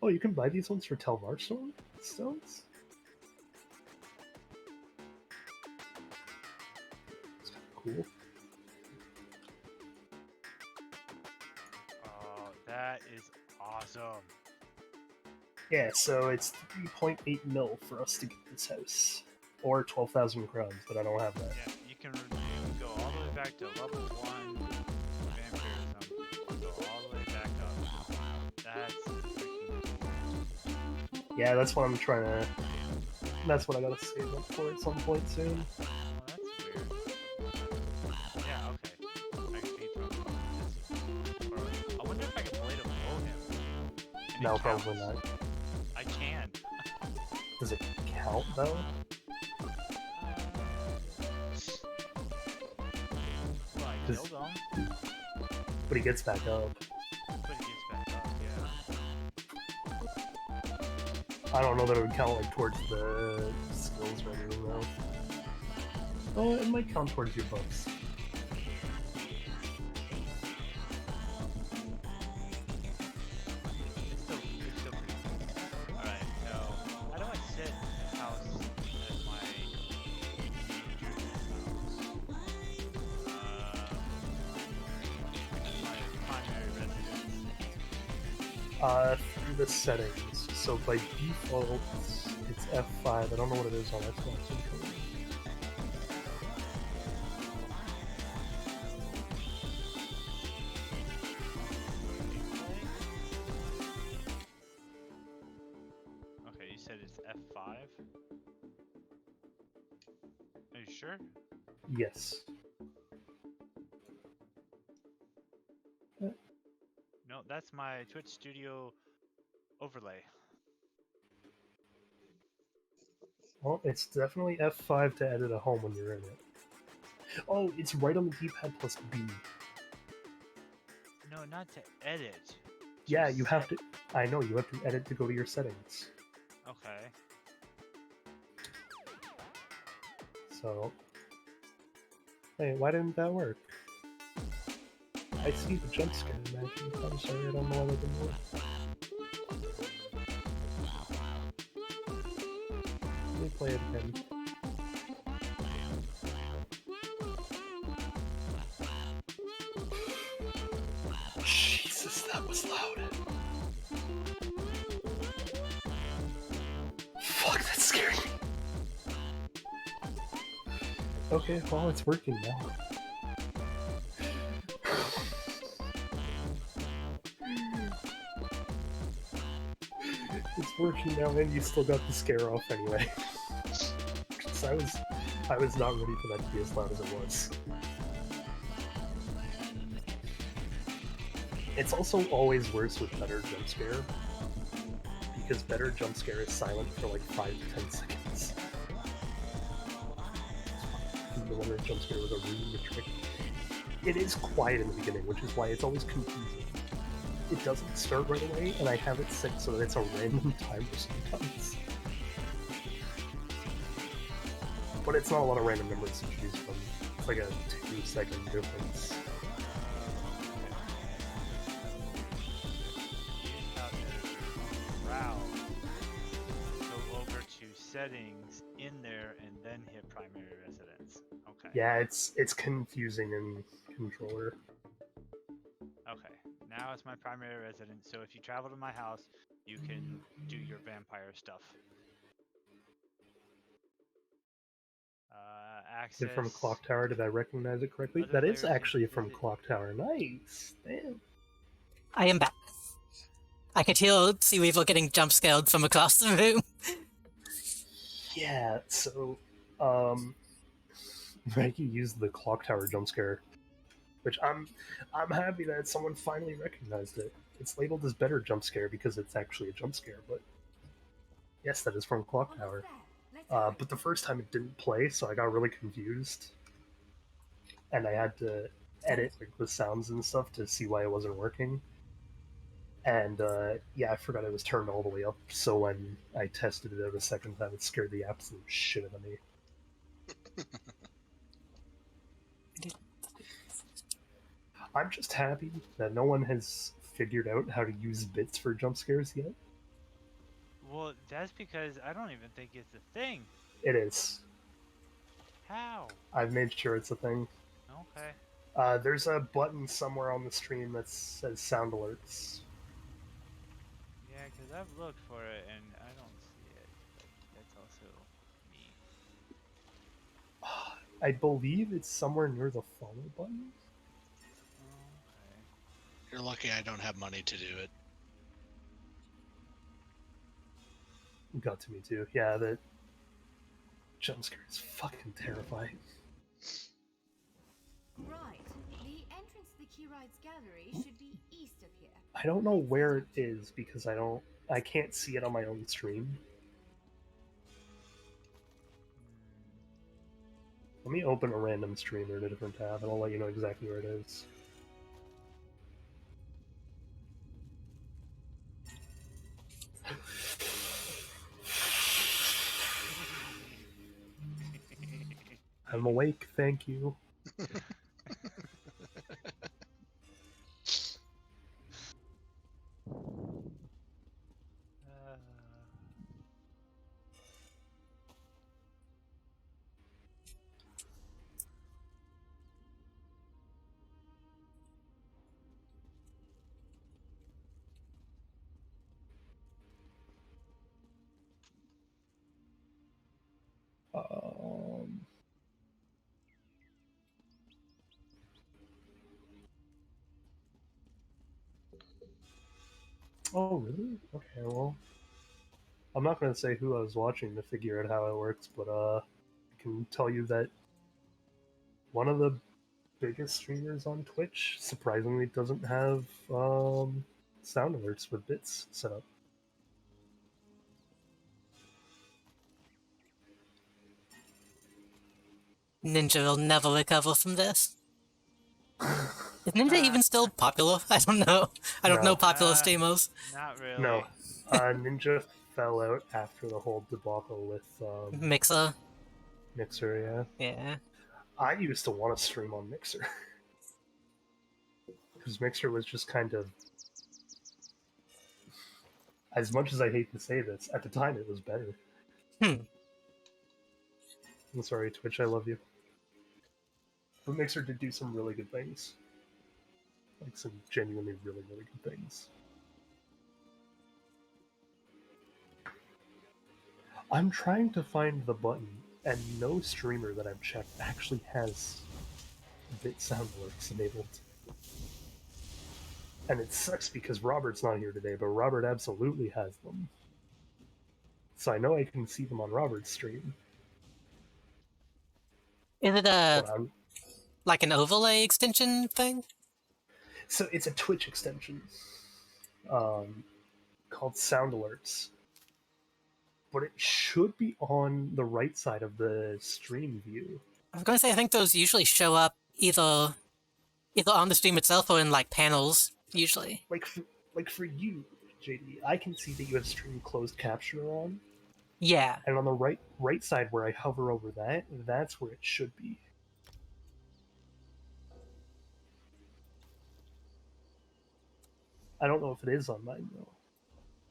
Oh, you can buy these ones for Telvar stones? That's kind of cool. Oh, that is awesome. Yeah, so it's 3.8 mil for us to get this house. Or 12,000 crowns, but I don't have that. Yeah, you can go all the way back to level 1 vampirism. Go all the way back up. That's freaking... Yeah, that's what I'm trying to... That's what I gotta save up for at some point soon. Oh, that's weird. Yeah, okay. I can speed from this. I wonder if I can blade it below him. No, probably not. I can. Does it count, though? Well, I killed him. But he gets back up. But he gets back up, yeah. I don't know that it would count like towards the skills rating though. Oh, it might count towards your buffs. It's still pretty cool. Alright, so how do I set a house as my primary residence? Through the settings. So by default, it's F5. I don't know what it is on Xbox. Okay, you said it's F5? Are you sure? Yes. that's my Twitch Studio overlay. Well, it's definitely F5 to edit a home when you're in it. Oh, it's right on the D-pad plus B. No, not to edit. Yeah, you have to... I know, you have to edit to go to your settings. Okay. So... Hey, why didn't that work? I see the jump scare, Maggie. I'm sorry, I don't know why that didn't work. Let me play it again. Jesus, that was loud. Fuck, that scared me. Okay, well, it's working now. It's working now, and you still got the scare off anyway. So I was not ready for that to be as loud as it was. It's also always worse with better jump scare, because better jump scare is silent for like 5 to 10 seconds. And the Wonder jump scare was a really trick. It is quiet in the beginning, which is why it's always confusing. It doesn't start right away, and I have it set so that it's a random timer sometimes. But it's not a lot of random numbers to choose from. It's like a 2-second difference. Wow. Go over to settings in there and then hit primary residence. Okay. Yeah, it's confusing in controller. Okay. Now it's my primary residence, so if you travel to my house, you can do your vampire stuff. Is it from Access. Clock Tower? Did I recognize it correctly? That is actually from Clock Tower. Nice. Damn. I am back. I could hear Sea Weevil getting jump scared from across the room. Yeah, so, Maggie used the Clock Tower jump scare, which I'm happy that someone finally recognized it. It's labeled as better jump scare because it's actually a jump scare, but yes, that is from Clock Tower. But the first time it didn't play, so I got really confused, and I had to edit like the sounds and stuff to see why it wasn't working. And yeah, I forgot it was turned all the way up, so when I tested it out a second time, it scared the absolute shit out of me. I'm just happy that no one has figured out how to use bits for jump scares yet. Well, that's because I don't even think it's a thing. It is. How? I've made sure it's a thing. Okay. There's a button somewhere on the stream that says sound alerts. Yeah, because I've looked for it and I don't see it. But that's also me. I believe it's somewhere near the follow button. Okay. You're lucky I don't have money to do it. Got to me too. Yeah, that jump scare is fucking terrifying. Right. The entrance to the Keyride's gallery should be east of here. I don't know where it is because I can't see it on my own stream. Let me open a random streamer in a different tab and I'll let you know exactly where it is. I'm awake, thank you. Oh, really? Okay, well... I'm not going to say who I was watching to figure out how it works, but I can tell you that one of the biggest streamers on Twitch surprisingly doesn't have sound alerts with bits set up. Ninja will never recover from this. Is Ninja even still popular? I don't know. I don't know popular streamers. Not really. No. Ninja fell out after the whole debacle with Mixer. Mixer, yeah. Yeah. I used to want to stream on Mixer. Because Mixer was just kind of... As much as I hate to say this, at the time it was better. I'm sorry, Twitch, I love you. But Mixer did do some really good things. Like, some genuinely really, really good things. I'm trying to find the button, and no streamer that I've checked actually has bit sound alerts enabled. And it sucks because Robert's not here today, but Robert absolutely has them. So I know I can see them on Robert's stream. Is it like an overlay extension thing? So it's a Twitch extension called Sound Alerts. But it should be on the right side of the stream view. I was going to say, I think those usually show up either on the stream itself or in, like, panels, usually. Like for you, JD, I can see that you have stream closed captioner on. Yeah. And on the right side where I hover over that, that's where it should be. I don't know if it is on mine, though.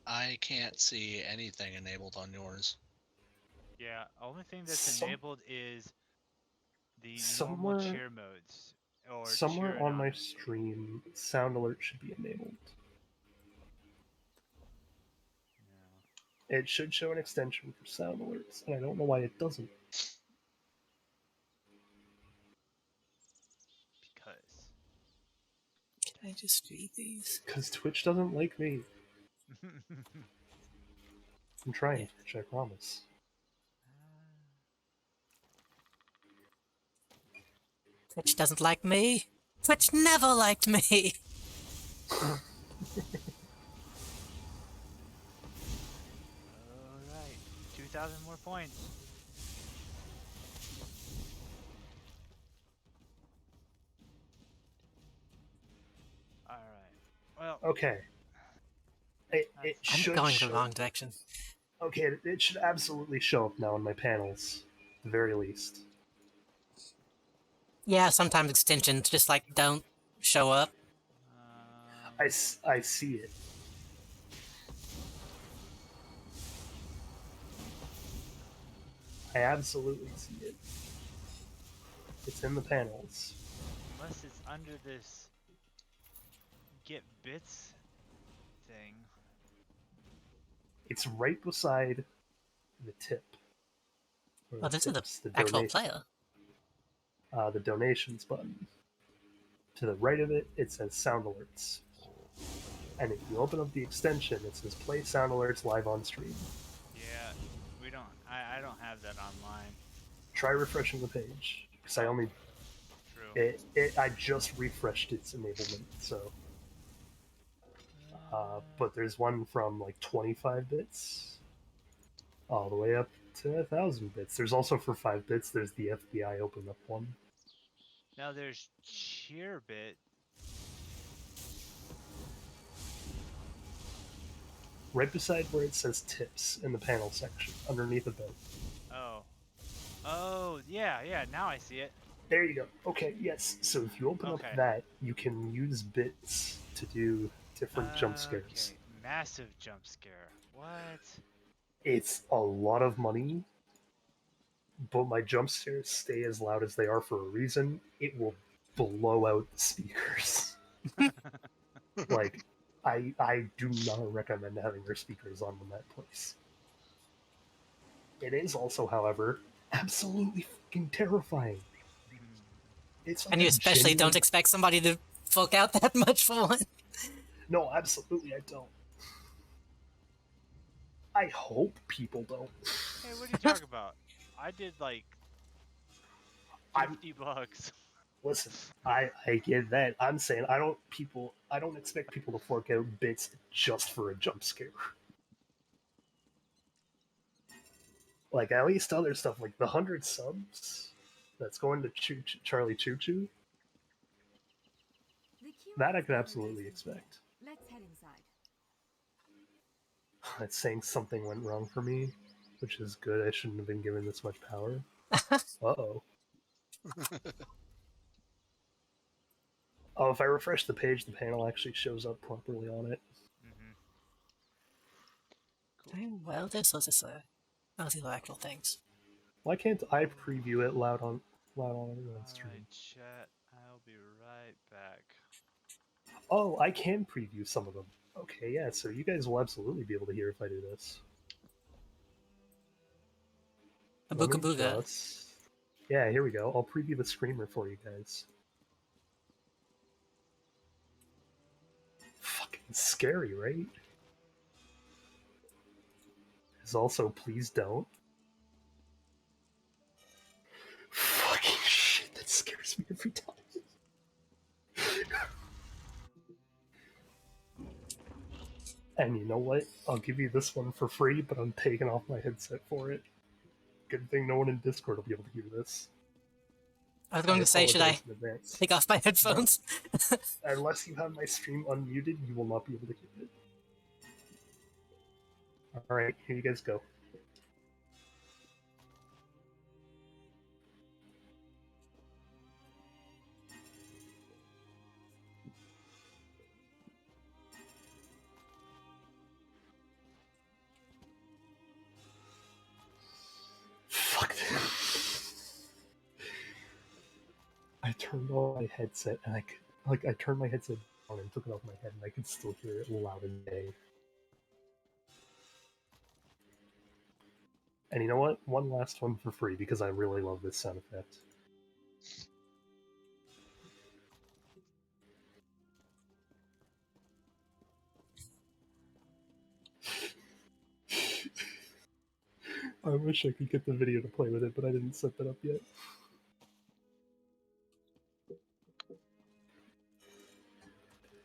I can't see anything enabled on yours. Yeah, only thing that's enabled is the somewhere, normal cheer modes. Or somewhere cheer on my stream, sound alert should be enabled. It should show an extension for sound alerts, and I don't know why it doesn't. Because. Can I just read these? Because Twitch doesn't like me. I'm trying, Twitch, I promise. Twitch doesn't like me. Twitch never liked me. Alright, 2,000 more points. Alright, well... Okay. It should I'm going show... the wrong direction. Okay, it should absolutely show up now in my panels, at the very least. Yeah, sometimes extensions just, like, don't show up. I see it. I absolutely see it. It's in the panels. Unless it's under this get bits thing. It's right beside the tip. Oh, this is the actual player. The donations button. To the right of it, it says sound alerts. And if you open up the extension, it says play sound alerts live on stream. Yeah, we don't. I don't have that on mine. Try refreshing the page, because I only. True. I just refreshed its enablement, so. But there's one from like 25 bits, all the way up to 1,000 bits. There's also for 5 bits. There's the FBI open up one. Now there's Cheerbit. Right beside where it says tips in the panel section, underneath a bit. Oh. Oh, yeah, now I see it. There you go. Okay, yes. So if you open up that, you can use bits to do different jump scares. Okay, massive jump scare. What? It's a lot of money, but my jump scares stay as loud as they are for a reason. It will blow out the speakers. Like, I do not recommend having your speakers on in that place. It is also, however, absolutely fucking terrifying. It's like And you especially don't expect somebody to fuck out that much for one. No, absolutely I don't. I hope people don't. Hey, what are you talking about? I did like $50. Listen, I get that. I'm saying I don't expect people to fork out bits just for a jump scare. Like at least other stuff like the 100 subs that's going to Charlie Choo Choo. That I could absolutely expect. Let's head inside. It's saying something went wrong for me, which is good. I shouldn't have been given this much power. Uh-oh. Oh, if I refresh the page, the panel actually shows up properly on it. Well, this was just these are actual things. Why can't I preview it loud on everyone's stream? Alright, chat. I'll be right back. Oh, I can preview some of them. Okay, yeah, so you guys will absolutely be able to hear if I do this. A booga booga. Yeah, here we go. I'll preview the screamer for you guys. Fucking scary, right? Is also please don't. Fucking shit, that scares me every time. And you know what? I'll give you this one for free, but I'm taking off my headset for it. Good thing no one in Discord will be able to hear this. I was going to say, should I take off my headphones? No. Unless you have my stream unmuted, you will not be able to hear it. Alright, here you guys go. Fuck. I turned on my headset and I turned my headset on and took it off my head and I could still hear it loud and day. And you know what? One last one for free because I really love this sound effect. I wish I could get the video to play with it, but I didn't set that up yet.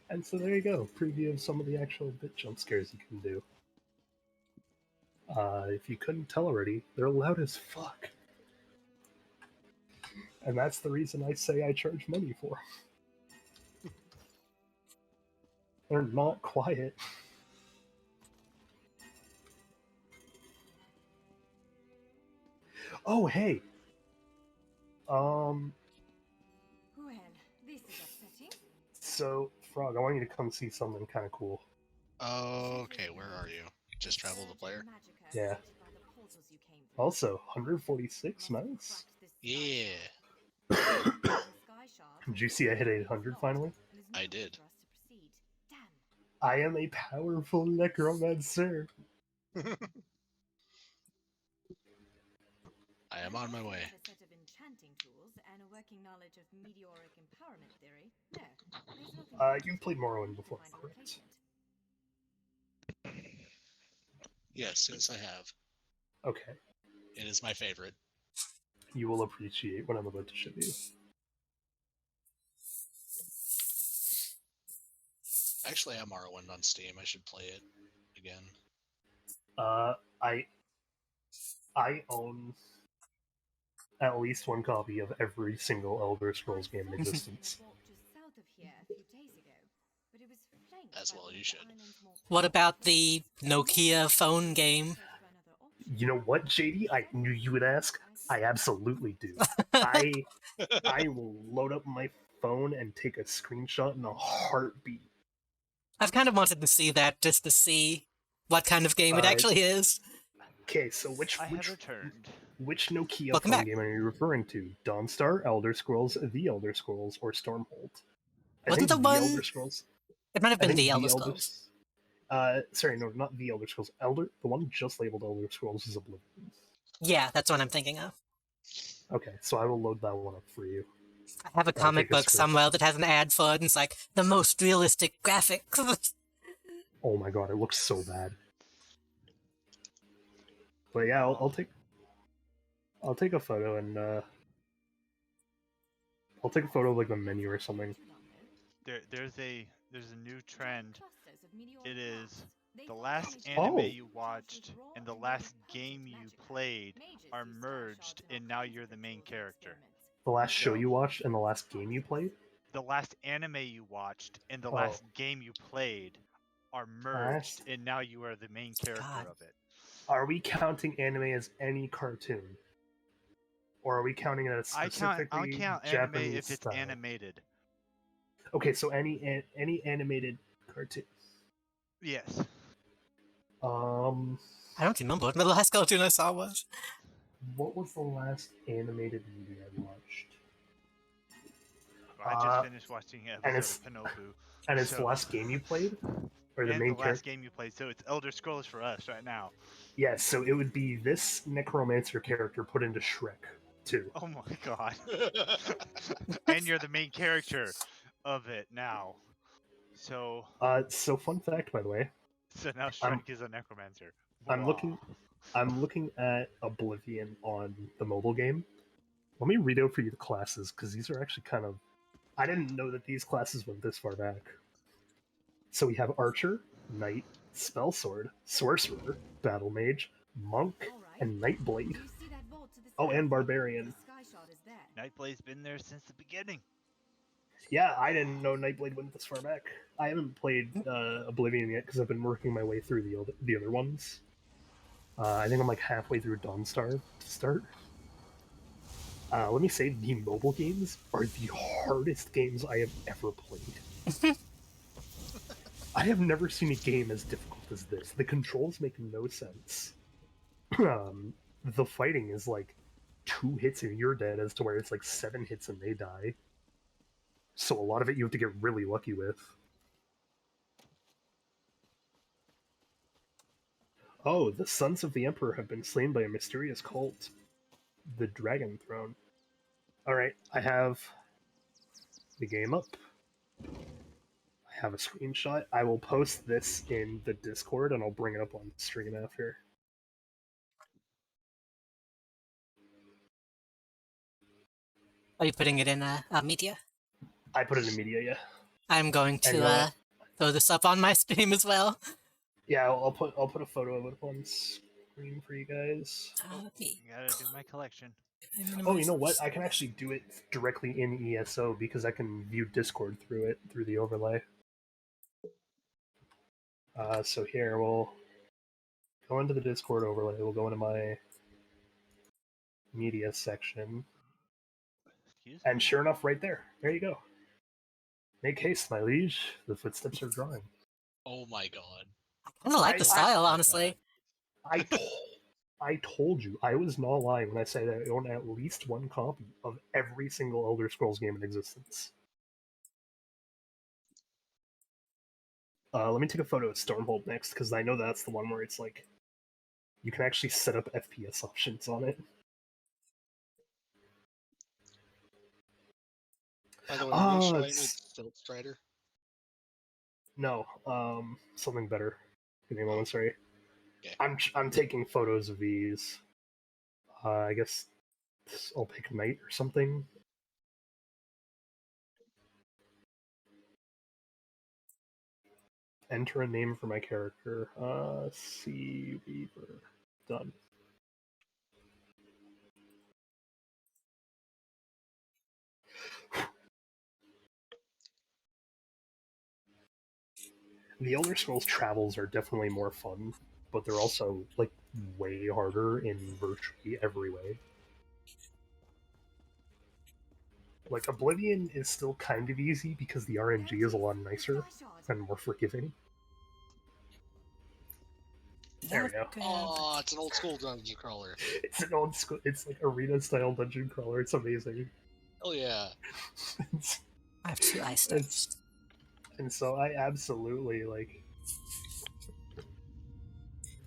And so there you go, preview of some of the actual bit jump scares you can do. If you couldn't tell already, they're loud as fuck. And that's the reason I say I charge money for them. They're not quiet. Oh, hey! Well, this is upsetting. So, Frog, I want you to come see something kind of cool. Okay, where are you? Just travel the player? Yeah. Also, 146, nice. Yeah. Did you see I hit 800 finally? I did. I am a powerful necromancer. I am on my way. A set of enchanting tools and a working knowledge of meteoric empowerment theory. No, there's nothing. You've played Morrowind before, correct? Yes, I have. Okay. It is my favorite. You will appreciate what I'm about to show you. Actually, I have Morrowind on Steam. I should play it again. I own at least one copy of every single Elder Scrolls game in existence. As well, you should. What about the Nokia phone game? You know what, JD? I knew you would ask. I absolutely do. I will load up my phone and take a screenshot in a heartbeat. I've kind of wanted to see that just to see what kind of game it actually is. Okay, so which Nokia Welcome phone back. game are you referring to? Dawnstar, Elder Scrolls, The Elder Scrolls, or Stormhold? Wasn't the one? Elder Scrolls. It might have been The Elder Scrolls. Sorry, no, not The Elder Scrolls. The one just labeled Elder Scrolls is Oblivion. Yeah, that's what I'm thinking of. Okay, so I will load that one up for you. I have a comic book somewhere that has an ad for it, and it's like, the most realistic graphics. Oh my god, it looks so bad. But yeah, I'll take a photo and I'll take a photo of like the menu or something. There's a new trend. It is the last anime you watched and the last game you played are merged, and now you're the main character. The last show you watched and the last game you played? The last anime you watched and the last game you played are merged, and now you are the main character of it. Are we counting anime as any cartoon? Or are we counting it as specifically I'll count Japanese anime if it's style? animated. Okay, so any animated cartoon. Yes. I don't remember what the last cartoon I saw was. What was the last animated movie I watched? I just finished watching an episode of Pinobu. And it's the last game you played? Or the main last character? game you played, so it's Elder Scrolls for us right now. Yes, so it would be this Necromancer character put into Shrek 2. Oh my god. And you're the main character of it now. So Fun fact, by the way. So now Shrek is a necromancer. I'm looking at Oblivion on the mobile game. Let me read out for you the classes, because these are actually kind of... I didn't know that these classes went this far back. So we have Archer, Knight, Spell Sword, Sorcerer, Battle Mage, Monk, and Nightblade. Oh, and Barbarian. Nightblade's been there since the beginning. Yeah, I didn't know Nightblade went this far back. I haven't played Oblivion yet because I've been working my way through the other ones. I think I'm like halfway through Dawnstar to start. Let me say, the mobile games are the hardest games I have ever played. I have never seen a game as difficult as this. The controls make no sense. The fighting is like 2 hits and you're dead, as to where it's like 7 hits and they die. So a lot of it you have to get really lucky with. Oh, the sons of the Emperor have been slain by a mysterious cult. The Dragon Throne. Alright, I have the game up. I have a screenshot. I will post this in the Discord and I'll bring it up on stream after. Are you putting it in media? I put it in media, yeah. I'm going to throw this up on my stream as well. Yeah, I'll put a photo of it up on screen for you guys. You gotta do my collection. Oh, you know what? I can actually do it directly in ESO because I can view Discord through the overlay. So here, we'll go into the Discord overlay. We'll go into my media section. And sure enough, right there you go. Make haste, my liege. The footsteps are drawing. Oh my god. I kind of like the style, honestly. I told you, I was not lying when I said I own at least one copy of every single Elder Scrolls game in existence. Let me take a photo of Stormhold next, because I know that's the one where it's like, you can actually set up FPS options on it. By the way, are you showing me Silt Strider? No, something better. Give me a moment, sorry. Okay. I'm taking photos of these. I guess I'll pick Knight or something. Enter a name for my character. Sea Weaver. Done. The Elder Scrolls travels are definitely more fun, but they're also like way harder in virtually every way. Like Oblivion is still kind of easy because the RNG is a lot nicer and more forgiving. There we go. Oh, it's an old school dungeon crawler. It's an old school. It's like arena style dungeon crawler. It's amazing. Oh yeah. I have 2 ice stones. And so I absolutely like.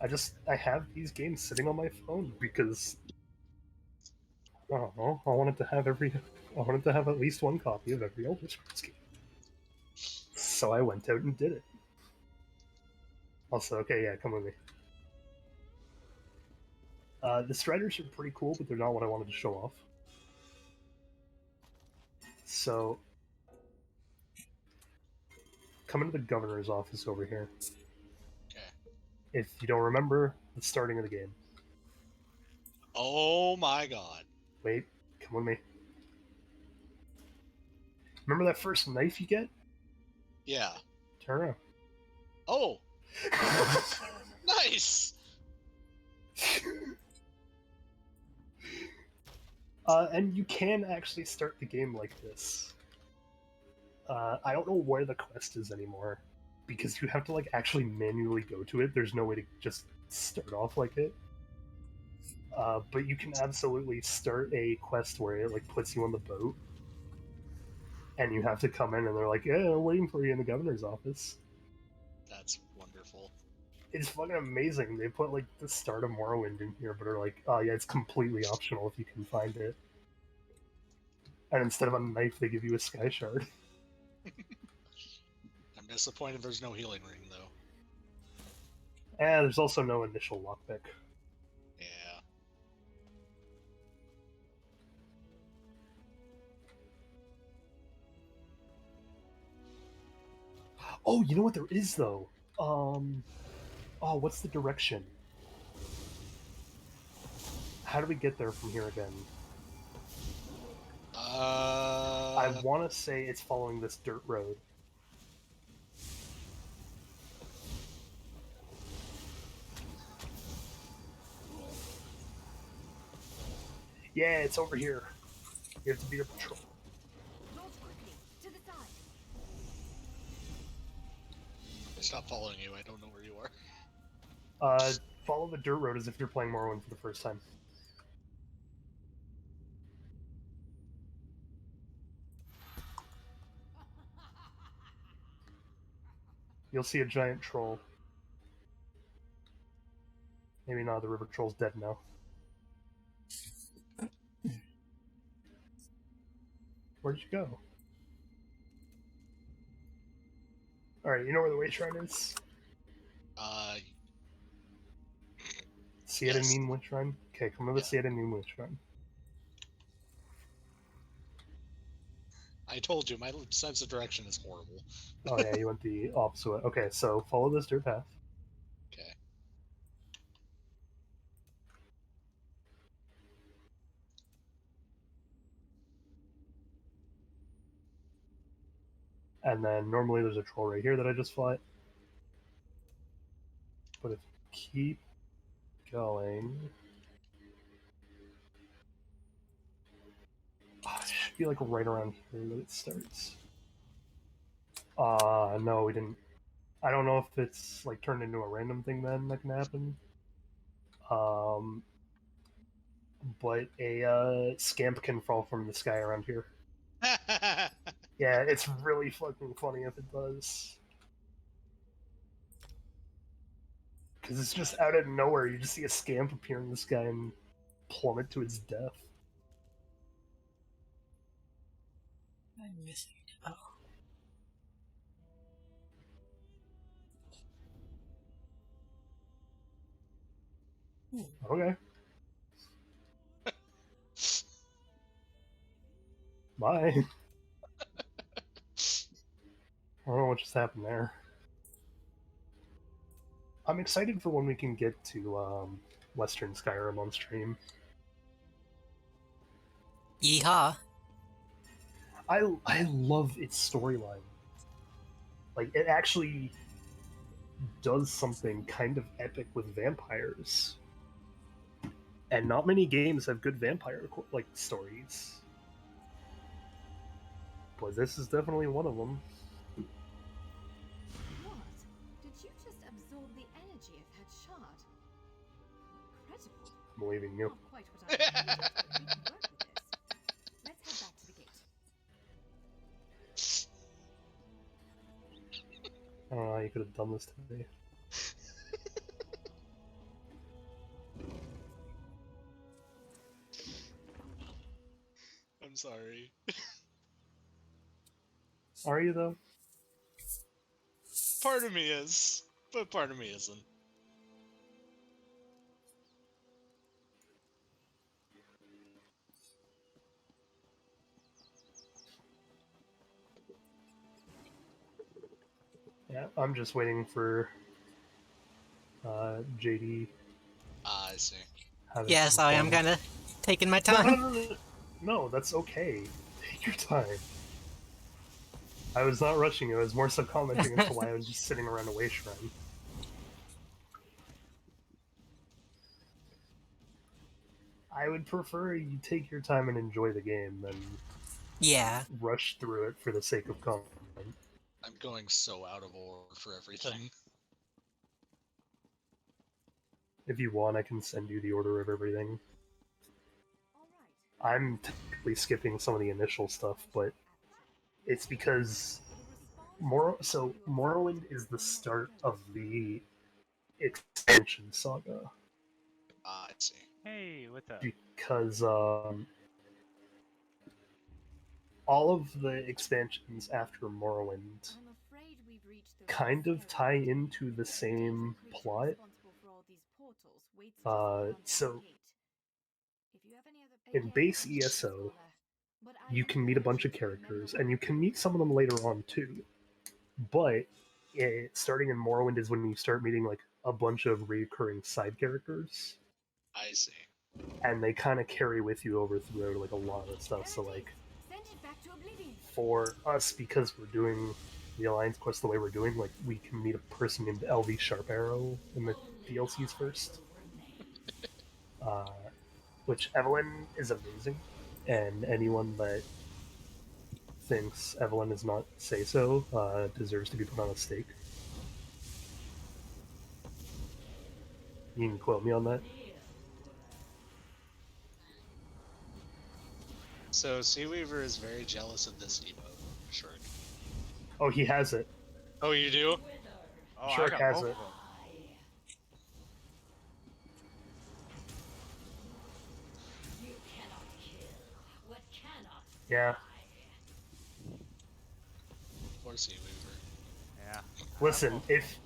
I have these games sitting on my phone because I don't know. I wanted to have at least one copy of every Elder Scrolls game. So I went out and did it. Also, okay, yeah, come with me. The Striders are pretty cool, but they're not what I wanted to show off. So, come into the governor's office over here. Okay. If you don't remember, the starting of the game. Oh my god. Wait, come with me. Remember that first knife you get? Yeah. Turn around. Oh! Nice! And you can actually start the game like this. I don't know where the quest is anymore, because you have to like actually manually go to it. There's no way to just start off like it. But you can absolutely start a quest where it like puts you on the boat, and you have to come in, and they're like, "Yeah, we're waiting for you in the governor's office." That's wonderful. It's fucking amazing. They put like the start of Morrowind in here, but are like, "Oh yeah, it's completely optional if you can find it." And instead of a knife, they give you a sky shard. I'm disappointed there's no healing ring, though. And there's also no initial lockpick. Yeah. Oh, you know what there is, though? Oh, what's the direction? How do we get there from here again? I want to say it's following this dirt road. Yeah, it's over here. You have to beat a patrol. Launch quickly, to the side. I stopped following you. I don't know where you are. Follow the dirt road as if you're playing Morrowind for the first time. You'll see a giant troll. Maybe not, the river troll's dead now. Where'd you go? Alright, you know where the Way Shrine is? Yes. Way Shrine? Okay, come to the Way Shrine. I told you, my sense of direction is horrible. Oh yeah, you went the opposite way. Okay, so follow this dirt path. Okay. And then normally there's a troll right here that I just fought. But if you keep going... Oh, it should be like right around here that it starts. No, we didn't. I don't know if it's like turned into a random thing then that can happen. But a scamp can fall from the sky around here. Yeah, it's really fucking funny if it does. Because it's just out of nowhere, you just see a scamp appear in the sky and plummet to its death. I'm missing. Oh. Okay. Bye. I don't know what just happened there. I'm excited for when we can get to Western Skyrim on stream. Yeehaw. I love its storyline. Like, it actually does something kind of epic with vampires. And not many games have good vampire like stories. But this is definitely one of them. What? Did you just absorb the energy of that shard? Incredible. I'm leaving you. Not quite what I needed, but we can work with this. Let's head back to the gate. I don't know how you could have done this to me. I'm sorry. Are you, though? Part of me is, but part of me isn't. I'm just waiting for JD. I see. having Yeah, some sorry, I'm fun. kind of taking my No, time. no, that's okay. Take your time. I was not rushing you. I was more so commenting as to why I was just sitting around a way shrine. I would prefer you take your time and enjoy the game than Yeah. rush through it for the sake of content. I'm going so out of order for everything. If you want, I can send you the order of everything. I'm technically skipping some of the initial stuff, but it's because Morrowind is the start of the expansion saga. I see. Hey, what's up? Because all of the expansions after Morrowind kind of tie into the same plot. So in base ESO, you can meet a bunch of characters, and you can meet some of them later on too. But starting in Morrowind is when you start meeting like a bunch of recurring side characters. I see. And they kind of carry with you over throughout like a lot of stuff. So like for us, because we're doing the Alliance quest the way we're doing, like we can meet a person named LV Sharp Arrow in the DLCs first. Which Evelyn is amazing, and anyone that thinks Evelyn is not say so deserves to be put on a stake. You can quote me on that. So Seaweaver is very jealous of this emote shirt. Oh, he has it. Oh, you do? Oh, Shark I got has both it. of them. Yeah. Poor Seaweaver. Yeah. Listen, if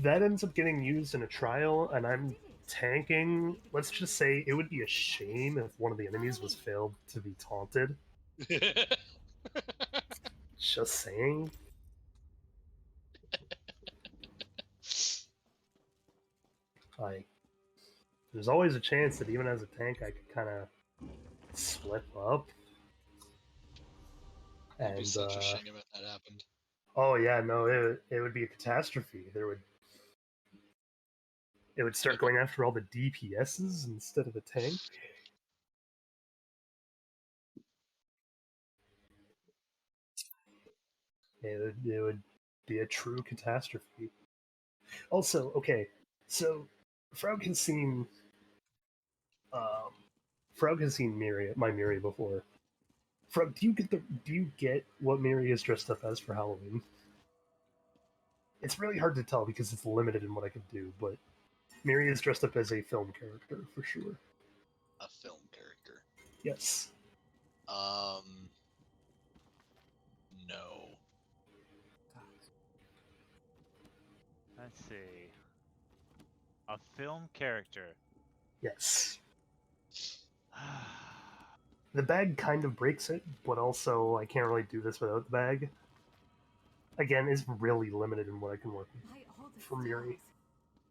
that ends up getting used in a trial and I'm tanking, let's just say it would be a shame if one of the enemies was failed to be taunted. Just saying. Like, there's always a chance that even as a tank I could kind of slip up. It'd be And such a shame if that happened. oh yeah, no, it would be a catastrophe. It would start going after all the DPSs instead of the tank. It would be a true catastrophe. Also, okay, so Frog has seen my Miri before. Frog, do you get what Miri is dressed up as for Halloween? It's really hard to tell because it's limited in what I can do, but Miri is dressed up as a film character for sure. A film character. Yes. No. Let's see. A film character. Yes. The bag kind of breaks it, but also I can't really do this without the bag. Again, it's really limited in what I can work with for Miri.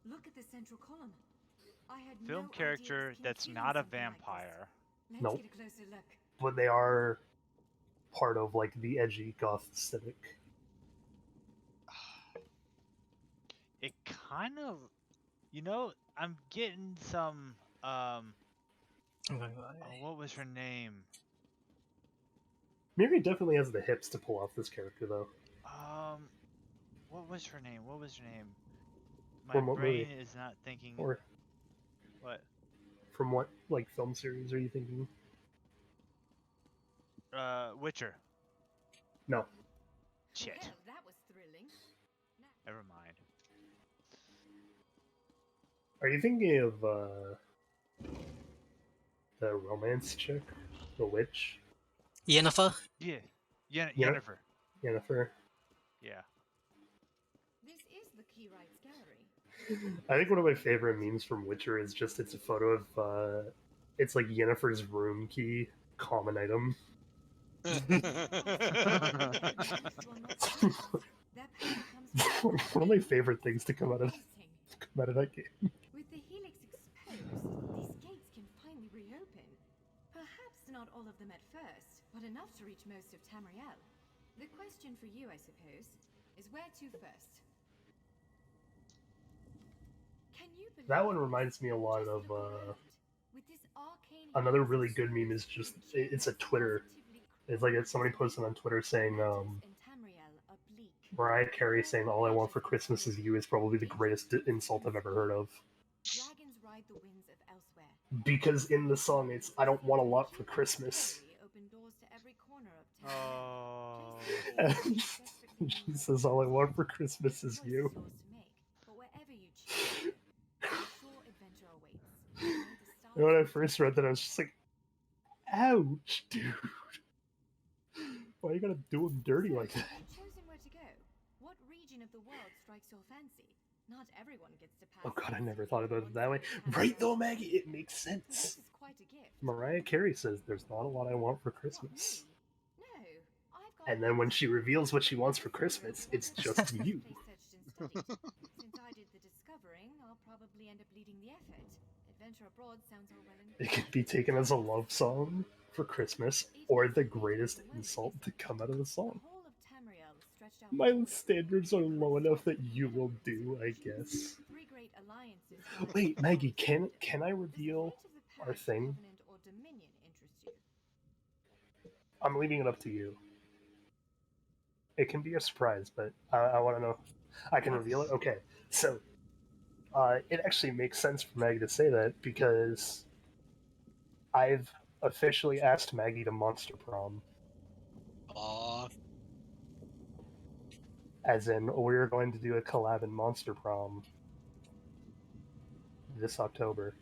Look at the central column. I had Film no character idea that's not a vampire. Let's Nope. get a closer look. But they are part of like the edgy goth aesthetic. It kind of, I'm getting some. What was her name? Miri definitely has the hips to pull off this character, though. What was her name? My From what brain movie? is not thinking. Or What? from what like film series are you thinking? Witcher. No. Shit. Hell, that was thrilling. Never mind. Are you thinking of the romance chick, the witch? Yennefer? Yeah. Yennefer. Yennefer. Yeah. This is the Key Rights Gallery. I think one of my favorite memes from Witcher is just it's a photo of it's like Yennefer's room key, common item. That power comes One of my favorite things to come out of that game. With the helix exposed, these gates can finally reopen. Perhaps not all of them at first, but enough to reach most of Tamriel. The question for you, I suppose, is where to first? Can you believe That one reminds me a lot of with this arcane another really good meme is just it's a Twitter. It's like somebody posted on Twitter saying in Tamriel are bleak? Mariah Carey saying "All I Want for Christmas Is You" is probably the greatest insult I've ever heard of. Dragons ride the winds of elsewhere. Because in the song it's "I don't want a lot for Christmas." Open doors to every corner of Oh. And she says "All I want for Christmas is you." But wherever you choose, a sure adventure awaits. And when I first read that, I was just like, "Ouch, dude! Why you gotta do him dirty like that?" You've chosen where to go. What region of the world strikes your fancy? Not everyone gets to pass. Oh god, I never thought about it that way. Right though, Maggie, it makes sense. This is quite a gift. Mariah Carey says there's not a lot I want for Christmas. No, I've got. And then when she reveals what she wants for Christmas, it's just you. Since I did the discovering, I'll probably end up leading the effort. Adventure abroad sounds all well and It can be taken as a love song for Christmas, or the greatest insult to come out of the song. whole of Tamriel stretched out. My standards are low enough that you will do, I guess. Three great alliances. Wait, Maggie, can I reveal our thing? Covenant or Dominion interest you? I'm leaving it up to you. It can be a surprise, but I want to know. I can reveal it? Okay, so it actually makes sense for Maggie to say that because I've officially asked Maggie to Monster Prom. Aww. As in, we're going to do a collab in Monster Prom this October.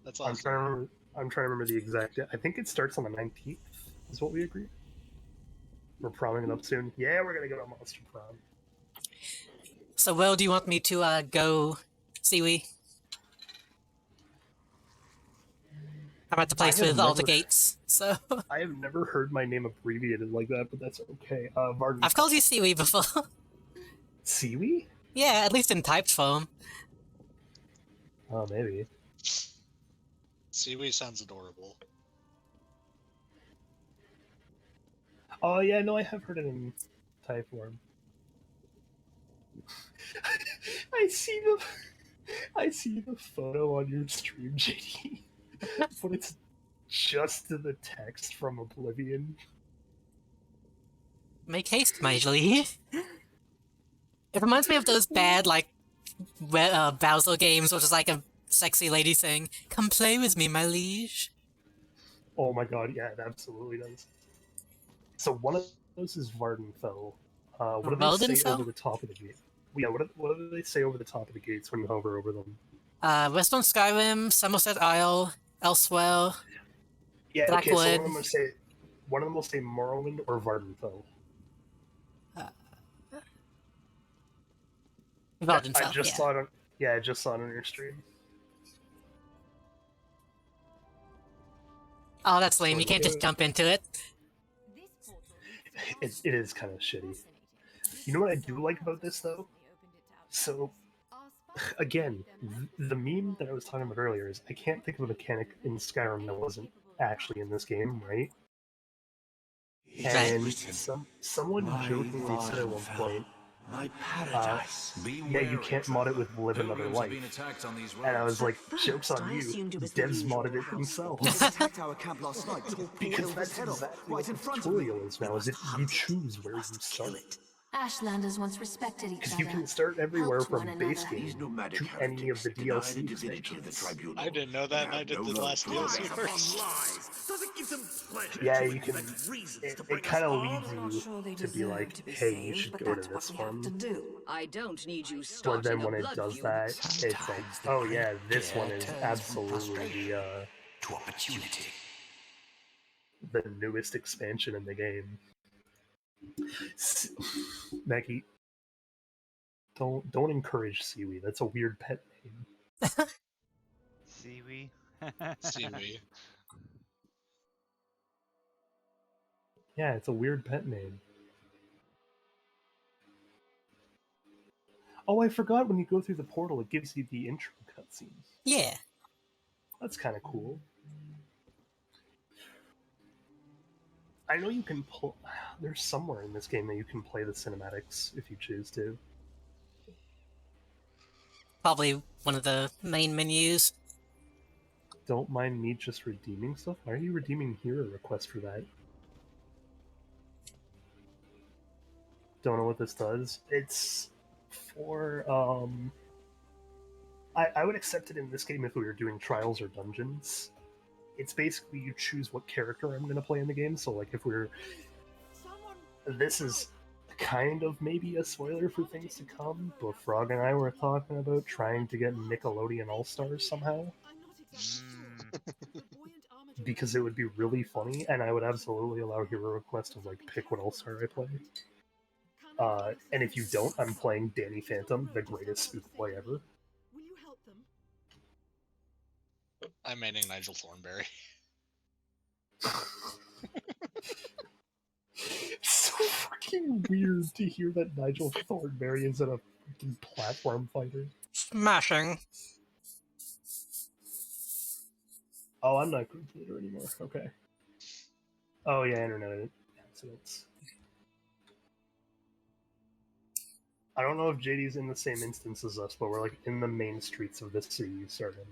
That's awesome. I'm trying to remember the exact. I think it starts on the 19th. Is what we agreed. We're promming it up soon. Yeah, we're gonna go to Monster Prom. So, Will, do you want me to go, Siwi? I'm at the place with all the gates, so... I have never heard my name abbreviated like that, but that's okay. Varden. I've called you Siwi before. Siwi? Yeah, at least in typed form. Oh, maybe. Seaweed sounds adorable. Oh, yeah, no, I have heard it in type form. I see the photo on your stream, JD. But it's just the text from Oblivion. Make haste, my liege. It reminds me of those bad, like, Bowser games, which is like a sexy lady saying, "Come play with me, my liege." Oh my god, yeah, it absolutely does. So one of those is Vardenfell. What do they say over the top of the gate? Yeah, what do they say over the top of the gates when you hover over them? Western Skyrim, Somerset Isle, Elsewhere, Yeah, Blackwood. Okay, so one of them will say Morrowind or Vardenfell. Vardenfell, I just saw it on. Yeah, I just saw it on your stream. Oh, that's lame. You can't just jump into it. It is kind of shitty. You know what I do like about this, though? So, again, the meme that I was talking about earlier is I can't think of a mechanic in Skyrim that wasn't actually in this game, right? And someone jokingly said at one point, my paradise. yeah, you can't mod it with Live Another Life. And I was like, joke's on you, devs modded it themselves. attacked our camp last night. Because that's exactly what the tutorial is now, is you choose where you start. Ashlanders once respected each Because other. you can start everywhere helped one from base another. game to any of the DLC expansions. I didn't know that, and I did the last DLC first. Doesn't give them pleasure Yeah, to you can. invent reasons It, to bring kind of us leads you to be like, hey, you should go to this one. I don't need you But starting then a when it blood does feud. that, it's like, oh yeah, this one is absolutely to opportunity. The newest expansion in the game. Maggie, don't encourage Seaweed. That's a weird pet name. Seaweed. Seaweed. Yeah, it's a weird pet name. Oh, I forgot when you go through the portal, it gives you the intro cutscenes. Yeah. That's kind of cool. I know you can pull. There's somewhere in this game that you can play the cinematics if you choose to. Probably one of the main menus. Don't mind me just redeeming stuff. Why are you redeeming here a request for that? Don't know what this does. It's for I would accept it in this game if we were doing trials or dungeons. It's basically you choose what character I'm going to play in the game. So, like, if we're... This is kind of maybe a spoiler for things to come, but Frog and I were talking about trying to get Nickelodeon All-Stars somehow. Because it would be really funny, and I would absolutely allow hero request of, like, pick what All-Star I play. And if you don't, I'm playing Danny Phantom, the greatest spook boy ever. I'm manning Nigel Thornberry. It's so fucking weird to hear that Nigel Thornberry is in a fucking platform fighter. Smashing. Oh, I'm not group leader anymore. Okay. Oh yeah, internet accidents. I don't know if JD's in the same instance as us, but we're like in the main streets of this city you start in.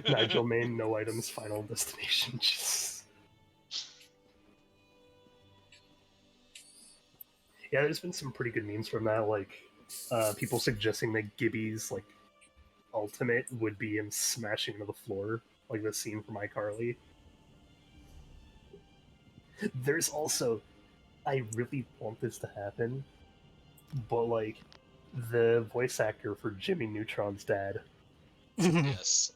Nigel main, no items, final destination. Yeah, there's been some pretty good memes from that, like people suggesting that Gibby's like ultimate would be him smashing into the floor, like the scene from iCarly. There's also, I really want this to happen, but like the voice actor for Jimmy Neutron's dad, Yes,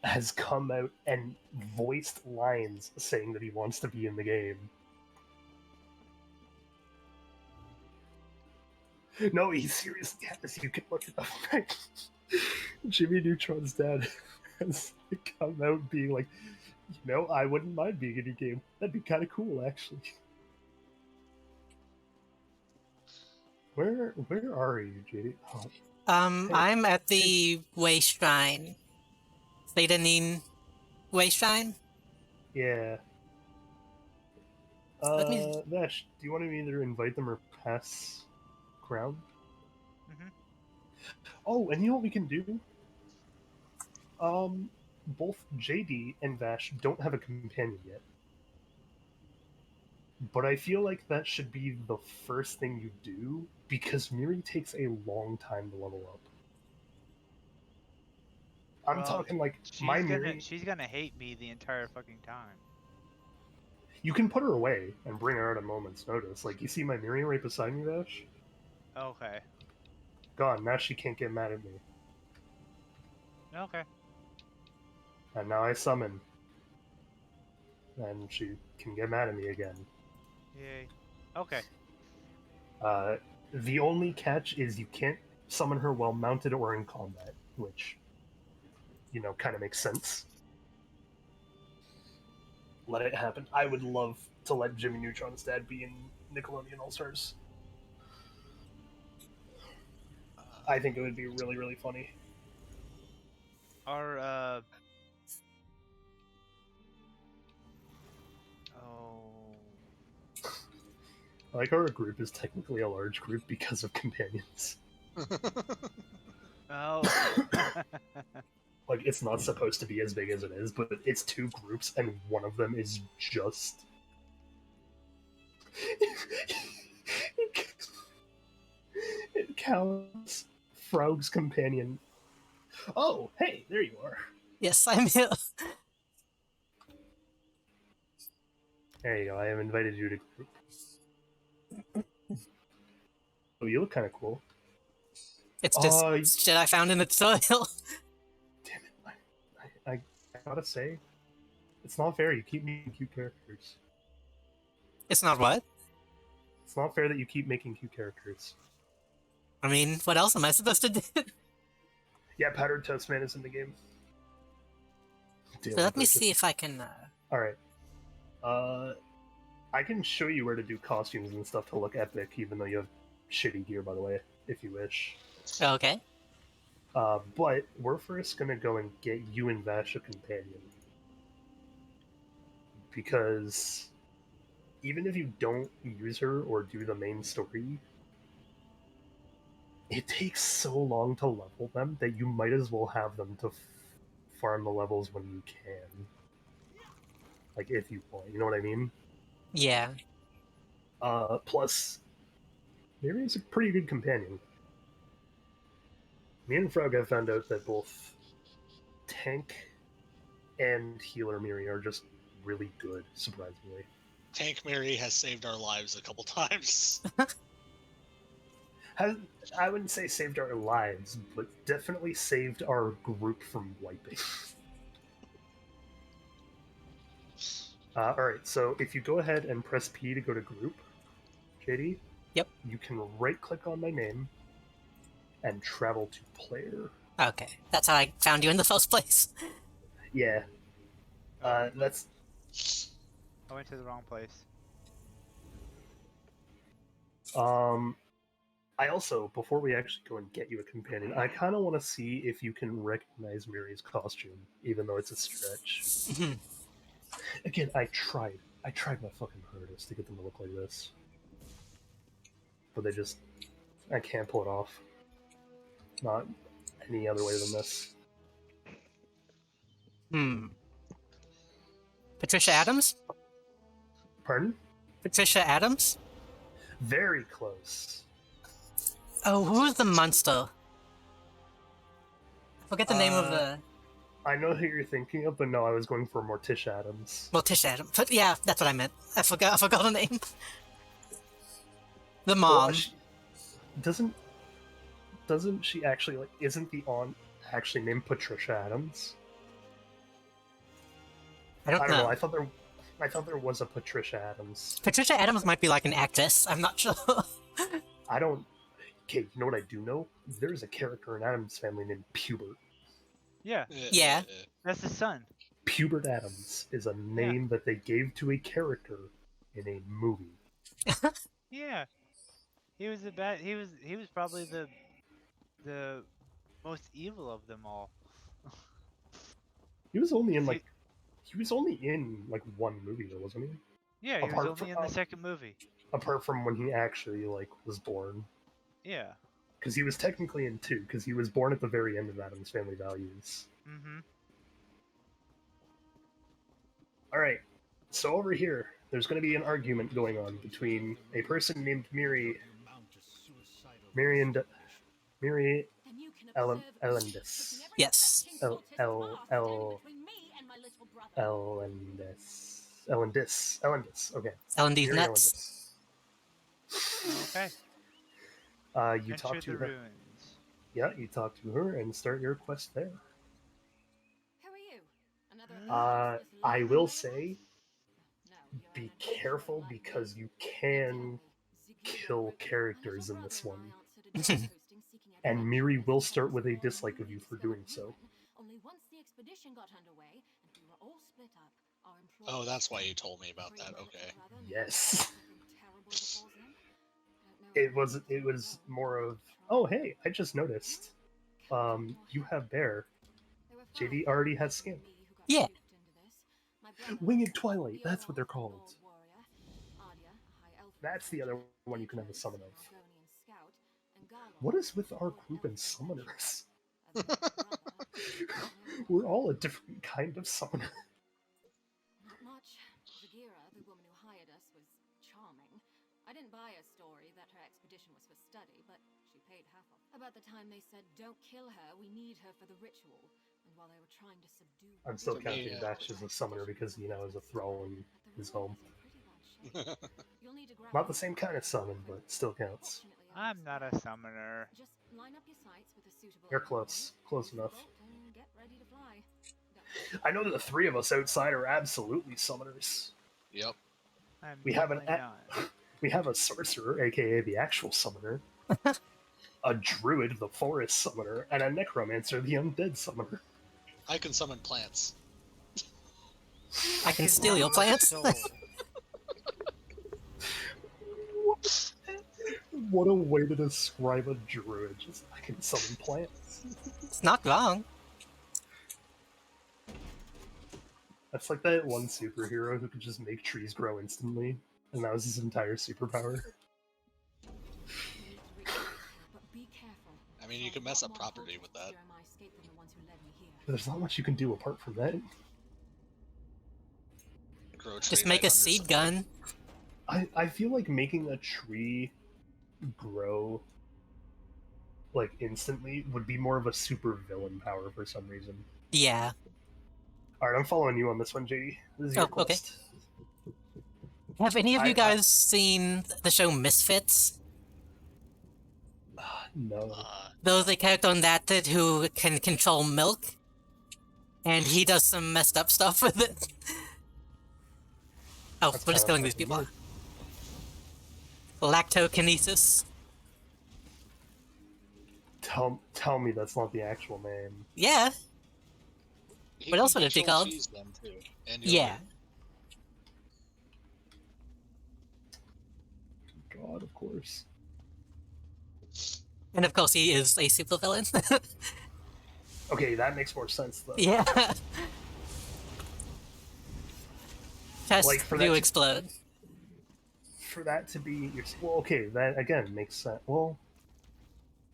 has come out and voiced lines saying that he wants to be in the game. No, he seriously has. You can look it up. Jimmy Neutron's dad has come out being like, you know, I wouldn't mind being in your game. That'd be kind of cool, actually. Where are you, JD? Oh, hey. I'm at the Way Shrine. Thedanin Way Shrine? Yeah. Let me... Vash, do you want to either invite them or pass ground? Mm-hmm. Oh, and you know what we can do? Both JD and Vash don't have a companion yet. But I feel like that should be the first thing you do, because Miri takes a long time to level up. I'm talking like my Miri... She's gonna hate me the entire fucking time. You can put her away and bring her at a moment's notice. Like, you see my Miri right beside me, Vash? Okay. Gone. Now she can't get mad at me. Okay. And now I summon. And she can get mad at me again. Yay. Okay. The only catch is you can't summon her while mounted or in combat, which, you know, kind of makes sense. Let it happen. I would love to let Jimmy Neutron's dad be in Nickelodeon All-Stars. I think it would be really, really funny. Our, Oh. I like how our group is technically a large group because of companions. Oh. Like, it's not supposed to be as big as it is, but it's two groups, and one of them is just... It counts Frog's companion. Oh, hey, there you are. Yes, I'm here. There you go, I have invited you to group. Oh, you look kind of cool. It's just shit I found in the soil. Damn it. I gotta say, it's not fair you keep making cute characters. It's not what? It's not fair that you keep making cute characters. I mean, what else am I supposed to do? Yeah, Powdered Toast Man is in the game. So let me see if I can... Alright. I can show you where to do costumes and stuff to look epic, even though you have shitty gear, by the way, if you wish. Okay. But we're first gonna go and get you and Vash a companion. Because even if you don't use her or do the main story, it takes so long to level them that you might as well have them to farm the levels when you can. Like, if you want, you know what I mean? Yeah. Plus, Miri's a pretty good companion. Me and Frog have found out that both tank and healer Miri are just really good, surprisingly. Tank Mary has saved our lives a couple times. I wouldn't say saved our lives, but definitely saved our group from wiping. Alright, so if you go ahead and press P to go to group, JD, yep, you can right-click on my name and travel to player. Okay, that's how I found you in the first place. Yeah. That's... I went to the wrong place. I also, before we actually go and get you a companion, I kind of want to see if you can recognize Miri's costume, even though it's a stretch. Again, I tried my fucking hardest to get them to look like this. But I can't pull it off. Not any other way than this. Patricia Adams? Pardon? Patricia Adams? Very close. Oh, who's the monster? I forget the name of the... I know who you're thinking of, but no, I was going for Morticia Adams. Morticia Adams. But yeah, that's what I meant. I forgot the name. The mom. Well, doesn't she actually, like, isn't the aunt actually named Patricia Adams? I don't know. I thought there was a Patricia Adams. Patricia Adams might be like an actress. I'm not sure. I don't... Okay, you know what I do know? There's a character in Adams Family named Pubert. Yeah. Yeah. That's the son. Pubert Adams is a name that they gave to a character in a movie. Yeah. He was he was probably the most evil of them all. He was only in like one movie though, wasn't he? Yeah, he was only in the second movie. Apart from when he actually was born. Yeah. Because he was technically in 2, because he was born at the very end of Adam's Family Values. Mm-hmm. Alright, so over here, there's going to be an argument going on between a person named Miri Elendis. Yes. Elendis, okay. Elendis nuts. Okay. You talk to her. Ruins. Yeah, you talk to her and start your quest there. Who are you? I will say, be careful because you can kill characters in this one. And Miri will start with a dislike of you for doing so. Oh, that's why you told me about that. Okay. Yes. It was more of, oh hey, I just noticed. You have Bear. JD already has Scamp. Yeah. Winged Twilight, that's what they're called. That's the other one you can have a summon of. What is with our group and summoners? We're all a different kind of summoner. Not much. Zagira, the woman who hired us, was charming. I didn't buy her story that her expedition was for study, but she paid half of it. About the time they said, don't kill her, we need her for the ritual. And while they were trying to subdue her... I'm still counting Dash as a summoner because, is a thrall in his home. Not the same kind of summon, but still counts. I'm not a summoner. Just line up your sights with a suitable... You're close. Close enough. And get ready to fly. I know that the three of us outside are absolutely summoners. Yep. We have a sorcerer, aka the actual summoner, a druid, the forest summoner, and a necromancer, the undead summoner. I can summon plants. I can steal your plants. What a way to describe a druid. Just, I can summon plants. It's not wrong. That's like that one superhero who could just make trees grow instantly, and that was his entire superpower. I mean, you can mess up property with that. There's not much you can do apart from that. Just make a seed gun. I feel like making a tree grow like instantly would be more of a super villain power for some reason. Yeah. Alright, I'm following you on this one, JD. This is your quest. Okay. Have any of you guys seen the show Misfits? No. There's a character on that who can control milk, and he does some messed up stuff with it. Oh, we're just killing these people. Lactokinesis. Tell me that's not the actual name. Yeah. What else would it be called? Yeah. God, of course. And of course he is a supervillain. Okay, that makes more sense though. Yeah. Test like for to that explode. For that to be your... Well, okay, that again makes sense. Well,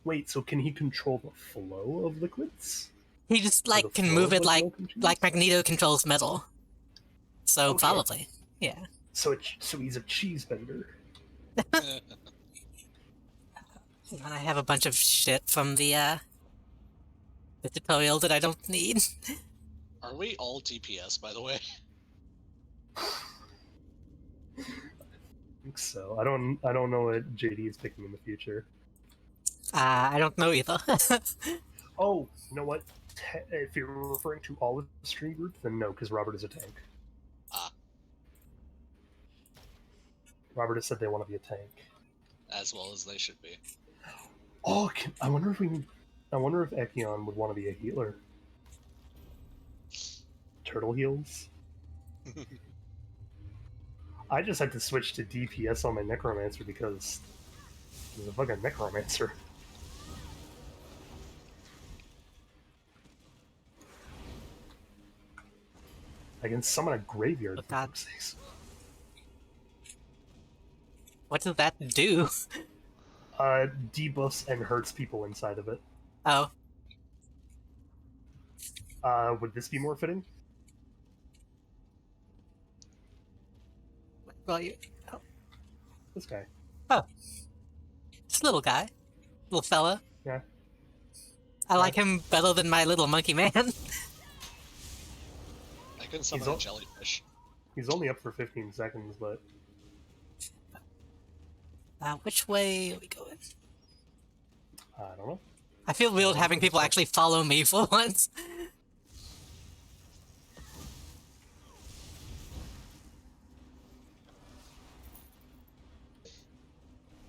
wait, so can he control the flow of liquids? He just like can move it like Magneto controls metal. So Okay. probably, yeah. So he's a cheese bender. And I have a bunch of shit from the tutorial that I don't need. Are we all DPS, by the way? I think so. I don't know what JD is picking in the future. I don't know either. Oh, you know what? If you're referring to all of the stream group, then no, because Robert is a tank. Robert has said they want to be a tank. As well as they should be. Oh, I wonder if Ekion would want to be a healer. Turtle heals. I just had to switch to DPS on my Necromancer because he's a fucking Necromancer. I can summon a graveyard. For fuck's sakes. What does that do? Debuffs and hurts people inside of it. Oh. Would this be more fitting? Well, you... Oh. This guy. Oh. This little guy. Little fella. Yeah. I like him better than my little monkey man. I can summon a jellyfish. He's only up for 15 seconds, but... Which way are we going? I don't know. I feel weird having people actually follow me for once.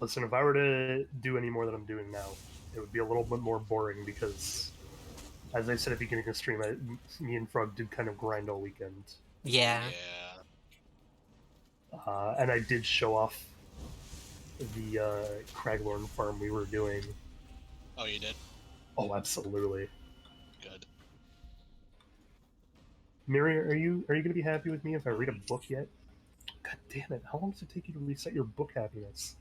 Listen, if I were to do any more than I'm doing now, it would be a little bit more boring because, as I said at the beginning of the stream, me and Frog did kind of grind all weekend. Yeah. And I did show off the Craglorn farm we were doing. Oh, you did? Oh, absolutely. Good. Miri, are you going to be happy with me if I read a book yet? God damn it! How long does it take you to reset your book happiness?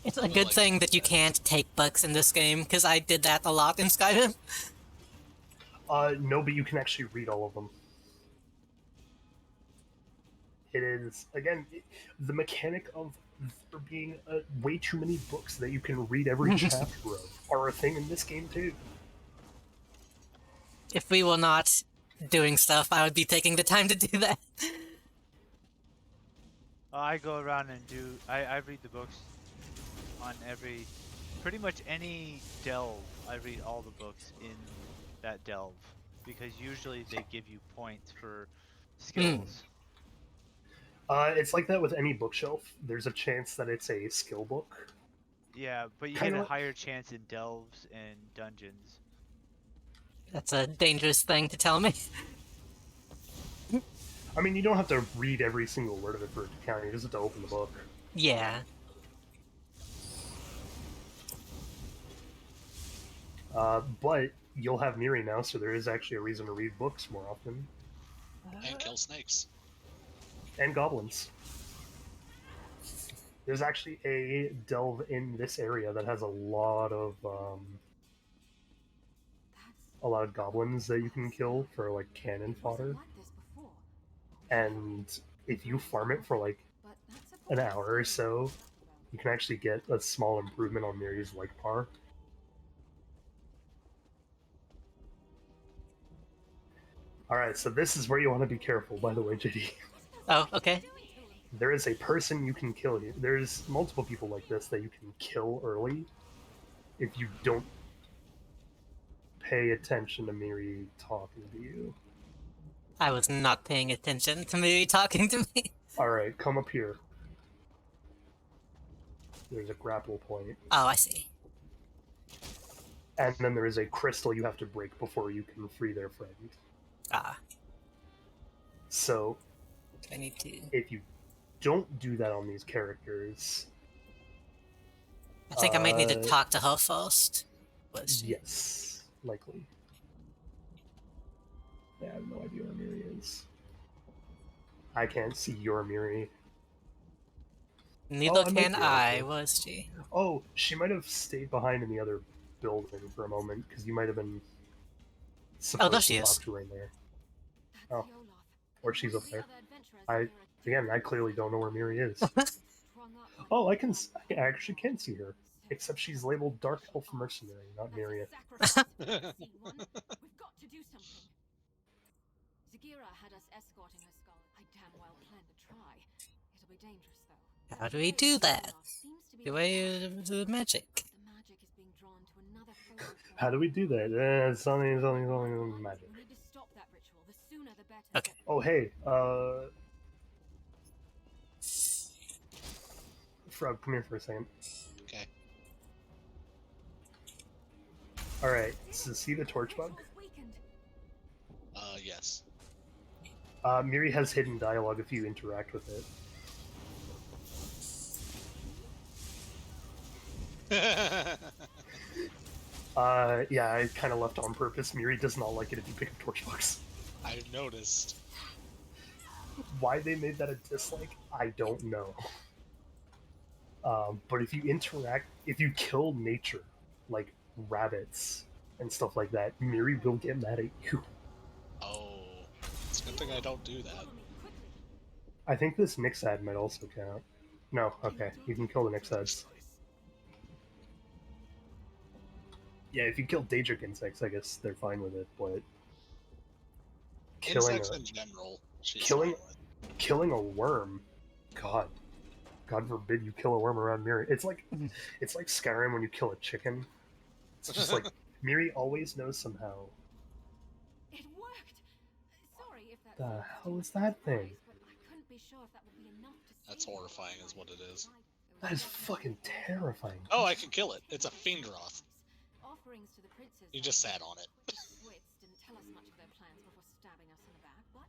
It's a good thing that you can't take books in this game, because I did that a lot in Skyrim. No, but you can actually read all of them. It is, again, the mechanic of there being way too many books that you can read every chapter of are a thing in this game, too. If we were not doing stuff, I would be taking the time to do that. I go around and I read the books on pretty much any delve. I read all the books in that delve, because usually they give you points for skills. It's like that with any bookshelf. There's a chance that it's a skill book. Yeah, but you get a higher chance in delves and dungeons. That's a dangerous thing to tell me. I mean, you don't have to read every single word of it for it to count. You just have to open the book. Yeah. But you'll have Miri now, so there is actually a reason to read books more often. And kill snakes. And goblins. There's actually a delve in this area that has a lot of goblins that you can kill for like cannon fodder. And if you farm it for like an hour or so, you can actually get a small improvement on Miri's like par. Alright, so this is where you want to be careful, by the way, JD. Oh, okay. There is a person you can kill here. There's multiple people like this that you can kill early if you don't pay attention to Miri talking to you. I was not paying attention to Miri talking to me. Alright, come up here. There's a grapple point. Oh, I see. And then there is a crystal you have to break before you can free their friend. Ah. So, I need to... if you don't do that on these characters... I think I might need to talk to her first. Yes, likely. Yeah, I have no idea where Miri is. I can't see your Miri. Neither can I, was she? Oh, she might have stayed behind in the other building for a moment, because you might have been supposed to talk to her in there. Oh. Or she's up there. I clearly don't know where Miri is. Oh, I actually can see her. Except she's labeled Dark Elf Mercenary, not Miri. We've got to do something. Zagira had us escorting her skull. I damn well plan to try. It'll be dangerous, though. How do we do that? Do I use magic? How do we do that? Something magic. We need to stop that ritual. The sooner the better. Okay. Oh, hey, Frog, come here for a second. Okay. Alright, so see the torch bug? Yes. Miri has hidden dialogue if you interact with it. Yeah, I kind of left on purpose. Miri does not like it if you pick up torch bugs. I noticed. Why they made that a dislike, I don't know. But if you kill nature, like rabbits and stuff like that, Miri will get mad at you. Oh, it's a good thing I don't do that. I think this Nixad might also count. No, okay, you can kill the Nixads. Yeah, if you kill Daedric insects, I guess they're fine with it, but... Insects in general, killing a worm, God forbid you kill a worm around Miri. It's like Skyrim when you kill a chicken. It's just like Miri always knows somehow. It worked. Sorry if that. The hell is that thing? I couldn't be sure if that would be enough to. That's horrifying, is what it is. That is fucking terrifying. Oh, I can kill it. It's a Fiendroth. Offerings to the princes. You just sat on it. The Wits didn't tell us much of their plans before stabbing us in the back, but.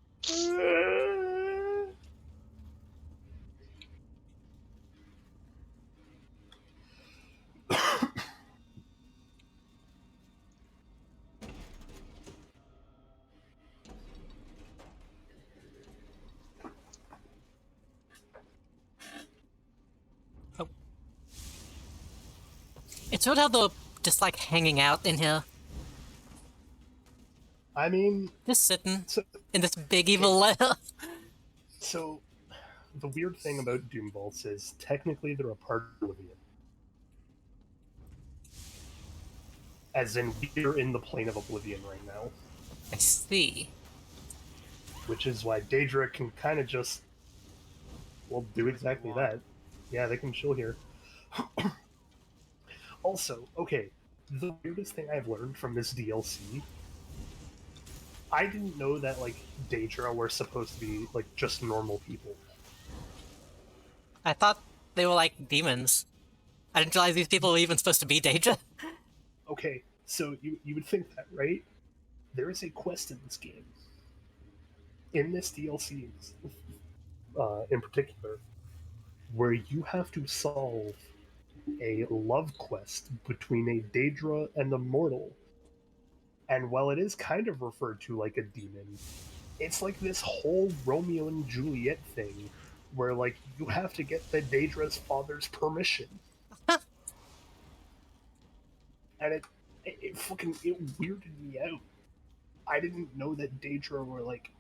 It's weird how they're just like hanging out in here. I mean... Just sitting in this big evil lair. So, the weird thing about Doom Vaults is, technically they're a part of Oblivion. As in, we're in the plane of Oblivion right now. I see. Which is why Daedra can kind of just... well, do exactly that. Yeah, they can chill here. Also, okay, the weirdest thing I've learned from this DLC... I didn't know that, like, Daedra were supposed to be, like, just normal people. I thought they were like demons. I didn't realize these people were even supposed to be Daedra. Okay, so you would think that, right? There is a quest in this game in this DLC, in particular, where you have to solve a love quest between a Daedra and a mortal. And while it is kind of referred to like a demon, it's like this whole Romeo and Juliet thing where like you have to get the Daedra's father's permission. And it fucking it weirded me out. I didn't know that Daedra were like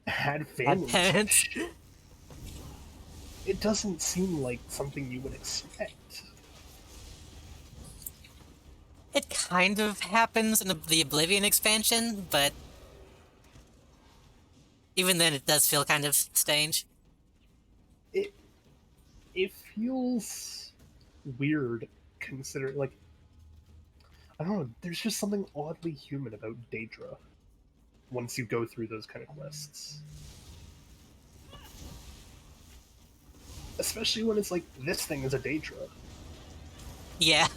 had families and parents. shit. It doesn't seem like something you would expect. It kind of happens in the Oblivion expansion, but even then it does feel kind of strange. It feels weird considering, like, I don't know, there's just something oddly human about Daedra once you go through those kind of quests. Especially when it's like, this thing is a Daedra. Yeah.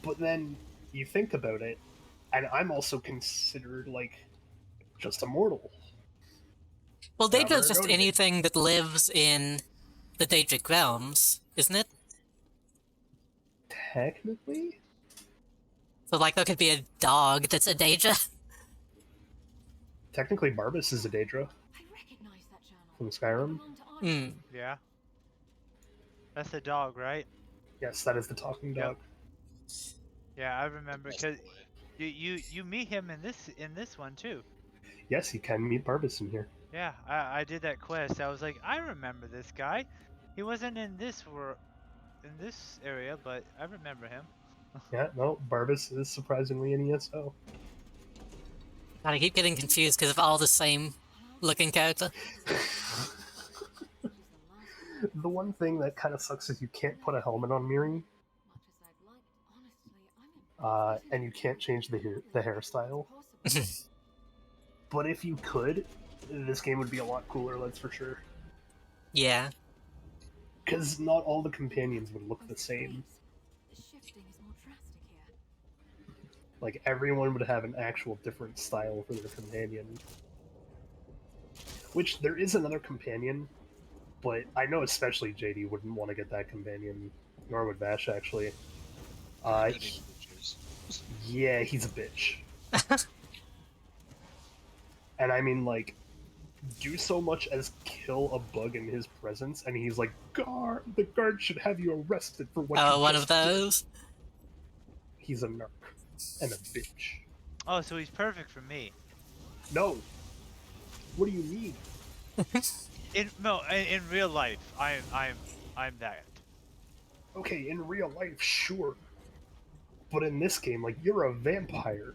But then you think about it, and I'm also considered, like, just a mortal. Well, And I'm Daedra is just Aragonian. anything that lives in the Daedric realms, isn't it? Technically? So, like, there could be a dog that's a Daedra. Technically, Barbas is a Daedra. From Skyrim. Hmm. Yeah. That's the dog, right? Yes, that is the talking dog. Yeah, I remember because you meet him in this one too. Yes, you can meet Barbas in here. Yeah, I did that quest. I was like, I remember this guy. He wasn't in this area, but I remember him. Yeah, no, Barbas is surprisingly an ESO. God, I keep getting confused because of all the same looking character. The one thing that kind of sucks is you can't put a helmet on Miri. And you can't change the hairstyle. But if you could, this game would be a lot cooler, that's for sure. Yeah. Because not all the companions would look the same. Like, everyone would have an actual different style for their companion. Which, there is another companion, but I know especially JD wouldn't want to get that companion, nor would Vash, actually. Yeah, he's a bitch. And I mean, like, do so much as kill a bug in his presence, and he's like, "Guard, the guard should have you arrested for what you one just of those? did." He's a narc. And a bitch. Oh, so he's perfect for me. No. What do you mean? In real life, I'm that. Okay, in real life, sure. But in this game, like, you're a vampire.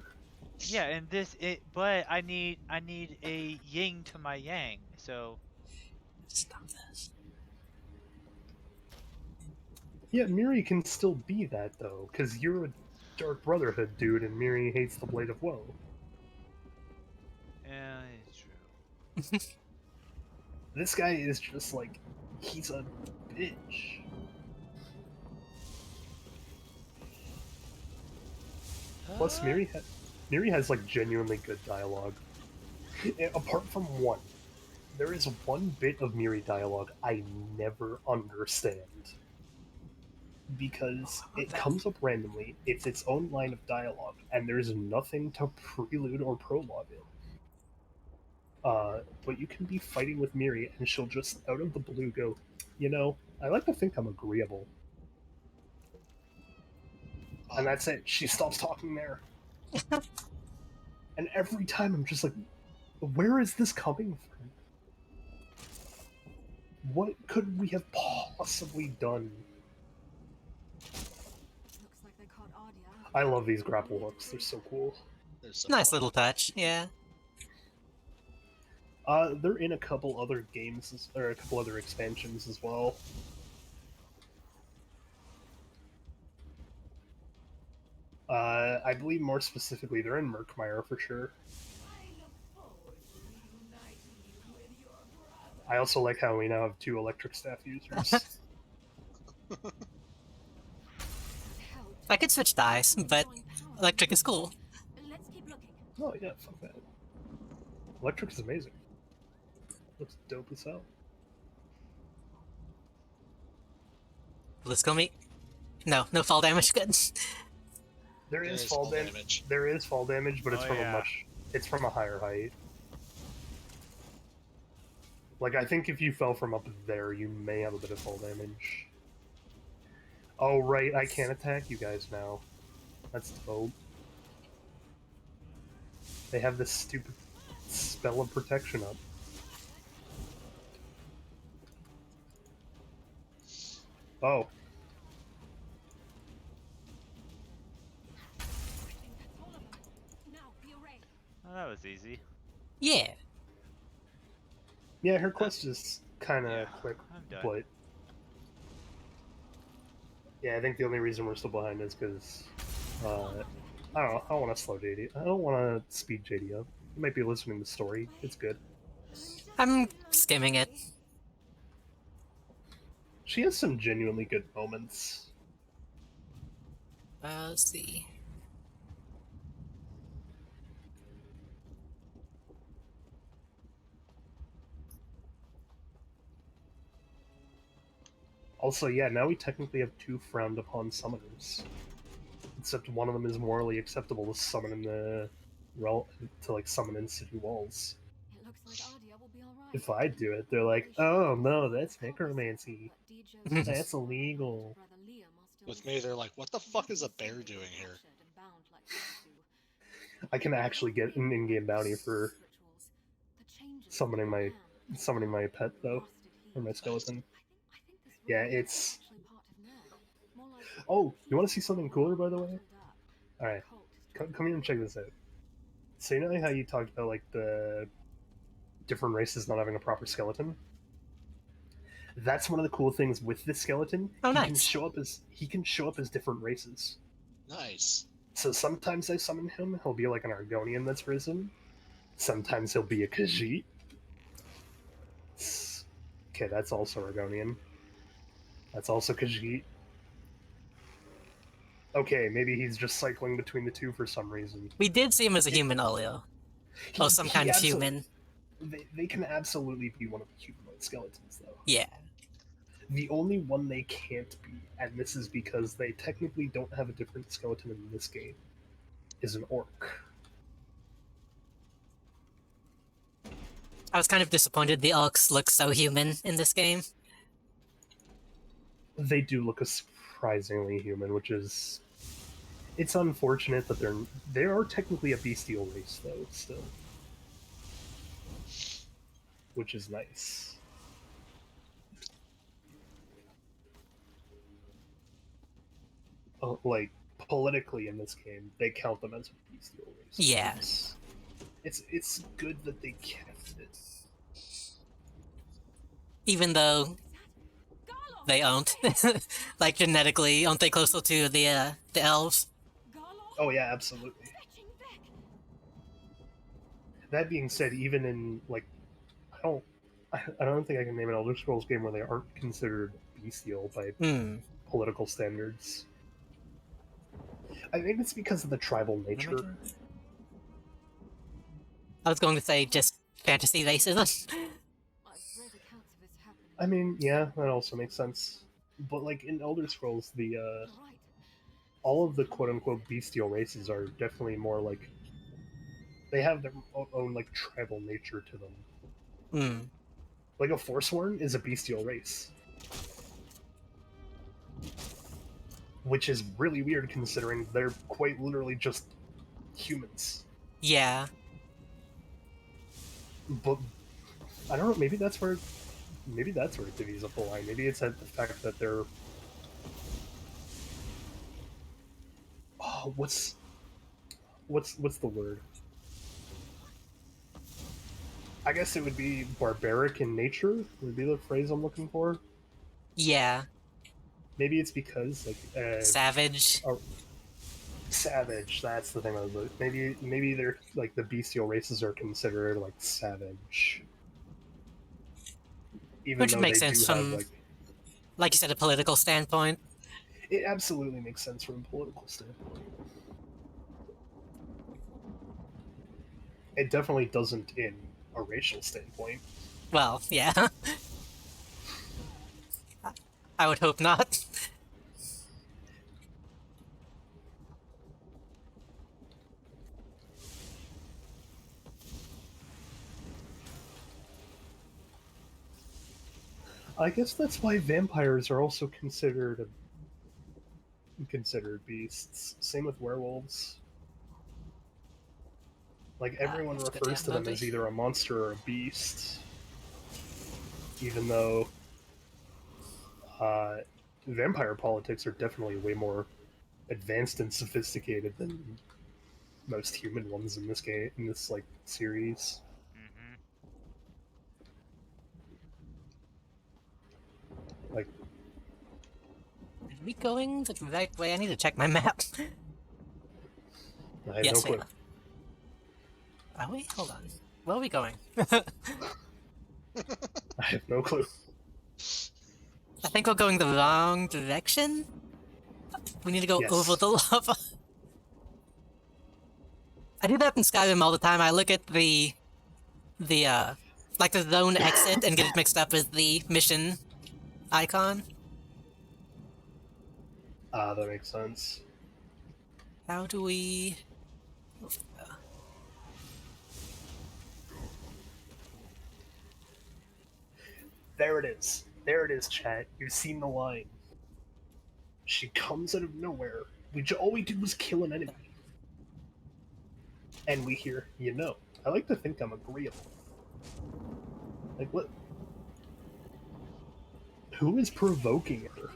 Yeah, and but I need a yin to my yang. So stop this. Yeah, Miri can still be that though, because you're a Dark Brotherhood dude, and Miri hates the Blade of Woe. Yeah, it's true. This guy is just like, he's a bitch. Plus, Miri has like genuinely good dialogue. Apart from one, there is one bit of Miri dialogue I never understand. Because it comes up randomly, it's its own line of dialogue, and there's nothing to prelude or prologue it. But you can be fighting with Miri, and she'll just out of the blue go, "You know, I like to think I'm agreeable." And that's it. She stops talking there. And every time I'm just like, where is this coming from? What could we have possibly done? I love these grapple hooks. They're so cool. Nice little touch, yeah. They're in a couple other games, or a couple other expansions as well. I believe more specifically, they're in Murkmire for sure. I also like how we now have 2 electric staff users. I could switch dice, but electric is cool. Oh yeah, fuck that. Electric is amazing. Looks dope as hell. Let's go meet. No fall damage. Good. There is fall damage. There is fall damage, but it's from it's from a higher height. Like, I think if you fell from up there, you may have a bit of fall damage. Oh, right, I can't attack you guys now. That's dope. They have this stupid spell of protection up. Oh. Oh, that was easy. Yeah. Yeah, her quest is kind of quick, I'm done. but yeah, I think the only reason we're still behind is because I don't know. I don't want to slow JD. I don't want to speed JD up. You might be listening to the story. It's good. I'm skimming it. She has some genuinely good moments. Let's see. Also, yeah, now we technically have 2 frowned upon summoners. Except one of them is morally acceptable to summon in the summon in city walls. If I do it, they're like, oh no, that's necromancy. That's illegal. With me, they're like, what the fuck is a bear doing here? I can actually get an in-game bounty for summoning my pet though, or my skeleton. Yeah, it's. Oh, you want to see something cooler, by the way? All right, come here and check this out. So you know how you talked about like the different races not having a proper skeleton? That's one of the cool things with this skeleton. Oh, nice. He can show up as different races. Nice. So sometimes I summon him, he'll be like an Argonian that's risen. Sometimes he'll be a Khajiit. Okay, that's also Argonian. That's also Khajiit. Okay, maybe he's just cycling between the two for some reason. We did see him as a human earlier. Or some kind of human. They can absolutely be one of the humanoid skeletons, though. Yeah. The only one they can't be, and this is because they technically don't have a different skeleton in this game, is an orc. I was kind of disappointed the orcs look so human in this game. They do look surprisingly human, which is... It's unfortunate that they are technically a bestial race, though, still. Which is nice. Like, politically in this game, they count them as a bestial race. Yeah. It's good that they kept it. Even though they aren't. Like, genetically, aren't they closer to the elves? Oh yeah, absolutely. That being said, even in, like, I don't think I can name an Elder Scrolls game where they aren't considered bestial by political standards. I think it's because of the tribal nature. I was going to say just fantasy racism. I mean, yeah, that also makes sense. But like in Elder Scrolls, all of the quote-unquote bestial races are definitely more like they have their own like tribal nature to them. Like a Forsworn is a bestial race. Which is really weird considering they're quite literally just humans. Yeah. But I don't know, maybe that's where it divvies up the line. Maybe it's at the fact that they're... Oh, what's the word? I guess it would be barbaric in nature, would be the phrase I'm looking for. Yeah. Maybe it's because, like... savage. Savage, that's the thing I was like. Maybe they're, like, the bestial races are considered, like, savage. Even Which though makes they sense do from, have, like you said, a political standpoint. It absolutely makes sense from a political standpoint. It definitely doesn't in a racial standpoint. Well, yeah. I would hope not. I guess that's why vampires are also considered beasts. Same with werewolves. Like everyone That's a good refers damn to them movie. as either a monster or a beast, even though vampire politics are definitely way more advanced and sophisticated than most human ones in this game, in this like series. Mm-hmm. Like, Are we going the right way? I need to check my map. I have Yes, no clue. we are. Are we? Hold on. Where are we going? I have no clue. I think we're going the wrong direction. We need to go over the lava. I do that in Skyrim all the time. I look at the like the zone exit and get it mixed up with the mission icon. Ah, that makes sense. How do we... There it is. There it is, chat. You've seen the line. She comes out of nowhere. All we do is kill an enemy. And we hear, you know. I like to think I'm agreeable. Like, what? Who is provoking her?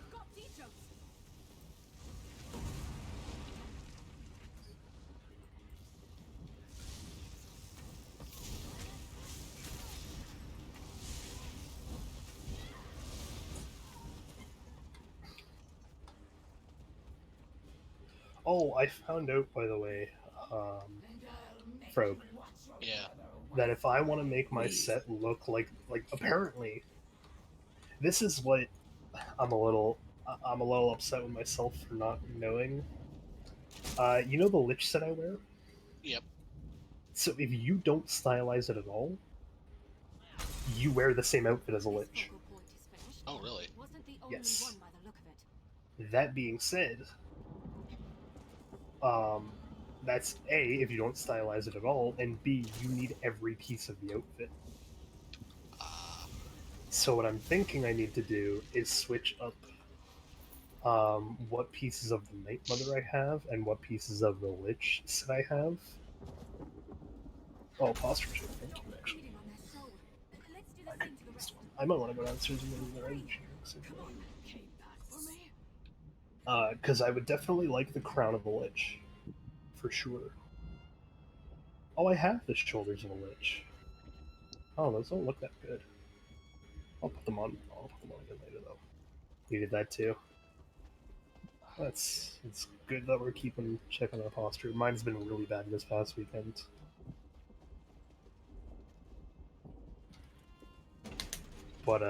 Oh, I found out, by the way, Frog. Yeah. That if I want to make my set look like apparently, this is what I'm a little upset with myself for not knowing. You know the Lich set I wear? Yep. So if you don't stylize it at all, you wear the same outfit as a Lich. Oh, really? Yes. That being said, that's A, if you don't stylize it at all, and B, you need every piece of the outfit. So what I'm thinking I need to do is switch up what pieces of the Night Mother I have and what pieces of the Lich set I have. Oh, posture check, thank you, actually. I might want to go downstairs and get another energy drink. Because I would definitely like the Crown of the Lich. For sure. Oh, I have the Shoulders of the Lich. Oh, those don't look that good. I'll put them on. I'll put them on again later, though. Needed that too. It's good that we're keeping checking our posture. Mine's been really bad this past weekend. But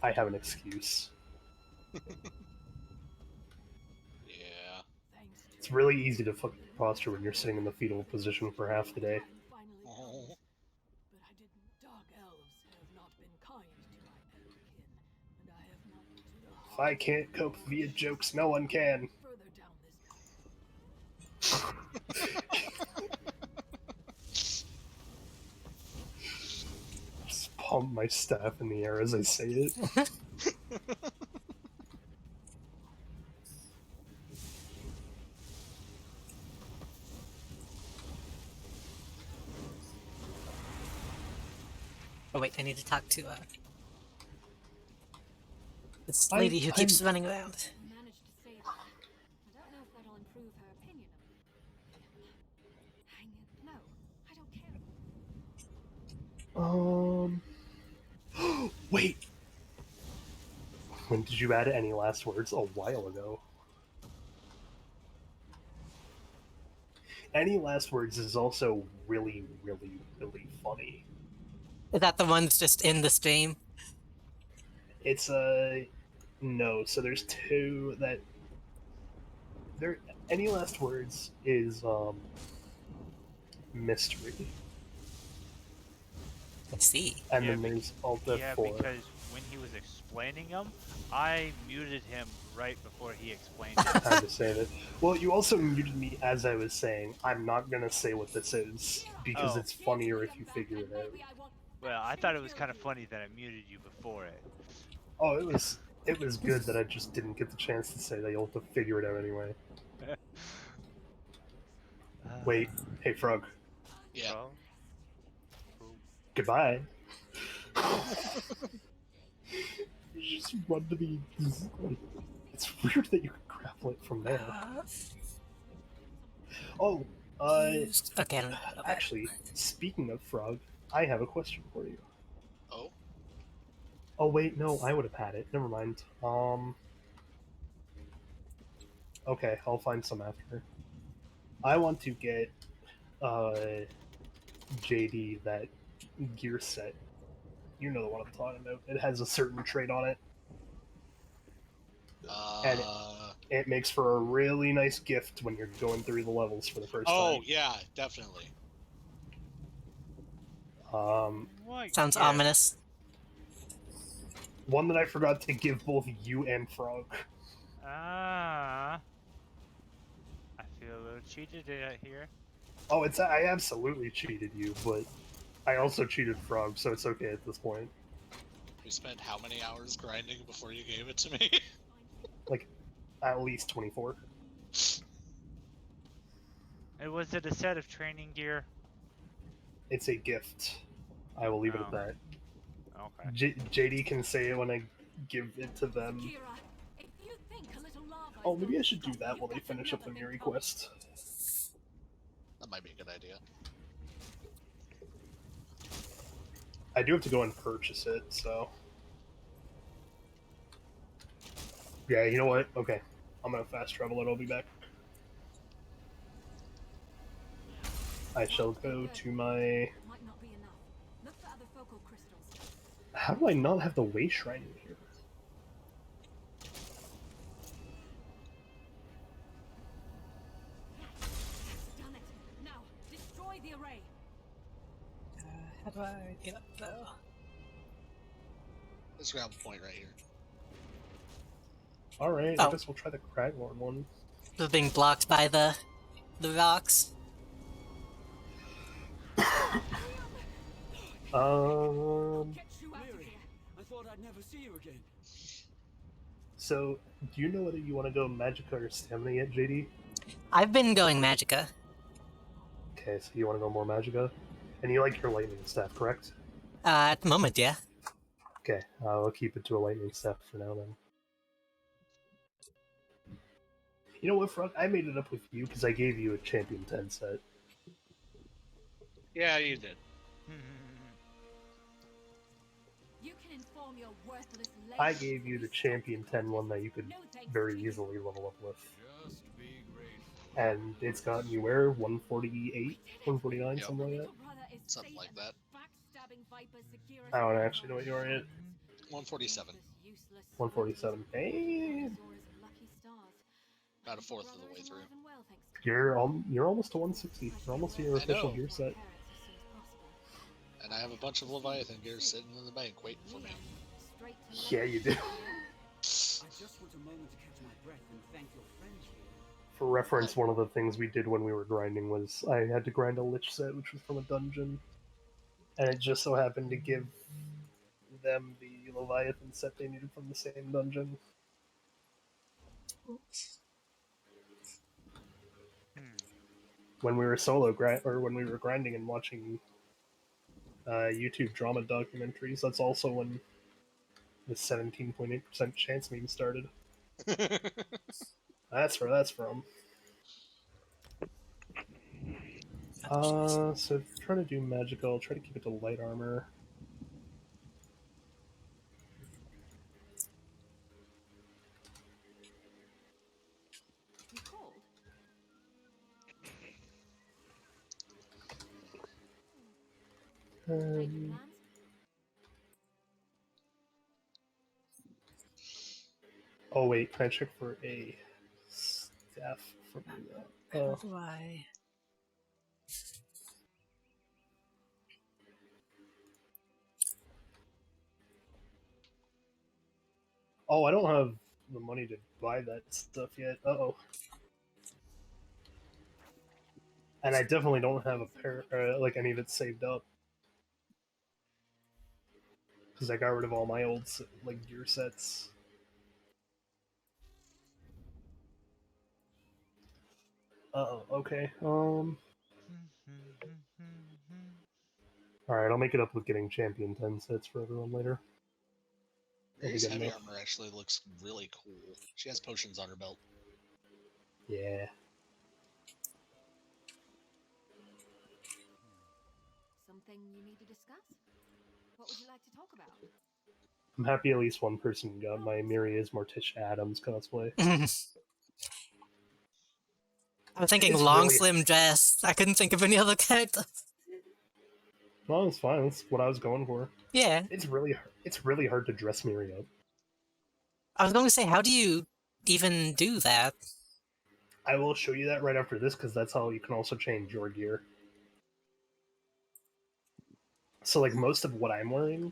I have an excuse. Yeah. It's really easy to fuck your posture when you're sitting in the fetal position for half the day. Oh. If I can't cope via jokes, no one can. Just pump my staff in the air as I say it. Oh wait, I need to talk to this lady who keeps running around. Wait! When did you add any last words? A while ago. Any last words is also really, really, really funny. Is that the one that's just in the stream? It's no. So there's two that there. Any last words is mystery. I see. And Yeah, then there's Alt yeah, F4. because when he was explaining them, I muted him right before he explained it. I had to say that. Well, you also muted me as I was saying, I'm not gonna say what this is, because Oh. it's funnier if you figure it out. Well, I thought it was kind of funny that I muted you before it. Oh, it was good that I just didn't get the chance to say that. You'll have to figure it out anyway. Wait, hey Frog. Yeah. Goodbye. You just run to the. It's weird that you can grapple it from there. Oh, Okay, I don't know. actually, speaking of Frog, I have a question for you. Oh? Oh wait, no, I would have had it. Never mind. Okay, I'll find some after. I want to get JD that gear set. You know the one I'm talking about. It has a certain trait on it, and it makes for a really nice gift when you're going through the levels for the first Oh, time. yeah, definitely. Sounds ominous. One that I forgot to give both you and Frog. Ah. I feel a little cheated here. Oh, I absolutely cheated you, but I also cheated Frog, so it's okay at this point. We spent how many hours grinding before you gave it to me? Like, at least 24. And was it a set of training gear? It's a gift. I will leave it at Oh. that. Okay. JD can say it when I give it to them. Oh, maybe I should do that while they finish up the Youre quest. That might be a good idea. I do have to go and purchase it, so... Yeah, you know what? Okay. I'm gonna fast travel it, I'll be back. I shall go to my... How do I not have the way shrine in here? Destroy the array. How do I get up though? Let's grab a point right here. Alright, I guess we'll try the Craglorn one. They're being blocked by the rocks. I thought I'd never see you again. So, do you know whether you want to go Magicka or Stamina yet, JD? I've been going Magicka. Okay, so you want to go more Magicka? And you like your lightning staff, correct? At the moment, yeah. Okay, I'll keep it to a lightning staff for now then. You know what, Frog? I made it up with you because I gave you a Champion 10 set. Yeah, you did. You can inform your worthless I gave you the Champion 10 one that you could very easily level up with. And it's gotten you where? 148? 149? Yep. Something like that? Something like that. I don't actually know what you are at. 147. 147. Hey! About a fourth of the way through. You're almost to 160. You're almost to your official gear set. And I have a bunch of Leviathan gear sitting in the bank waiting for me. Yeah, you do. I just want a moment to catch my breath and thank your friends here. For reference, one of the things we did when we were grinding was I had to grind a Lich set, which was from a dungeon. And it just so happened to give them the Leviathan set they needed from the same dungeon. When we were when we were grinding and watching YouTube drama documentaries, that's also when the 17.8% chance meme started. That's where that's from. So try to do magical. I'll try to keep it to light armor. Oh wait, can I check for a staff from How do I? Oh, I don't have the money to buy that stuff yet. Uh-oh. And I definitely don't have a pair, like any of it saved up. Because I got rid of all my old, like, gear sets. Uh-oh, okay. Alright, I'll make it up with getting Champion 10 sets for everyone later. Ray's heavy armor actually looks really cool. She has potions on her belt. Yeah. Something you need to discuss? What would you like to talk about? I'm happy at least one person got my Miria's Morticia Adams cosplay. I'm thinking It's long, really... slim dress. I couldn't think of any other character. Well, it's fine. That's what I was going for. Yeah. It's really hard to dress Miria up. I was going to say, how do you even do that? I will show you that right after this, because that's how you can also change your gear. So, like, most of what I'm wearing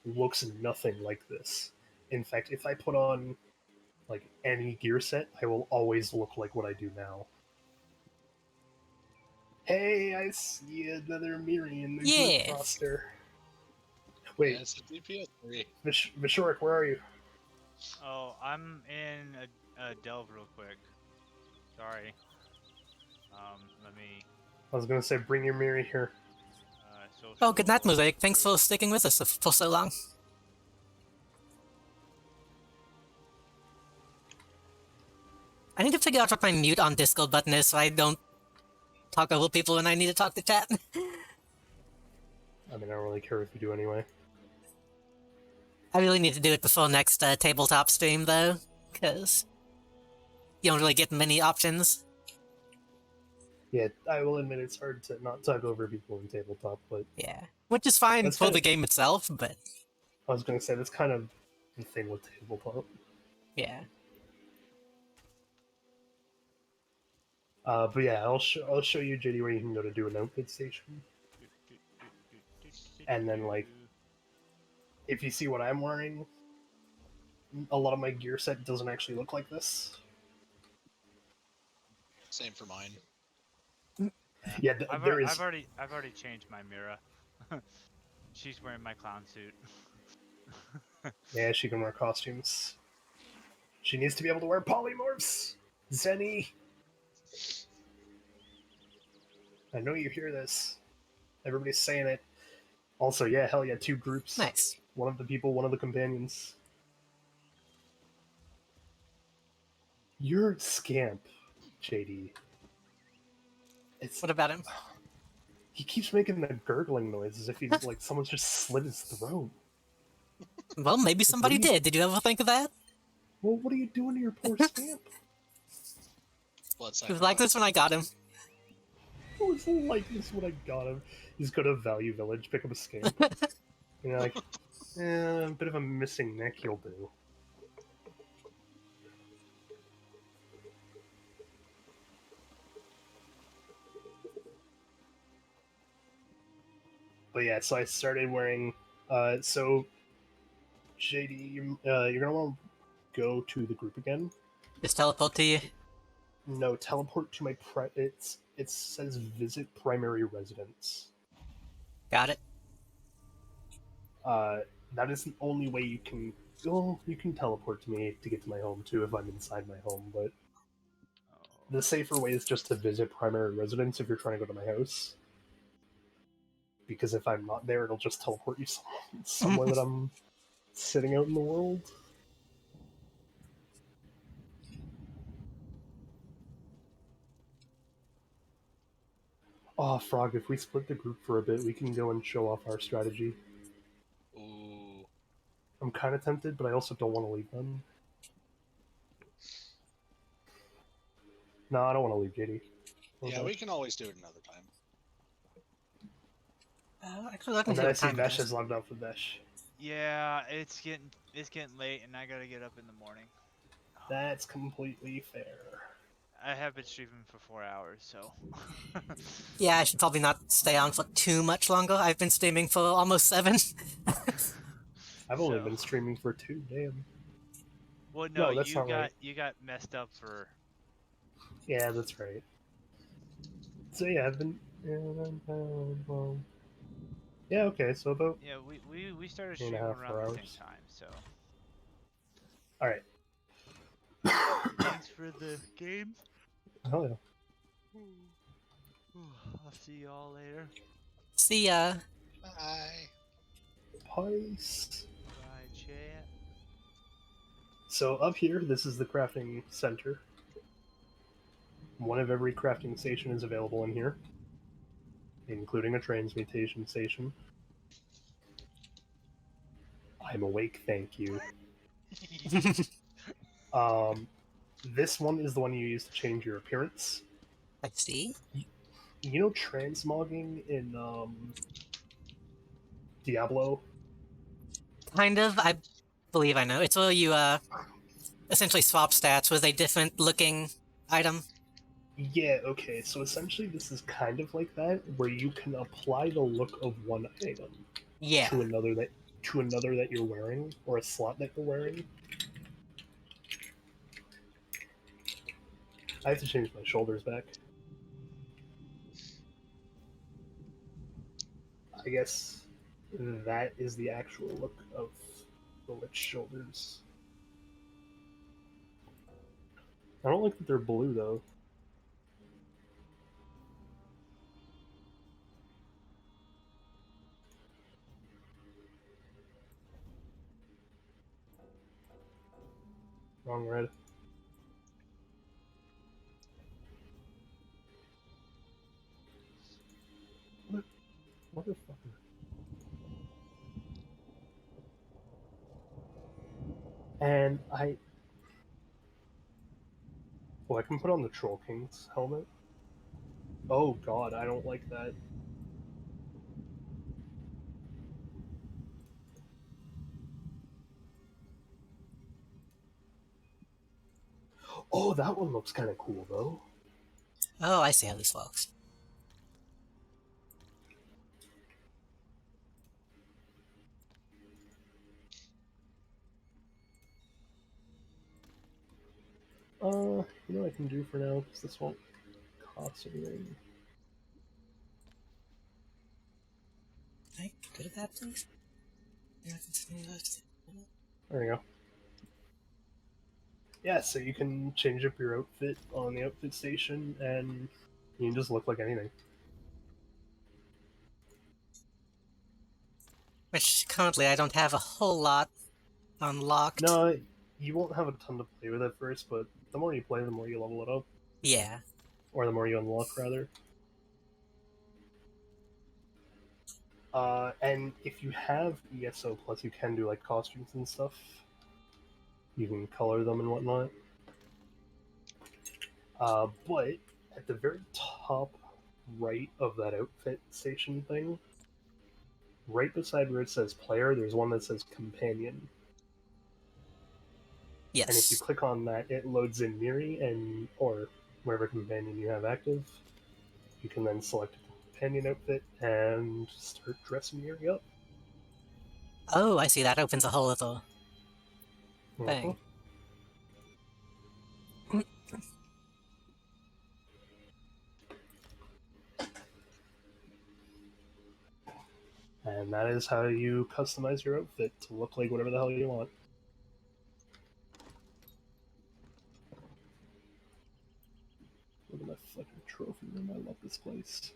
looks nothing like this. In fact, if I put on, like, any gear set, I will always look like what I do now. Hey, I see another Miri in the group roster. Wait. Yeah, it's a DPS 3. Vishorik, where are you? Oh, I'm in a delve real quick. Sorry. Let me... I was gonna say, bring your Miri here. Oh, good night, Mosaic. Thanks for sticking with us for so long. I need to figure out what my mute on Discord button is so I don't talk over people when I need to talk to chat. I mean, I don't really care if you do anyway. I really need to do it before next tabletop stream, though, because you don't really get many options. Yeah, I will admit it's hard to not talk over people in tabletop, but... Yeah. Which is fine for the game itself, but... I was gonna say, that's kind of the thing with tabletop. Yeah. But yeah, I'll show you, JD, where you can go to do an outfit station. And then, like, if you see what I'm wearing, a lot of my gear set doesn't actually look like this. Same for mine. Yeah, I've already changed my Mira. She's wearing my clown suit. Yeah, she can wear costumes. She needs to be able to wear polymorphs! Zenny! I know you hear this. Everybody's saying it. Also, yeah, hell yeah, 2 groups. Nice. One of the people, one of the companions. You're a scamp, JD. What about him? He keeps making that gurgling noise as if he's like someone's just slit his throat. Well, maybe somebody did. Did you ever think of that? Well, what are you doing to your poor scamp? He was like this when I got him. It was like this when I got him. He's go to Value Village, pick up a scamp. And you're like, a bit of a missing neck he'll do. But yeah, so I started wearing, so, JD, you're gonna want to go to the group again. Just teleport to you? No, teleport to my, it says visit primary residence. Got it. That is the only way you can, well, you can teleport to me to get to my home too if I'm inside my home, but the safer way is just to visit primary residence if you're trying to go to my house. Because if I'm not there, it'll just teleport you somewhere that I'm sitting out in the world. Oh, Frog, if we split the group for a bit, we can go and show off our strategy. Ooh. I'm kind of tempted, but I also don't want to leave them. No, I don't want to leave JD. Yeah, we can always do it another time. Actually, let me and see then I what see time it Vesh is. has logged off with Vesh. Yeah, it's getting late, and I gotta get up in the morning. That's completely fair. I have been streaming for 4 hours, so. Yeah, I should probably not stay on for too much longer. I've been streaming for almost 7. I've only been streaming for 2, damn. Well, no, that's you not right. got messed up for. Yeah, that's right. So yeah, I've been. Yeah, okay, so about Yeah, we started 3.5 streaming around the same hours. time, so. All right. Thanks for the games. Oh yeah. I'll see y'all later. See ya. Bye. Pice. Bye, chat. So up here, this is the crafting center. One of every crafting station is available in here, including a transmutation station. I'm awake, thank you. This one is the one you use to change your appearance. I see. You know transmogging in Diablo? Kind of. I believe I know. It's where you essentially swap stats with a different looking item. Yeah, okay, so essentially this is kind of like that, where you can apply the look of one item Yeah. to another that you're wearing, or a slot that you're wearing. I have to change my shoulders back. I guess that is the actual look of the Lich shoulders. I don't like that they're blue though. Wrong red. What? Motherfucker. And I can put on the Troll King's helmet. Oh god, I don't like that. Oh, that one looks kind of cool though. Oh, I see how this works. You know what I can do for now, because this won't cost anything. Can I get rid of that, please? There we go. Yeah, so you can change up your outfit on the outfit station, and you can just look like anything. Which currently I don't have a whole lot unlocked. No, you won't have a ton to play with at first, but the more you play, the more you level it up. Yeah. Or the more you unlock, rather. And if you have ESO Plus, you can do like costumes and stuff. You can color them and whatnot. But at the very top right of that outfit station thing, right beside where it says player, there's one that says companion. Yes. And if you click on that, it loads in Miri and or whatever companion you have active. You can then select a companion outfit and start dressing Miri up. Oh, I see. That opens a whole little thing. And that is how you customize your outfit to look like whatever the hell you want. Look at my fucking trophy room. I love this place.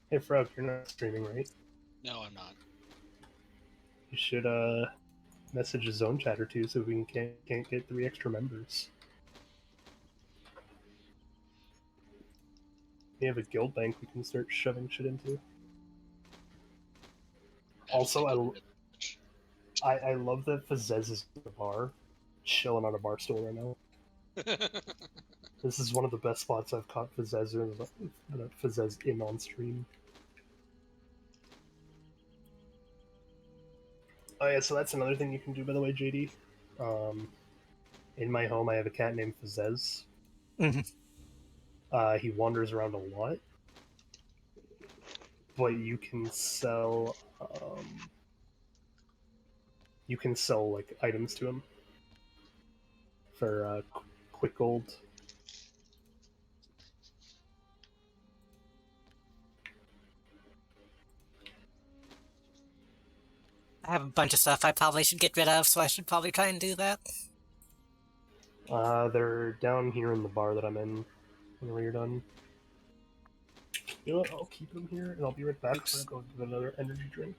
Hey Frog, you're not streaming, right? No, I'm not. You should message a zone chat or two so we can't get 3 extra members. We have a guild bank we can start shoving shit into. Also, I love that Fazez is at the bar, chilling on a bar stool right now. This is one of the best spots I've caught Fazez in on stream. Oh yeah, so that's another thing you can do, by the way, JD. In my home, I have a cat named Fazez. He wanders around a lot. but you can sell like items to him for quick gold. I have a bunch of stuff I probably should get rid of, so I should probably try and do that. They're down here in the bar that I'm in whenever you're done. You know what? I'll keep them here, and I'll be right back. I'm going to get another energy drink.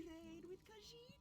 Trade with Khajiit?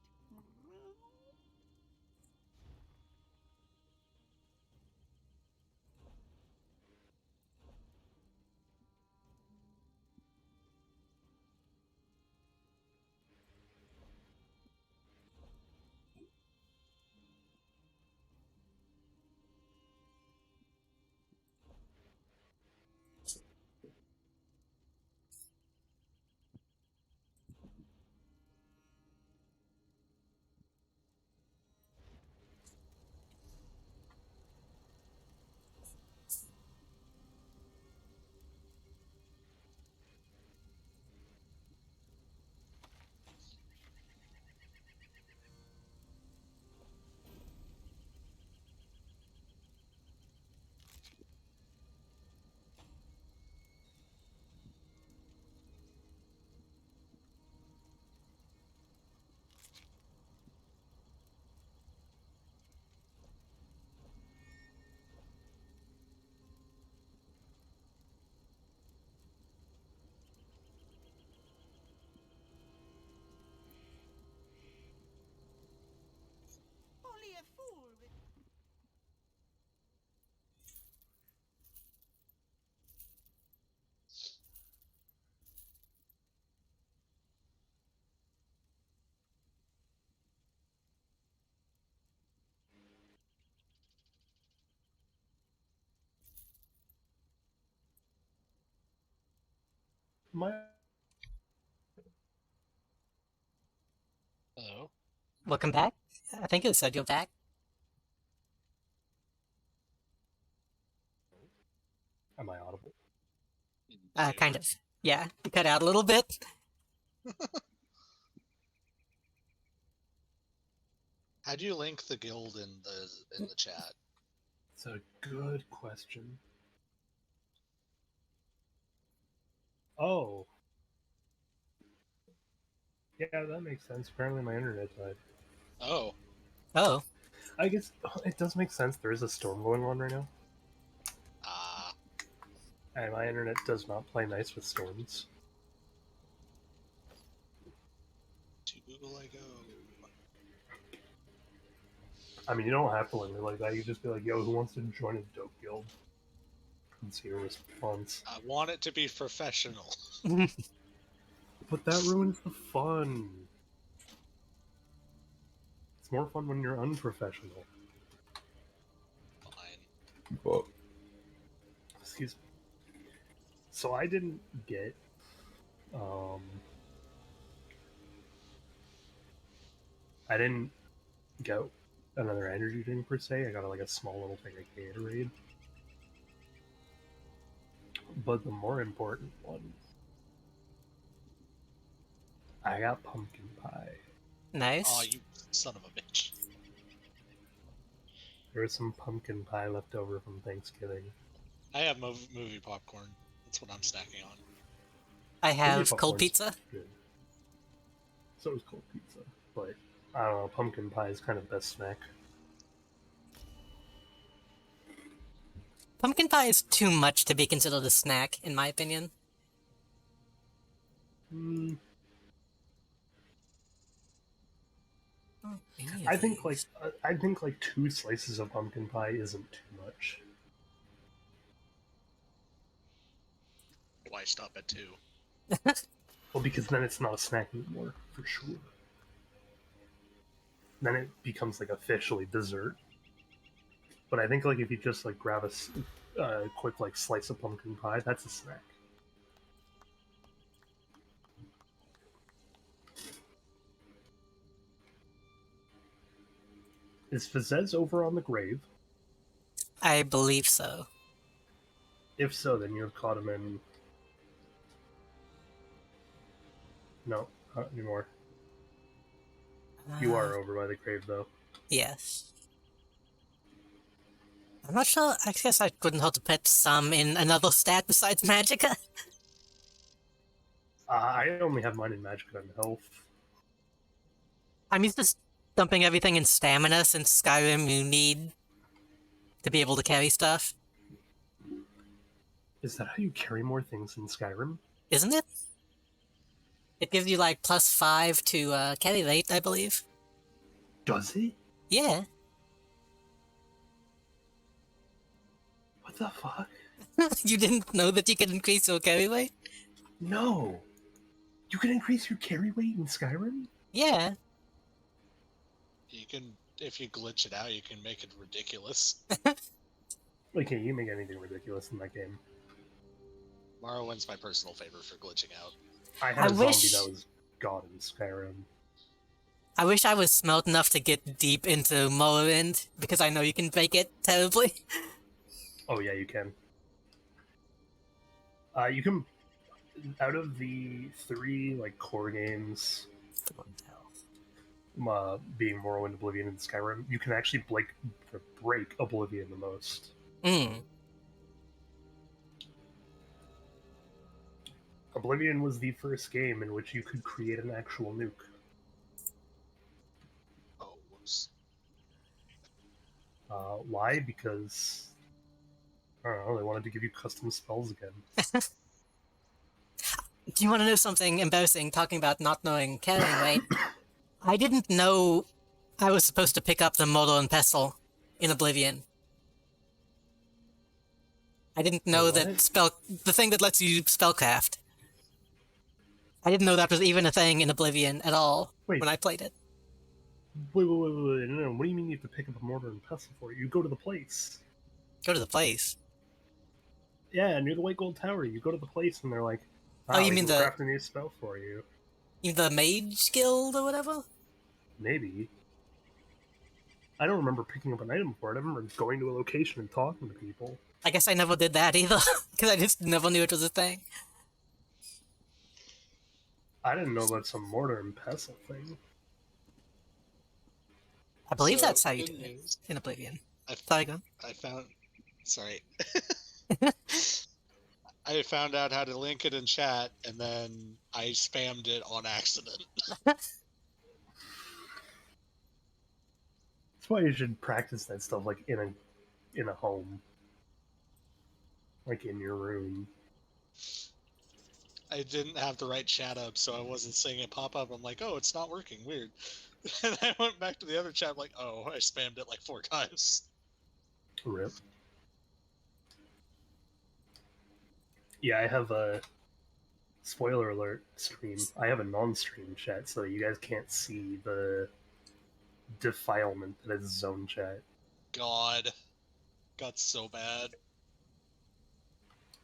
My Hello. Welcome back. I think it said you're back. Am I audible? Kind of. Yeah, you cut out a little bit. How do you link the guild in the chat? It's a good question. Oh. Yeah, that makes sense. Apparently my internet died. Oh. Oh. I guess it does make sense. There is a storm going on right now. Ah. And my internet does not play nice with storms. To Google I go. I mean, you don't have to limit it like that. You just be like, yo, who wants to join a dope guild? And see your response. I want it to be professional. But that ruins the fun. It's more fun when you're unprofessional. Fine. Whoa. Excuse me. So I didn't get I didn't get another energy drink per se. I got like a small little thing of Gatorade. But the more important one, I got pumpkin pie. Nice. Oh, you son of a bitch. There was some pumpkin pie left over from Thanksgiving. I have movie popcorn. That's what I'm stacking on. I have cold pizza. Good. So is cold pizza. But, I don't know, pumpkin pie is kind of best snack. Pumpkin pie is too much to be considered a snack, in my opinion. I think like 2 slices of pumpkin pie isn't too much. Why stop at 2? Well, because then it's not a snack anymore, for sure. Then it becomes like officially dessert. But I think like if you just like grab a quick like slice of pumpkin pie, that's a snack. Is Fazez over on the grave? I believe so. If so, then you have caught him in... No, not anymore. You are over by the grave, though. Yes. I'm not sure. I guess I couldn't hold to put some in another stat besides Magicka. I only have mine in Magicka and Health. I'm used to dumping everything in Stamina, since Skyrim you need to be able to carry stuff. Is that how you carry more things in Skyrim? Isn't it? It gives you like +5 to carry rate, I believe. Does it? Yeah. What the fuck? You didn't know that you could increase your carry weight? No! You can increase your carry weight in Skyrim? Yeah. You can, if you glitch it out, you can make it ridiculous. Okay, you make anything ridiculous in that game. Morrowind's my personal favorite for glitching out. I had a zombie that was god in Skyrim. I wish I was smart enough to get deep into Morrowind, because I know you can break it terribly. Oh yeah, you can. You can... Out of the 3, like, core games... being Morrowind, Oblivion, and Skyrim, you can actually break Oblivion the most. Oblivion was the first game in which you could create an actual nuke. Oh, whoops. Why? Because... I don't know, they wanted to give you custom spells again. Do you want to know something embarrassing, talking about not knowing carrying weight? I didn't know I was supposed to pick up the Mortar and Pestle in Oblivion. I didn't know that the thing that lets you spellcraft. I didn't know that was even a thing in Oblivion at all when I played it. Wait, no, what do you mean you have to pick up a Mortar and Pestle for it? You go to the place. Go to the place? Yeah, near the White Gold Tower. You go to the place and they're like, Oh, you we mean can craft a new spell for you. the Mage Guild or whatever? Maybe. I don't remember picking up an item for it. I remember going to a location and talking to people. I guess I never did that either, because I just never knew it was a thing. I didn't know about some mortar and pestle thing. I believe So, that's how you good do it news. in Oblivion. Sorry, go on. I found. Sorry. I found out how to link it in chat, and then I spammed it on accident. That's why you should practice that stuff like in a home, like in your room. I didn't have the right chat up, so I wasn't seeing it pop up. I'm like, oh, it's not working. Weird. And I went back to the other chat, like, oh, I spammed it like 4 times. Rip. Yeah, I have a spoiler alert stream. I have a non-stream chat, so you guys can't see the defilement that is zone chat. God. Got so bad.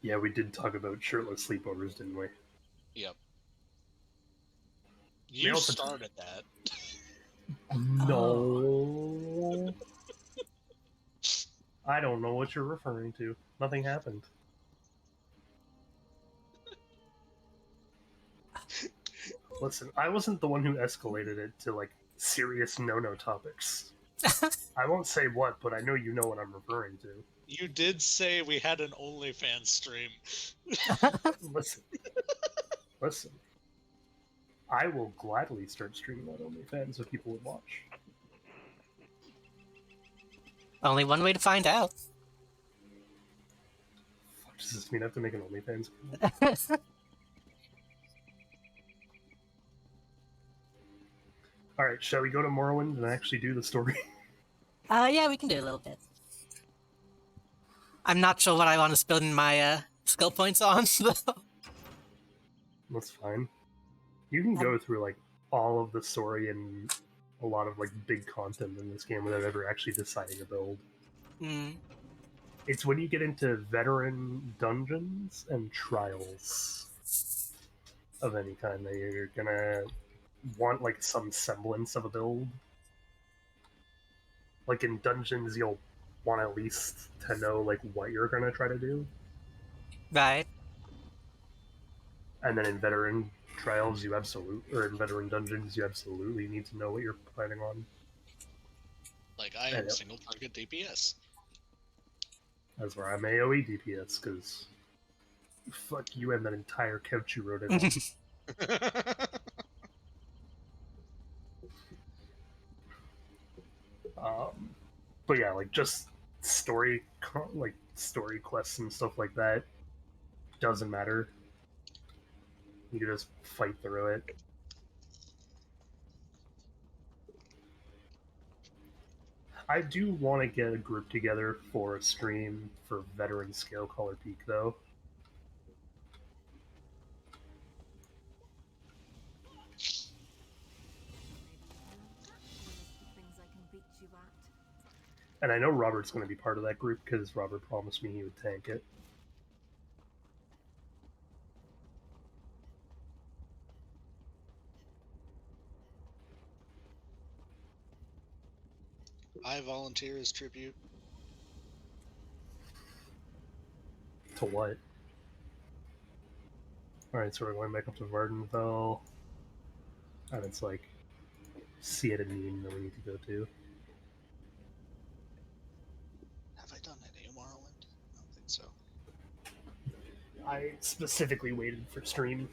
Yeah, we did talk about shirtless sleepovers, didn't we? Yep. You started that. No. I don't know what you're referring to. Nothing happened. Listen, I wasn't the one who escalated it to, like, serious no-no topics. I won't say what, but I know you know what I'm referring to. You did say we had an OnlyFans stream. Listen. I will gladly start streaming on OnlyFans so people would watch. Only one way to find out. Does this mean I have to make an OnlyFans? Alright, shall we go to Morrowind and actually do the story? Yeah, we can do a little bit. I'm not sure what I want to spend my skill points on, though. That's fine. You can go through, like, all of the story and a lot of, like, big content in this game without ever actually deciding a build. Mm. It's when you get into veteran dungeons and trials of any kind that you're gonna want, like, some semblance of a build. Like, in dungeons, you'll want at least to know, like, what you're gonna try to do. Right. And then in veteran trials, or in veteran dungeons, you absolutely need to know what you're planning on. Like, I am single target DPS. That's where I'm AoE DPS, because fuck you and that entire couch you wrote it on. But yeah, like, just story quests and stuff like that doesn't matter. You can just fight through it. I do want to get a group together for a stream for Veteran Scale Color Peak, though. And I know Robert's going to be part of that group because Robert promised me he would tank it. I volunteer as tribute. To what? Alright, so we're going back up to Vardenfell. And it's like Citadine that we need to go to. Have I done any Morrowind? I don't think so. I specifically waited for stream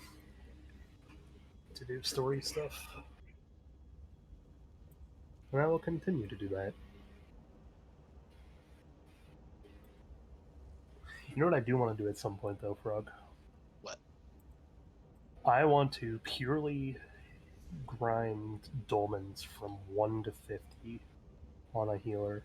to do story stuff. And I will continue to do that. You know what I do want to do at some point, though, Frog? What? I want to purely grind dolmens from 1 to 50 on a healer.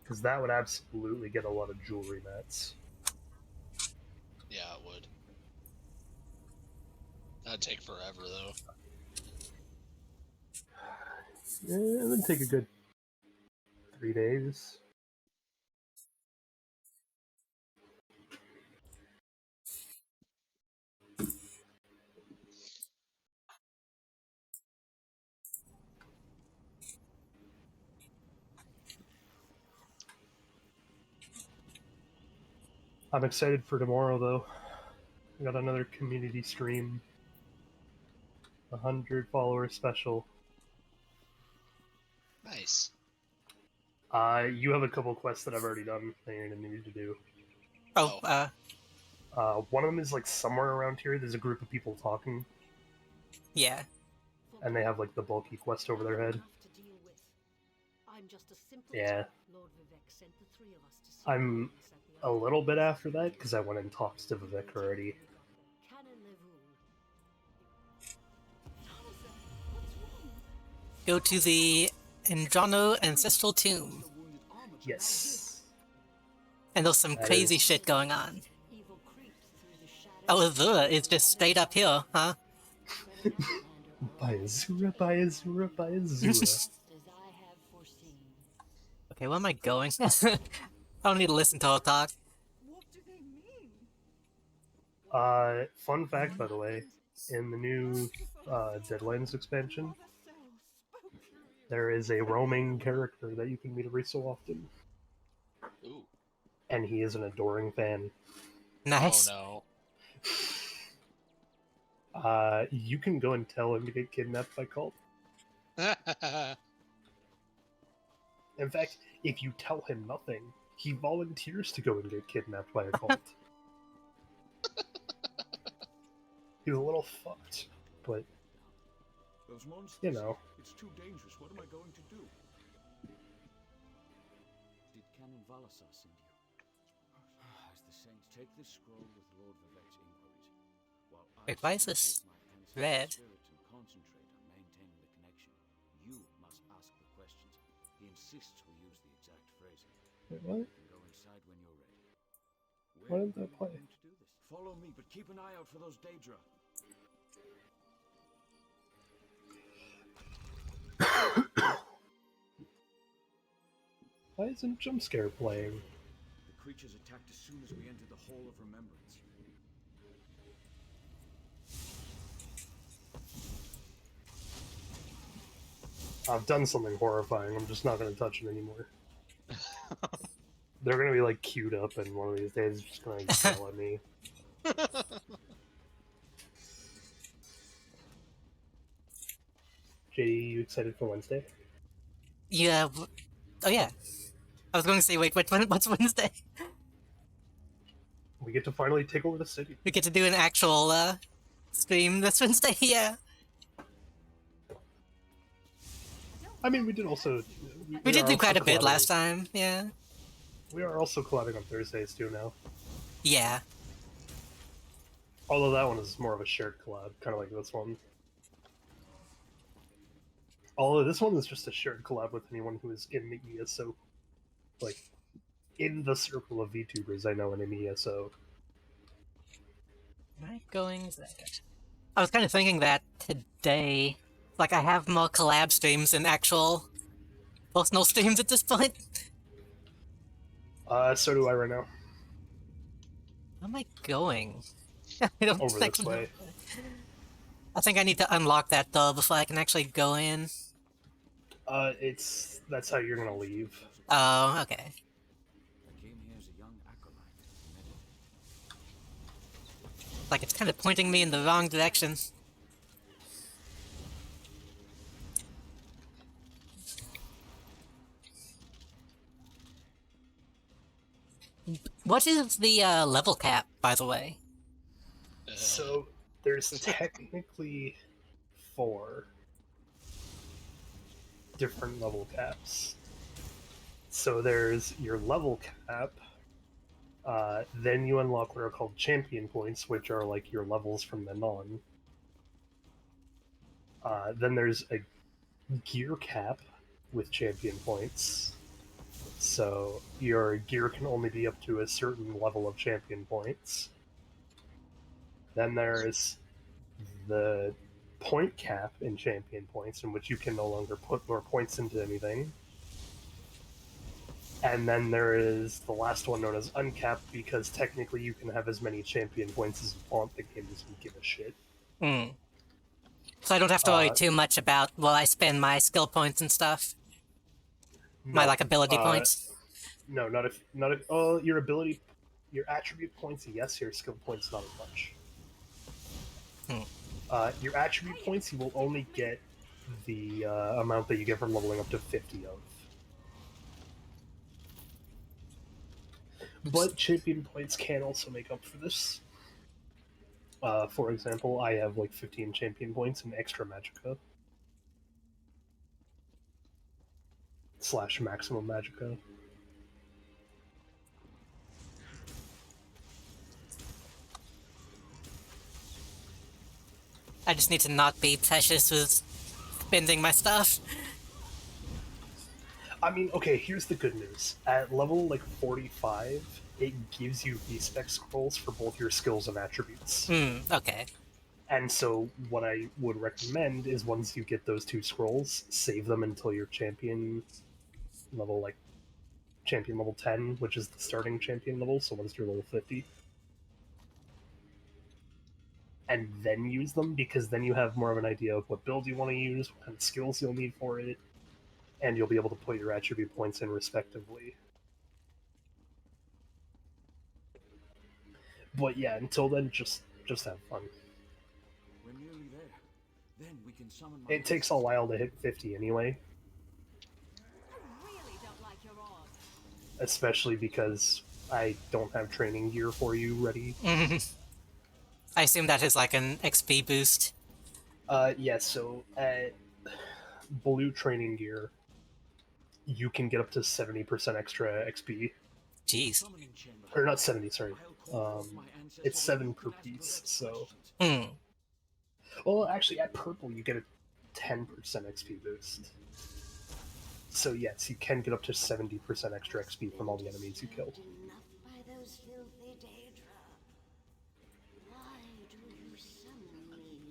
Because that would absolutely get a lot of jewelry mats. Yeah, it would. That'd take forever, though. It would take a good 3 days. I'm excited for tomorrow, though. I got another community stream. 100 follower special. Nice. You have a couple quests that I've already done that you're gonna need to do. One of them is like somewhere around here. There's a group of people talking. Yeah. And they have like the bulky quest over their head. Yeah. I'm a little bit after that because I went and talked to Vivek already. Go to the Androno Ancestral Tomb. Yes. And there's some That crazy is- shit going on. Oh, Azura is just straight up here, huh? By Azura, by Azura, by Azura. Okay, where am I going? I don't need to listen to her talk. Fun fact, by the way, in the new Deadlands expansion, there is a roaming character that you can meet every so often. Ooh. And he is an adoring fan. Nice. Oh You can go and tell him to get kidnapped by cult. no. In fact, if you tell him nothing, he volunteers to go and get kidnapped by a cult. He's a little fucked, but Those monsters, you know. It's too dangerous. What am I going to do? Did Canon Valasar send you? As the saints take this scroll with Lord Vivek's inquiries, while I Wait, why is this red? spirit and concentrate on maintaining the connection, you must ask the questions. He insists we use the exact phrasing. Wait, what? You can go inside when you're ready. Why didn't that play? Going to do this? Follow me, but keep an eye out for those Daedra. Why isn't jump scare playing? The creatures attacked as soon as we entered the Hall of Remembrance. I've done something horrifying. I'm just not going to touch it anymore. They're going to be like queued up, and one of these days, it's just going to yell at me. JD, you excited for Wednesday? Yeah. Oh, yeah. I was going to say, wait, what's Wednesday? We get to finally take over the city. We get to do an actual, stream this Wednesday, yeah. I mean, we did also... We did are do also quite a bit collabing. last time, yeah. We are also collabing on Thursdays, too, now. Yeah. Although that one is more of a shared collab, kind of like this one. Although this one is just a shared collab with anyone who is in the ESO. Like, in the circle of VTubers I know in an ESO. Am I going there? I was kind of thinking that today. Like, I have more collab streams than actual personal streams at this point. So do I right now. Where am I going? I don't Over think this way. I think I need to unlock that door before I can actually go in. That's how you're gonna leave. Oh, okay. I came here as a young acolyte. Like, it's kind of pointing me in the wrong direction. What is the level cap, by the way? So, there's technically 4 different level caps. So there's your level cap, then you unlock what are called champion points, which are like your levels from then on. Then there's a gear cap with champion points. So your gear can only be up to a certain level of champion points. Then there's the point cap in champion points, in which you can no longer put more points into anything. And then there is the last one known as uncapped, because technically you can have as many champion points as you want. The game doesn't give a shit. Hmm. So I don't have to worry too much about, well, I spend my skill points and stuff? My, No. like, ability points? No, not if your ability, your attribute points, yes. Your skill points, not as much. Your attribute points, you will only get the amount that you get from leveling up to 50 of. But champion points can also make up for this. For example, I have like 15 champion points in extra magicka. / maximum magicka. I just need to not be precious with spending my stuff. I mean, okay, here's the good news. At level like 45, it gives you respec scrolls for both your skills and attributes. Okay. And so what I would recommend is once you get those 2 scrolls, save them until your champion level, like champion level 10, which is the starting champion level, so once you're level 50. And then use them, because then you have more of an idea of what build you want to use, what kind of skills you'll need for it, and you'll be able to put your attribute points in respectively. But yeah, until then, just have fun. We're nearly there. Then we can summon my It takes a while to hit 50 anyway. Especially because I don't have training gear for you ready. I assume that is like an XP boost. Yes, so at blue training gear, you can get up to 70% extra XP. Jeez. Or not 70, sorry. It's 7 per piece, so... Well, actually, at purple, you get a 10% XP boost. So yes, you can get up to 70% extra XP from all the enemies you killed.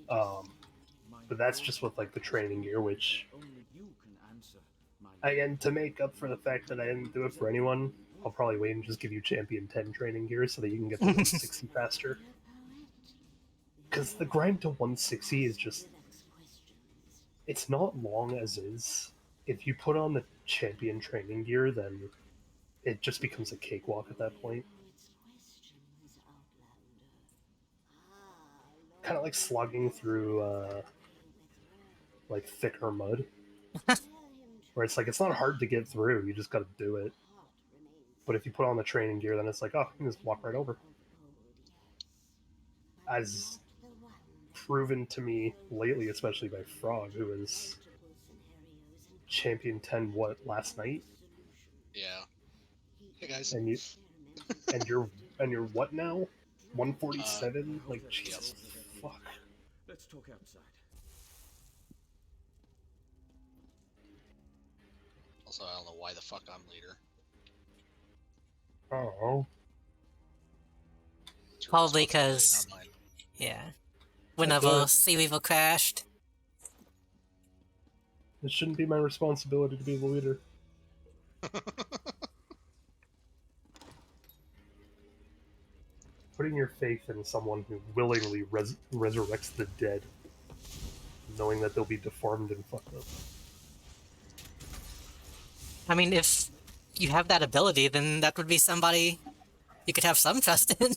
But that's just with like the training gear, which again, to make up for the fact that I didn't do it for anyone, I'll probably wait and just give you Champion 10 training gear so that you can get to 160 faster. Because the grind to 160 is just... it's not long as is. If you put on the Champion training gear, then it just becomes a cakewalk at that point. Kind of like slogging through like thicker mud. Where it's like, it's not hard to get through, you just gotta do it. But if you put on the training gear, then it's like, oh, you can just walk right over. As proven to me lately, especially by Frog, who is Champion 10 last night? Yeah. Hey guys. And you're what now? 147? Like, Jesus fuck. Let's talk outside. Also, I don't know why the fuck I'm leader. Oh. Probably because... yeah. Whenever Sea Weevil crashed. It shouldn't be my responsibility to be the leader. Putting your faith in someone who willingly resurrects the dead, knowing that they'll be deformed and fucked up. I mean, if you have that ability, then that would be somebody you could have some trust in.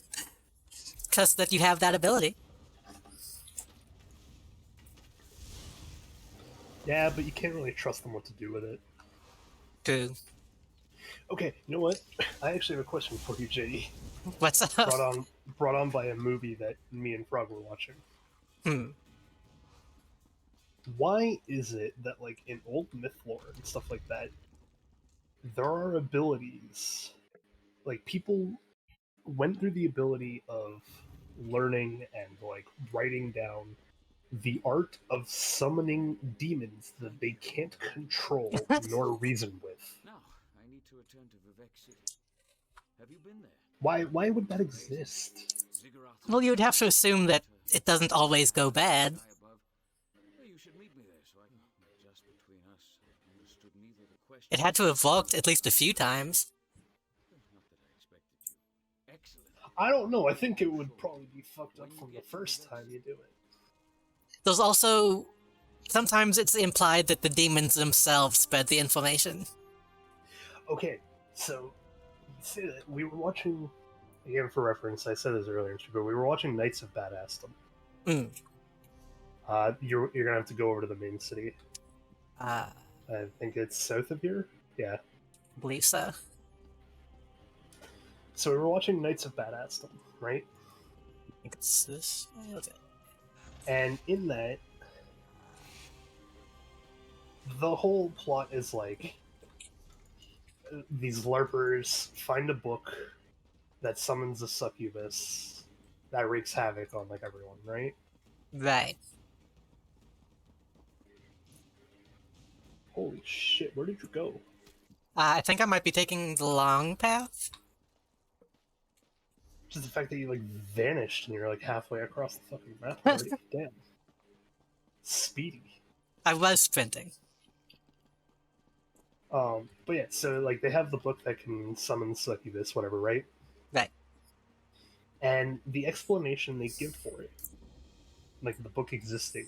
Trust that you have that ability. Yeah, but you can't really trust them what to do with it. True. Okay, you know what? I actually have a question for you, JD. What's up? Brought on by a movie that me and Frog were watching. Why is it that, like, in old myth lore and stuff like that, there are abilities, like, people went through the ability of learning and, like, writing down the art of summoning demons that they can't control nor reason with. Now, I need to return to Vivek City. Have you been there? Why would that exist? Well, you would have to assume that it doesn't always go bad. You should meet me there so I can... Just between us, I understood neither the question It had to have walked at least a few times. I don't know. I think it would probably be fucked up from the first time you do it. There's also... Sometimes it's implied that the demons themselves spread the information. Okay, so say that we were watching, again for reference, I said this earlier, but we were watching Knights of Badassdom. You're gonna have to go over to the main city. I think it's south of here. Yeah, I believe so. So we were watching Knights of Badassdom, right? I think it's this. Okay. And in that, the whole plot is like these LARPers find a book that summons a succubus that wreaks havoc on like everyone, right? Right. Holy shit, where did you go? I think I might be taking the long path. Just the fact that you like vanished and you're like halfway across the fucking map already. Damn. Speedy. I was sprinting. But yeah, so like they have the book that can summon succubus, whatever, right? Right. And the explanation they give for it, like the book existing,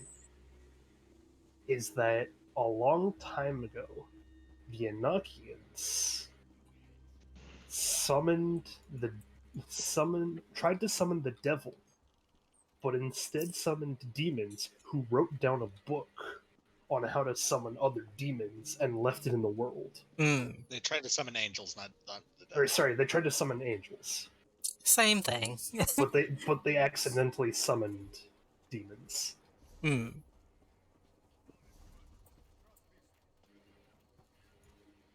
is that a long time ago, the Enochians tried to summon the devil, but instead summoned demons who wrote down a book on how to summon other demons and left it in the world. They tried to summon angels, not the devil. Or sorry, they tried to summon angels. Same thing. but they accidentally summoned demons. I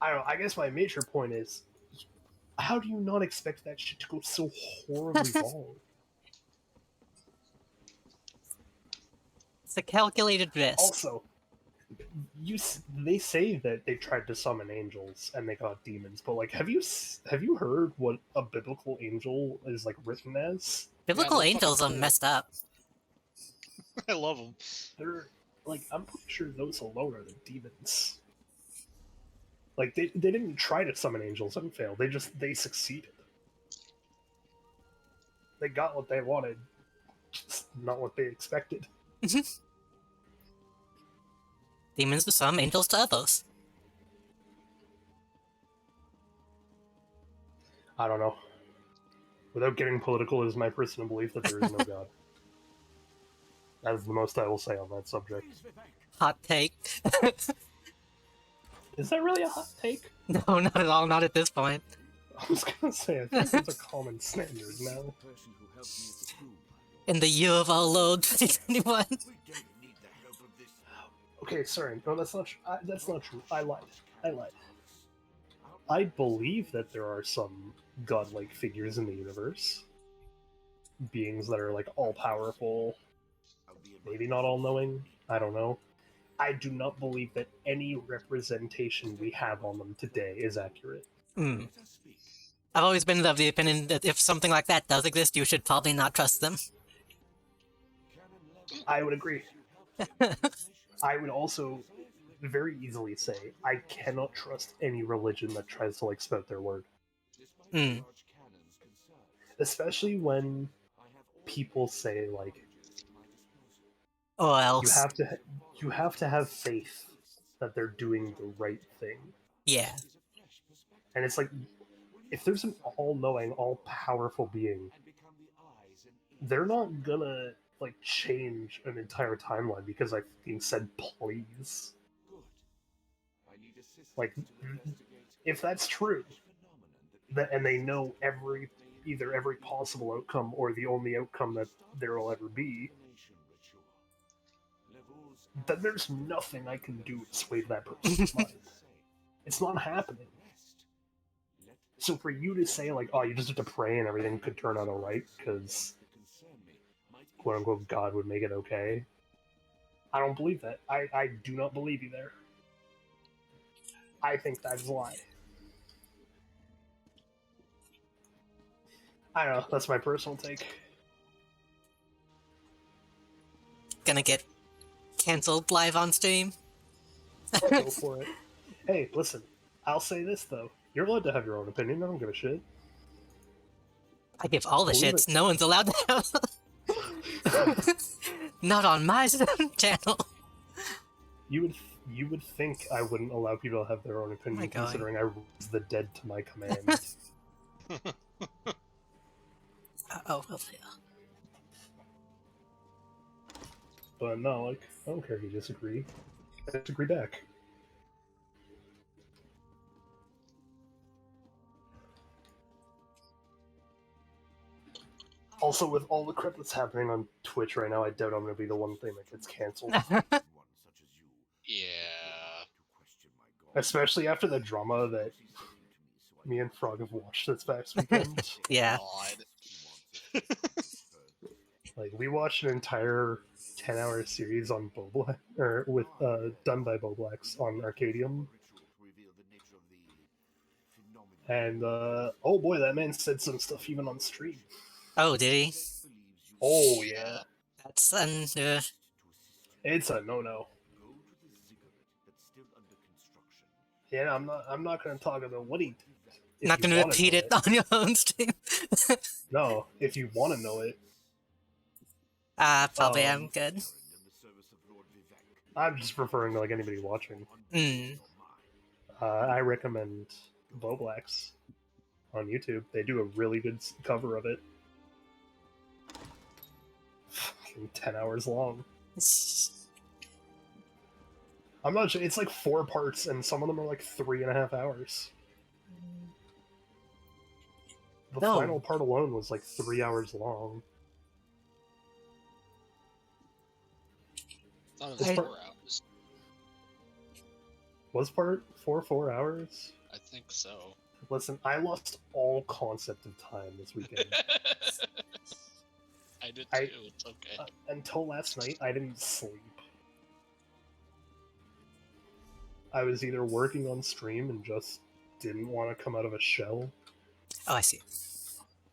don't know, I guess my major point is, how do you not expect that shit to go so horribly wrong? It's a calculated risk. Also, they say that they tried to summon angels and they got demons, but like, have you heard what a biblical angel is like written as? Biblical angels are messed up. I love them. They're like, I'm pretty sure those alone are the demons. Like they didn't try to summon angels and fail. They succeeded. They got what they wanted, just not what they expected. Demons to some, angels to others. I don't know. Without getting political, it is my personal belief that there is no God. That is the most I will say on that subject. Hot take. Is that really a hot take? No, not at all, not at this point. I was gonna say, I think it's a common standard now. In the year of our Lord 2021. Okay, sorry. No, that's not true. I lied. I believe that there are some godlike figures in the universe. Beings that are, like, all-powerful. Maybe not all-knowing. I don't know. I do not believe that any representation we have on them today is accurate. I've always been of the opinion that if something like that does exist, you should probably not trust them. I would agree. I would also very easily say I cannot trust any religion that tries to like spout their word. Especially when people say like, or else you have to have faith that they're doing the right thing. Yeah. And it's like, if there's an all-knowing, all-powerful being, they're not gonna like change an entire timeline because I fucking said please. Like, if that's true, and they know either every possible outcome or the only outcome that there will ever be, then there's nothing I can do to sway that person's mind. It's not happening. So for you to say, like, oh, you just have to pray and everything could turn out alright, because quote-unquote God would make it okay, I don't believe that. I do not believe you there. I think that's a lie. I don't know, that's my personal take. Gonna get cancelled live on stream. Go for it. Hey, listen, I'll say this though: you're allowed to have your own opinion. I don't give a shit. I give all the Believe shits. it. No one's allowed to have. Not on my channel. You would think I wouldn't allow people to have their own opinion, God. considering I raise the dead to my command. Oh, But no, like, I don't care if you disagree. I disagree back. Also, with all the crap that's happening on Twitch right now, I doubt I'm going to be the one thing that gets cancelled. Yeah. Especially after the drama that me and Frog have watched this past weekend. Yeah. Like, we watched an entire 10-hour series on Boblax, or with done by Boblax on Arcadium. And oh boy, that man said some stuff even on stream. Oh, did he? Oh yeah. That's It's a no-no. Yeah, I'm not going to talk about what he did. Not going to repeat it on your own stream. No, if you want to know it. Probably I'm good. I'm just referring to like anybody watching. Mm. I recommend Boblax on YouTube. They do a really good cover of it. Fucking 10 hours long. I'm not sure. It's like 4 parts, and some of them are like 3.5 hours. The final part alone was like 3 hours long. It's 4 hours. Was part 4 hours? I think so. Listen, I lost all concept of time this weekend. I did too. It's okay. Until last night, I didn't sleep. I was either working on stream and just didn't want to come out of a shell. Oh, I see.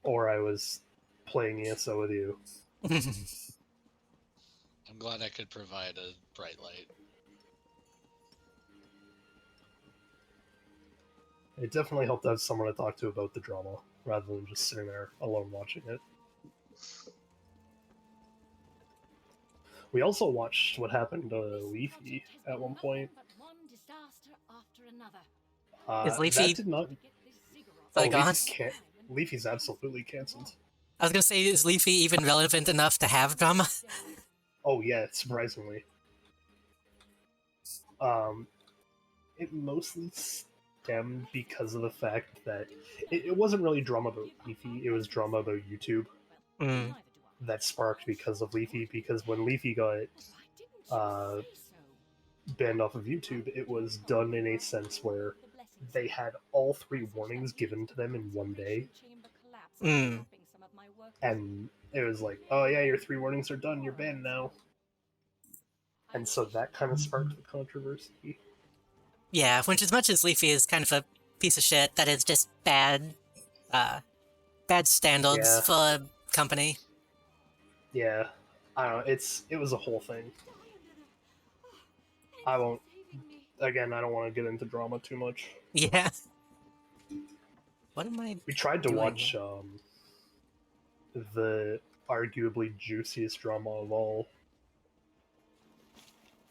Or I was playing ESO with you. I'm glad I could provide a bright light. It definitely helped to have someone to talk to about the drama, rather than just sitting there alone watching it. We also watched what happened to Leafy at one point. Is Leafy that did not... gone? Leafy's absolutely cancelled. I was gonna say, is Leafy even relevant enough to have drama? Oh yeah, surprisingly. It mostly stemmed because of the fact that it wasn't really drama about Leafy, it was drama about YouTube. Mm. That sparked because of Leafy, because when Leafy got banned off of YouTube, it was done in a sense where they had all 3 warnings given to them in one day. Mm. And it was like, oh yeah, your 3 warnings are done, you're banned now. And so that kind of sparked the controversy. Yeah, which as much as Leafy is kind of a piece of shit, that is just bad, bad standards for a company. Yeah, I don't know, it was a whole thing. I don't want to get into drama too much. Yeah. What am I We tried to doing? watch the arguably juiciest drama of all.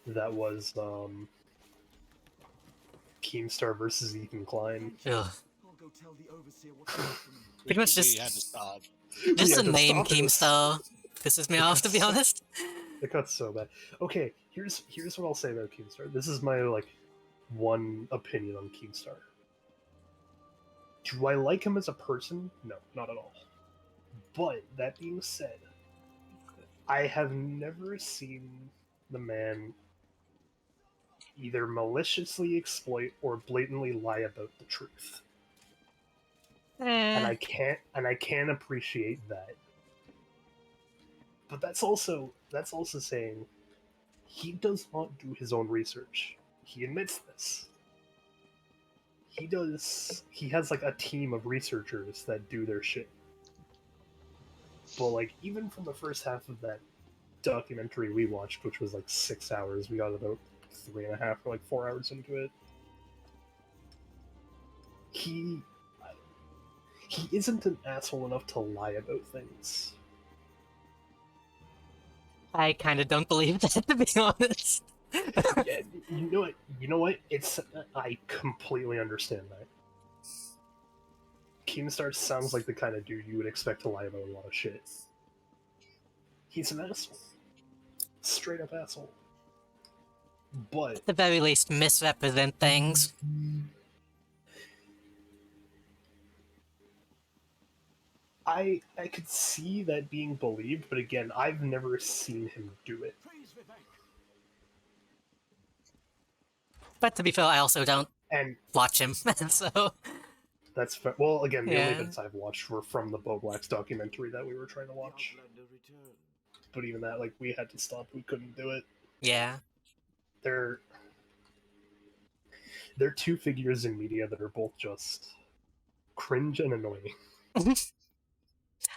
That was Keemstar versus Ethan Klein. Ugh. Pretty much just... We had to stop. Just the name Keemstar pisses me off, to be honest. It got so bad. Okay, here's what I'll say about Keemstar. This is my one opinion on Keemstar. Do I like him as a person? No, not at all. But that being said, I have never seen the man either maliciously exploit or blatantly lie about the truth. And I can't appreciate that. But that's also saying he does not do his own research. He admits this. He has a team of researchers that do their shit. But even from the first half of that documentary we watched, which was 6 hours, we got about 3.5 or 4 hours into it. he isn't an asshole enough to lie about things. I kind of don't believe that, to be honest. Yeah, you know what? You know what? I completely understand that. Keemstar sounds like the kind of dude you would expect to lie about a lot of shit. He's an asshole. Straight up asshole. But at the very least, misrepresent things. I could see that being believed, but again, I've never seen him do it. But to be fair, I also don't And watch him, so... That's fair. Well, again, the only Yeah. bits I've watched were from the Bo Black's documentary that we were trying to watch. But even that, like, we had to stop. We couldn't do it. Yeah. They're two figures in media that are both just cringe and annoying.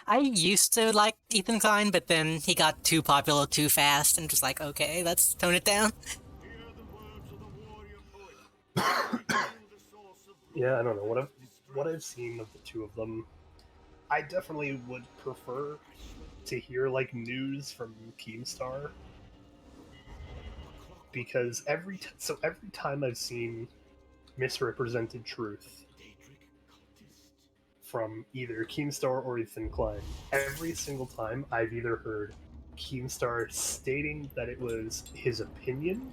I used to like Ethan Klein, but then he got too popular too fast, and just like, okay, let's tone it down. Yeah, I don't know. What I've seen of the two of them, I definitely would prefer to hear like news from Keemstar, because every time I've seen misrepresented truth from either Keemstar or Ethan Klein, every single time I've either heard Keemstar stating that it was his opinion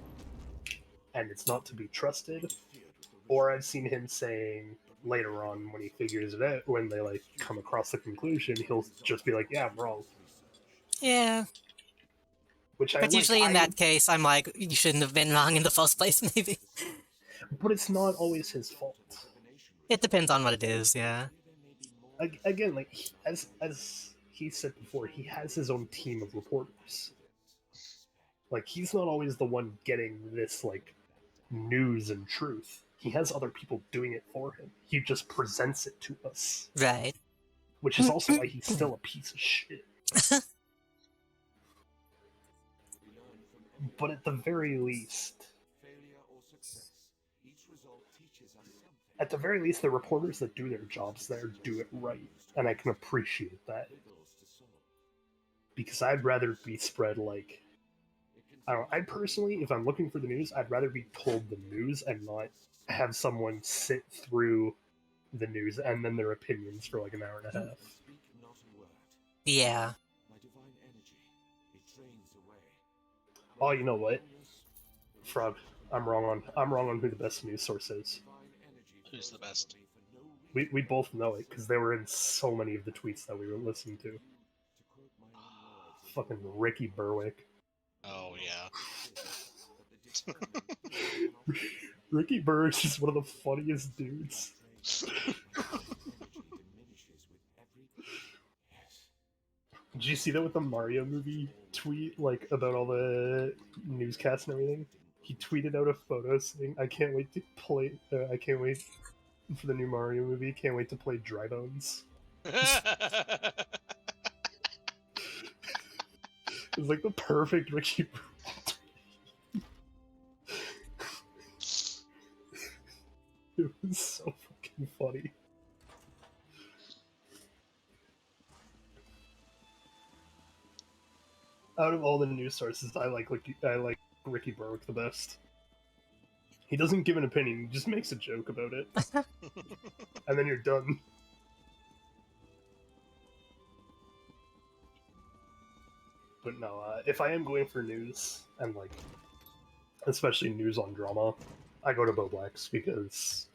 and it's not to be trusted, or I've seen him saying later on when he figures it out, when they like come across the conclusion, he'll just be like, "Yeah, I'm wrong." Yeah. Which I But like. usually in that case, I'm like, you shouldn't have been wrong in the first place, maybe. But it's not always his fault. It depends on what it is, yeah. Again, like, as he said before, he has his own team of reporters. Like, he's not always the one getting this, like, news and truth. He has other people doing it for him. He just presents it to us. Right. Which is also why he's still a piece of shit. But at the very least, the reporters that do their jobs there do it right. And I can appreciate that. Because I'd rather be spread like... I don't know, I personally, if I'm looking for the news, I'd rather be told the news and not have someone sit through the news and then their opinions for like an hour and a half. Yeah. Oh, you know what? Frog, I'm wrong on who the best news source is. Who's the best? We both know it, because they were in so many of the tweets that we were listening to. Fucking Ricky Berwick. Oh, yeah. Ricky Berwick's just one of the funniest dudes. Did you see that with the Mario movie tweet, like, about all the newscasts and everything? He tweeted out a photo saying, I can't wait for the new Mario movie, can't wait to play Dry Bones. It's like the perfect Ricky It was so fucking funny. Out of all the news sources, I like Ricky Berwick the best. He doesn't give an opinion, he just makes a joke about it. And then you're done. But no, if I am going for news, and like, especially news on drama, I go to Bo Black's, because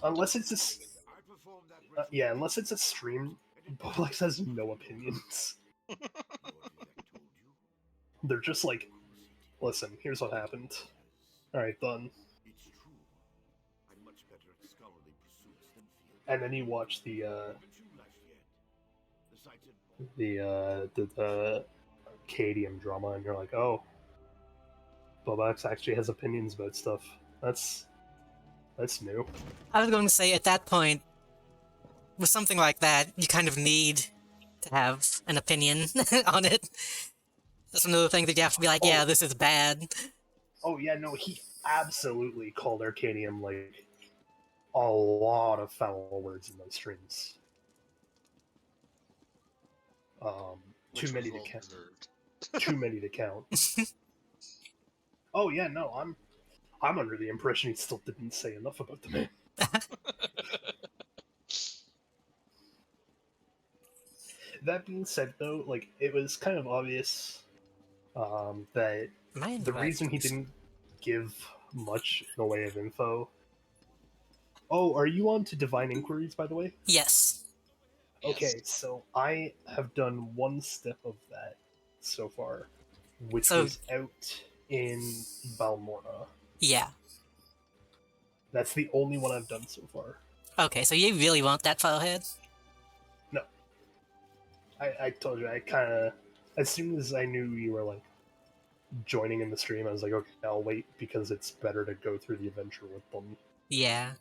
unless it's a stream, Bo Black's has no opinions. They're just like, listen, here's what happened. Alright, done. And then you watch the Cadium drama, and you're like, oh, Bobax actually has opinions about stuff. That's new. I was going to say, at that point, with something like that, you kind of need to have an opinion on it. That's another thing that you have to be like, yeah, this is bad. Oh yeah, no, he absolutely called Arcadium, like, a lot of foul words in those streams. Too many to count. Too many to count. Oh yeah, no, I'm under the impression he still didn't say enough about the man. That being said, though, like it was kind of obvious that the reason he didn't give much in the way of info. Oh, are you on to Divine Inquiries, by the way? Yes. Okay, so I have done one step of that so far, which So- was out in Balmora. Yeah. That's the only one I've done so far. Okay, so you really want that file head? No. I told you, I kind of... As soon as I knew you were, like, joining in the stream, I was like, okay, I'll wait, because it's better to go through the adventure with them. Yeah.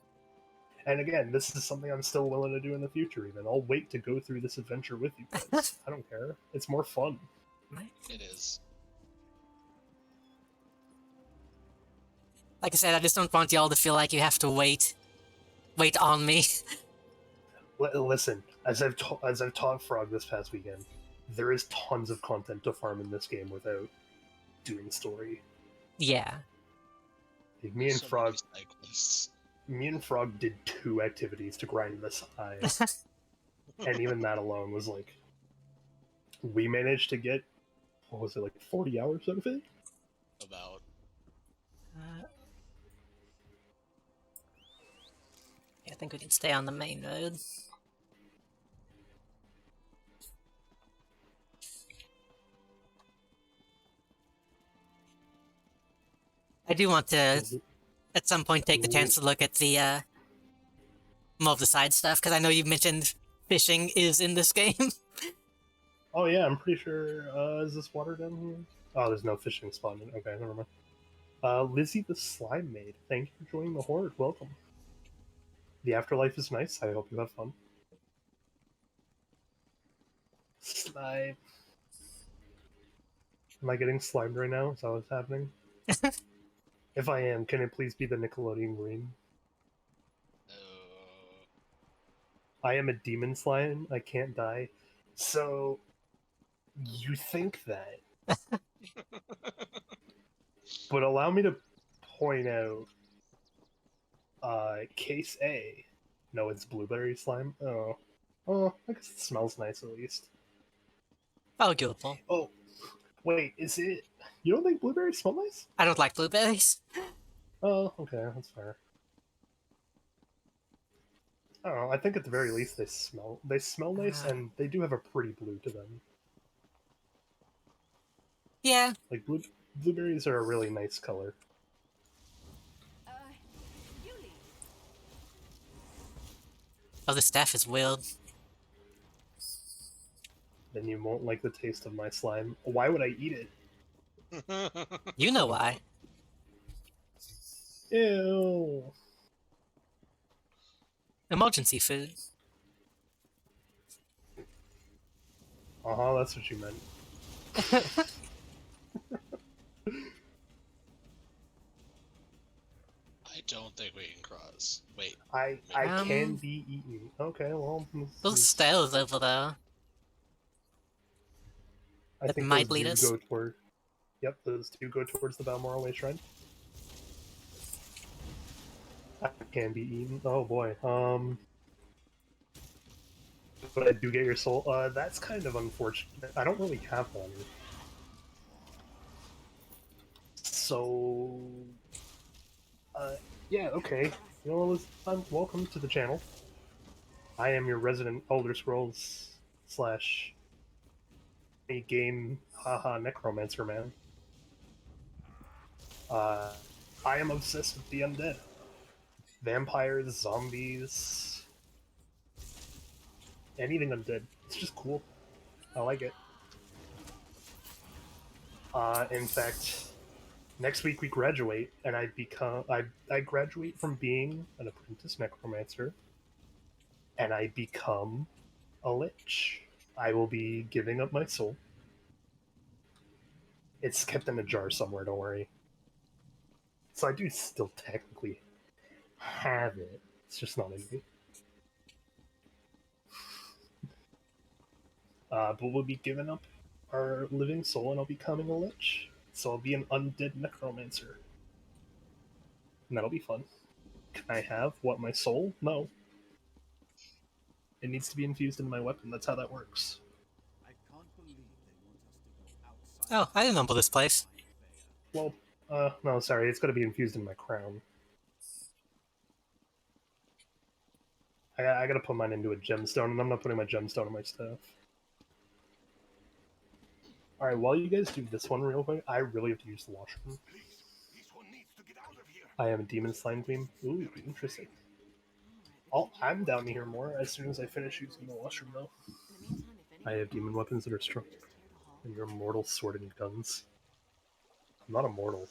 And again, this is something I'm still willing to do in the future, even. I'll wait to go through this adventure with you guys. I don't care. It's more fun. It is. Like I said, I just don't want y'all to feel like you have to wait on me. Listen, as I've taught Frog this past weekend, there is tons of content to farm in this game without doing story. Yeah. Like, me and Frog did 2 activities to grind this high. And even that alone was like... We managed to get, what was it, like 40 hours out of it? About. I think we can stay on the main road. I do want to, at some point, take the chance to look at the, more of the side stuff, because I know you mentioned fishing is in this game. Oh yeah, I'm pretty sure, is this water down here? Oh, there's no fishing spawn. Okay, never mind. Lizzie the Slime Maid, thank you for joining the Horde, welcome. The afterlife is nice, I hope you have fun. Slime. Am I getting slimed right now? Is that what's happening? If I am, can it please be the Nickelodeon green? I am a demon slime, I can't die. So, you think that. But allow me to point out, case A. No, it's blueberry slime. Oh. Oh, I guess it smells nice at least. Oh, beautiful. Oh, wait, is it... You don't think blueberries smell nice? I don't like blueberries. Oh, okay, that's fair. I don't know, I think at the very least they smell nice, and they do have a pretty blue to them. Yeah. Like, blueberries are a really nice color. Oh, the staff is weird. Then you won't like the taste of my slime. Why would I eat it? You know why. Ew. Emergency food. Uh-huh, that's what you meant. I don't think we can cross. Wait. I can be eaten. Okay, well... Those stairs over there. I That think might those lead do us. go toward... Yep, those do go towards the Balmoral Way Shrine. I can be eaten. Oh boy. But I do get your soul. That's kind of unfortunate. I don't really have one. So... yeah, okay. You know, welcome to the channel. I am your resident Elder Scrolls / a game haha necromancer man. I am obsessed with the undead. Vampires, zombies, anything undead. It's just cool. I like it. In fact, next week we graduate, and I graduate from being an apprentice necromancer, and I become a lich. I will be giving up my soul. It's kept in a jar somewhere, don't worry. So I do still technically have it. It's just not in me. But we'll be giving up our living soul and I'll be becoming a lich. So I'll be an undead necromancer. And that'll be fun. Can I have what, my soul? No. It needs to be infused into my weapon. That's how that works. Oh, I didn't know this place. Well, no, sorry. It's got to be infused in my crown. I gotta put mine into a gemstone, and I'm not putting my gemstone in my staff. Alright, while you guys do this one real quick, I really have to use the washroom. I am a demon slime queen. Ooh, interesting. I'm down to hear more as soon as I finish using the washroom, though. I have demon weapons that are strong, and you're mortal sword and guns. I'm not immortal.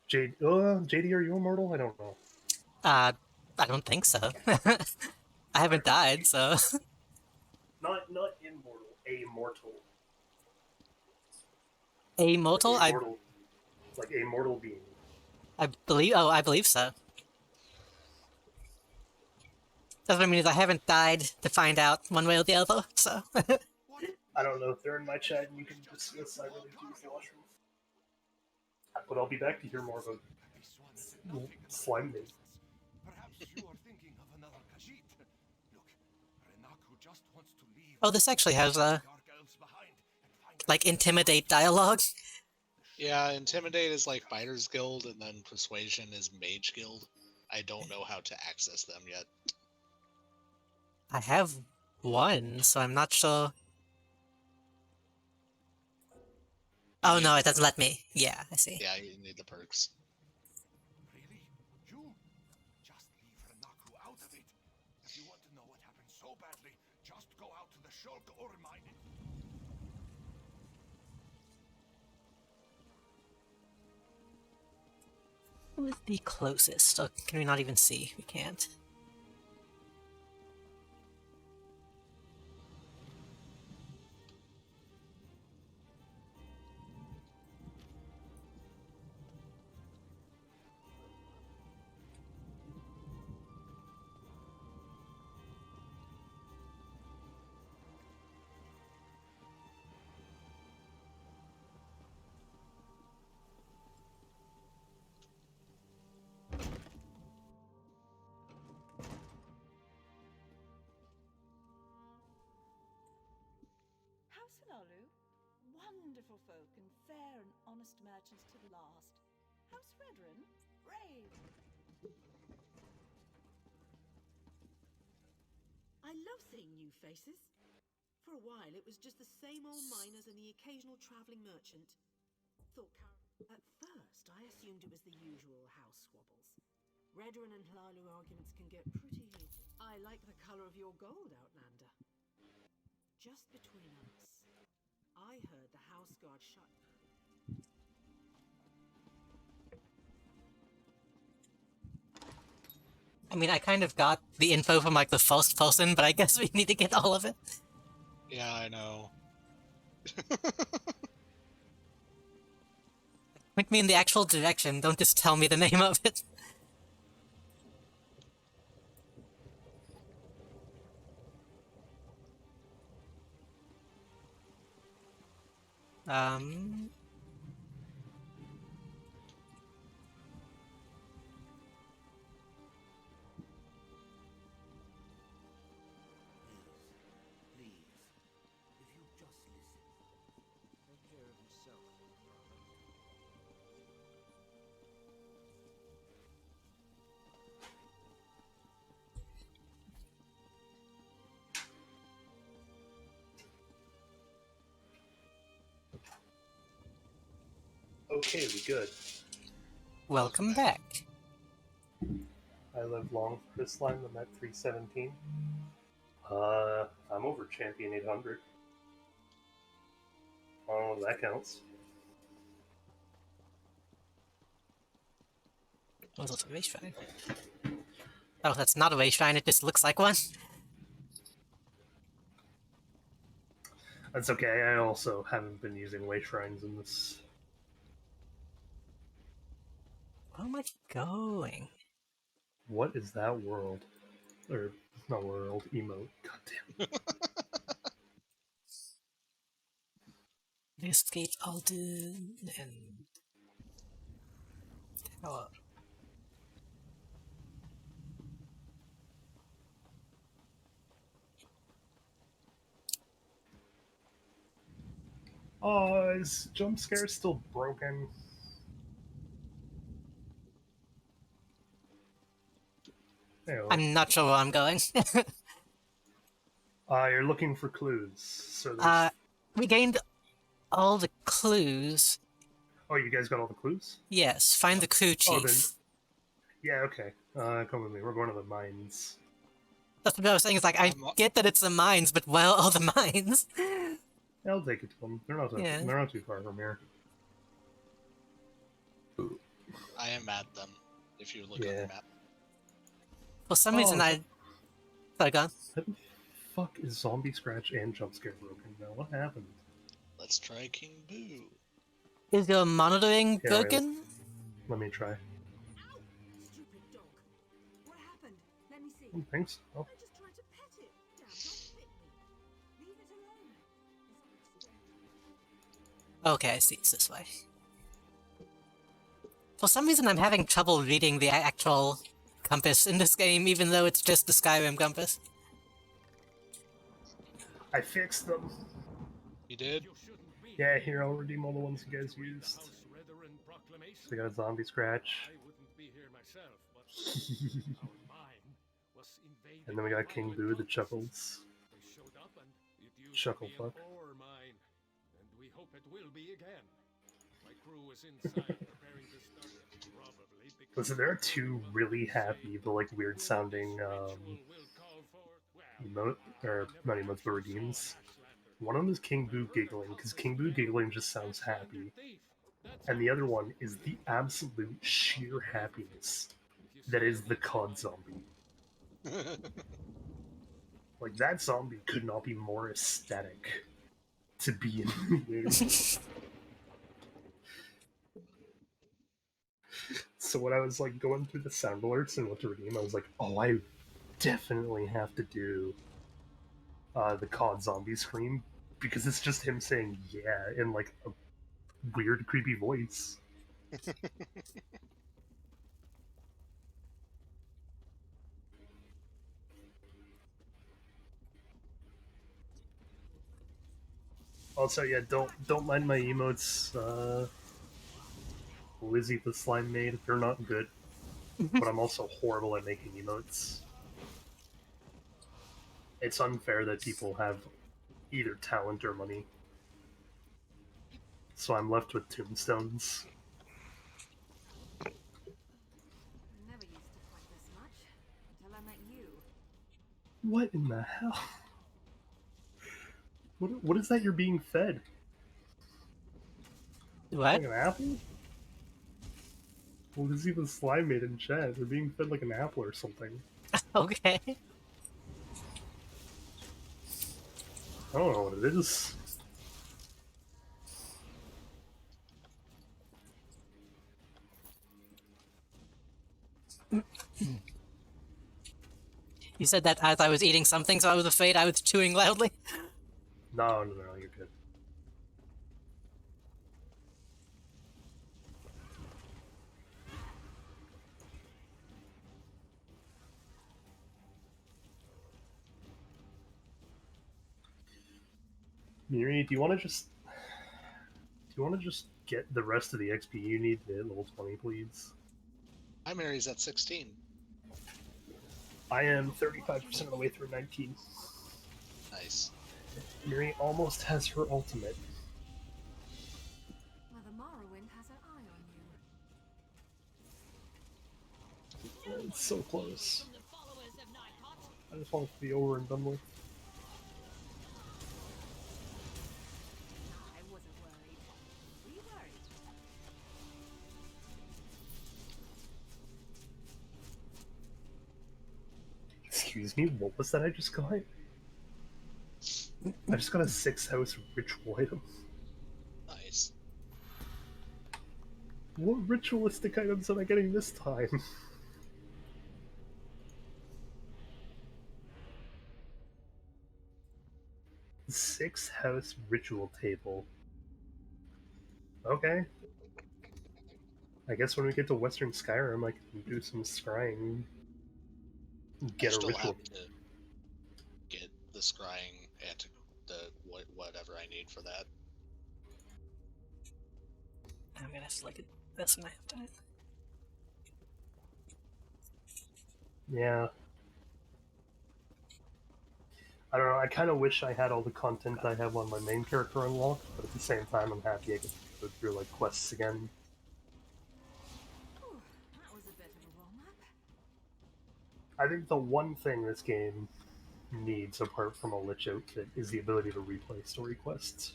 JD, are you immortal? I don't know. I don't think so. I haven't died, so. Not immortal, immortal. Immortal? Like a mortal being. I believe so. That's what I mean is I haven't died to find out one way or the other, so. I don't know if they're in my chat and you can discuss. I really do use the washroom. But I'll be back to hear more about slime bait. Oh, this actually has like intimidate dialogue. Yeah, Intimidate is like Fighter's Guild, and then Persuasion is Mage Guild. I don't know how to access them yet. I have one, so I'm not sure. Oh no, it doesn't let me. Yeah, I see. Yeah, you need the perks. If you want to know what happened so badly, just go out to the Shulk or mine. Who is the closest? Oh, can we not even see? We can't. House Alalu, wonderful folk and fair and honest merchants to the last. House Redrin, brave. I love seeing new faces. For a while, it was just the same old miners and the occasional traveling merchant. At first, I assumed it was the usual house squabbles. Redrin and Hlalu arguments can get pretty heated. I like the color of your gold, Outlander. Just between us, I heard the house guard shut. I mean, I kind of got the info from like the first person, but I guess we need to get all of it. Yeah, I know. Point me in the actual direction, don't just tell me the name of it. Um... Please, if you just listen. Take care of yourself, brother. Okay, we good. Welcome back. I live long for this line. I'm at 317. I'm over champion 800. Oh, that counts. Oh, that's a race shrine. Oh, that's not a race shrine, it just looks like one. That's okay, I also haven't been using way shrines in this. Where am I going? What is that world? Or, not world, emote. God damn. Escape Alden and tower. Oh, is jump scare still broken? Ew. I'm not sure where I'm going. You're looking for clues. So there's... We gained all the clues. Oh, you guys got all the clues? Yes, find the crew chief. Oh, then... Yeah, okay. Come with me. We're going to the mines. That's what I was saying, is like, I get that it's the mines, but where are all the mines? I'll take it to them. They're not too far from here. I am at them, if you look on the map. For some reason, Sorry, go on. How the fuck is Zombie Scratch and Jump Scare broken now? What happened? Let's try King Boo. Is your monitoring broken? Let me try. Thanks. Oh. Okay, I see. It's this way. For some reason, I'm having trouble reading the actual compass in this game, even though it's just the Skyrim compass. I fixed them. You did? Yeah, here, I'll redeem all the ones you guys used. So we got a Zombie Scratch. And then we got King Boo, the Chuckles. Chuckle fuck. Listen, there are two really happy, but like weird sounding emote, or not emotes, but redeems. One of them is King Boo giggling, because King Boo giggling just sounds happy. And the other one is the absolute sheer happiness that is the COD zombie. Like, that zombie could not be more ecstatic to be in the game. So when I was like going through the sound alerts and what to redeem, I was like, oh, I definitely have to do the COD zombie scream, because it's just him saying yeah in like a weird, creepy voice. Also, yeah, don't mind my emotes. Lizzie the Slime Maid, they're not good, but I'm also horrible at making emotes. It's unfair that people have either talent or money, so I'm left with tombstones. Never used to fight this much until I met you. What in the hell? What is that you're being fed? What? Like an apple? Well, Lizzie the Slime Maid in chat. They're being fed like an apple or something. Okay. I don't know what it is. You said that as I was eating something, so I was afraid I was chewing loudly. No, you're good. Miri, do you want to just get the rest of the XP you need to hit level 20, please? My Mary's at 16. I am 35% of the way through 19. Nice. Miri almost has her ultimate. Mother Morrowind has her eye on you. It's so close. I just want it to be over and done with. I wasn't worried. Were you worried? Excuse me, what was that I just got? I just got a 6-house ritual item. Nice. What ritualistic items am I getting this time? Sixth house ritual table. Okay. I guess when we get to Western Skyrim, I can do some scrying. Get I a still ritual. have to get the scrying and the whatever I need for that. I'm gonna have to look at this when I have time. Yeah. I don't know, I kind of wish I had all the content I have on my main character unlocked, but at the same time I'm happy I can go through, like, quests again. That was a bit of a warm-up. I think the one thing this game needs, apart from a Lich outfit, is the ability to replay story quests.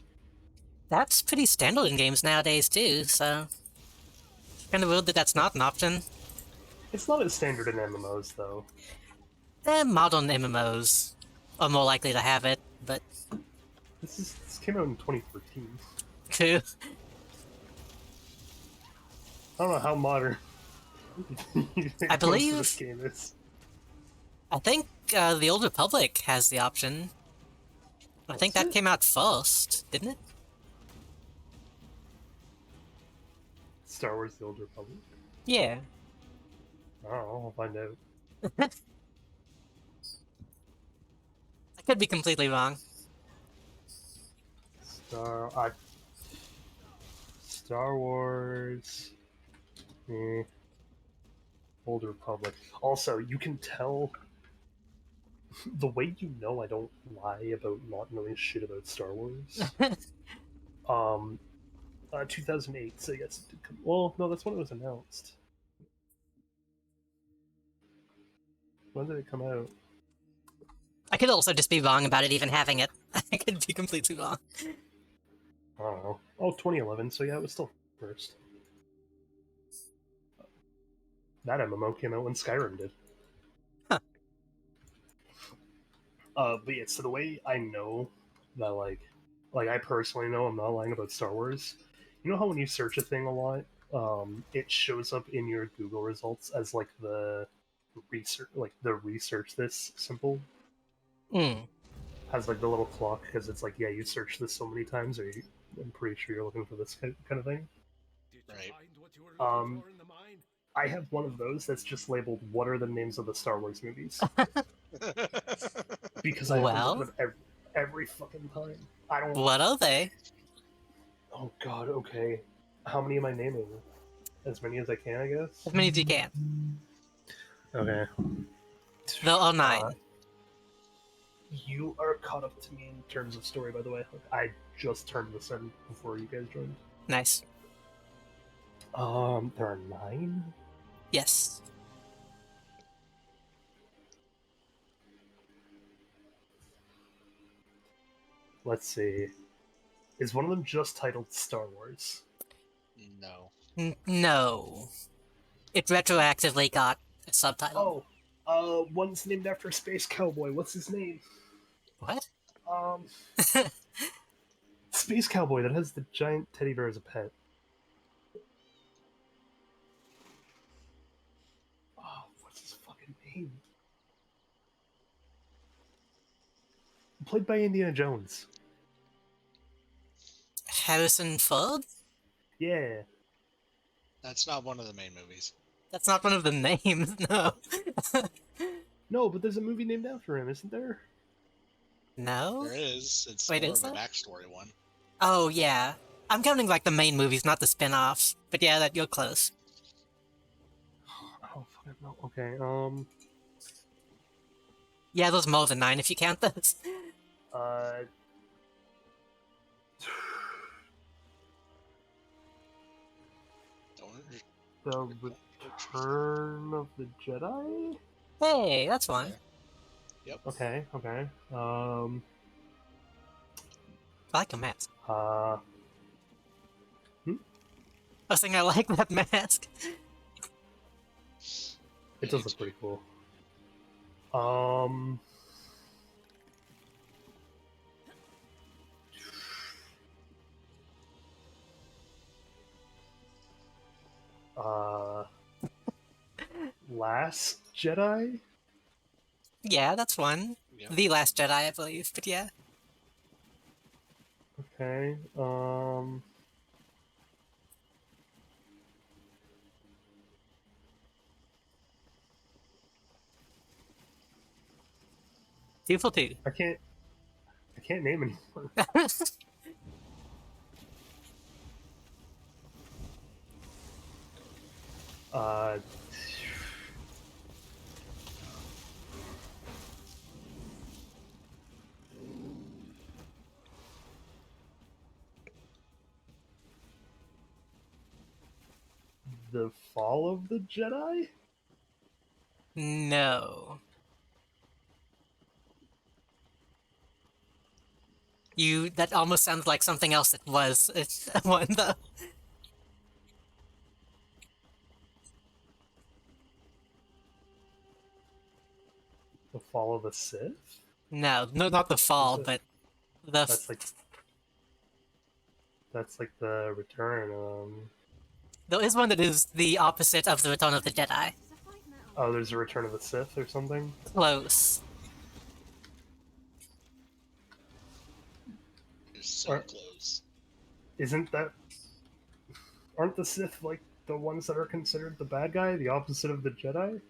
That's pretty standard in games nowadays, too, so... Kind of weird that that's not an option. It's not as standard in MMOs, though. Modern MMOs are more likely to have it, but... This came out in 2013. True. I don't know how modern you think I most believe... of this game is. I think the Old Republic has the option. I think that came out first, didn't it? Star Wars The Old Republic? Yeah. I don't know, I'll find out. I could be completely wrong. Star Wars... Old Republic. Also, you can tell... the way you know I don't lie about not knowing shit about Star Wars... 2008, so I guess it did come... Well, no, that's when it was announced. When did it come out? I could also just be wrong about it even having it. I could be completely wrong. I don't know. Oh, 2011, so yeah, it was still first. That MMO came out when Skyrim did. Huh. But yeah, so the way I know that, like I personally know I'm not lying about Star Wars, you know how when you search a thing a lot, it shows up in your Google results as, like, the research this symbol? Has, like, the little clock, because it's like, yeah, you searched this so many times, or I'm pretty sure you're looking for this kind of thing. Right. I have one of those that's just labeled, what are the names of the Star Wars movies? Because I have to look at them every fucking time. I don't... What are they? Oh god, okay. How many am I naming? As many as I can, I guess? As many as you can. Okay. There are 9. You are caught up to me in terms of story, by the way. I just turned this in before you guys joined. Nice. There are 9? Yes. Let's see. Is one of them just titled Star Wars? No. No. It retroactively got a subtitle. Oh, one's named after a space cowboy. What's his name? What? Space cowboy that has the giant teddy bear as a pet. Oh, what's his fucking name? Played by Indiana Jones. Harrison Ford? Yeah. That's not one of the main movies. That's not one of the names, no. No, but there's a movie named after him, isn't there? No? There is. It's Wait, more is of a there? backstory one. Oh, yeah. I'm counting, like, the main movies, not the spin-offs. But yeah, you're close. Oh, fucking no. Okay, Yeah, there's more than 9 if you count those. The Return of the Jedi? Hey, that's fine. Yep. Okay. I like a mask. I was saying I like that mask. It does look pretty cool. Last Jedi? Yeah, that's one. Yep. The Last Jedi, I believe, but yeah. Okay. Beautiful too. I can't name anyone. uh. The Fall of the Jedi? No. That almost sounds like something else that was one though. The Fall of the Sith? No, not the fall, but the. That's like the Return. There is one that is the opposite of the Return of the Jedi. Oh, there's a Return of the Sith or something. Close. You're so close. Isn't that? Aren't the Sith like the ones that are considered the bad guy, the opposite of the Jedi?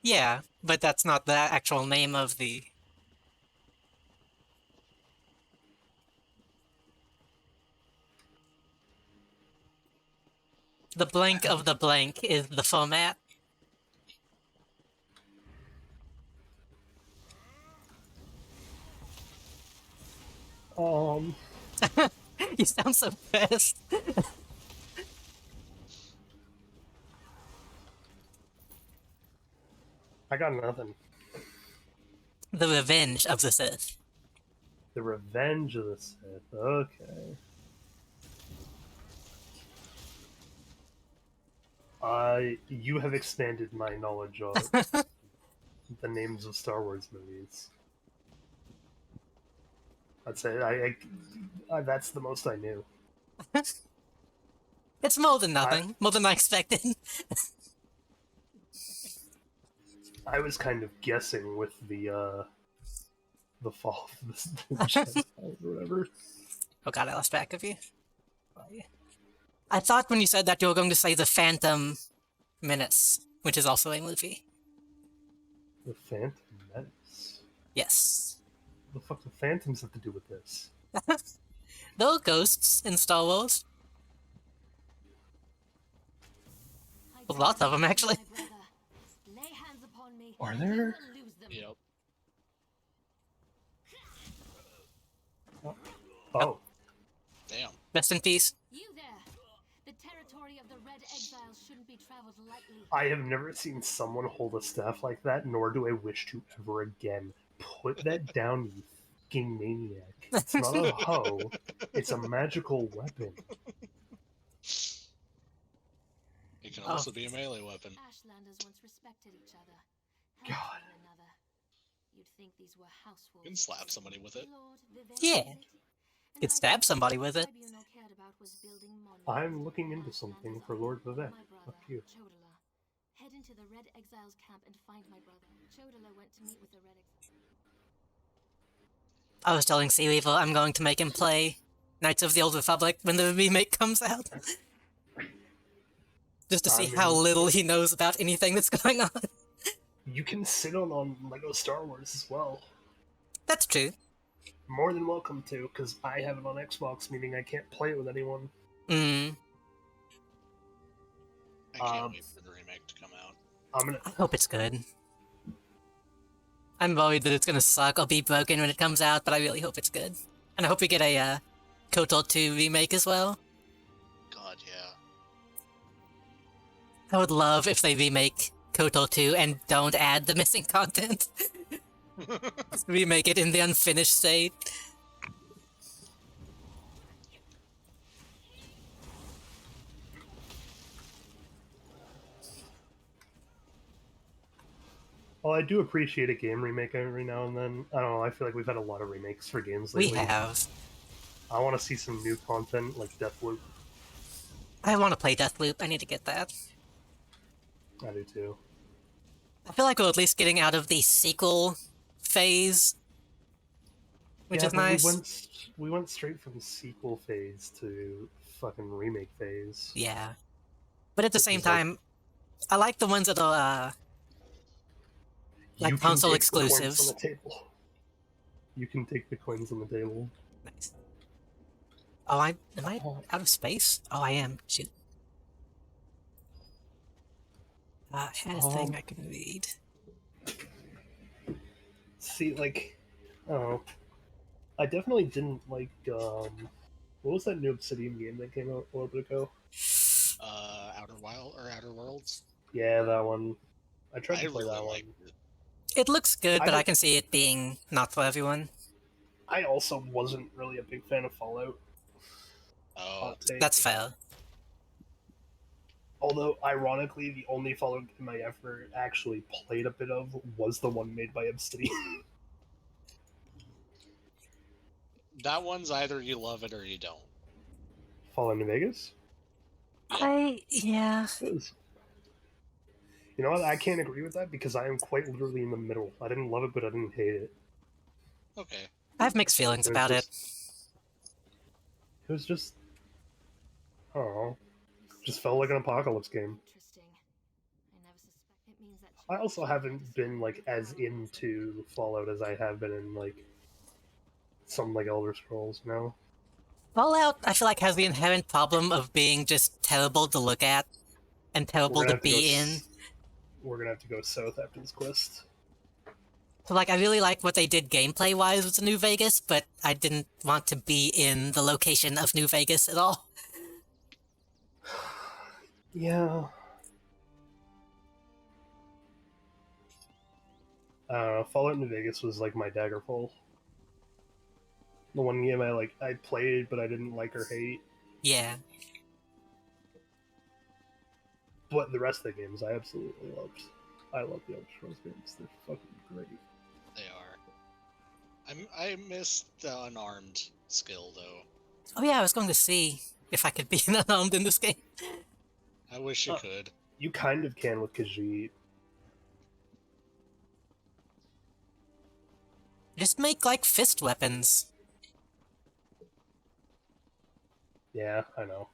Yeah, but that's not the actual name of the. The blank of the blank is the format. You sound so pissed. I got nothing. The Revenge of the Sith. The Revenge of the Sith. Okay. You have expanded my knowledge of the names of Star Wars movies. I'd say that's the most I knew. It's more than nothing. More than I expected. I was kind of guessing with the Fall of the Jedi or whatever. Oh god, I lost track of you. I thought when you said that you were going to say The Phantom Menace, which is also a movie. The Phantom Menace? Yes. What the fuck do Phantoms have to do with this? There are ghosts in Star Wars. Lots of them, actually. Are there? Yep. Oh. Damn. Rest in peace. You there! The territory of the Red Exiles shouldn't be traveled lightly. I have never seen someone hold a staff like that, nor do I wish to ever again. Put that down, you fucking maniac. It's not a hoe, it's a magical weapon. It can also be a melee weapon. Ashlanders once respected each other. God. One another. You'd think these were house wolves. You can slap somebody with it. Yeah. You could stab somebody with it. I'm looking into something for Lord Vivek. Fuck you. Head into the Red Exiles camp and find my brother. Chodala went to meet with the Red Exiles. I was telling Sea Weevil I'm going to make him play Knights of the Old Republic when the remake comes out. Just to see how little he knows about anything that's going on. You can sit on LEGO Star Wars as well. That's true. More than welcome to, because I have it on Xbox, meaning I can't play it with anyone. Mm. I can't wait for the remake to come out. I hope it's good. I'm worried that it's gonna suck or be broken when it comes out, but I really hope it's good. And I hope we get a KOTOR 2 remake as well. God, yeah. I would love if they remake KOTOR 2 and don't add the missing content. Just remake it in the unfinished state. Well, I do appreciate a game remake every now and then. I don't know, I feel like we've had a lot of remakes for games lately. We have. I want to see some new content, like Deathloop. I want to play Deathloop. I need to get that. I do too. I feel like we're at least getting out of the sequel phase. which Yeah, is but nice. we went straight from sequel phase to fucking remake phase. Yeah. But at the Which same is like, time, I like the ones that are you like can console take the coins on the exclusives. table. You can take the coins on the table. Nice. Oh, am I out of space? Oh, I am. Shoot. I had a thing I can read. See, like, oh, I definitely didn't like, what was that new Obsidian game that came out a little bit ago? Outer Worlds. Yeah, that one. I tried I to play really that one. liked it. It looks good, but I don't- can see it being not for everyone. I also wasn't really a big fan of Fallout. Oh, Hot take. That's fair. Although, ironically, the only Fallout game I ever actually played a bit of was the one made by Obsidian. that one's either you love it or you don't. Fallout New Vegas? Yeah. You know what? I can't agree with that because I am quite literally in the middle. I didn't love it, but I didn't hate it. Okay. I have mixed feelings about it. It was just, oh, just felt like an apocalypse game. I also haven't been like as into Fallout as I have been in like some like Elder Scrolls, you know? Fallout, I feel like, has the inherent problem of being just terrible to look at and terrible to be in. We're gonna have to go south after this quest. So, like, I really like what they did gameplay-wise with New Vegas, but I didn't want to be in the location of New Vegas at all. Yeah. Fallout New Vegas was like my Daggerfall. The one game I played, but I didn't like or hate. Yeah. But the rest of the games I absolutely loved. I love the Elder Scrolls games. They're fucking great. They are. I missed the unarmed skill though. Oh yeah, I was going to see if I could be unarmed in this game. I wish you could. You kind of can with Khajiit. Just make, like, fist weapons. Yeah, I know.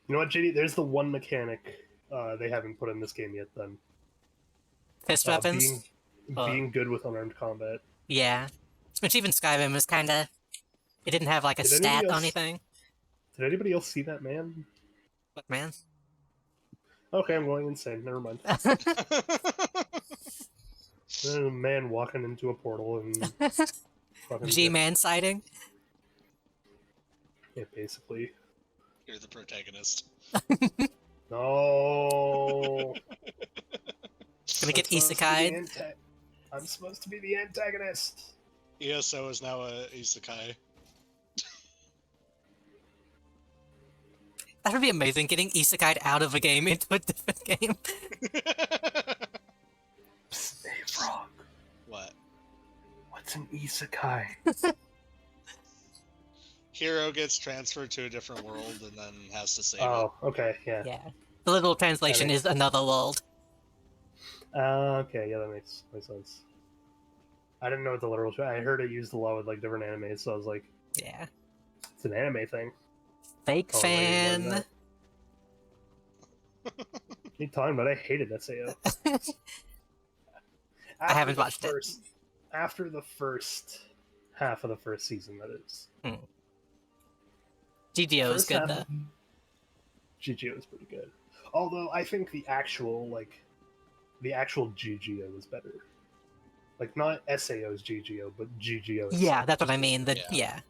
You know what, JD? There's the one mechanic they haven't put in this game yet, then. Fist weapons? Being good with unarmed combat. Yeah. Which even Skyrim was kinda... It didn't have, like, a stat or anything. Did anybody else see that man? What man? Okay, I'm going insane. Never mind. There's a man walking into a portal and... G-Man sighting? Yeah, basically. You're the protagonist. No. Gonna get isekai'd? I'm supposed to be the antagonist. ESO is now a isekai. That would be amazing, getting isekai'd out of a game into a different game. Psst, hey, Frog. What? What's an isekai? Hero gets transferred to a different world and then has to save it. Oh, okay, yeah. Yeah. The literal translation is another world. Okay, yeah, that makes sense. I didn't know what the literal... I heard it used a lot with, like, different animes, so I was like... Yeah. It's an anime thing. Fake fan! What are you talking about? I hated SAO. I haven't watched it. After the first half of the first season, that is. GGO is good, though. GGO is pretty good. Although, I think the actual GGO is better. Like, not SAO's GGO, but GGO. Yeah, that's what I mean. Yeah.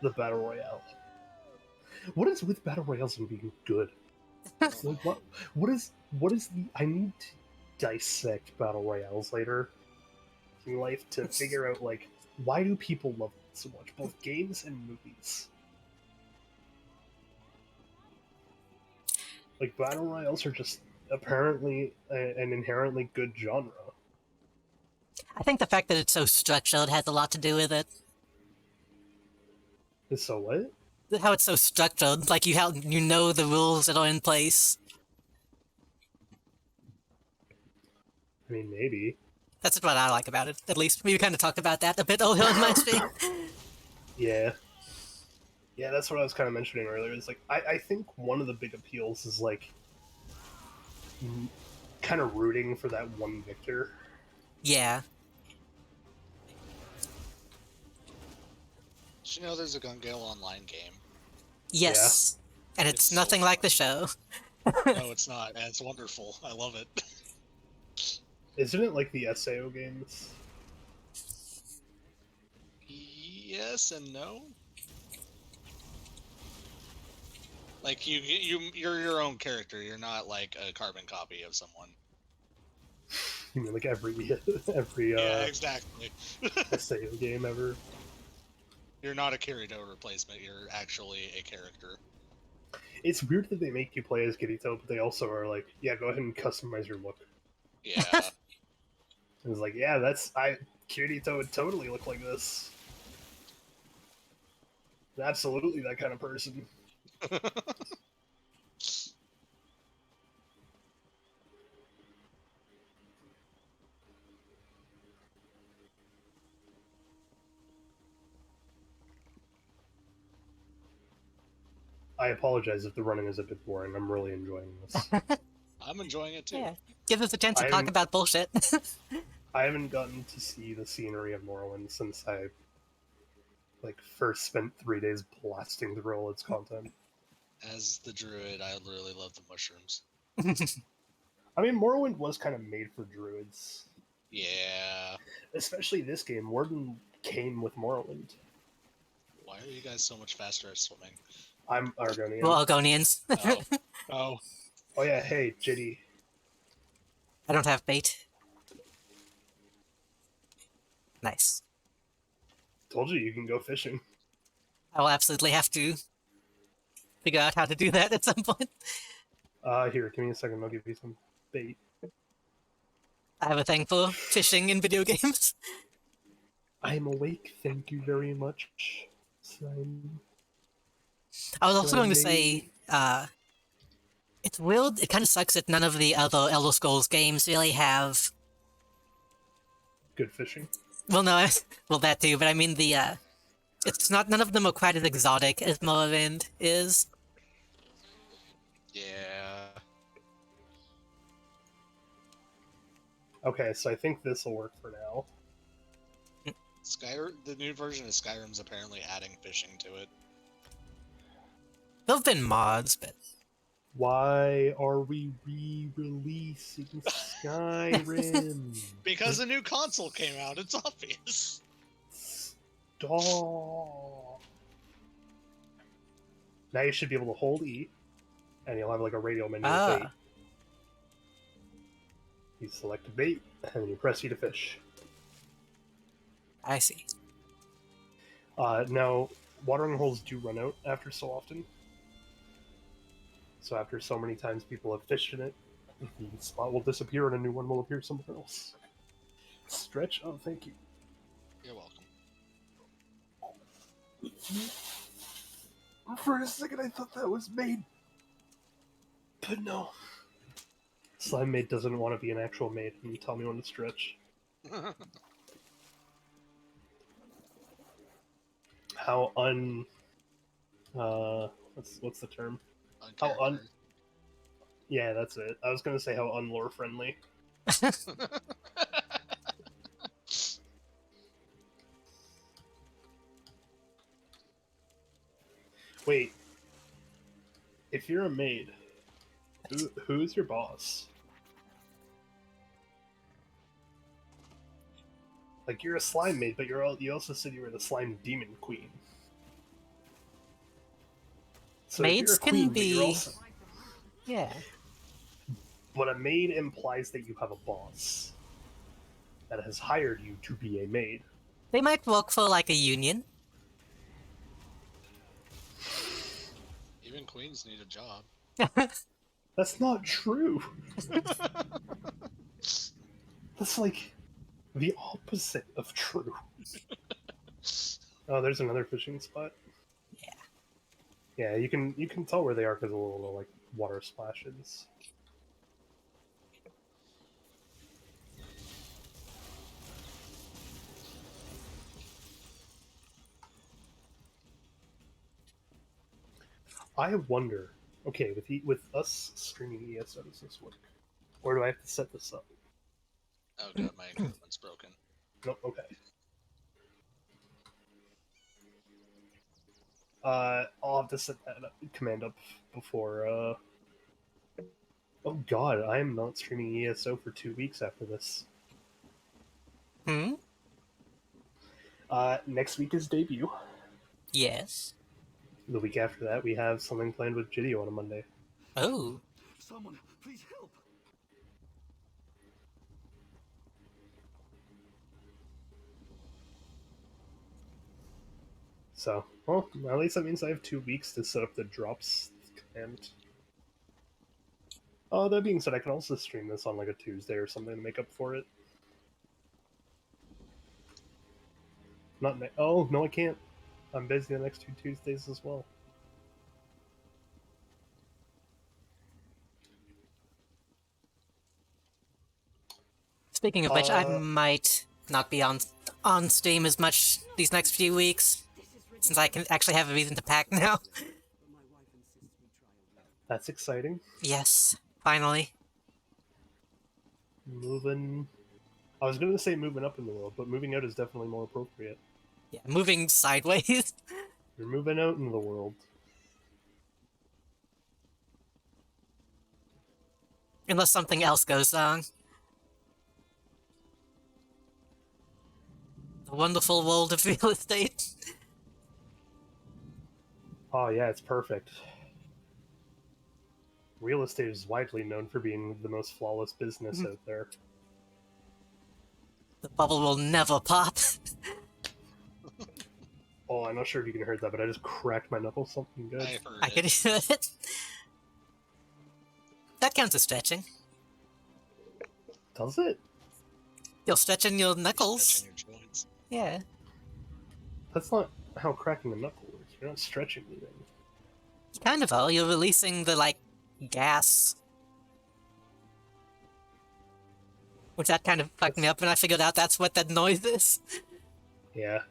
The Battle Royale. What is with Battle Royales and being good? Like, what is the... I need to dissect Battle Royales later in life to figure out, like, why do people love it so much? Both games and movies. Like, Battle Royales are just apparently an inherently good genre. I think the fact that it's so structured has a lot to do with it. So what? How it's so structured, like you know the rules that are in place. I mean, maybe. That's what I like about it. At least we kind of talked about that a bit earlier in my stream. Yeah. Yeah, that's what I was kind of mentioning earlier. It's like, I think one of the big appeals is, like, kind of rooting for that one victor. Yeah. Did you know there's a Gun Gale Online game? Yes. And it's nothing like the show. No, it's not, and it's wonderful. I love it. Isn't it like the SAO games? Yes and no. Like you're your own character. You're not like a carbon copy of someone. You mean like every Yeah, exactly. SAO game ever? You're not a Kirito replacement. You're actually a character. It's weird that they make you play as Kirito, but they also are like, yeah, go ahead and customize your look. Yeah. It's like, yeah, Kirito would totally look like this. Absolutely that kind of person. I apologize if the running is a bit boring. I'm really enjoying this. I'm enjoying it too. Yeah. Give us a chance to talk about bullshit. I haven't gotten to see the scenery of Morrowind since I first spent 3 days blasting through all its content. As the druid, I really love the mushrooms. I mean, Morrowind was kind of made for druids. Yeah. Especially this game. Warden came with Morrowind. Why are you guys so much faster at swimming? I'm Argonian. Well, Argonians. Oh, yeah, hey, JD. I don't have bait. Nice. Told you can go fishing. I will absolutely have to figure out how to do that at some point. Here, give me a second. I'll give you some bait. I have a thing for fishing in video games. I am awake, thank you very much. Slime. I was also going to say, it's weird, it kind of sucks that none of the other Elder Scrolls games really have... Good fishing? Well, no, well that too, but I mean it's not, none of them are quite as exotic as Morrowind is. Yeah. Okay, so I think this will work for now. The new version of Skyrim's apparently adding fishing to it. There have been mods, but... Why are we re-releasing Skyrim? Because a new console came out, it's obvious. Stop. Now you should be able to hold E, and you'll have like a radio menu with bait. You select a bait, and then you press E to fish. I see. Now, watering holes do run out after so often. So after so many times people have fished in it, the spot will disappear and a new one will appear somewhere else. Stretch? Oh, thank you. You're welcome. For a second I thought that was maid. But no. Slime maid doesn't want to be an actual maid and tell me when to stretch. How what's the term? Yeah, that's it. I was gonna say how unlore friendly. Wait. If you're a maid, who's your boss? Like, you're a slime maid, but you also said you were the slime demon queen. So Maids if you're a queen, can be... but you're also... Yeah. But a maid implies that you have a boss that has hired you to be a maid. They might work for, like, a union. Even queens need a job. That's not true. That's like the opposite of true. Oh, there's another fishing spot. Yeah. Yeah, you can tell where they are because of the little like water splashes. I wonder. Okay, with us streaming ESO, does this work? Or do I have to set this up? Oh god, my equipment's broken. No, okay. I'll have to set that command up before. Oh god, I am not streaming ESO for 2 weeks after this. Hmm? Next week is debut. Yes. The week after that, we have something planned with Gidio on a Monday. Oh. Someone, please help! So, well, at least that means I have 2 weeks to set up the drops command. That being said, I can also stream this on like a Tuesday or something to make up for it. Oh, no, I can't. I'm busy the next 2 Tuesdays as well. Speaking of which, I might not be on Steam as much these next few weeks, since I can actually have a reason to pack now. That's exciting. Yes, finally. Moving... I was going to say moving up in the world, but moving out is definitely more appropriate. Yeah, moving sideways. You're moving out into the world. Unless something else goes wrong. The wonderful world of real estate. Oh yeah, it's perfect. Real estate is widely known for being the most flawless business out there. The bubble will never pop. Oh, I'm not sure if you can hear that, but I just cracked my knuckles something good. I can hear it. That counts as stretching. Does it? You're stretching your knuckles. Stretching your joints. Yeah. That's not how cracking a knuckle works. You're not stretching anything. Kind of all. You're releasing the, like, gas. Which that kind of fucked me up when I figured out that's what that noise is. Yeah.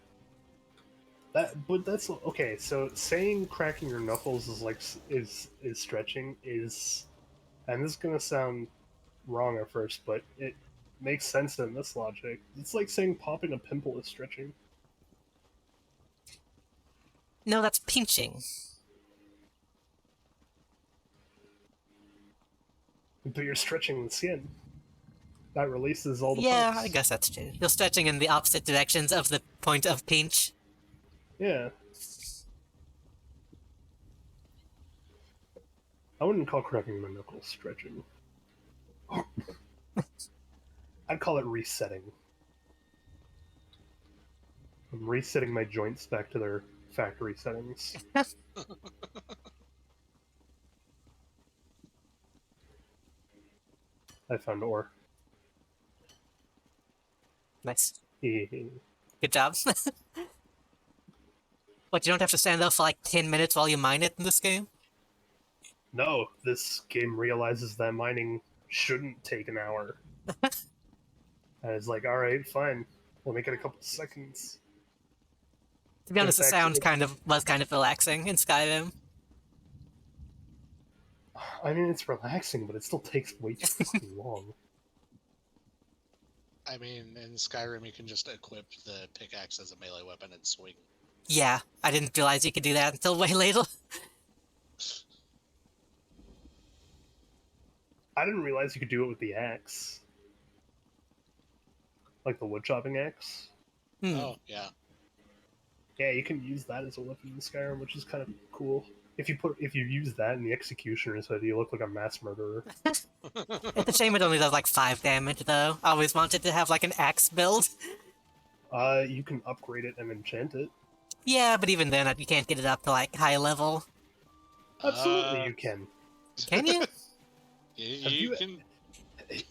But that's okay. So saying cracking your knuckles is like is stretching is, and this is gonna sound wrong at first, but it makes sense in this logic. It's like saying popping a pimple is stretching. No, that's pinching. But you're stretching the skin. That releases all the Yeah, pumps. I guess that's true. You're stretching in the opposite directions of the point of pinch. Yeah. I wouldn't call cracking my knuckles stretching. I'd call it resetting. I'm resetting my joints back to their factory settings. I found ore. Nice. Good job. What, you don't have to stand there for like 10 minutes while you mine it in this game? No, this game realizes that mining shouldn't take an hour. And it's like, alright, fine. We'll make it a couple seconds. To be honest, the sound was kind of relaxing in Skyrim. I mean, it's relaxing, but it still takes way too fucking long. I mean, in Skyrim, you can just equip the pickaxe as a melee weapon and swing. Yeah, I didn't realize you could do that until way later. I didn't realize you could do it with the axe. Like the wood chopping axe. Oh, yeah. Yeah, you can use that as a weapon in Skyrim, which is kind of cool. If you use that in the Executioner's hood, you look like a mass murderer. It's a shame it only does like 5 damage, though. I always wanted to have like an axe build. You can upgrade it and enchant it. Yeah, but even then, you can't get it up to like high level. Absolutely, you can. Can you?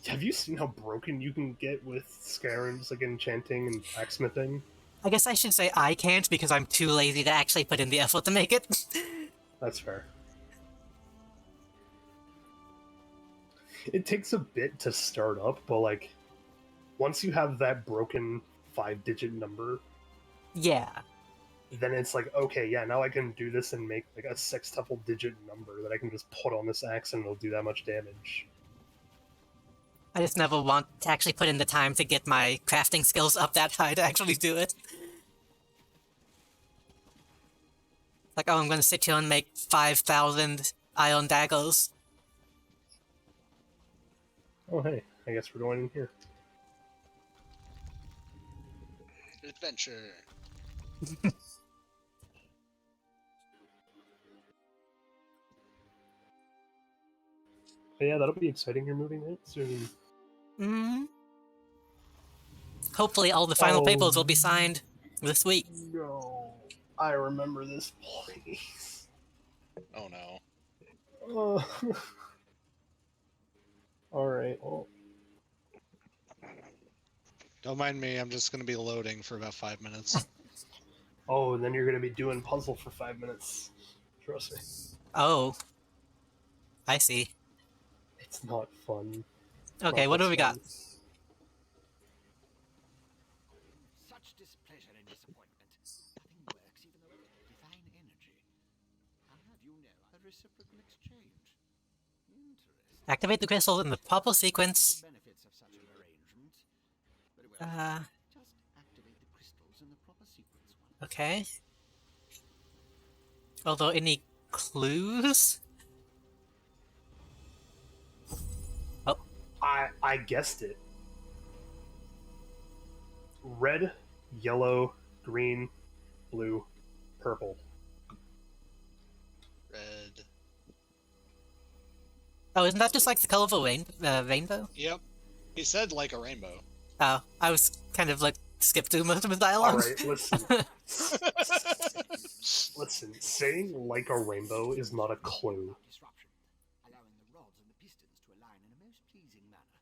Have you seen how broken you can get with Skyrim's like enchanting and blacksmithing? I guess I should say I can't because I'm too lazy to actually put in the effort to make it. That's fair. It takes a bit to start up, but like, once you have that broken 5-digit number... Yeah. then it's like, okay, yeah, now I can do this and make like a sextuple digit number that I can just put on this axe and it'll do that much damage. I just never want to actually put in the time to get my crafting skills up that high to actually do it. Like, oh, I'm gonna sit here and make 5,000 iron daggers. Oh, hey, I guess we're going in here. Adventure. But yeah, that'll be exciting. You're moving it soon. Hmm. Hopefully all the final papers will be signed this week. No, I remember this place. Oh no. Alright, well. Don't mind me, I'm just gonna be loading for about 5 minutes. Oh, and then you're gonna be doing puzzle for 5 minutes. Trust me. Oh. I see. It's not fun. Okay, what do we got? Such displeasure and disappointment. Nothing works even though it's divine energy. I'll have you know a reciprocal exchange. Interesting. Activate the crystal in the proper sequence. Benefits of such an arrangement. Very well. Just activate the crystals in the proper sequence. Okay. Although, any clues? Oh. I guessed it. Red, yellow, green, blue, purple. Red. Oh, isn't that just like the color of a rainbow? Yep. He said like a rainbow. Oh, I was kind of like skipped through most of his dialogue. Alright, listen. Listen, saying like a rainbow is not a clue. Allowing the rods and the pistons to align in a most pleasing manner.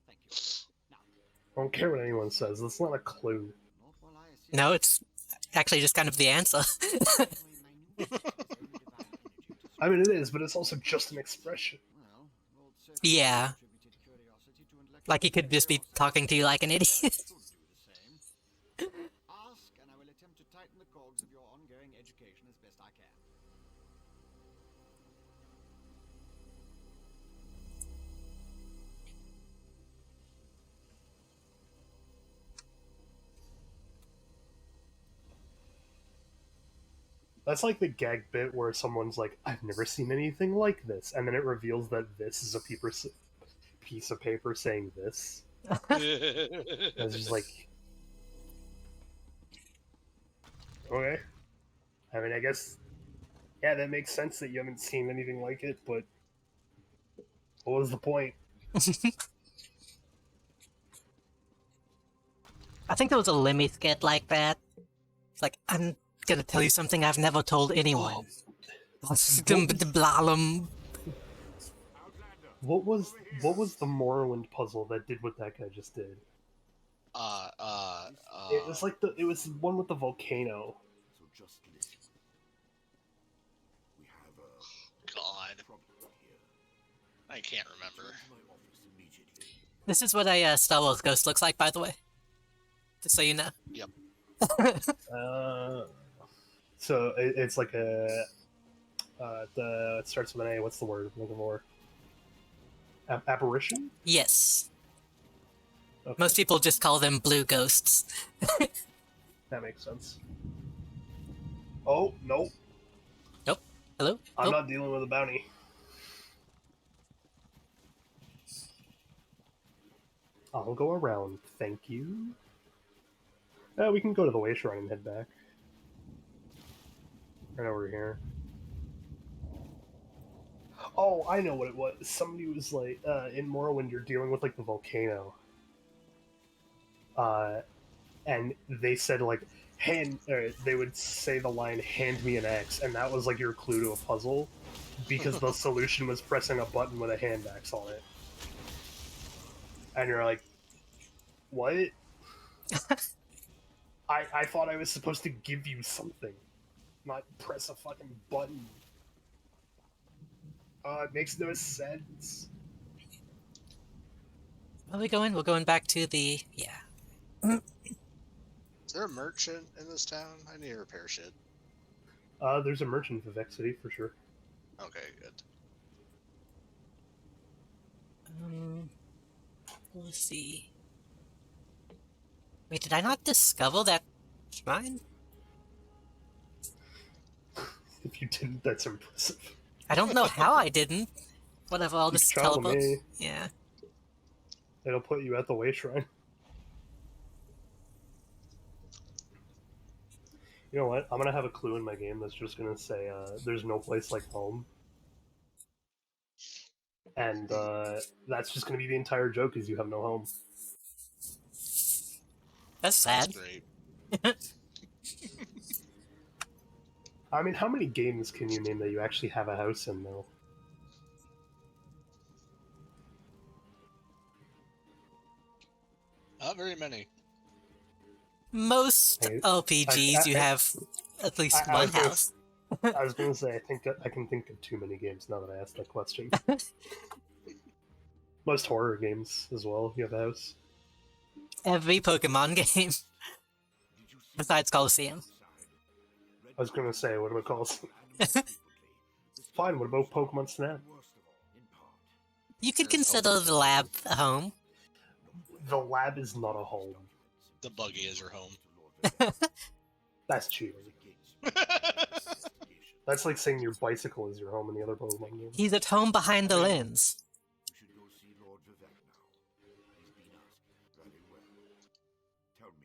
Thank you. I don't care what anyone says, that's not a clue. No, it's actually just kind of the answer. I mean, it is, but it's also just an expression. Yeah. Like he could just be talking to you like an idiot. Ask, and I will attempt to tighten the cogs of your ongoing education as best I can. That's like the gag bit where someone's like, I've never seen anything like this, and then it reveals that this is a piece of paper saying this. It's just like, okay. I mean, I guess, yeah, that makes sense that you haven't seen anything like it, but what was the point? I think there was a Lemmy skit like that. It's like, I'm gonna tell you something I've never told anyone. What was the Morrowind puzzle that did what that guy just did? It was like it was one with the volcano. So just listen. We have a God. problem here. I can't remember. My office immediately. This is what a Star Wars ghost looks like, by the way. Just so you know. Yep. So it's like a it starts with an A. What's the word I'm looking for? Apparition? Yes. Okay. Most people just call them blue ghosts. That makes sense. Oh, nope. Nope. Hello? I'm not dealing with a bounty. I'll go around, thank you. We can go to the way shrine and head back. Right over here. Oh, I know what it was. Somebody was like, in Morrowind, you're dealing with like the volcano. And they said like, they would say the line, hand me an axe, and that was like your clue to a puzzle, because the solution was pressing a button with a hand axe on it. And you're like, what? I thought I was supposed to give you something, not press a fucking button. It makes no sense. Where are we going? We're going back to the... yeah. Is there a merchant in this town? I need to repair shit. There's a merchant in Vivek City for sure. Okay, good. Let's see. Wait, did I not discover that shrine? If you didn't, that's impressive. I don't know how I didn't. Whatever, I'll You just can tell teleport. me. Yeah. It'll put you at the way shrine. You know what? I'm gonna have a clue in my game that's just gonna say, there's no place like home. And, that's just gonna be the entire joke, is you have no home. That's sad. That's great. I mean, how many games can you name that you actually have a house in, though? Not very many. Most RPGs, you have at least one house. I was gonna say, I think I can think of too many games now that I asked that question. Most horror games as well, you have a house. Every Pokemon game. Besides Coliseum. I was gonna say, what about Coliseum? Fine, what about Pokemon Snap? You could consider the lab a home. The lab is not a home. The buggy is your home. That's cheating. That's like saying your bicycle is your home in the other Pokemon game. He's at home behind the lens. Tell me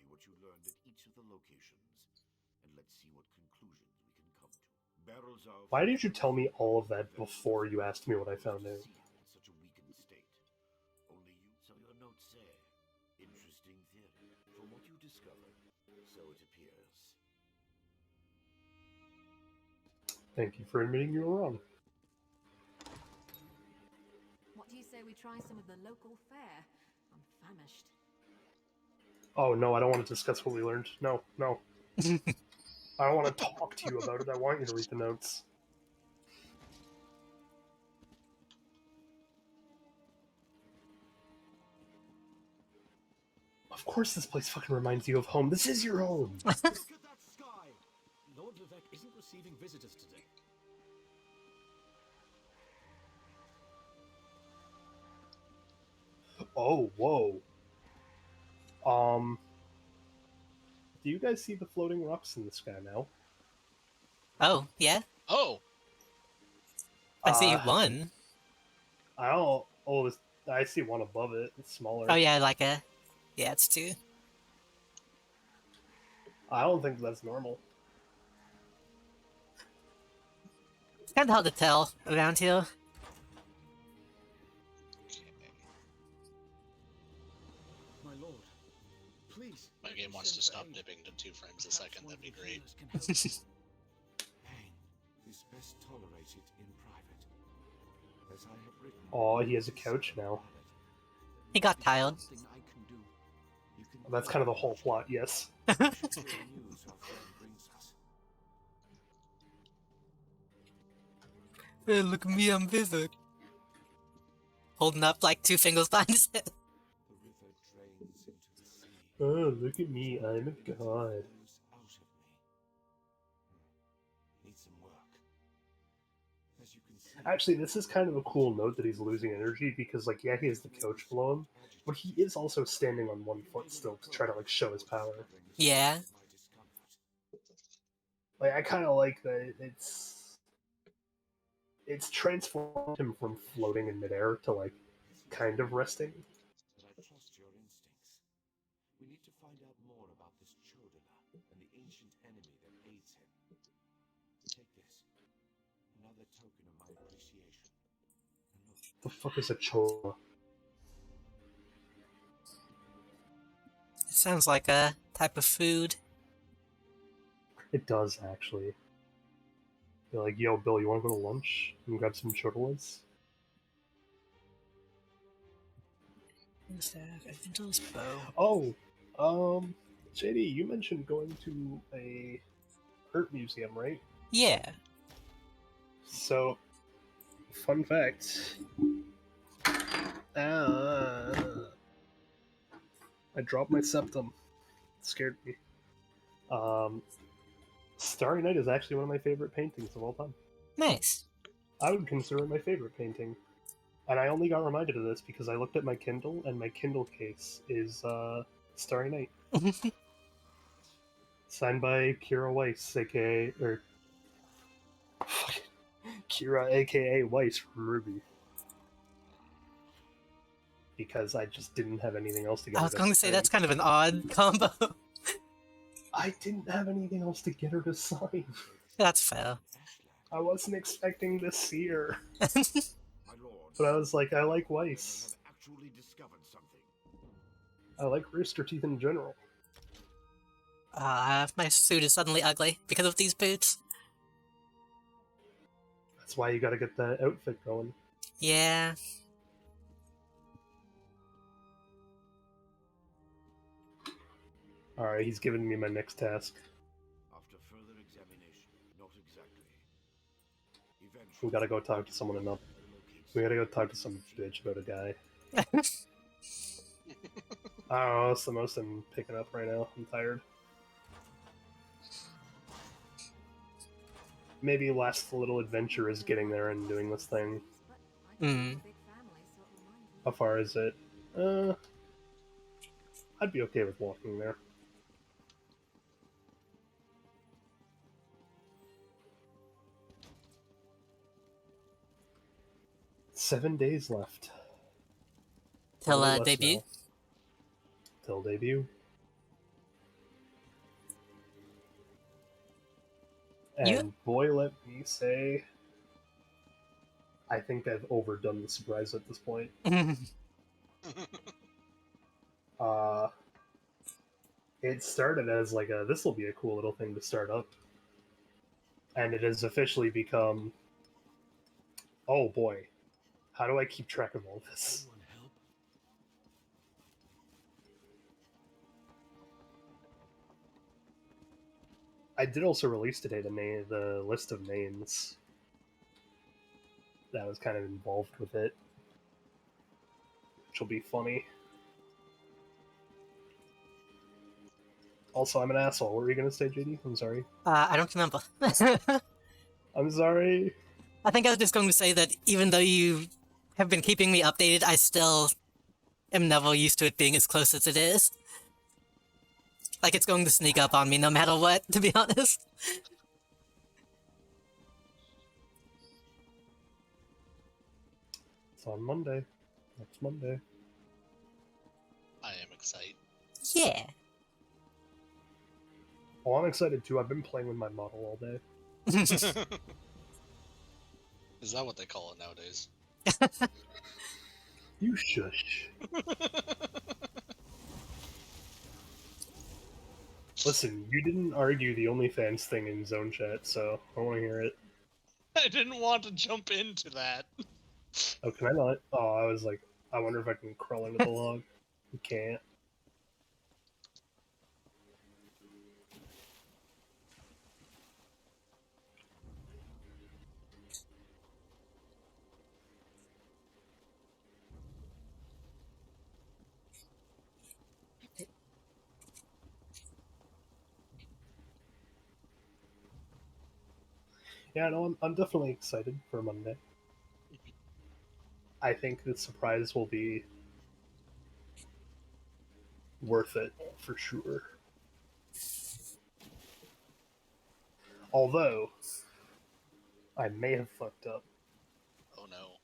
what you learned at each of the locations, and let's see what conclusions we can come to. Barrels of Why did you tell me all of that before you asked me what I found out? such a weakened state. Only you. So your notes say. Interesting theory. From what you discovered, so it appears. Thank you for admitting you were wrong. What do you say we try some of the local fare? I'm famished. Oh no, I don't want to discuss what we learned. No, no. I don't want to talk to you about it. I want you to read the notes. Of course this place fucking reminds you of home. This is your home! Look at that sky! Lord Vivek isn't receiving visitors today. Oh, whoa. Do you guys see the floating rocks in the sky now? Oh, yeah? Oh! I see one. I don't... Oh, I see one above it. It's smaller. Oh yeah, like a... Yeah, it's two. I don't think that's normal. It's kind of hard to tell around here. My lord, please. My game wants to stop dipping to 2 frames a second. That'd be great. Pain is best tolerated in private. As I have written. Oh, he has a couch now. He got tired. That's kind of the whole plot, yes. Hey, look at me, I'm Vivek. Holding up like 2 fingers behind his head. Oh, look at me, I'm a god. Actually, this is kind of a cool note that he's losing energy, because, like, yeah, he has the couch below him, but he is also standing on one foot still to try to, like, show his power. Yeah. Like, I kind of like that it's transformed him from floating in midair to, like, kind of resting. But I trust your instincts. We need to find out more about this Chodala and the ancient enemy that aids him. Take this. Another token of my appreciation. The fuck is a chola? It sounds like a type of food. It does, actually. They're like, yo, Bill, you want to go to lunch and grab some chocolate? Oh, JD, you mentioned going to a art museum, right? Yeah. So, fun fact. I dropped my septum. It scared me. Starry Night is actually one of my favorite paintings of all time. Nice. I would consider it my favorite painting. And I only got reminded of this because I looked at my Kindle, and my Kindle case is Starry Night. Signed by Kira Weiss, aka... or... Kira, aka Weiss from Ruby. Because I just didn't have anything else to get I her was to going to say, sign. that's kind of an odd combo. I didn't have anything else to get her to sign. That's fair. I wasn't expecting to see her. But I was like, I like Weiss. Actually discovered something. I like Rooster Teeth in general. My suit is suddenly ugly because of these boots. That's why you gotta get that outfit going. Yeah. Alright, he's giving me my next task. After further examination, not exactly. We gotta go talk to someone enough. We gotta go talk to some bitch about a guy. I don't know, that's the most I'm picking up right now. I'm tired. Maybe last little adventure is getting there and doing this thing. How far is it? I'd be okay with walking there. Seven days left. Till debut? Now. Till debut. And boy, let me say, I think I've overdone the surprise at this point. It started as like this will be a cool little thing to start up. And it has officially become, oh boy, how do I keep track of all this? I did also release today the list of names that was kind of involved with it, which will be funny. Also, I'm an asshole. What were you gonna say, JD? I'm sorry. I don't remember. I'm sorry. I think I was just going to say that even though you have been keeping me updated, I still am never used to it being as close as it is. Like, it's going to sneak up on me no matter what, to be honest. It's on Monday. Next Monday. I am excited. Yeah. Oh, I'm excited too. I've been playing with my model all day. Is that what they call it nowadays? You shush. Listen, you didn't argue the OnlyFans thing in Zone Chat, so I want to hear it. I didn't want to jump into that. Oh, can I not? Oh, I was like, I wonder if I can crawl into the log. You can't. Yeah, no, I'm definitely excited for Monday. I think the surprise will be worth it, for sure. Although, I may have fucked up. Oh no.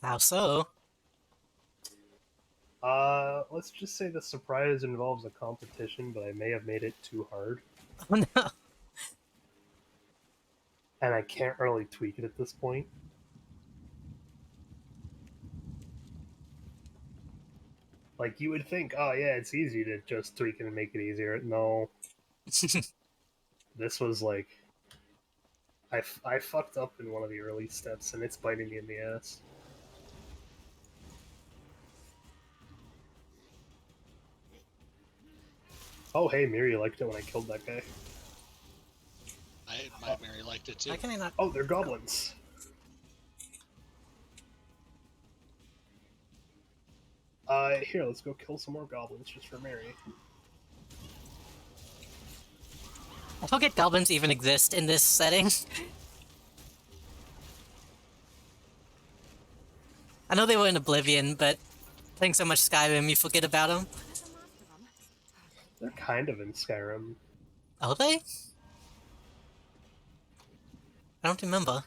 How so? Let's just say the surprise involves a competition, but I may have made it too hard. Oh no. And I can't really tweak it at this point. Like, you would think, oh yeah, it's easy to just tweak it and make it easier. No. This was like... I fucked up in one of the early steps, and it's biting me in the ass. Oh hey, Miri liked it when I killed that guy. My Mary liked it too. Why can I not? Oh, they're goblins. Here, let's go kill some more goblins just for Mary. I forget goblins even exist in this setting. I know they were in Oblivion, but playing so much Skyrim, you forget about them. They're kind of in Skyrim. Are they? I don't remember.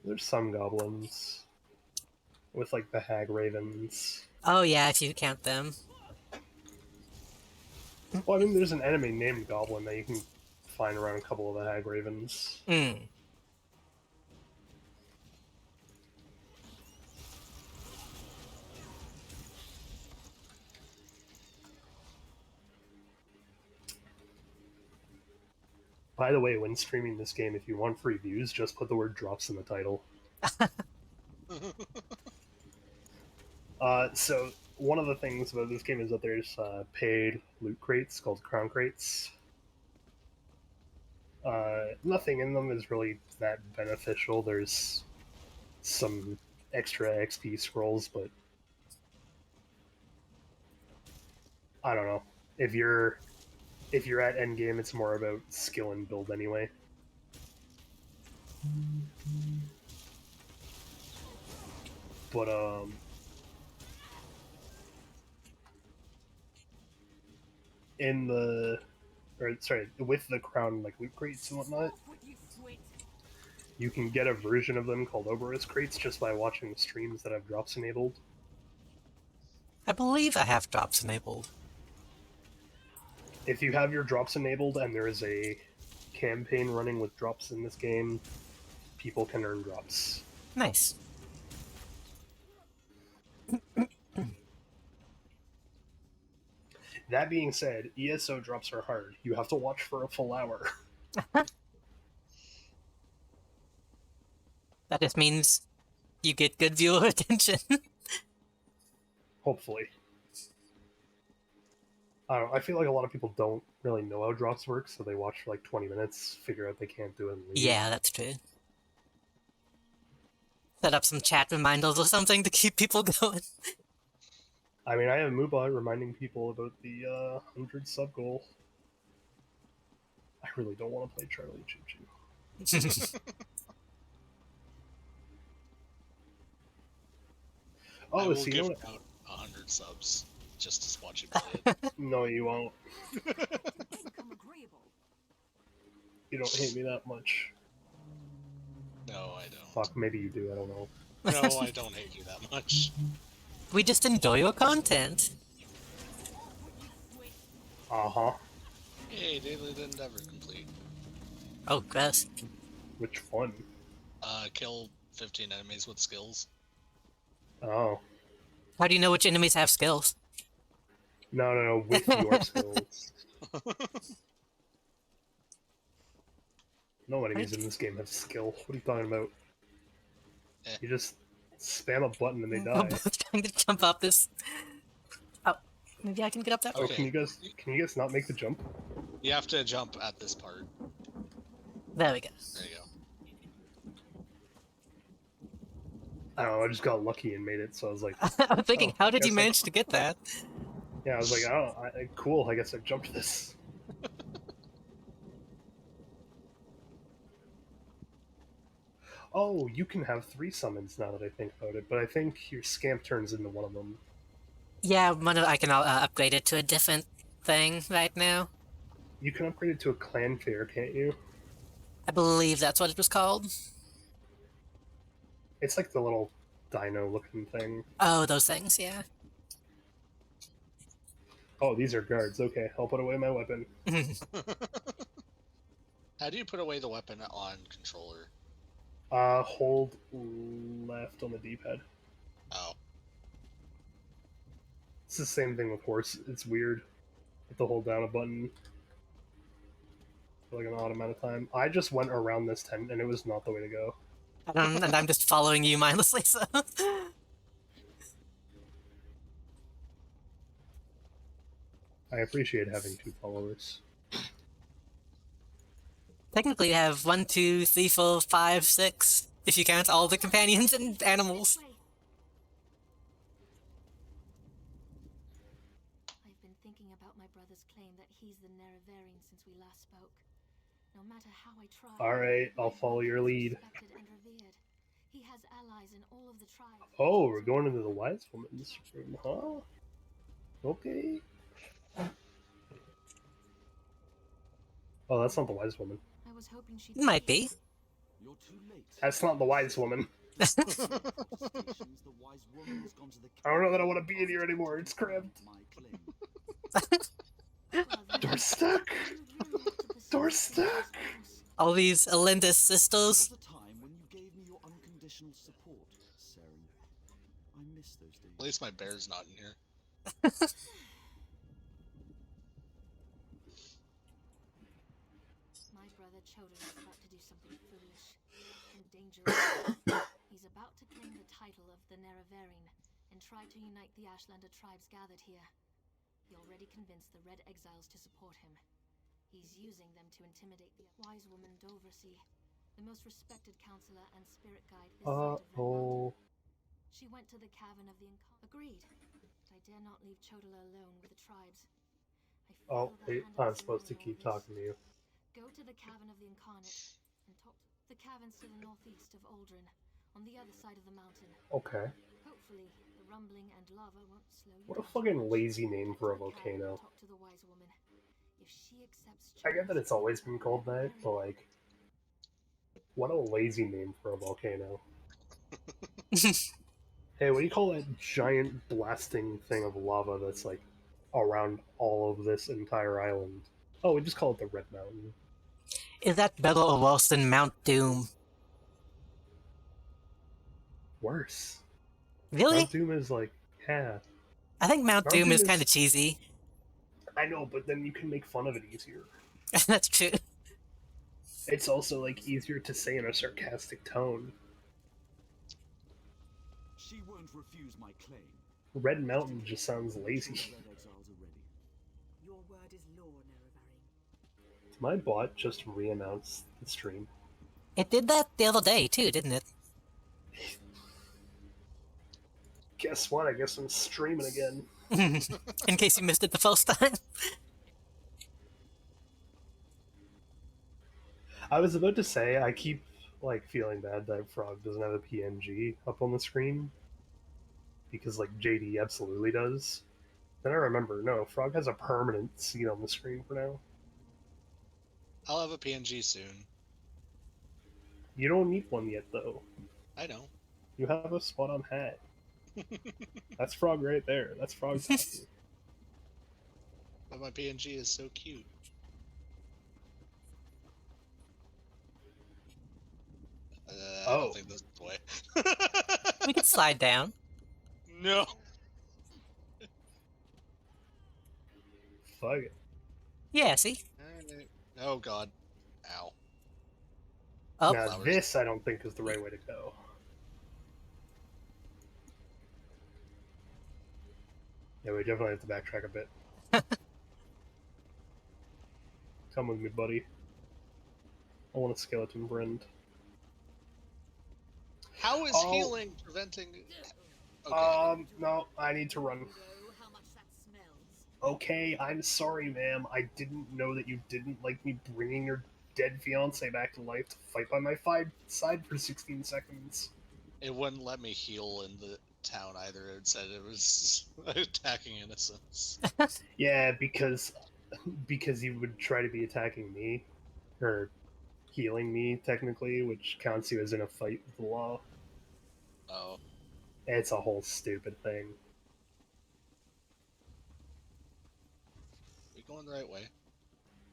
There's some goblins. With, like, the hag ravens. Oh yeah, if you count them. Well, I mean, there's an enemy named Goblin that you can find around a couple of the hag ravens. Hmm. By the way, when streaming this game, if you want free views, just put the word drops in the title. So, one of the things about this game is that there's paid loot crates called crown crates. Nothing in them is really that beneficial. There's some extra XP scrolls, but I don't know. If you're at endgame, it's more about skill and build anyway. But with the crown like loot crates and whatnot, you can get a version of them called Oberus crates just by watching the streams that have drops enabled. I believe I have drops enabled. If you have your drops enabled and there is a campaign running with drops in this game, people can earn drops. Nice. That being said, ESO drops are hard. You have to watch for a full hour. That just means you get good viewer attention. Hopefully. I don't know, I feel like a lot of people don't really know how drops work, so they watch for like 20 minutes, figure out they can't do it, and leave. Yeah, that's true. Set up some chat reminders or something to keep people going. I mean, I have Moobot reminding people about the 100 sub goal. I really don't want to play Charlie Choo Choo. I will give out 100 subs just to watch you play it. No, you won't. You don't hate me that much. No, I don't. Fuck, maybe you do, I don't know. No, I don't hate you that much. We just enjoy your content. Uh-huh. Hey, daily endeavor complete. Oh, gross. Which one? Kill 15 enemies with skills. Oh. How do you know which enemies have skills? No, with your skills. No enemies in this game have skill. What are you talking about? You just spam a button and they We're die. both trying to jump up this. Oh, maybe I can get up that. Oh, can you guys not make the jump? You have to jump at this part. There we go. There you go. I don't know, I just got lucky and made it, so I was like... I'm thinking, how did you guess manage to get that? Yeah, I was like, cool, I guess I jumped this. Oh, you can have 3 summons now that I think about it, but I think your scamp turns into one of them. Yeah, I can upgrade it to a different thing right now. You can upgrade it to a clan fair, can't you? I believe that's what it was called. It's like the little dino-looking thing. Oh, those things, yeah. Oh, these are guards. Okay, I'll put away my weapon. How do you put away the weapon on controller? Hold left on the D-pad. Oh. It's the same thing with horse. It's weird. You have to hold down a button for like an odd amount of time. I just went around this tent and it was not the way to go. And I'm just following you mindlessly, so... I appreciate having 2 followers. Technically, you have 1, 2, 3, 4, 5, 6, if you count all the companions and animals. nothing about my brother's claim that he's the Nerevarine since we last spoke. No matter how I try. Alright, I'll follow your lead. Respected and revered. He has allies in all of the tribes. Oh, we're going into the wise woman's room, huh? Okay. Oh, that's not the wise woman. I was hoping she'd Might be. You're too late. That's not the wise woman. I don't know that I want to be in here anymore. It's cramped. Door stuck. Door stuck. All these Alinda's sisters. There was a time when you gave me your unconditional support, Saren. I miss those days. At least my bear's not in here. My brother Youre is about to do something foolish and dangerous. He's about to claim the title of the Nerevarine and try to unite the Ashlander tribes gathered here. He already convinced the Red Exiles to support him. He's using them to intimidate the wise woman Dovrasi, the most respected counselor and spirit guide this side of Red Mountain. She went to the cavern of the Agreed. But I dare not leave Youre alone with the tribes. Oh, I'm supposed to keep talking to you. Go to the cavern of the Incarnate and talk to the caverns to the northeast of Aldrin, on the other side of the mountain. Okay. Hopefully, the rumbling and lava won't slow you. What a fucking lazy name for a volcano. Talk to the wise woman. If she accepts I get that it's always been called that, but like, what a lazy name for a volcano. Hey, what do you call that giant blasting thing of lava that's like around all of this entire island? Oh, we just call it the Red Mountain. Is that better or worse than Mount Doom? Worse. Really? Mount Doom is like, yeah. I think Mount Doom is kind of cheesy. I know, but then you can make fun of it easier. That's true. It's also like easier to say in a sarcastic tone. She won't refuse my claim. Red Mountain just sounds lazy. Red Exiles are ready. Your word is law, Nerevarine. My bot just re-announced the stream. It did that the other day too, didn't it? Guess what? I guess I'm streaming again. In case you missed it the first time. I was about to say, I keep like feeling bad that Frog doesn't have a PNG up on the screen. Because like JD absolutely does. Then I remember, no, Frog has a permanent seat on the screen for now. I'll have a PNG soon. You don't need one yet, though. I know. You have a spot on hat. That's Frog right there. That's Frog talking. But my PNG is so cute. I don't think this is the way. We can slide down. No. Fuck it. Yeah, see? Oh god. Ow. Oh. Now this I don't think is the right way to go. Yeah, we definitely have to backtrack a bit. Come with me, buddy. I want a skeleton friend. How is healing preventing... Okay. No, I need to run. Okay, I'm sorry, ma'am. I didn't know that you didn't like me bringing your dead fiance back to life to fight by my side for 16 seconds. It wouldn't let me heal in the town either. It said it was attacking innocents. Yeah, because you would try to be attacking me, or healing me, technically, which counts you as in a fight with the law. Oh. It's a whole stupid thing. We going the right way?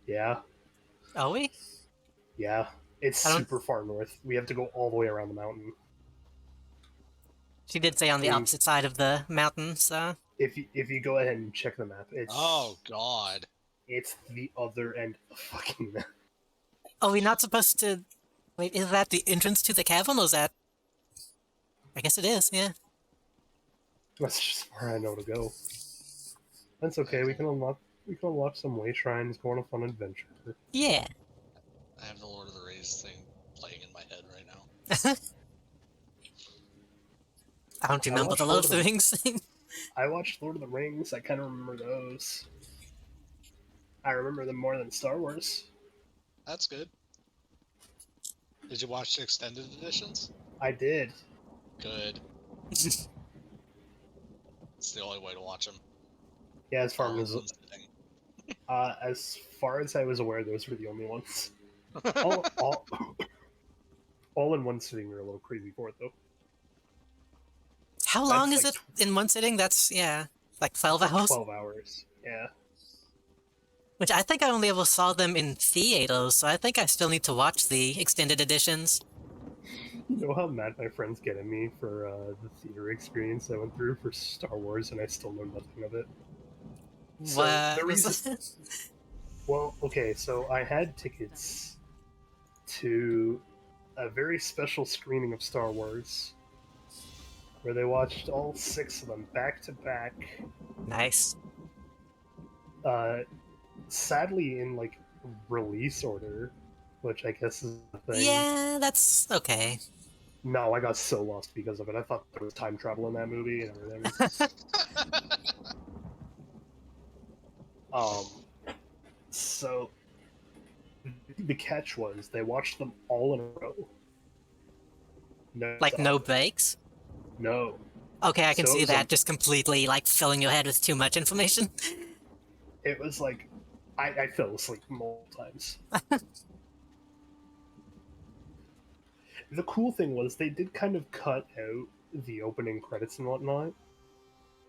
Yeah. Are we? Yeah. It's super far north. We have to go all the way around the mountain. She did say on the opposite side of the mountain, so... If you go ahead and check the map, it's... Oh, God. It's the other end of the fucking map. Are we not supposed to... Wait, is that the entrance to the cavern, or is that... I guess it is, yeah. That's just where I know to go. That's okay, we can unlock some way shrines, go on a fun adventure. Yeah. I have the Lord of the Rings thing playing in my head right now. I don't remember the Lord of the Rings thing. I watched Lord of the Rings, I kind of remember those. I remember them more than Star Wars. That's good. Did you watch the extended editions? I did. Good. It's the only way to watch them. Yeah, as far as I was aware, those were the only ones. all in one sitting are a little crazy for it, though. How long is it in one sitting? That's, yeah, like 12 like hours? 12 hours, yeah. Which I think I only ever saw them in theaters, so I think I still need to watch the extended editions. You know how mad my friends get at me for the theater experience I went through for Star Wars, and I still know nothing of it? So What the was reason... it? Well, okay, so I had tickets to a very special screening of Star Wars, where they watched all 6 of them back to back. Nice. Sadly, in like release order, which I guess is the thing. Yeah, that's okay. No, I got so lost because of it. I thought there was time travel in that movie and everything. So the catch was they watched them all in a row. No, Like no breaks? No. Okay, I can So it see was that, just completely, like, filling your head with too much information. It was like, I fell asleep multiple times. The cool thing was they did kind of cut out the opening credits and whatnot.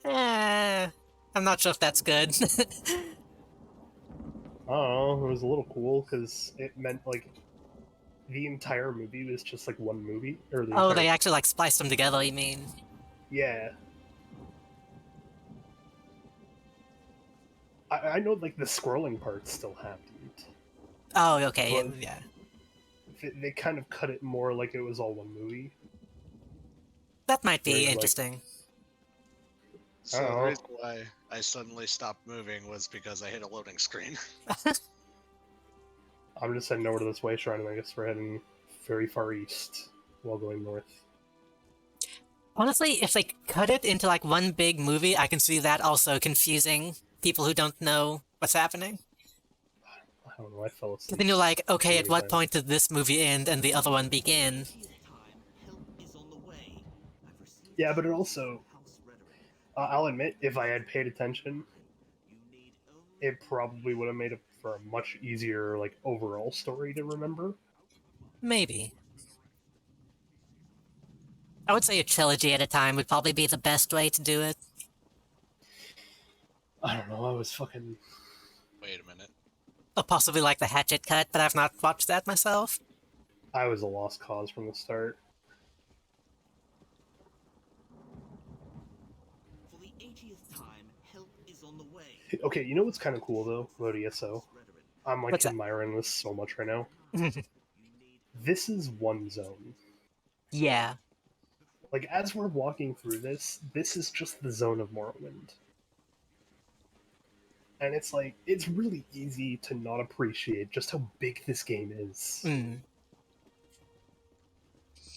I'm not sure if that's good. I don't know, it was a little cool, because it meant, like, the entire movie was just, like, one movie. Or the Oh, entire... they actually, like, spliced them together, you mean? Yeah. I know, like, the scrolling part still happened. Oh, okay, But yeah. they kind of cut it more like it was all one movie. That might be Where, interesting. So the reason why I suddenly stopped moving was because I hit a loading screen. I'm just heading over to this way shrine, and I guess we're heading very far east while going north. Honestly, if they cut it into, like, one big movie, I can see that also confusing people who don't know what's happening. I don't know, I fell asleep. Then you're like, okay, at what times. point did this movie end and the other one begin? Yeah, but it also... I'll admit, if I had paid attention, it probably would have made it for a much easier, like, overall story to remember. Maybe. I would say a trilogy at a time would probably be the best way to do it. I don't know, I was fucking... Wait a minute. Or possibly like the Hatchet cut, but I've not watched that myself. I was a lost cause from the start. For the 80th time, help is on the way. Okay, you know what's kind of cool, though, about ESO? I'm, like, What's that? admiring this so much right now. This is one zone. Yeah. Like, as we're walking through this is just the zone of Morrowind. And it's like, it's really easy to not appreciate just how big this game is.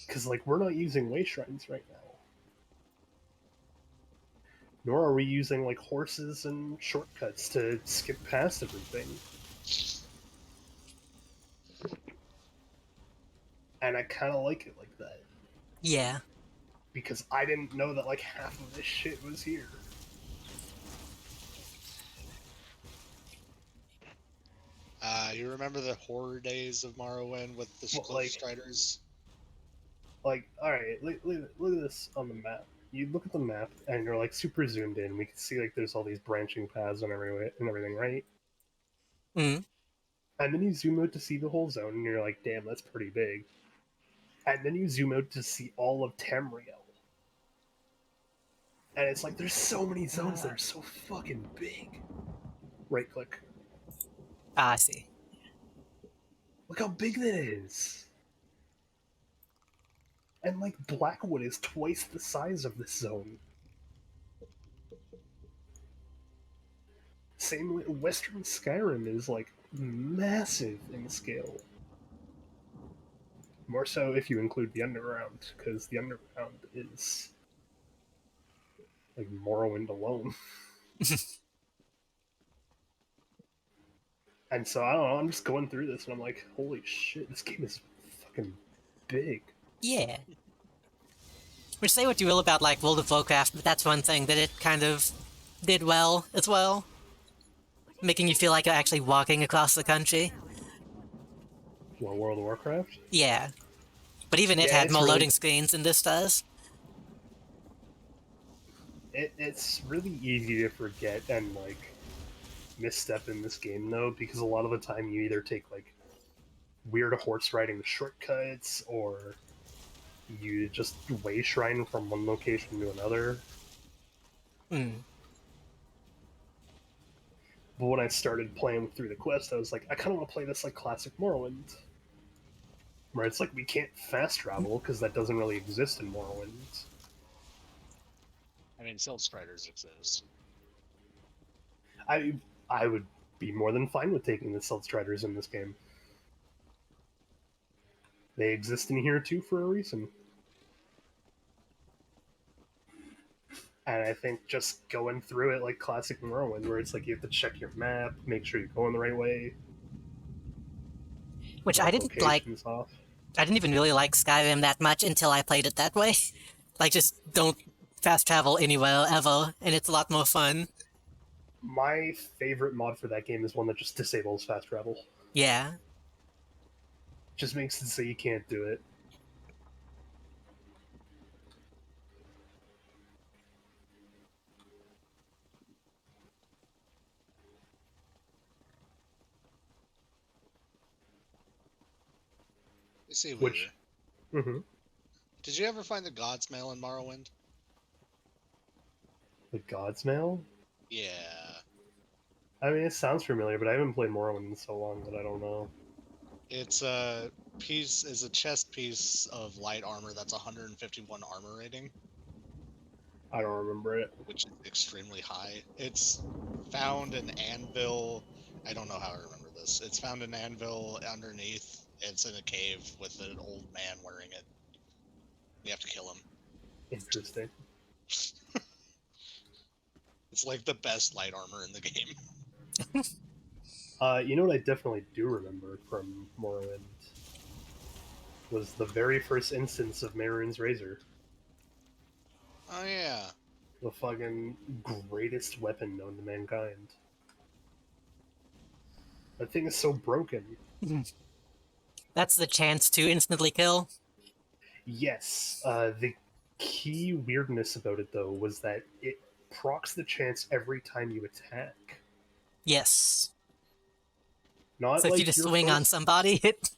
Because, like, we're not using way shrines right now. Nor are we using, like, horses and shortcuts to skip past everything. And I kind of like it like that. Yeah. Because I didn't know that, like, half of this shit was here. You remember the horror days of Morrowind with the Striders? Like, alright, look at this on the map. You look at the map, and you're, like, super zoomed in. We can see, like, there's all these branching paths and everything, right? Mm. And then you zoom out to see the whole zone, and you're like, damn, that's pretty big. And then you zoom out to see all of Tamriel. And it's like, there's so many zones that are so fucking big. Right click. Ah, I see. Look how big that is. And, like, Blackwood is twice the size of this zone. Same with Western Skyrim is, like, massive in scale. More so if you include the Underground, because the Underground is, like, Morrowind alone. And so I don't know. I'm just going through this, and I'm like, holy shit, this game is fucking big. Yeah. Which, say what you will about, like, World of Warcraft, but that's one thing that it kind of did well, as well. Making you feel like you're actually walking across the country. What, World of Warcraft? Yeah. But even it Yeah, had it's more really... loading screens than this does. It's really easy to forget and, like, misstep in this game, though, because a lot of the time you either take, like, weird horse riding shortcuts, or you just way shrine from one location to another. Hmm. But when I started playing through the quest, I was like, I kind of want to play this like classic Morrowind, where it's like we can't fast travel because that doesn't really exist in Morrowind. I mean, Silt Striders exist. I would be more than fine with taking the Silt Striders in this game. They exist in here too for a reason. And I think just going through it like classic Morrowind, where it's like you have to check your map, make sure you're going the right way. Which I didn't like. Off. I didn't even really like Skyrim that much until I played it that way. Like, just don't fast travel anywhere ever, and it's a lot more fun. My favorite mod for that game is one that just disables fast travel. Yeah. Just makes it so you can't do it. You see, Which... Mm-hmm. Did you ever find the God's Mail in Morrowind? The God's Mail? Yeah. I mean, it sounds familiar, but I haven't played Morrowind in so long that I don't know. It's a piece, is a chest piece of light armor that's 151 armor rating. I don't remember it. Which is extremely high. It's found in Anvil. I don't know how I remember this. It's found in Anvil underneath. It's in a cave with an old man wearing it. You have to kill him. Interesting. It's like the best light armor in the game. You know what I definitely do remember from Morrowind was the very first instance of Mehrunes Razor. Oh yeah. The fucking greatest weapon known to mankind. That thing is so broken. That's the chance to instantly kill? Yes. The key weirdness about it, though, was that it procs the chance every time you attack. Yes. Not so like if you just swing on somebody, it...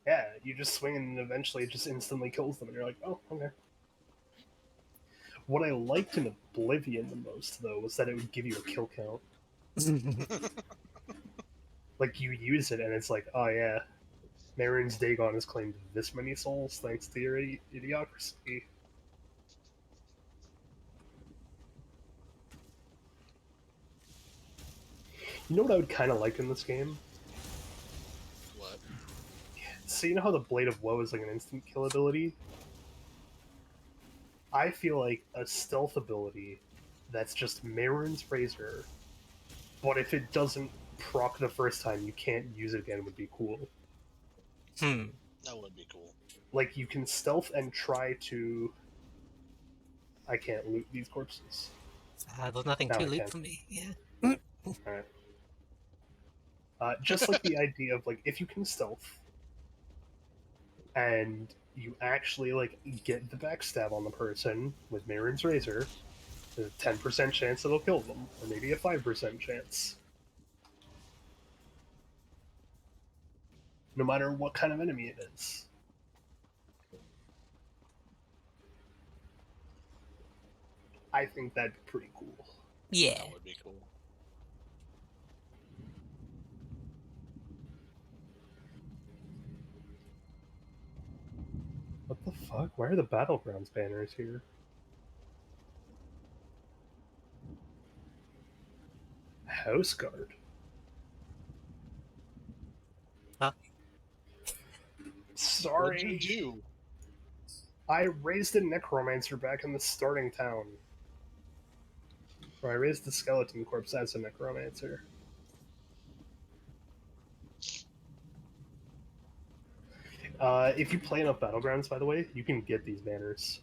Yeah, you just swing and eventually it just instantly kills them, and you're like, oh, okay. What I liked in Oblivion the most, though, was that it would give you a kill count. Like, you use it, and it's like, oh yeah, Mehrunes Dagon has claimed this many souls thanks to your idiocracy. You know what I would kind of like in this game? What? So you know how the Blade of Woe is like an instant kill ability? I feel like a stealth ability that's just Mehrunes Razor, but if it doesn't proc the first time, you can't use it again would be cool. That would be cool. Like, you can stealth and try to... I can't loot these corpses. There's nothing Now to I loot can. for me, yeah. Alright. Just like the idea of, like, if you can stealth, and you actually, like, get the backstab on the person with Mehrunes Razor, there's a 10% chance it'll kill them, or maybe a 5% chance. No matter what kind of enemy it is. I think that'd be pretty cool. Yeah. That would be cool. What the fuck? Why are the Battlegrounds banners here? House Guard. Huh? Sorry. What'd you do? I raised a necromancer back in the starting town. Or I raised the skeleton corpse as a necromancer. If you play enough Battlegrounds, by the way, you can get these banners.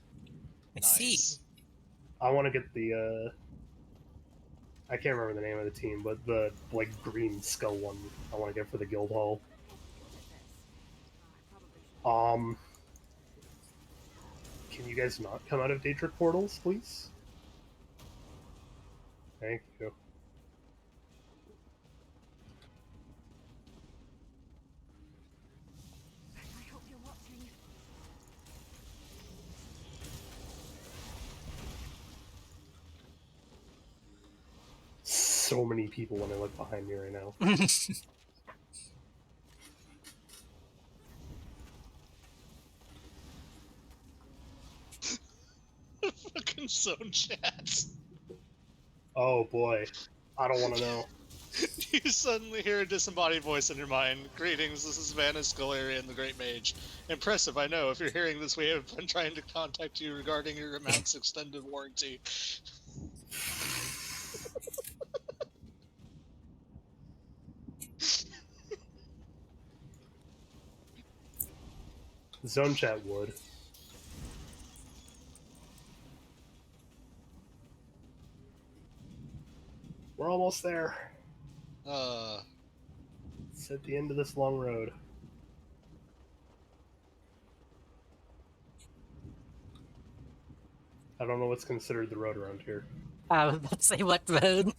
I see. I want to get the, I can't remember the name of the team, but the, like, green skull one I want to get for the guild hall. Can you guys not come out of Daedric portals, please? Thank you. I hope you're watching. So many people when I look behind me right now. Fucking zone chat. Oh boy. I don't want to know. You suddenly hear a disembodied voice in your mind. Greetings, this is Vanna Scolarian, the Great Mage. Impressive, I know. If you're hearing this, we have been trying to contact you regarding your mount's extended warranty. Zone chat would. We're almost there. It's at the end of this long road. I don't know what's considered the road around here. I was about to say what road.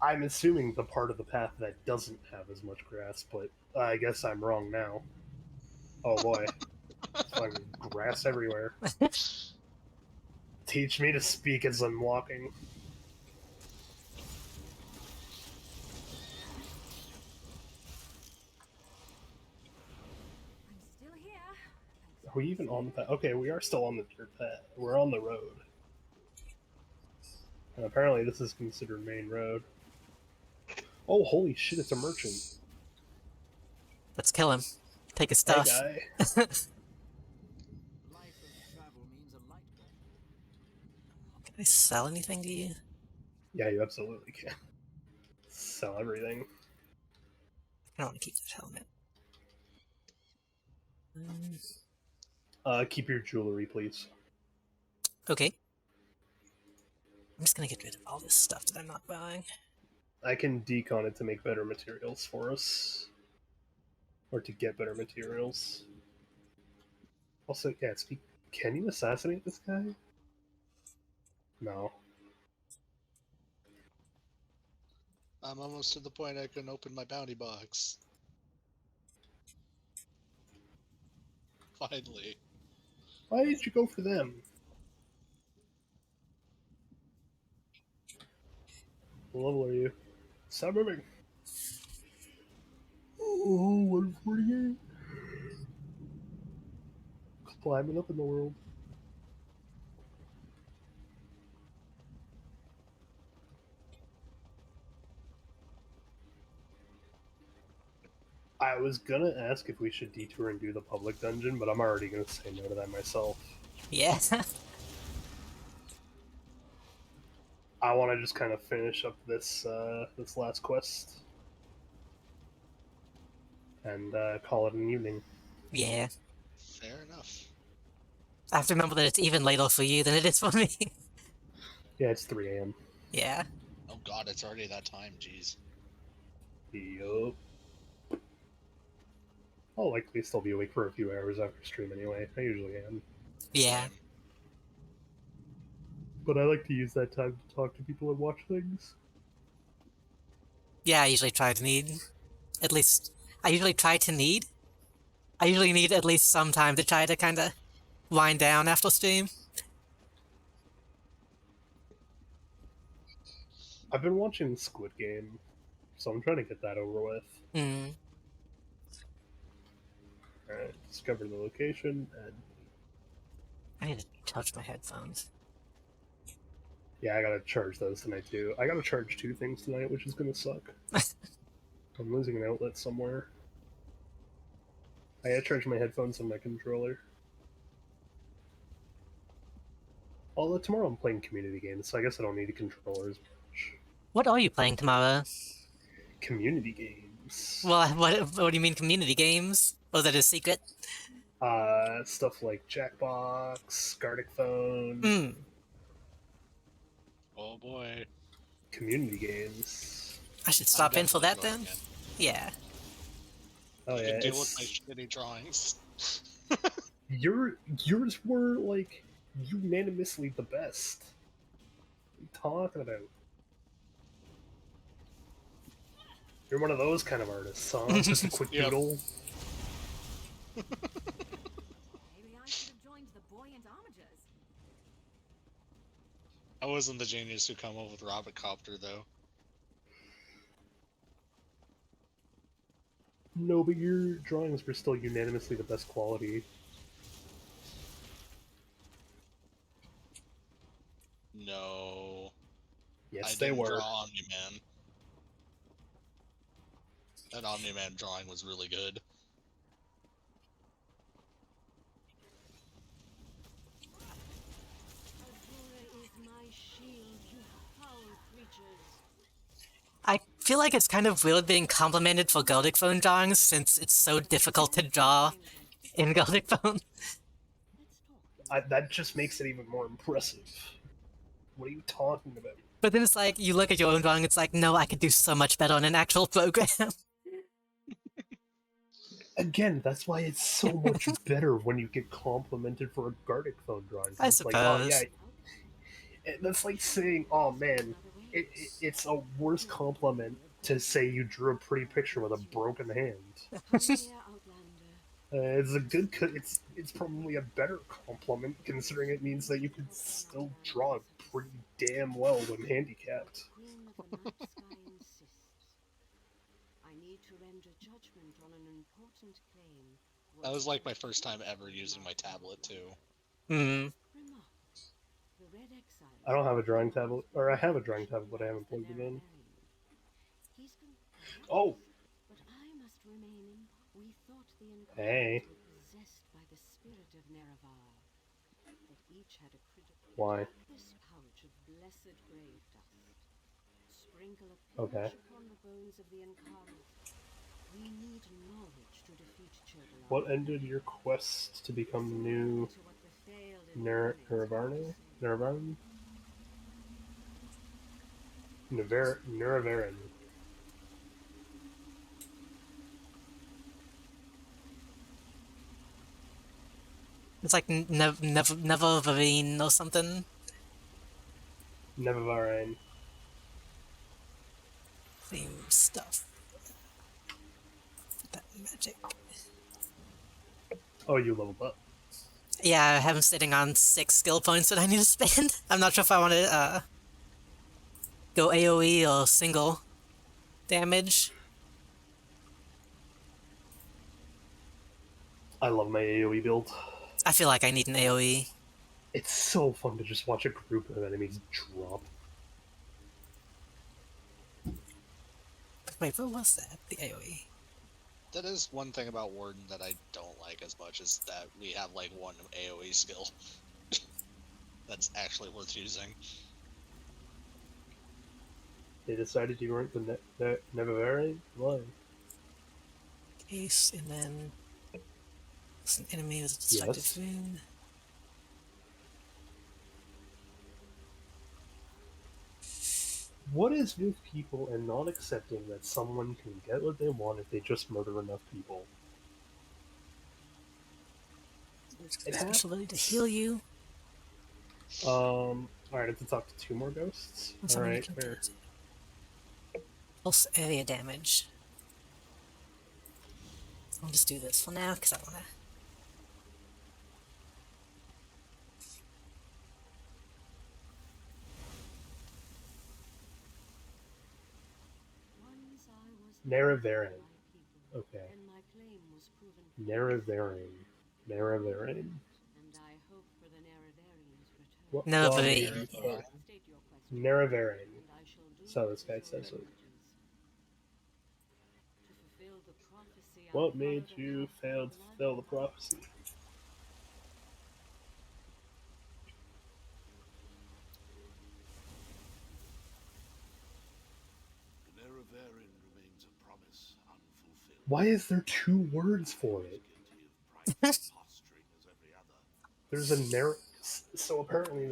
I'm assuming the part of the path that doesn't have as much grass, but I guess I'm wrong now. Oh boy. Fucking grass everywhere. Teach me to speak as I'm walking. Still here. Are we even on the path? Okay, we are still on the dirt path. We're on the road. And apparently this is considered main road. Oh, holy shit, it's a merchant. Let's kill him. Take his stuff. Hey, guy. Can I sell anything to you? Yeah, you absolutely can. Sell everything. I don't want to keep this helmet. Keep your jewelry, please. Okay. I'm just gonna get rid of all this stuff that I'm not buying. I can decon it to make better materials for us. Or to get better materials. Also, yeah, can you assassinate this guy? No. I'm almost to the point I can open my bounty box. Finally. Why did you go for them? What level are you? Stop moving. Oh, 148. Climbing up in the world. I was gonna ask if we should detour and do the public dungeon, but I'm already gonna say no to that myself. Yeah. I want to just kind of finish up this this last quest and call it an evening. Yeah. Fair enough. I have to remember that it's even later for you than it is for me. Yeah, it's 3 a.m. Yeah. Oh god, it's already that time, jeez. Yup. I'll likely still be awake for a few hours after stream anyway. I usually am. Yeah. But I like to use that time to talk to people and watch things. Yeah, I usually try to need... At least... I usually need at least some time to try to kind of wind down after stream. I've been watching Squid Game, so I'm trying to get that over with. Mm. Alright, discover the location, and... I need to charge my headphones. Yeah, I gotta charge those tonight too. I gotta charge 2 things tonight, which is gonna suck. I'm losing an outlet somewhere. I gotta charge my headphones and my controller. Although tomorrow I'm playing community games, so I guess I don't need a controller as much. What are you playing tomorrow? Community games. games. Well, what do you mean community games? Was that a secret? Stuff like Jackbox, Gartic Phone. Hmm. Oh boy. Community games. I should I'm stop in for definitely that going then. in. Yeah. Oh You yeah, can deal with my it's shitty drawings. yours were like unanimously the best. What are you talking about? You're one of those kind of artists, huh? Just a quick Yep. doodle. Maybe I should have joined the buoyant armatures. I wasn't the genius who come up with Robot Copter though. No, but your drawings were still unanimously the best quality. No. Yes, I they didn't were. draw Omni-Man. That Omni-Man drawing was really good. Youre is my shield, you foul creatures. I feel like it's kind of weird being complimented for Gothic Phone drawings since it's so difficult to draw in Gothic Phone. That just makes it even more impressive. What are you talking about? But then it's like, you look at your own drawing, it's like, no, I could do so much better on an actual program. Again, that's why it's so much better when you get complimented for a Gartic Phone drawing. I It's like, oh yeah, suppose. that's like saying, oh man, it's a worse compliment to say you drew a pretty picture with a broken hand. It's a good. It's probably a better compliment considering it means that you can still draw pretty damn well when handicapped. I need to render judgment on an important claim. That was like my first time ever using my tablet too. Hmm. The Red Exile. I don't have a drawing tablet, or I have a drawing tablet, but I haven't plugged it in. Oh, But I must remain. We thought the hey, were possessed by the spirit of Nerevar. That each had a critical. why? This pouch of blessed grave dust. Sprinkle a Okay. pinch upon the bones of the incarnate. We need knowledge to defeat Churbalan. What ended your quest to become the new Nerevarne? Nerevarine. It's like Nevervarine or something. Nerevarine. Same stuff. That magic. Oh, you leveled up. Yeah, I have him sitting on 6 skill points that I need to spend. I'm not sure if I want to go AoE or single damage. I love my AoE build. I feel like I need an AoE. It's so fun to just watch a group of enemies drop. Wait, what was that? The AoE? That is one thing about Warden that I don't like as much, is that we have like one AoE skill. That's actually worth using. They decided you weren't the Nerevarine? Why? Case, and then it's an enemy with a destructive wound. What is with people and not accepting that someone can get what they want if they just murder enough people? It has ability to heal you. Alright, I have to talk to 2 more ghosts. Alright, where? Pulse area damage. I'll just do this for now, because I want to... Nerevarine. Okay. Nerevarine. Nerevarine. Nerevarine. Nerevarine. So this guy says it. What made you fail to fulfill the prophecy? The Nerevarine remains a promise Why is there 2 words for it? There's a so apparently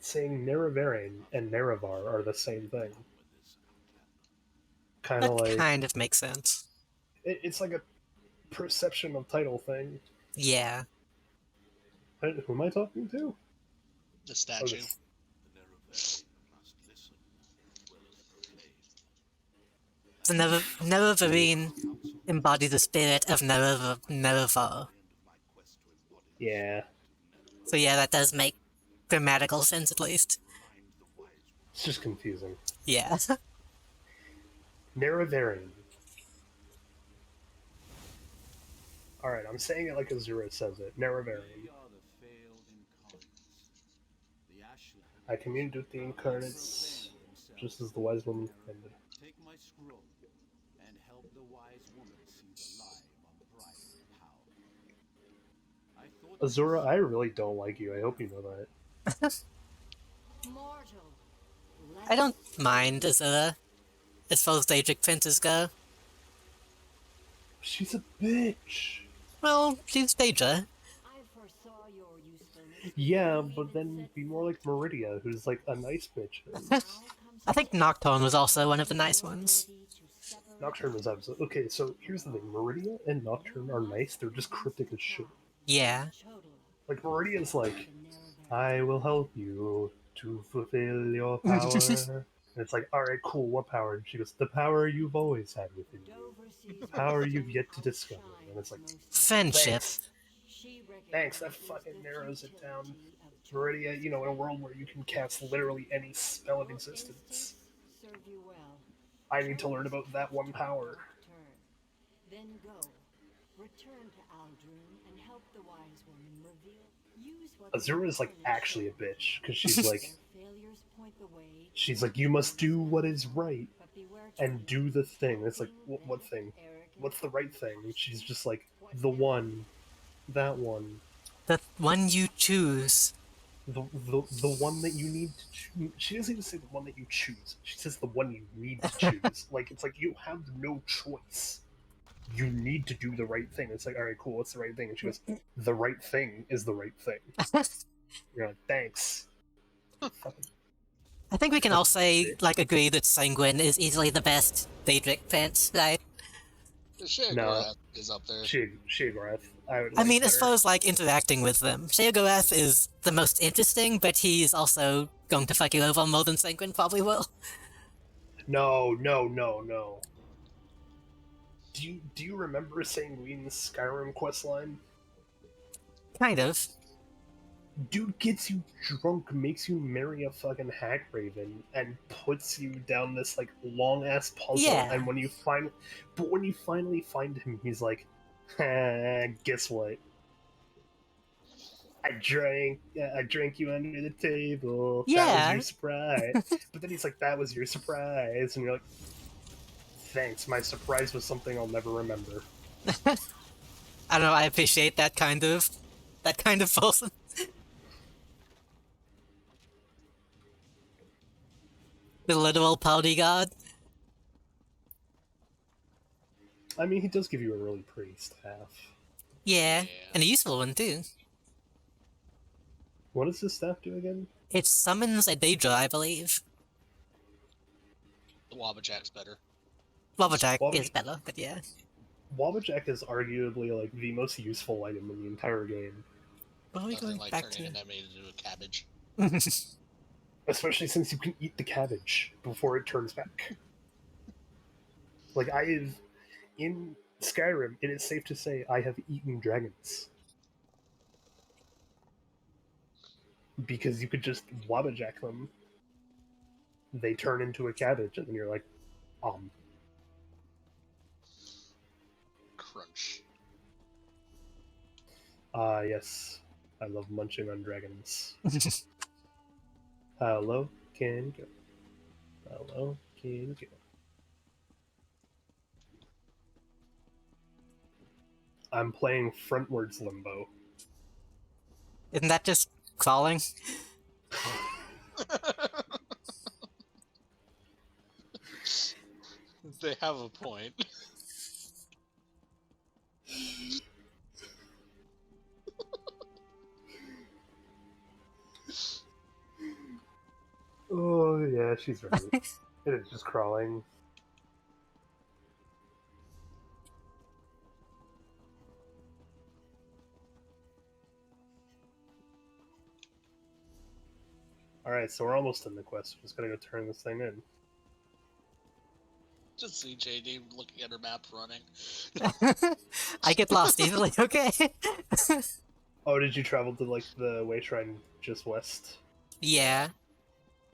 saying Nerevarine and Nerevar are the same thing. Kind of That like kind of makes sense. it's like a perception of title thing. Yeah. Who am I talking to? The statue. The Nerevarine embodies the spirit of Nerevar. Yeah. So yeah, that does make grammatical sense at least. It's just confusing. Yeah. Nerevarine. Alright, I'm saying it like Azura says it. Nerevarine. I communed with the incarnates, just as the wise woman ended. Take my scroll and help the wise woman see the live unbridled power. Azura, I really don't like you. I hope you know that. I don't mind Azura, as far as Daedric princes go. She's a bitch. Well, she's Daedra. Yeah, but then be more like Meridia, who's like a nice bitch. I think Nocturne was also one of the nice ones. Nocturne was absolutely okay. So here's the thing: Meridia and Nocturne are nice. They're just cryptic as shit. Yeah. Like Meridia's like, I will help you to fulfill your power. And it's like, all right, cool. What power? And she goes, the power you've always had within you, the power you've yet to discover. And it's like, friendship. Thanks. That fucking narrows it down. Meridia, you know, in a world where you can cast literally any spell in existence, I need to learn about that one power. Then go. Return to Aldrin and help the wise woman reveal. Use what Azura is like actually a bitch because she's like, you must do what is right and do the thing. It's like, what thing? What's the right thing? And she's just like, the one, that one. The one you choose. The one that you need to choose. She doesn't even say the one that you choose. She says the one you need to choose. Like, it's like you have no choice. You need to do the right thing. It's like, all right, cool. What's the right thing? And she goes, the right thing is the right thing. You're like, thanks. I think we can all say, like, agree that Sanguine is easily the best Daedric prince, right? Sheogorath is up there. Sheogorath. I mean, as far as, like, interacting with them, Sheogorath is the most interesting, but he's also going to fuck you over more than Sanguine probably will. No. Do you remember Sanguine's Skyrim questline? Kind of. Dude gets you drunk, makes you marry a fucking Hackraven, and puts you down this like long ass puzzle. Yeah. And when you finally find him, he's like, guess what? I drank you under the table. Yeah. That was your surprise. But then he's like, that was your surprise, and you're like, thanks. My surprise was something I'll never remember. I don't know. I appreciate that kind of person. The literal party god. I mean, he does give you a really pretty staff. Yeah, and a useful one too. What does this staff do again? It summons a Daedra, I believe. The Wabbajack's better. Wabbajack is better, but yeah. Wabbajack is arguably like the most useful item in the entire game. What are we Nothing going like back turning to? an enemy into a cabbage. Especially since you can eat the cabbage before it turns back. Like, in Skyrim, it is safe to say I have eaten dragons. Because you could just Wabbajack them. They turn into a cabbage, and then you're like, Crunch. Yes. I love munching on dragons. Hello, can go. Hello, can go. I'm playing Frontwards Limbo. Isn't that just crawling? They have a point. Yeah, she's right. It is just crawling. Alright, so we're almost in the quest. We're just gonna go turn this thing in. Just see JD looking at her map running. I get lost easily, okay? Oh, did you travel to, like, the way shrine just west? Yeah.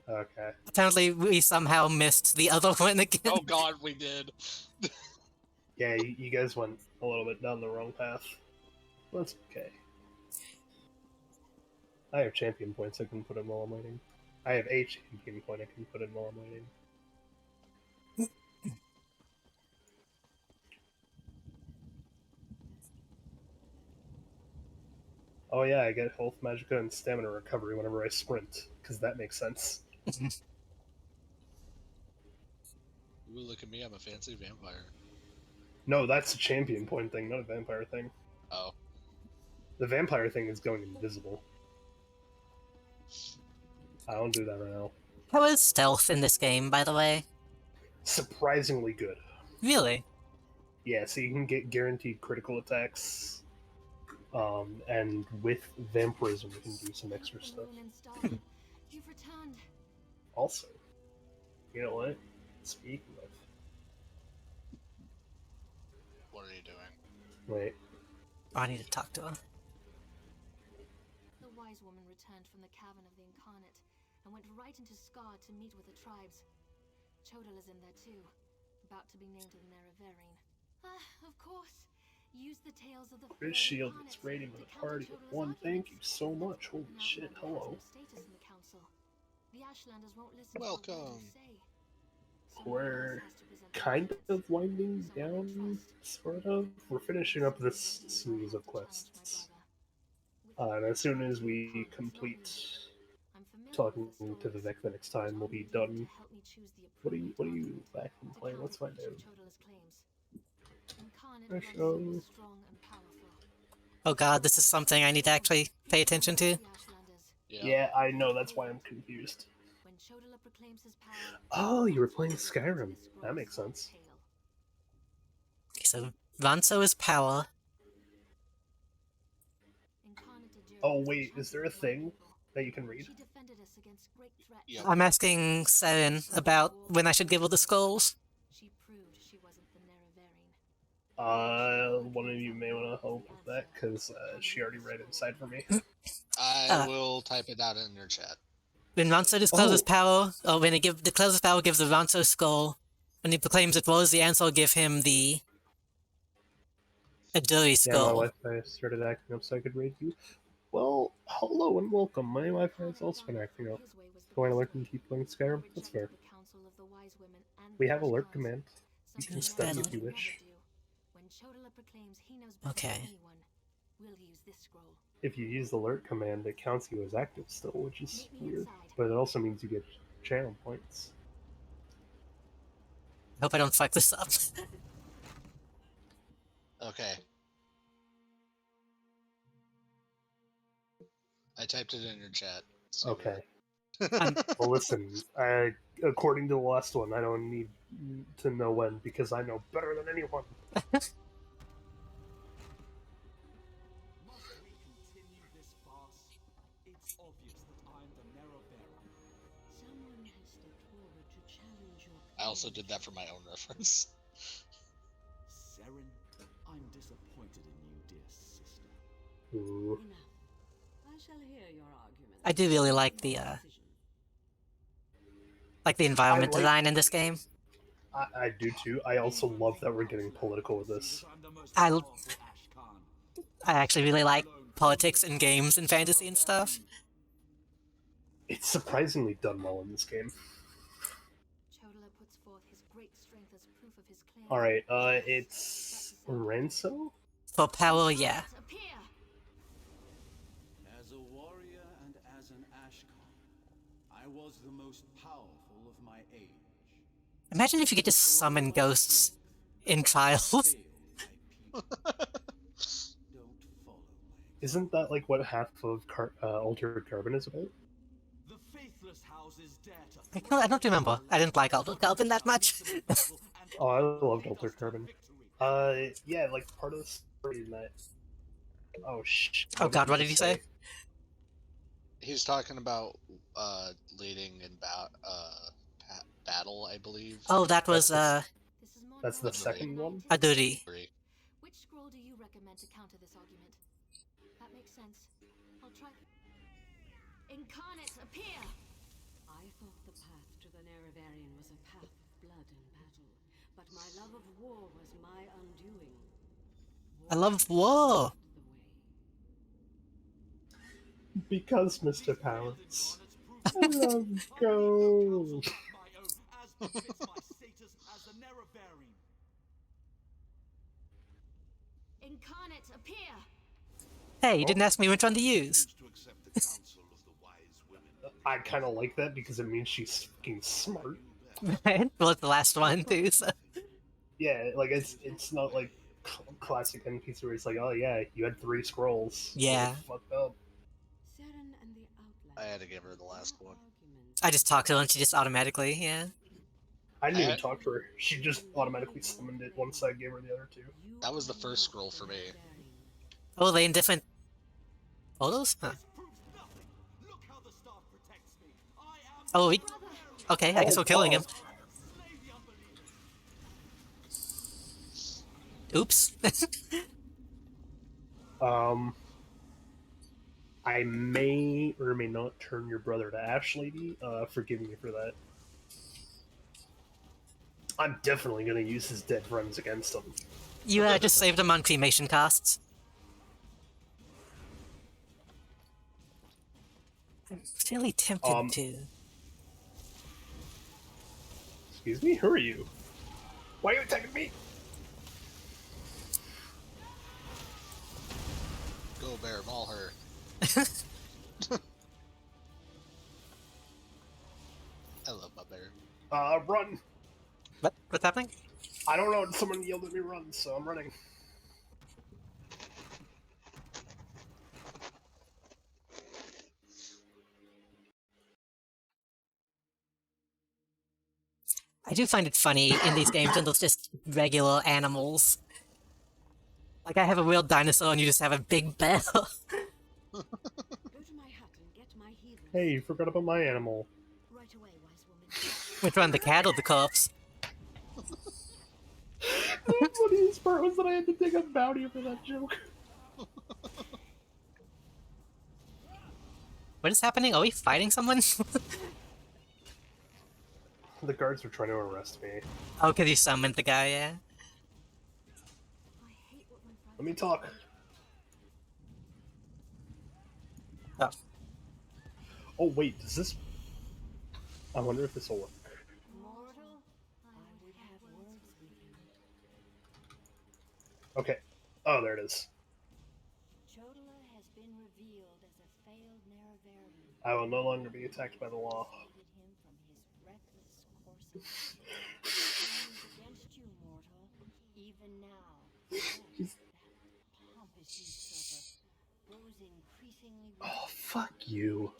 Okay. Apparently we somehow missed the other one again. Oh god, we did. Yeah, you guys went a little bit down the wrong path. That's okay. I have champion points I can put in while I'm waiting. I have a champion point I can put in while I'm waiting. Oh yeah, I get health, magicka, and stamina recovery whenever I sprint, because that makes sense. Ooh, look at me, I'm a fancy vampire. No, that's a champion point thing, not a vampire thing. Oh. The vampire thing is going invisible. I don't do that right now. How is stealth in this game, by the way? Surprisingly good. Really? Yeah, so you can get guaranteed critical attacks. And with vampirism, you can do some extra stuff. You've returned. Also, you know what? Speaking of... What are you doing? Wait. I need to talk to her. The wise woman returned from the cavern of the Incarnate and went right into Scar to meet with the tribes. Chodal is in there too, about to be named the Nerevarine. Of course. Use the tales of the Chris Shield is raiding with a party of one. Thank you so much. Holy shit, hello. The Ashlanders won't listen. Welcome. We're kind of winding down, sort of. We're finishing up this series of quests. And as soon as we complete talking to Vivek the next time, we'll be done. What are you back and playing? Let's find out. Oh god, this is something I need to actually pay attention to. Yeah, I know, that's why I'm confused. Oh, you were playing Skyrim. That makes sense. Okay, so Vanso is power. Oh wait, is there a thing that you can read? Yep. I'm asking Saren about when I should give her the skulls. One of you may want to help with that, because she already read inside for me. I will type it out in your chat. When Vanso discloses power, or when it declares power gives the Vanso skull, when he proclaims it was, the answer will give him the Aduri skull. Yeah, my Wi-Fi started acting up so I could read you. Well, hello and welcome. My Wi-Fi has also been acting up. Going to lurk and keep playing Skyrim? That's fair. We have alert command. You can study if you wish. Okay. If you use the alert command, it counts you as active still, which is weird. But it also means you get channel points. I hope I don't fuck this up. Okay. I typed it in your chat. So Okay. Well, listen, according to the last one, I don't need to know when, because I know better than anyone. I also did that for my own reference. Saren, I'm disappointed in you, dear sister. Ooh. I shall hear your argument. I do really like the environment design in this game. I do too. I also love that we're getting political with this. I actually really like politics in games and fantasy and stuff. It's surprisingly done well in this game. Alright, it's Renzo? For power, yeah. As a warrior and as an Ashkan, I was the most powerful of my age. Imagine if you could just summon ghosts in Trials. Isn't that like what half of Altered Carbon is about? The faithless house I don't remember. I didn't like Altered Carbon that much. Oh, I loved Altered Carbon. Yeah, like part of the story in that. Oh Oh god, what did you say? He's talking about leading in battle, I believe. Oh, that was That's the second one. Aduri. Which scroll do you recommend to counter this argument? That makes sense. I'll try. Incarnates appear! I thought the path to the Neravarian was a path of blood and battle, but my love of war was my undoing. I love war! Because Mr. Powers. I love gold. Incarnates appear! Hey, you didn't ask me which one to use. I kind of like that because it means she's fucking smart. Right? Well, it's the last one too, so. Yeah, like it's not like classic NPC where it's like, oh yeah, you had 3 scrolls. Yeah. Fucked up. I had to give her the last one. I just talked to her and she just automatically, yeah. I didn't even talk to her. She just automatically summoned it once I gave her the other 2. That was the first scroll for me. Oh, they in different photos? Huh. Oh, okay, I guess we're killing him. Oops. I may or may not turn your brother to Ash Lady. Forgive me for that. I'm definitely gonna use his dead friends against him. You just saved him on cremation costs. I'm fairly tempted to. Excuse me? Who are you? Why are you attacking me? Go bear, maul her. I love my bear. Run! What's happening? I don't know, someone yelled at me run, so I'm running. I do find it funny in these games when there's just regular animals. Like, I have a real dinosaur and you just have a big bear. Hey, you forgot about my animal. Which one, the cat or the corpse? The funniest part was that I had to dig a bounty for that joke. What is happening? Are we fighting someone? The guards were trying to arrest me. Oh, because you summoned the guy, yeah? Let me talk. Oh. Oh, wait, does this... I wonder if this will work. Okay. Oh, there it is. Has been revealed as a failed Neravarian. I will no longer be attacked by the law. Against you, mortal. Even now, that pompous usurper grows increasingly. Oh, fuck you.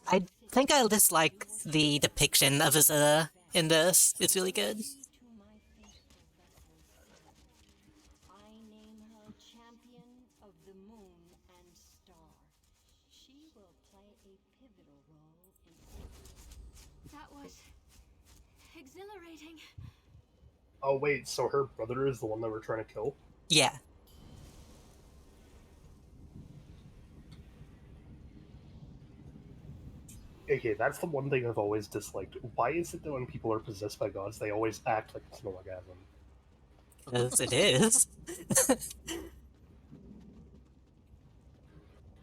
I think I dislike the depiction of his in this. It's really good. I name her champion of the moon and star. She will play a pivotal role in. That was exhilarating. Oh, wait, so her brother is the one that we're trying to kill? Yeah. Okay, that's the one thing I've always disliked. Why is it that when people are possessed by gods, they always act like it's an orgasm? Because it is.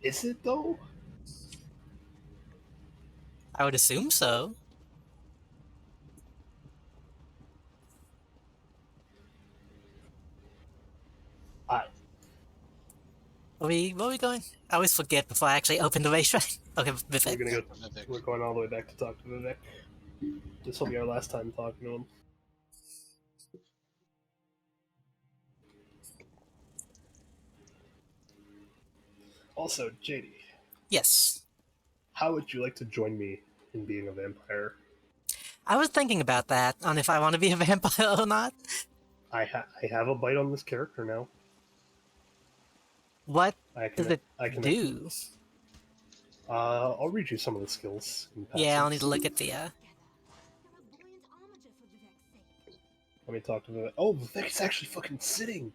Is it, though? I would assume so. Where are we going? I always forget before I actually open the racetrack. Okay, Vivek. We're going all the way back to talk to Vivek. This will be our last time talking to him. Also, JD. Yes. How would you like to join me in being a vampire. I was thinking about that, on if I want to be a vampire or not. I have a bite on this character now. What does it do? I'll read you some of the skills. Yeah, I'll need to look at the. Let me talk to Vivek. Oh, Vivek's actually fucking sitting.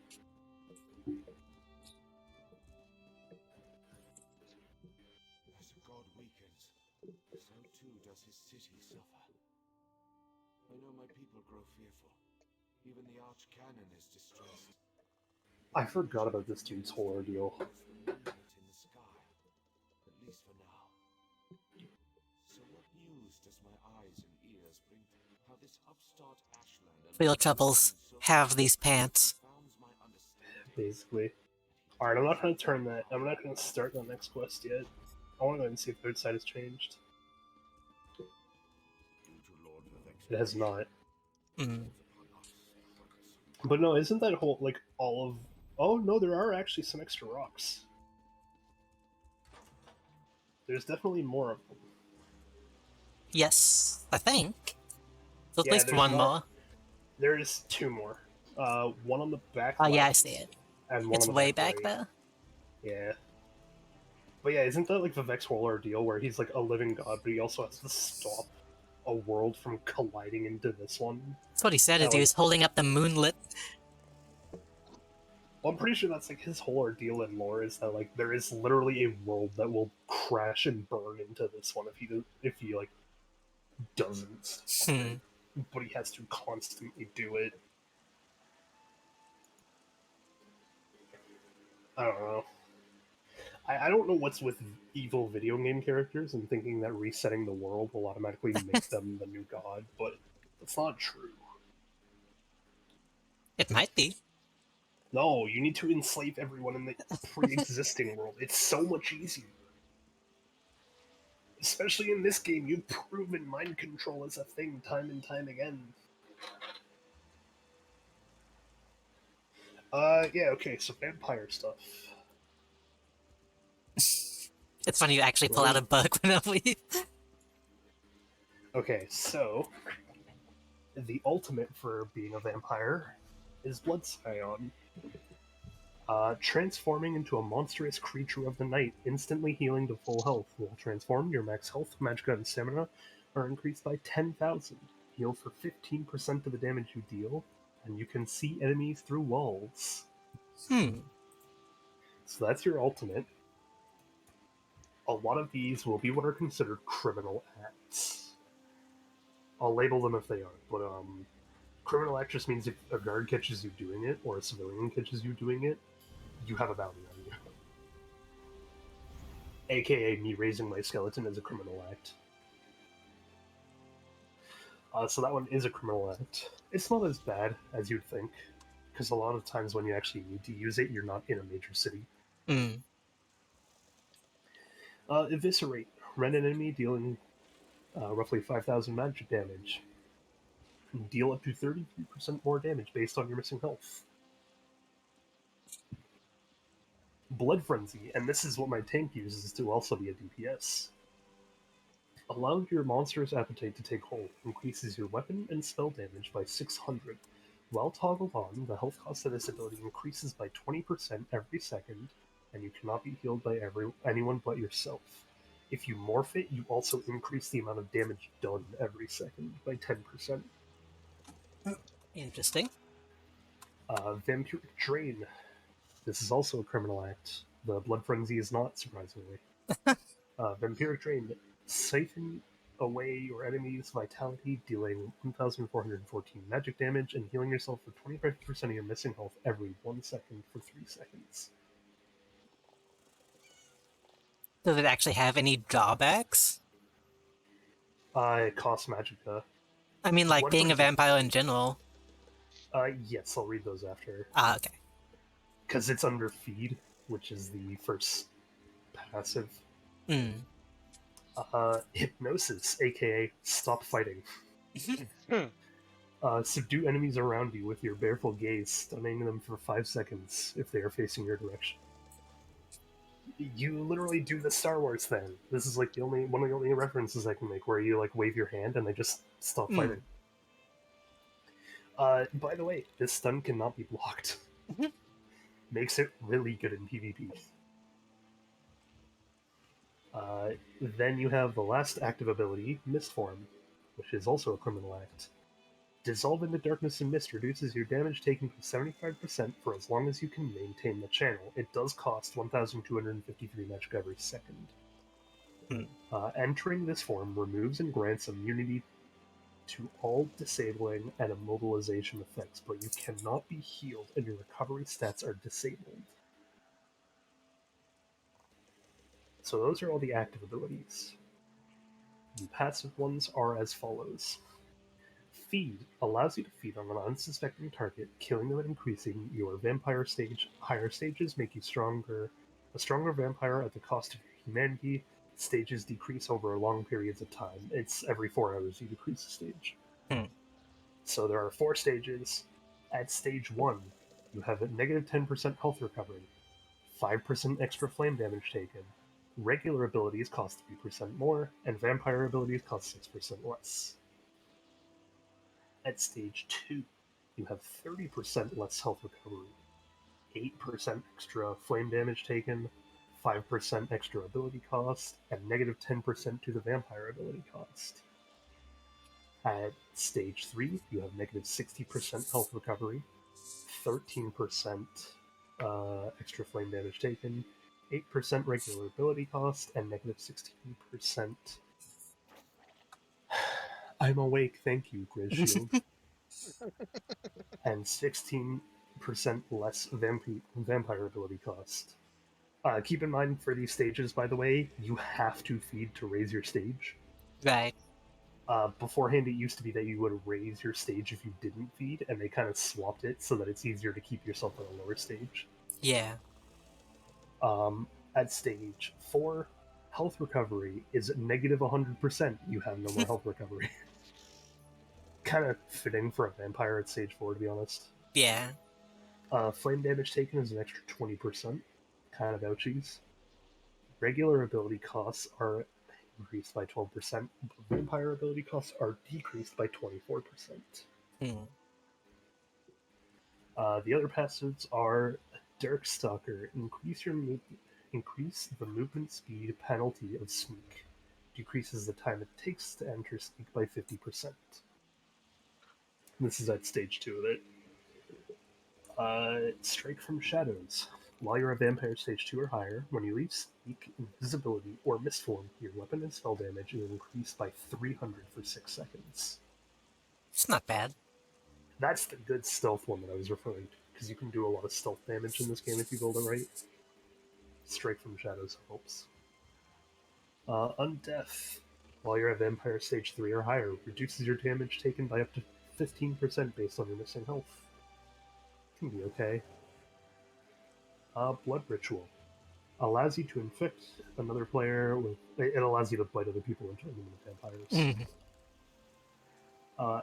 As a god weakens, so too does his city suffer. I know my people grow fearful. Even the archcanon is distressed. I forgot about this dude's whole ordeal. In the sky, at least for now. So what news does my eyes and ears bring? How this upstart Ashland Real troubles have these pants. Basically. Alright, I'm not going to turn that. I'm not going to start the next quest yet. I want to go and see if Third Sight has changed. It has not. But no, isn't that whole, like, all of... Oh, no, there are actually some extra rocks. There's definitely more of them. Yes, I think. So at least there's one more. There's two more. One on the back Oh left, yeah, I see it. And one It's on the way back back right. there. Yeah. But yeah, isn't that like Vivek's whole ordeal where he's like a living god, but he also has to stop a world from colliding into this one? That's what he said as he was holding up the moonlit. Well, I'm pretty sure that's like his whole ordeal in lore is that like there is literally a world that will crash and burn into this one if he like doesn't stop it. But he has to constantly do it. I don't know. I don't know what's with evil video game characters and thinking that resetting the world will automatically make them the new god, but that's not true. It might be. No, you need to enslave everyone in the pre-existing world. It's so much easier. Especially in this game, you've proven mind control is a thing time and time again. Yeah, okay, so vampire stuff. It's funny you actually pull out a bug whenever you... Okay, so... The ultimate for being a vampire is Blood Scion. Transforming into a monstrous creature of the night, instantly healing to full health. While transformed, your max health, magicka, and stamina are increased by 10,000. Heal for 15% of the damage you deal, and you can see enemies through walls. So that's your ultimate. A lot of these will be what are considered criminal acts. I'll label them if they aren't, but criminal act just means if a guard catches you doing it, or a civilian catches you doing it, you have a bounty on you. AKA me raising my skeleton is a criminal act. So that one is a criminal act. It's not as bad as you'd think, because a lot of times when you actually need to use it, you're not in a major city. Eviscerate. Rend an enemy, dealing roughly 5,000 magic damage. Deal up to 33% more damage based on your missing health. Blood Frenzy, and this is what my tank uses to also be a DPS. Allow your monster's appetite to take hold. Increases your weapon and spell damage by 600. While toggled on, the health cost of this ability increases by 20% every second, and you cannot be healed by anyone but yourself. If you morph it, you also increase the amount of damage done every second by 10%. Interesting. Vampiric Drain. This is also a criminal act. The Blood Frenzy is not, surprisingly. Vampiric Drain. Siphon away your enemy's vitality, dealing 1,414 magic damage, and healing yourself for 25% of your missing health every 1 second for 3 seconds. Does it actually have any drawbacks? It costs magicka. I mean, like, being a vampire in general. Yes, I'll read those after. Ah, okay. Because it's under Feed, which is the first passive. Hypnosis, aka Stop Fighting. Subdue enemies around you with your baleful gaze, stunning them for 5 seconds if they are facing your direction. You literally do the Star Wars thing. This is like one of the only references I can make where you like wave your hand and they just stop fighting. By the way, this stun cannot be blocked. Makes it really good in PvP. Then you have the last active ability, Mist Form, which is also a criminal act. Dissolve into darkness and mist reduces your damage taken by 75% for as long as you can maintain the channel. It does cost 1,253 magic every second. Entering this form removes and grants immunity to all disabling and immobilization effects, but you cannot be healed and your recovery stats are disabled. So those are all the active abilities. The passive ones are as follows. Feed allows you to feed on an unsuspecting target, killing them and increasing your vampire stage. Higher stages make you a stronger vampire at the cost of your humanity. Stages decrease over long periods of time. It's every 4 hours you decrease a stage. So there are 4 stages. At stage 1, you have a negative 10% health recovery, 5% extra flame damage taken. Regular abilities cost 3% more, and vampire abilities cost 6% less. At stage 2, you have 30% less health recovery, 8% extra flame damage taken, 5% extra ability cost, and negative 10% to the vampire ability cost. At stage 3, you have negative 60% health recovery, 13% extra flame damage taken, 8% regular ability cost, and negative 16%. I'm awake, thank you, Grizz Shield. And 16% less vampire ability cost. Keep in mind for these stages, by the way, you have to feed to raise your stage. Right. Beforehand, it used to be that you would raise your stage if you didn't feed, and they kind of swapped it so that it's easier to keep yourself at a lower stage. Yeah. At stage 4, health recovery is negative 100%. You have no more health recovery. Kind of fitting for a vampire at stage 4, to be honest. Yeah. Flame damage taken is an extra 20%. Kind of ouchies. Regular ability costs are increased by 12%, but vampire ability costs are decreased by 24%. The other passives are Darkstalker. Increase the movement speed penalty of Sneak. Decreases the time it takes to enter Sneak by 50%. This is at stage 2 of it. Strike from Shadows. While you're a vampire stage 2 or higher, when you leave Sneak, Invisibility, or Mist Form, your weapon and spell damage is increased by 300 for 6 seconds. It's not bad. That's the good stealth one that I was referring to, because you can do a lot of stealth damage in this game if you build it right. Strike from Shadows helps. Undeath. While you're at Vampire Stage 3 or higher, reduces your damage taken by up to 15% based on your missing health. Can be okay. Blood Ritual. Allows you to infect another player with... It allows you to bite other people and turn them into vampires.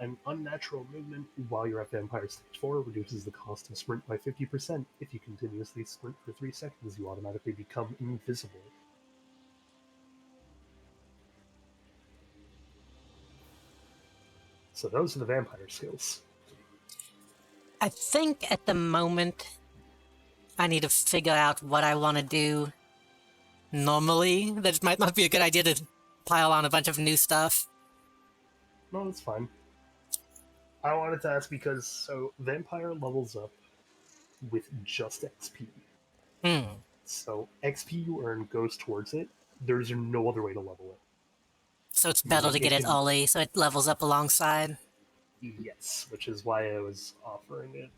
An Unnatural Movement while you're at Vampire Stage 4 reduces the cost of sprint by 50%. If you continuously sprint for 3 seconds, you automatically become invisible. So those are the vampire skills. I think at the moment I need to figure out what I want to do normally. That might not be a good idea to pile on a bunch of new stuff. No, that's fine. I wanted to ask because, so, Vampire levels up with just XP. So, XP you earn goes towards it. There's no other way to level it. So it's better to get it early, so it levels up alongside? Yes, which is why I was offering it.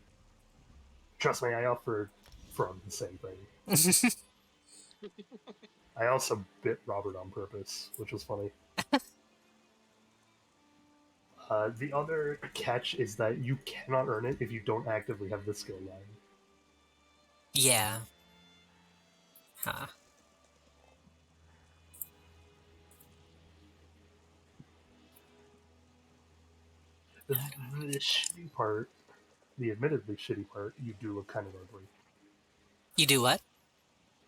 Trust me, I offered from the same thing. I also bit Robert on purpose, which was funny. The other catch is that you cannot earn it if you don't actively have the skill line. Yeah. Huh. The shitty part, the admittedly shitty part, you do look kind of ugly. You do what?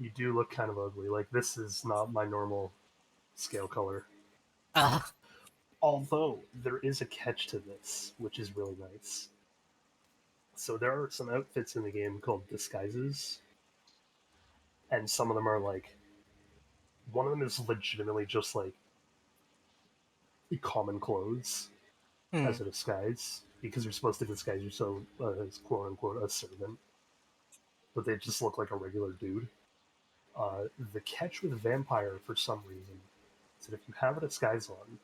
you do look kind of ugly. Like, this is not my normal scale color. Although, there is a catch to this, which is really nice. So there are some outfits in the game called disguises, and some of them are like, one of them is legitimately just like common clothes as a disguise, because you're supposed to disguise yourself as quote unquote a servant, but they just look like a regular dude. The catch with vampire, for some reason, is that if you have a disguise on,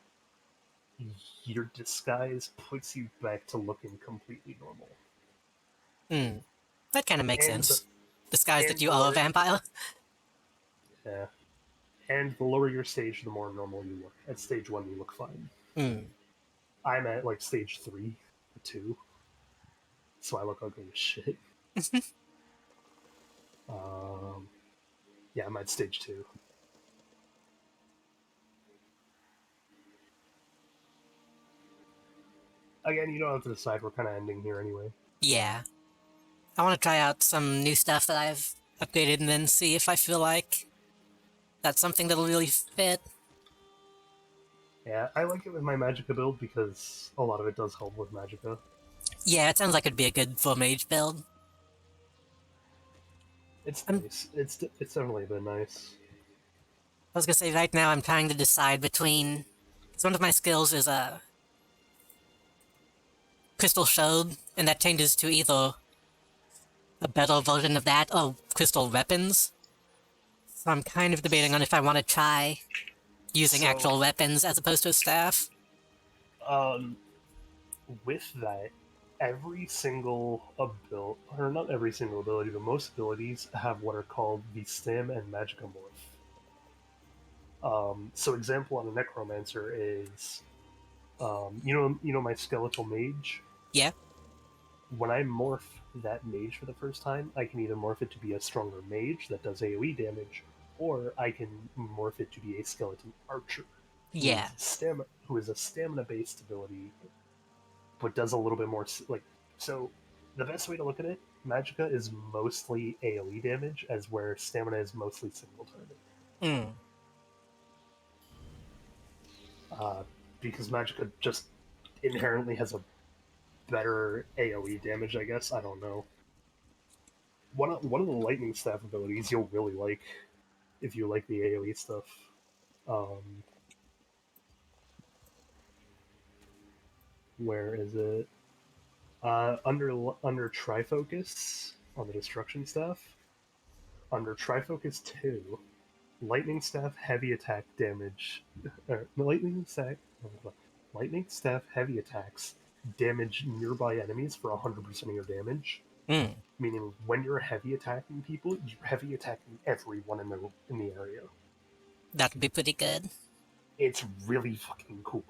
your disguise puts you back to looking completely normal. That kind of makes And sense. Disguise that and you the are a lower, vampire. yeah, and the lower your stage, the more normal you look. At stage 1, you look fine. I'm at like stage 3 or 2, so I look ugly as shit. Yeah, I'm at stage 2. Again, you don't have to decide. We're kind of ending here anyway. Yeah. I want to try out some new stuff that I've updated and then see if I feel like that's something that'll really fit. Yeah, I like it with my Magicka build because a lot of it does help with Magicka. Yeah, it sounds like it'd be a good full mage build. It's nice. It's definitely been nice. I was gonna say, right now I'm trying to decide between... Because one of my skills is a Crystal Showed, and that changes to either a better version of that or Crystal Weapons. So I'm kind of debating on if I want to try using actual weapons as opposed to a staff. With that, every single ability, or not every single ability, but most abilities have what are called the Stim and Magicka Morph. So example on a Necromancer is, you know my Skeletal Mage? Yeah. When I morph that mage for the first time, I can either morph it to be a stronger mage that does AoE damage, or I can morph it to be a skeleton archer. Yeah. Who is a stamina-based ability, but does a little bit more like. So, the best way to look at it, Magicka is mostly AoE damage, as where stamina is mostly single target. Because Magicka just inherently has a better AoE damage, I guess. I don't know. One of the lightning staff abilities you'll really like if you like the AoE stuff. Where is it? Under Trifocus on the destruction staff. Under Trifocus 2, lightning staff heavy attack damage. Lightning staff heavy attacks damage nearby enemies for 100% of your damage. Meaning, when you're heavy attacking people, you're heavy attacking everyone in the area. That would be pretty good. It's really fucking cool.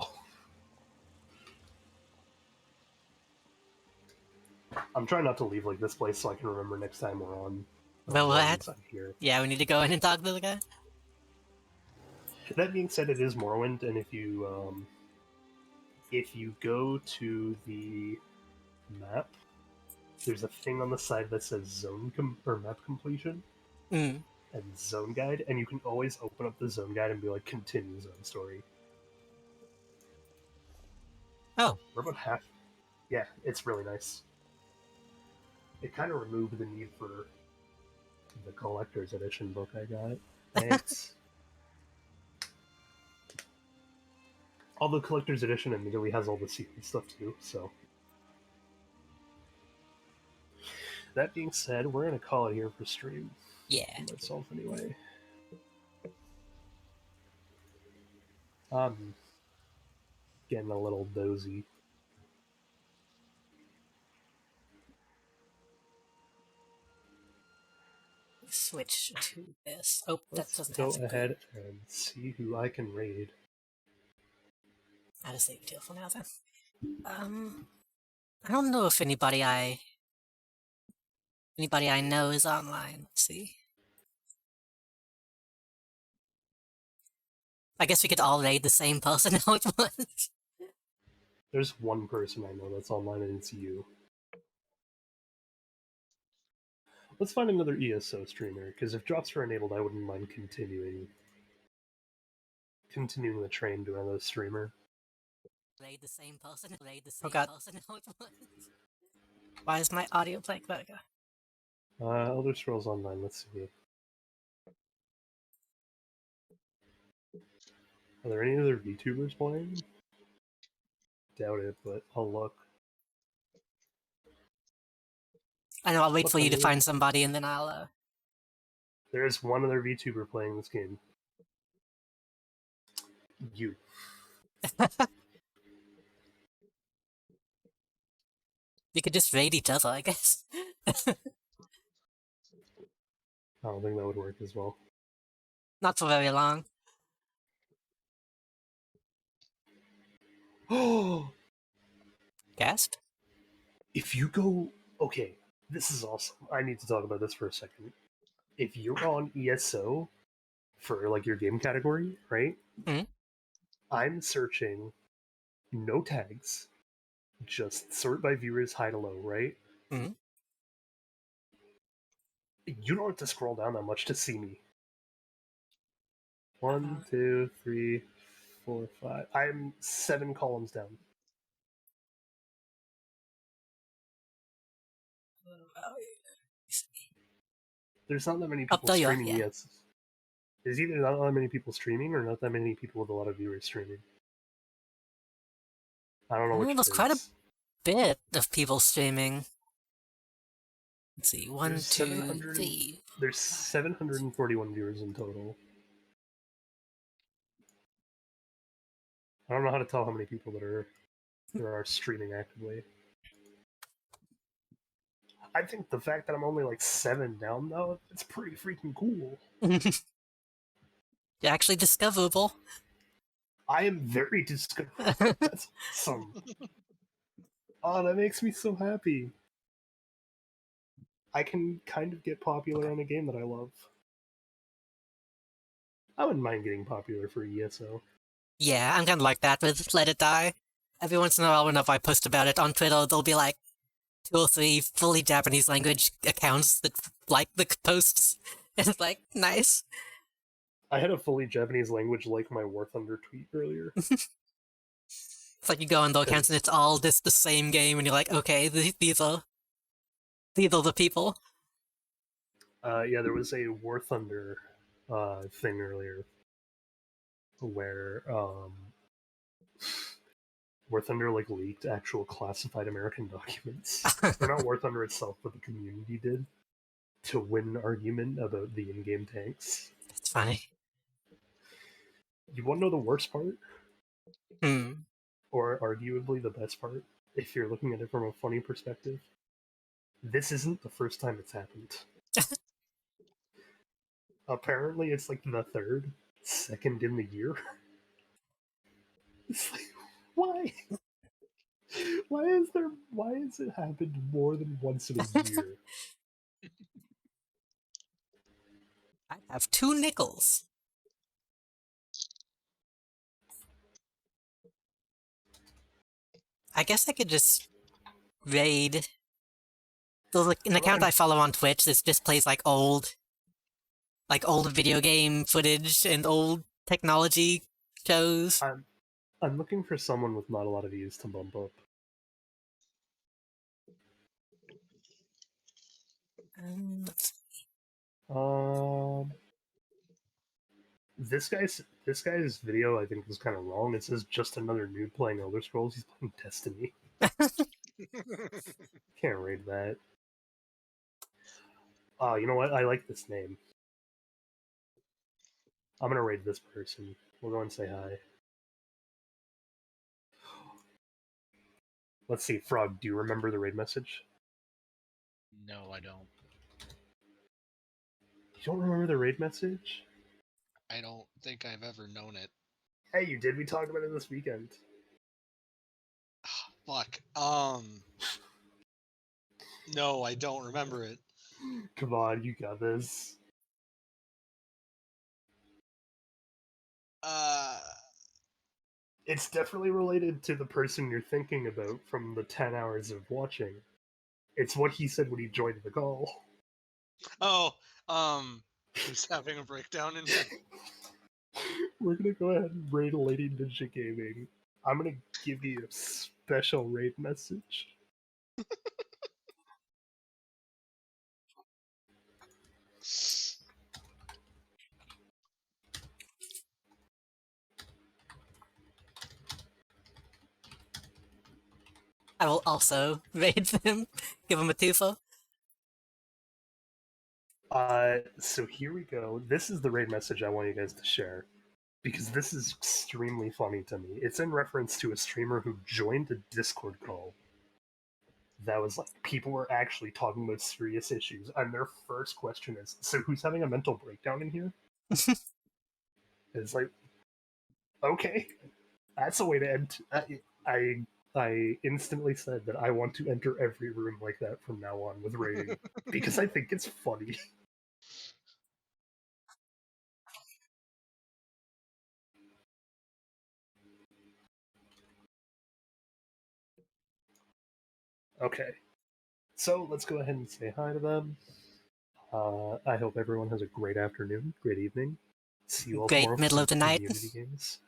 I'm trying not to leave like this place so I can remember next time we're on. Well, I'm here. Yeah, we need to go in and talk to the guy. That being said, it is Morrowind, and if you go to the map, there's a thing on the side that says map completion and zone guide, and you can always open up the zone guide and be like, continue zone story. Oh. We're about half. Yeah, it's really nice. It kind of removed the need for the collector's edition book I got. Thanks. Although collector's edition immediately has all the secret stuff too, so. That being said, we're gonna call it here for stream. Yeah. Myself anyway. I'm getting a little dozy. Switch to this. Oh, Let's that doesn't go have to ahead and see who I can raid. I'll just leave it for now then. I don't know if anybody I know is online. Let's see. I guess we could all raid the same person all at once. There's one person I know that's online, and it's you. Let's find another ESO streamer, because if drops were enabled, I wouldn't mind continuing the train to another streamer. Raid the same person. Raid the same person. Why is my audio playing? There we go. Elder Scrolls Online. Let's see. Are there any other VTubers playing? Doubt it, but I'll look. I know. I'll wait Look for you to under- find somebody, and then I'll. There's one other VTuber playing this game. You. You could just raid each other, I guess. I don't think that would work as well. Not for very long. Oh! Gasp? If you go... Okay, this is awesome. I need to talk about this for a second. If you're on ESO for, like, your game category, right? Mm-hmm. I'm searching no tags, just sort by viewers high to low, right? Mm-hmm. You don't have to scroll down that much to see me. 1, 2, 3, 4, 5. I'm 7 columns down. There's not that many people there you are, streaming yeah. yet. There's either not that many people streaming or not that many people with a lot of viewers streaming. I don't know which There's it quite a is. bit of people streaming. Let's see. 1, There's 2, 3. There's 741 viewers in total. I don't know how to tell how many people there are streaming actively. I think the fact that I'm only like 7 down though, it's pretty freaking cool. You're actually discoverable. I am very discoverable. That's awesome. Oh, that makes me so happy. I can kind of get popular in a game that I love. I wouldn't mind getting popular for ESO. Yeah, I'm kind of like that with Let It Die. Every once in a while, whenever I post about it on Twitter, there'll be like 2 or 3 fully Japanese language accounts that like the posts. And it's like, nice. I had a fully Japanese language like my War Thunder tweet earlier. It's like you go on the accounts and it's all just the same game, and you're like, okay, these are the people. Yeah, there was a War Thunder thing earlier where War Thunder like leaked actual classified American documents. Or not War Thunder itself, but the community did, to win an argument about the in-game tanks. That's funny. You want to know the worst part? Hmm. Or arguably the best part, if you're looking at it from a funny perspective? This isn't the first time it's happened. Apparently it's like the second in the year. It's like, why? Why has it happened more than once in a year? I have 2 nickels. I guess I could just raid. There's like an account I follow on Twitch that just plays like old video game footage and old technology shows. I'm looking for someone with not a lot of views to bump up. Let's see. This guy's video I think is kind of wrong. It says just another noob playing Elder Scrolls. He's playing Destiny. Can't read that. You know what? I like this name. I'm gonna raid this person. We'll go and say hi. Let's see, Frog, do you remember the raid message? No, I don't. You don't remember the raid message? I don't think I've ever known it. Hey, you did. We talked about it this weekend. Fuck. No, I don't remember it. Come on, you got this. It's definitely related to the person you're thinking about from the 10 hours of watching. It's what he said when he joined the call. Oh, who's having a breakdown in here? We're gonna go ahead and raid Lady Ninja Gaming. I'm gonna give you a special raid message. I will also raid them, give them a twofer. So here we go. This is the raid message I want you guys to share, because this is extremely funny to me. It's in reference to a streamer who joined a Discord call that was like, people were actually talking about serious issues, and their first question is, so who's having a mental breakdown in here? It's like, okay, that's a way to end. I instantly said that I want to enter every room like that from now on with raiding, because I think it's funny. Okay, so let's go ahead and say hi to them. I hope everyone has a great afternoon, great evening. See you all Great tomorrow for middle some of the night. community games.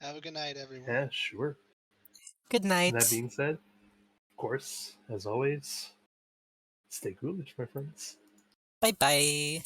Have a good night, everyone. Yeah, sure. Good night. That being said, of course, as always, stay ghoulish, my friends. Bye bye.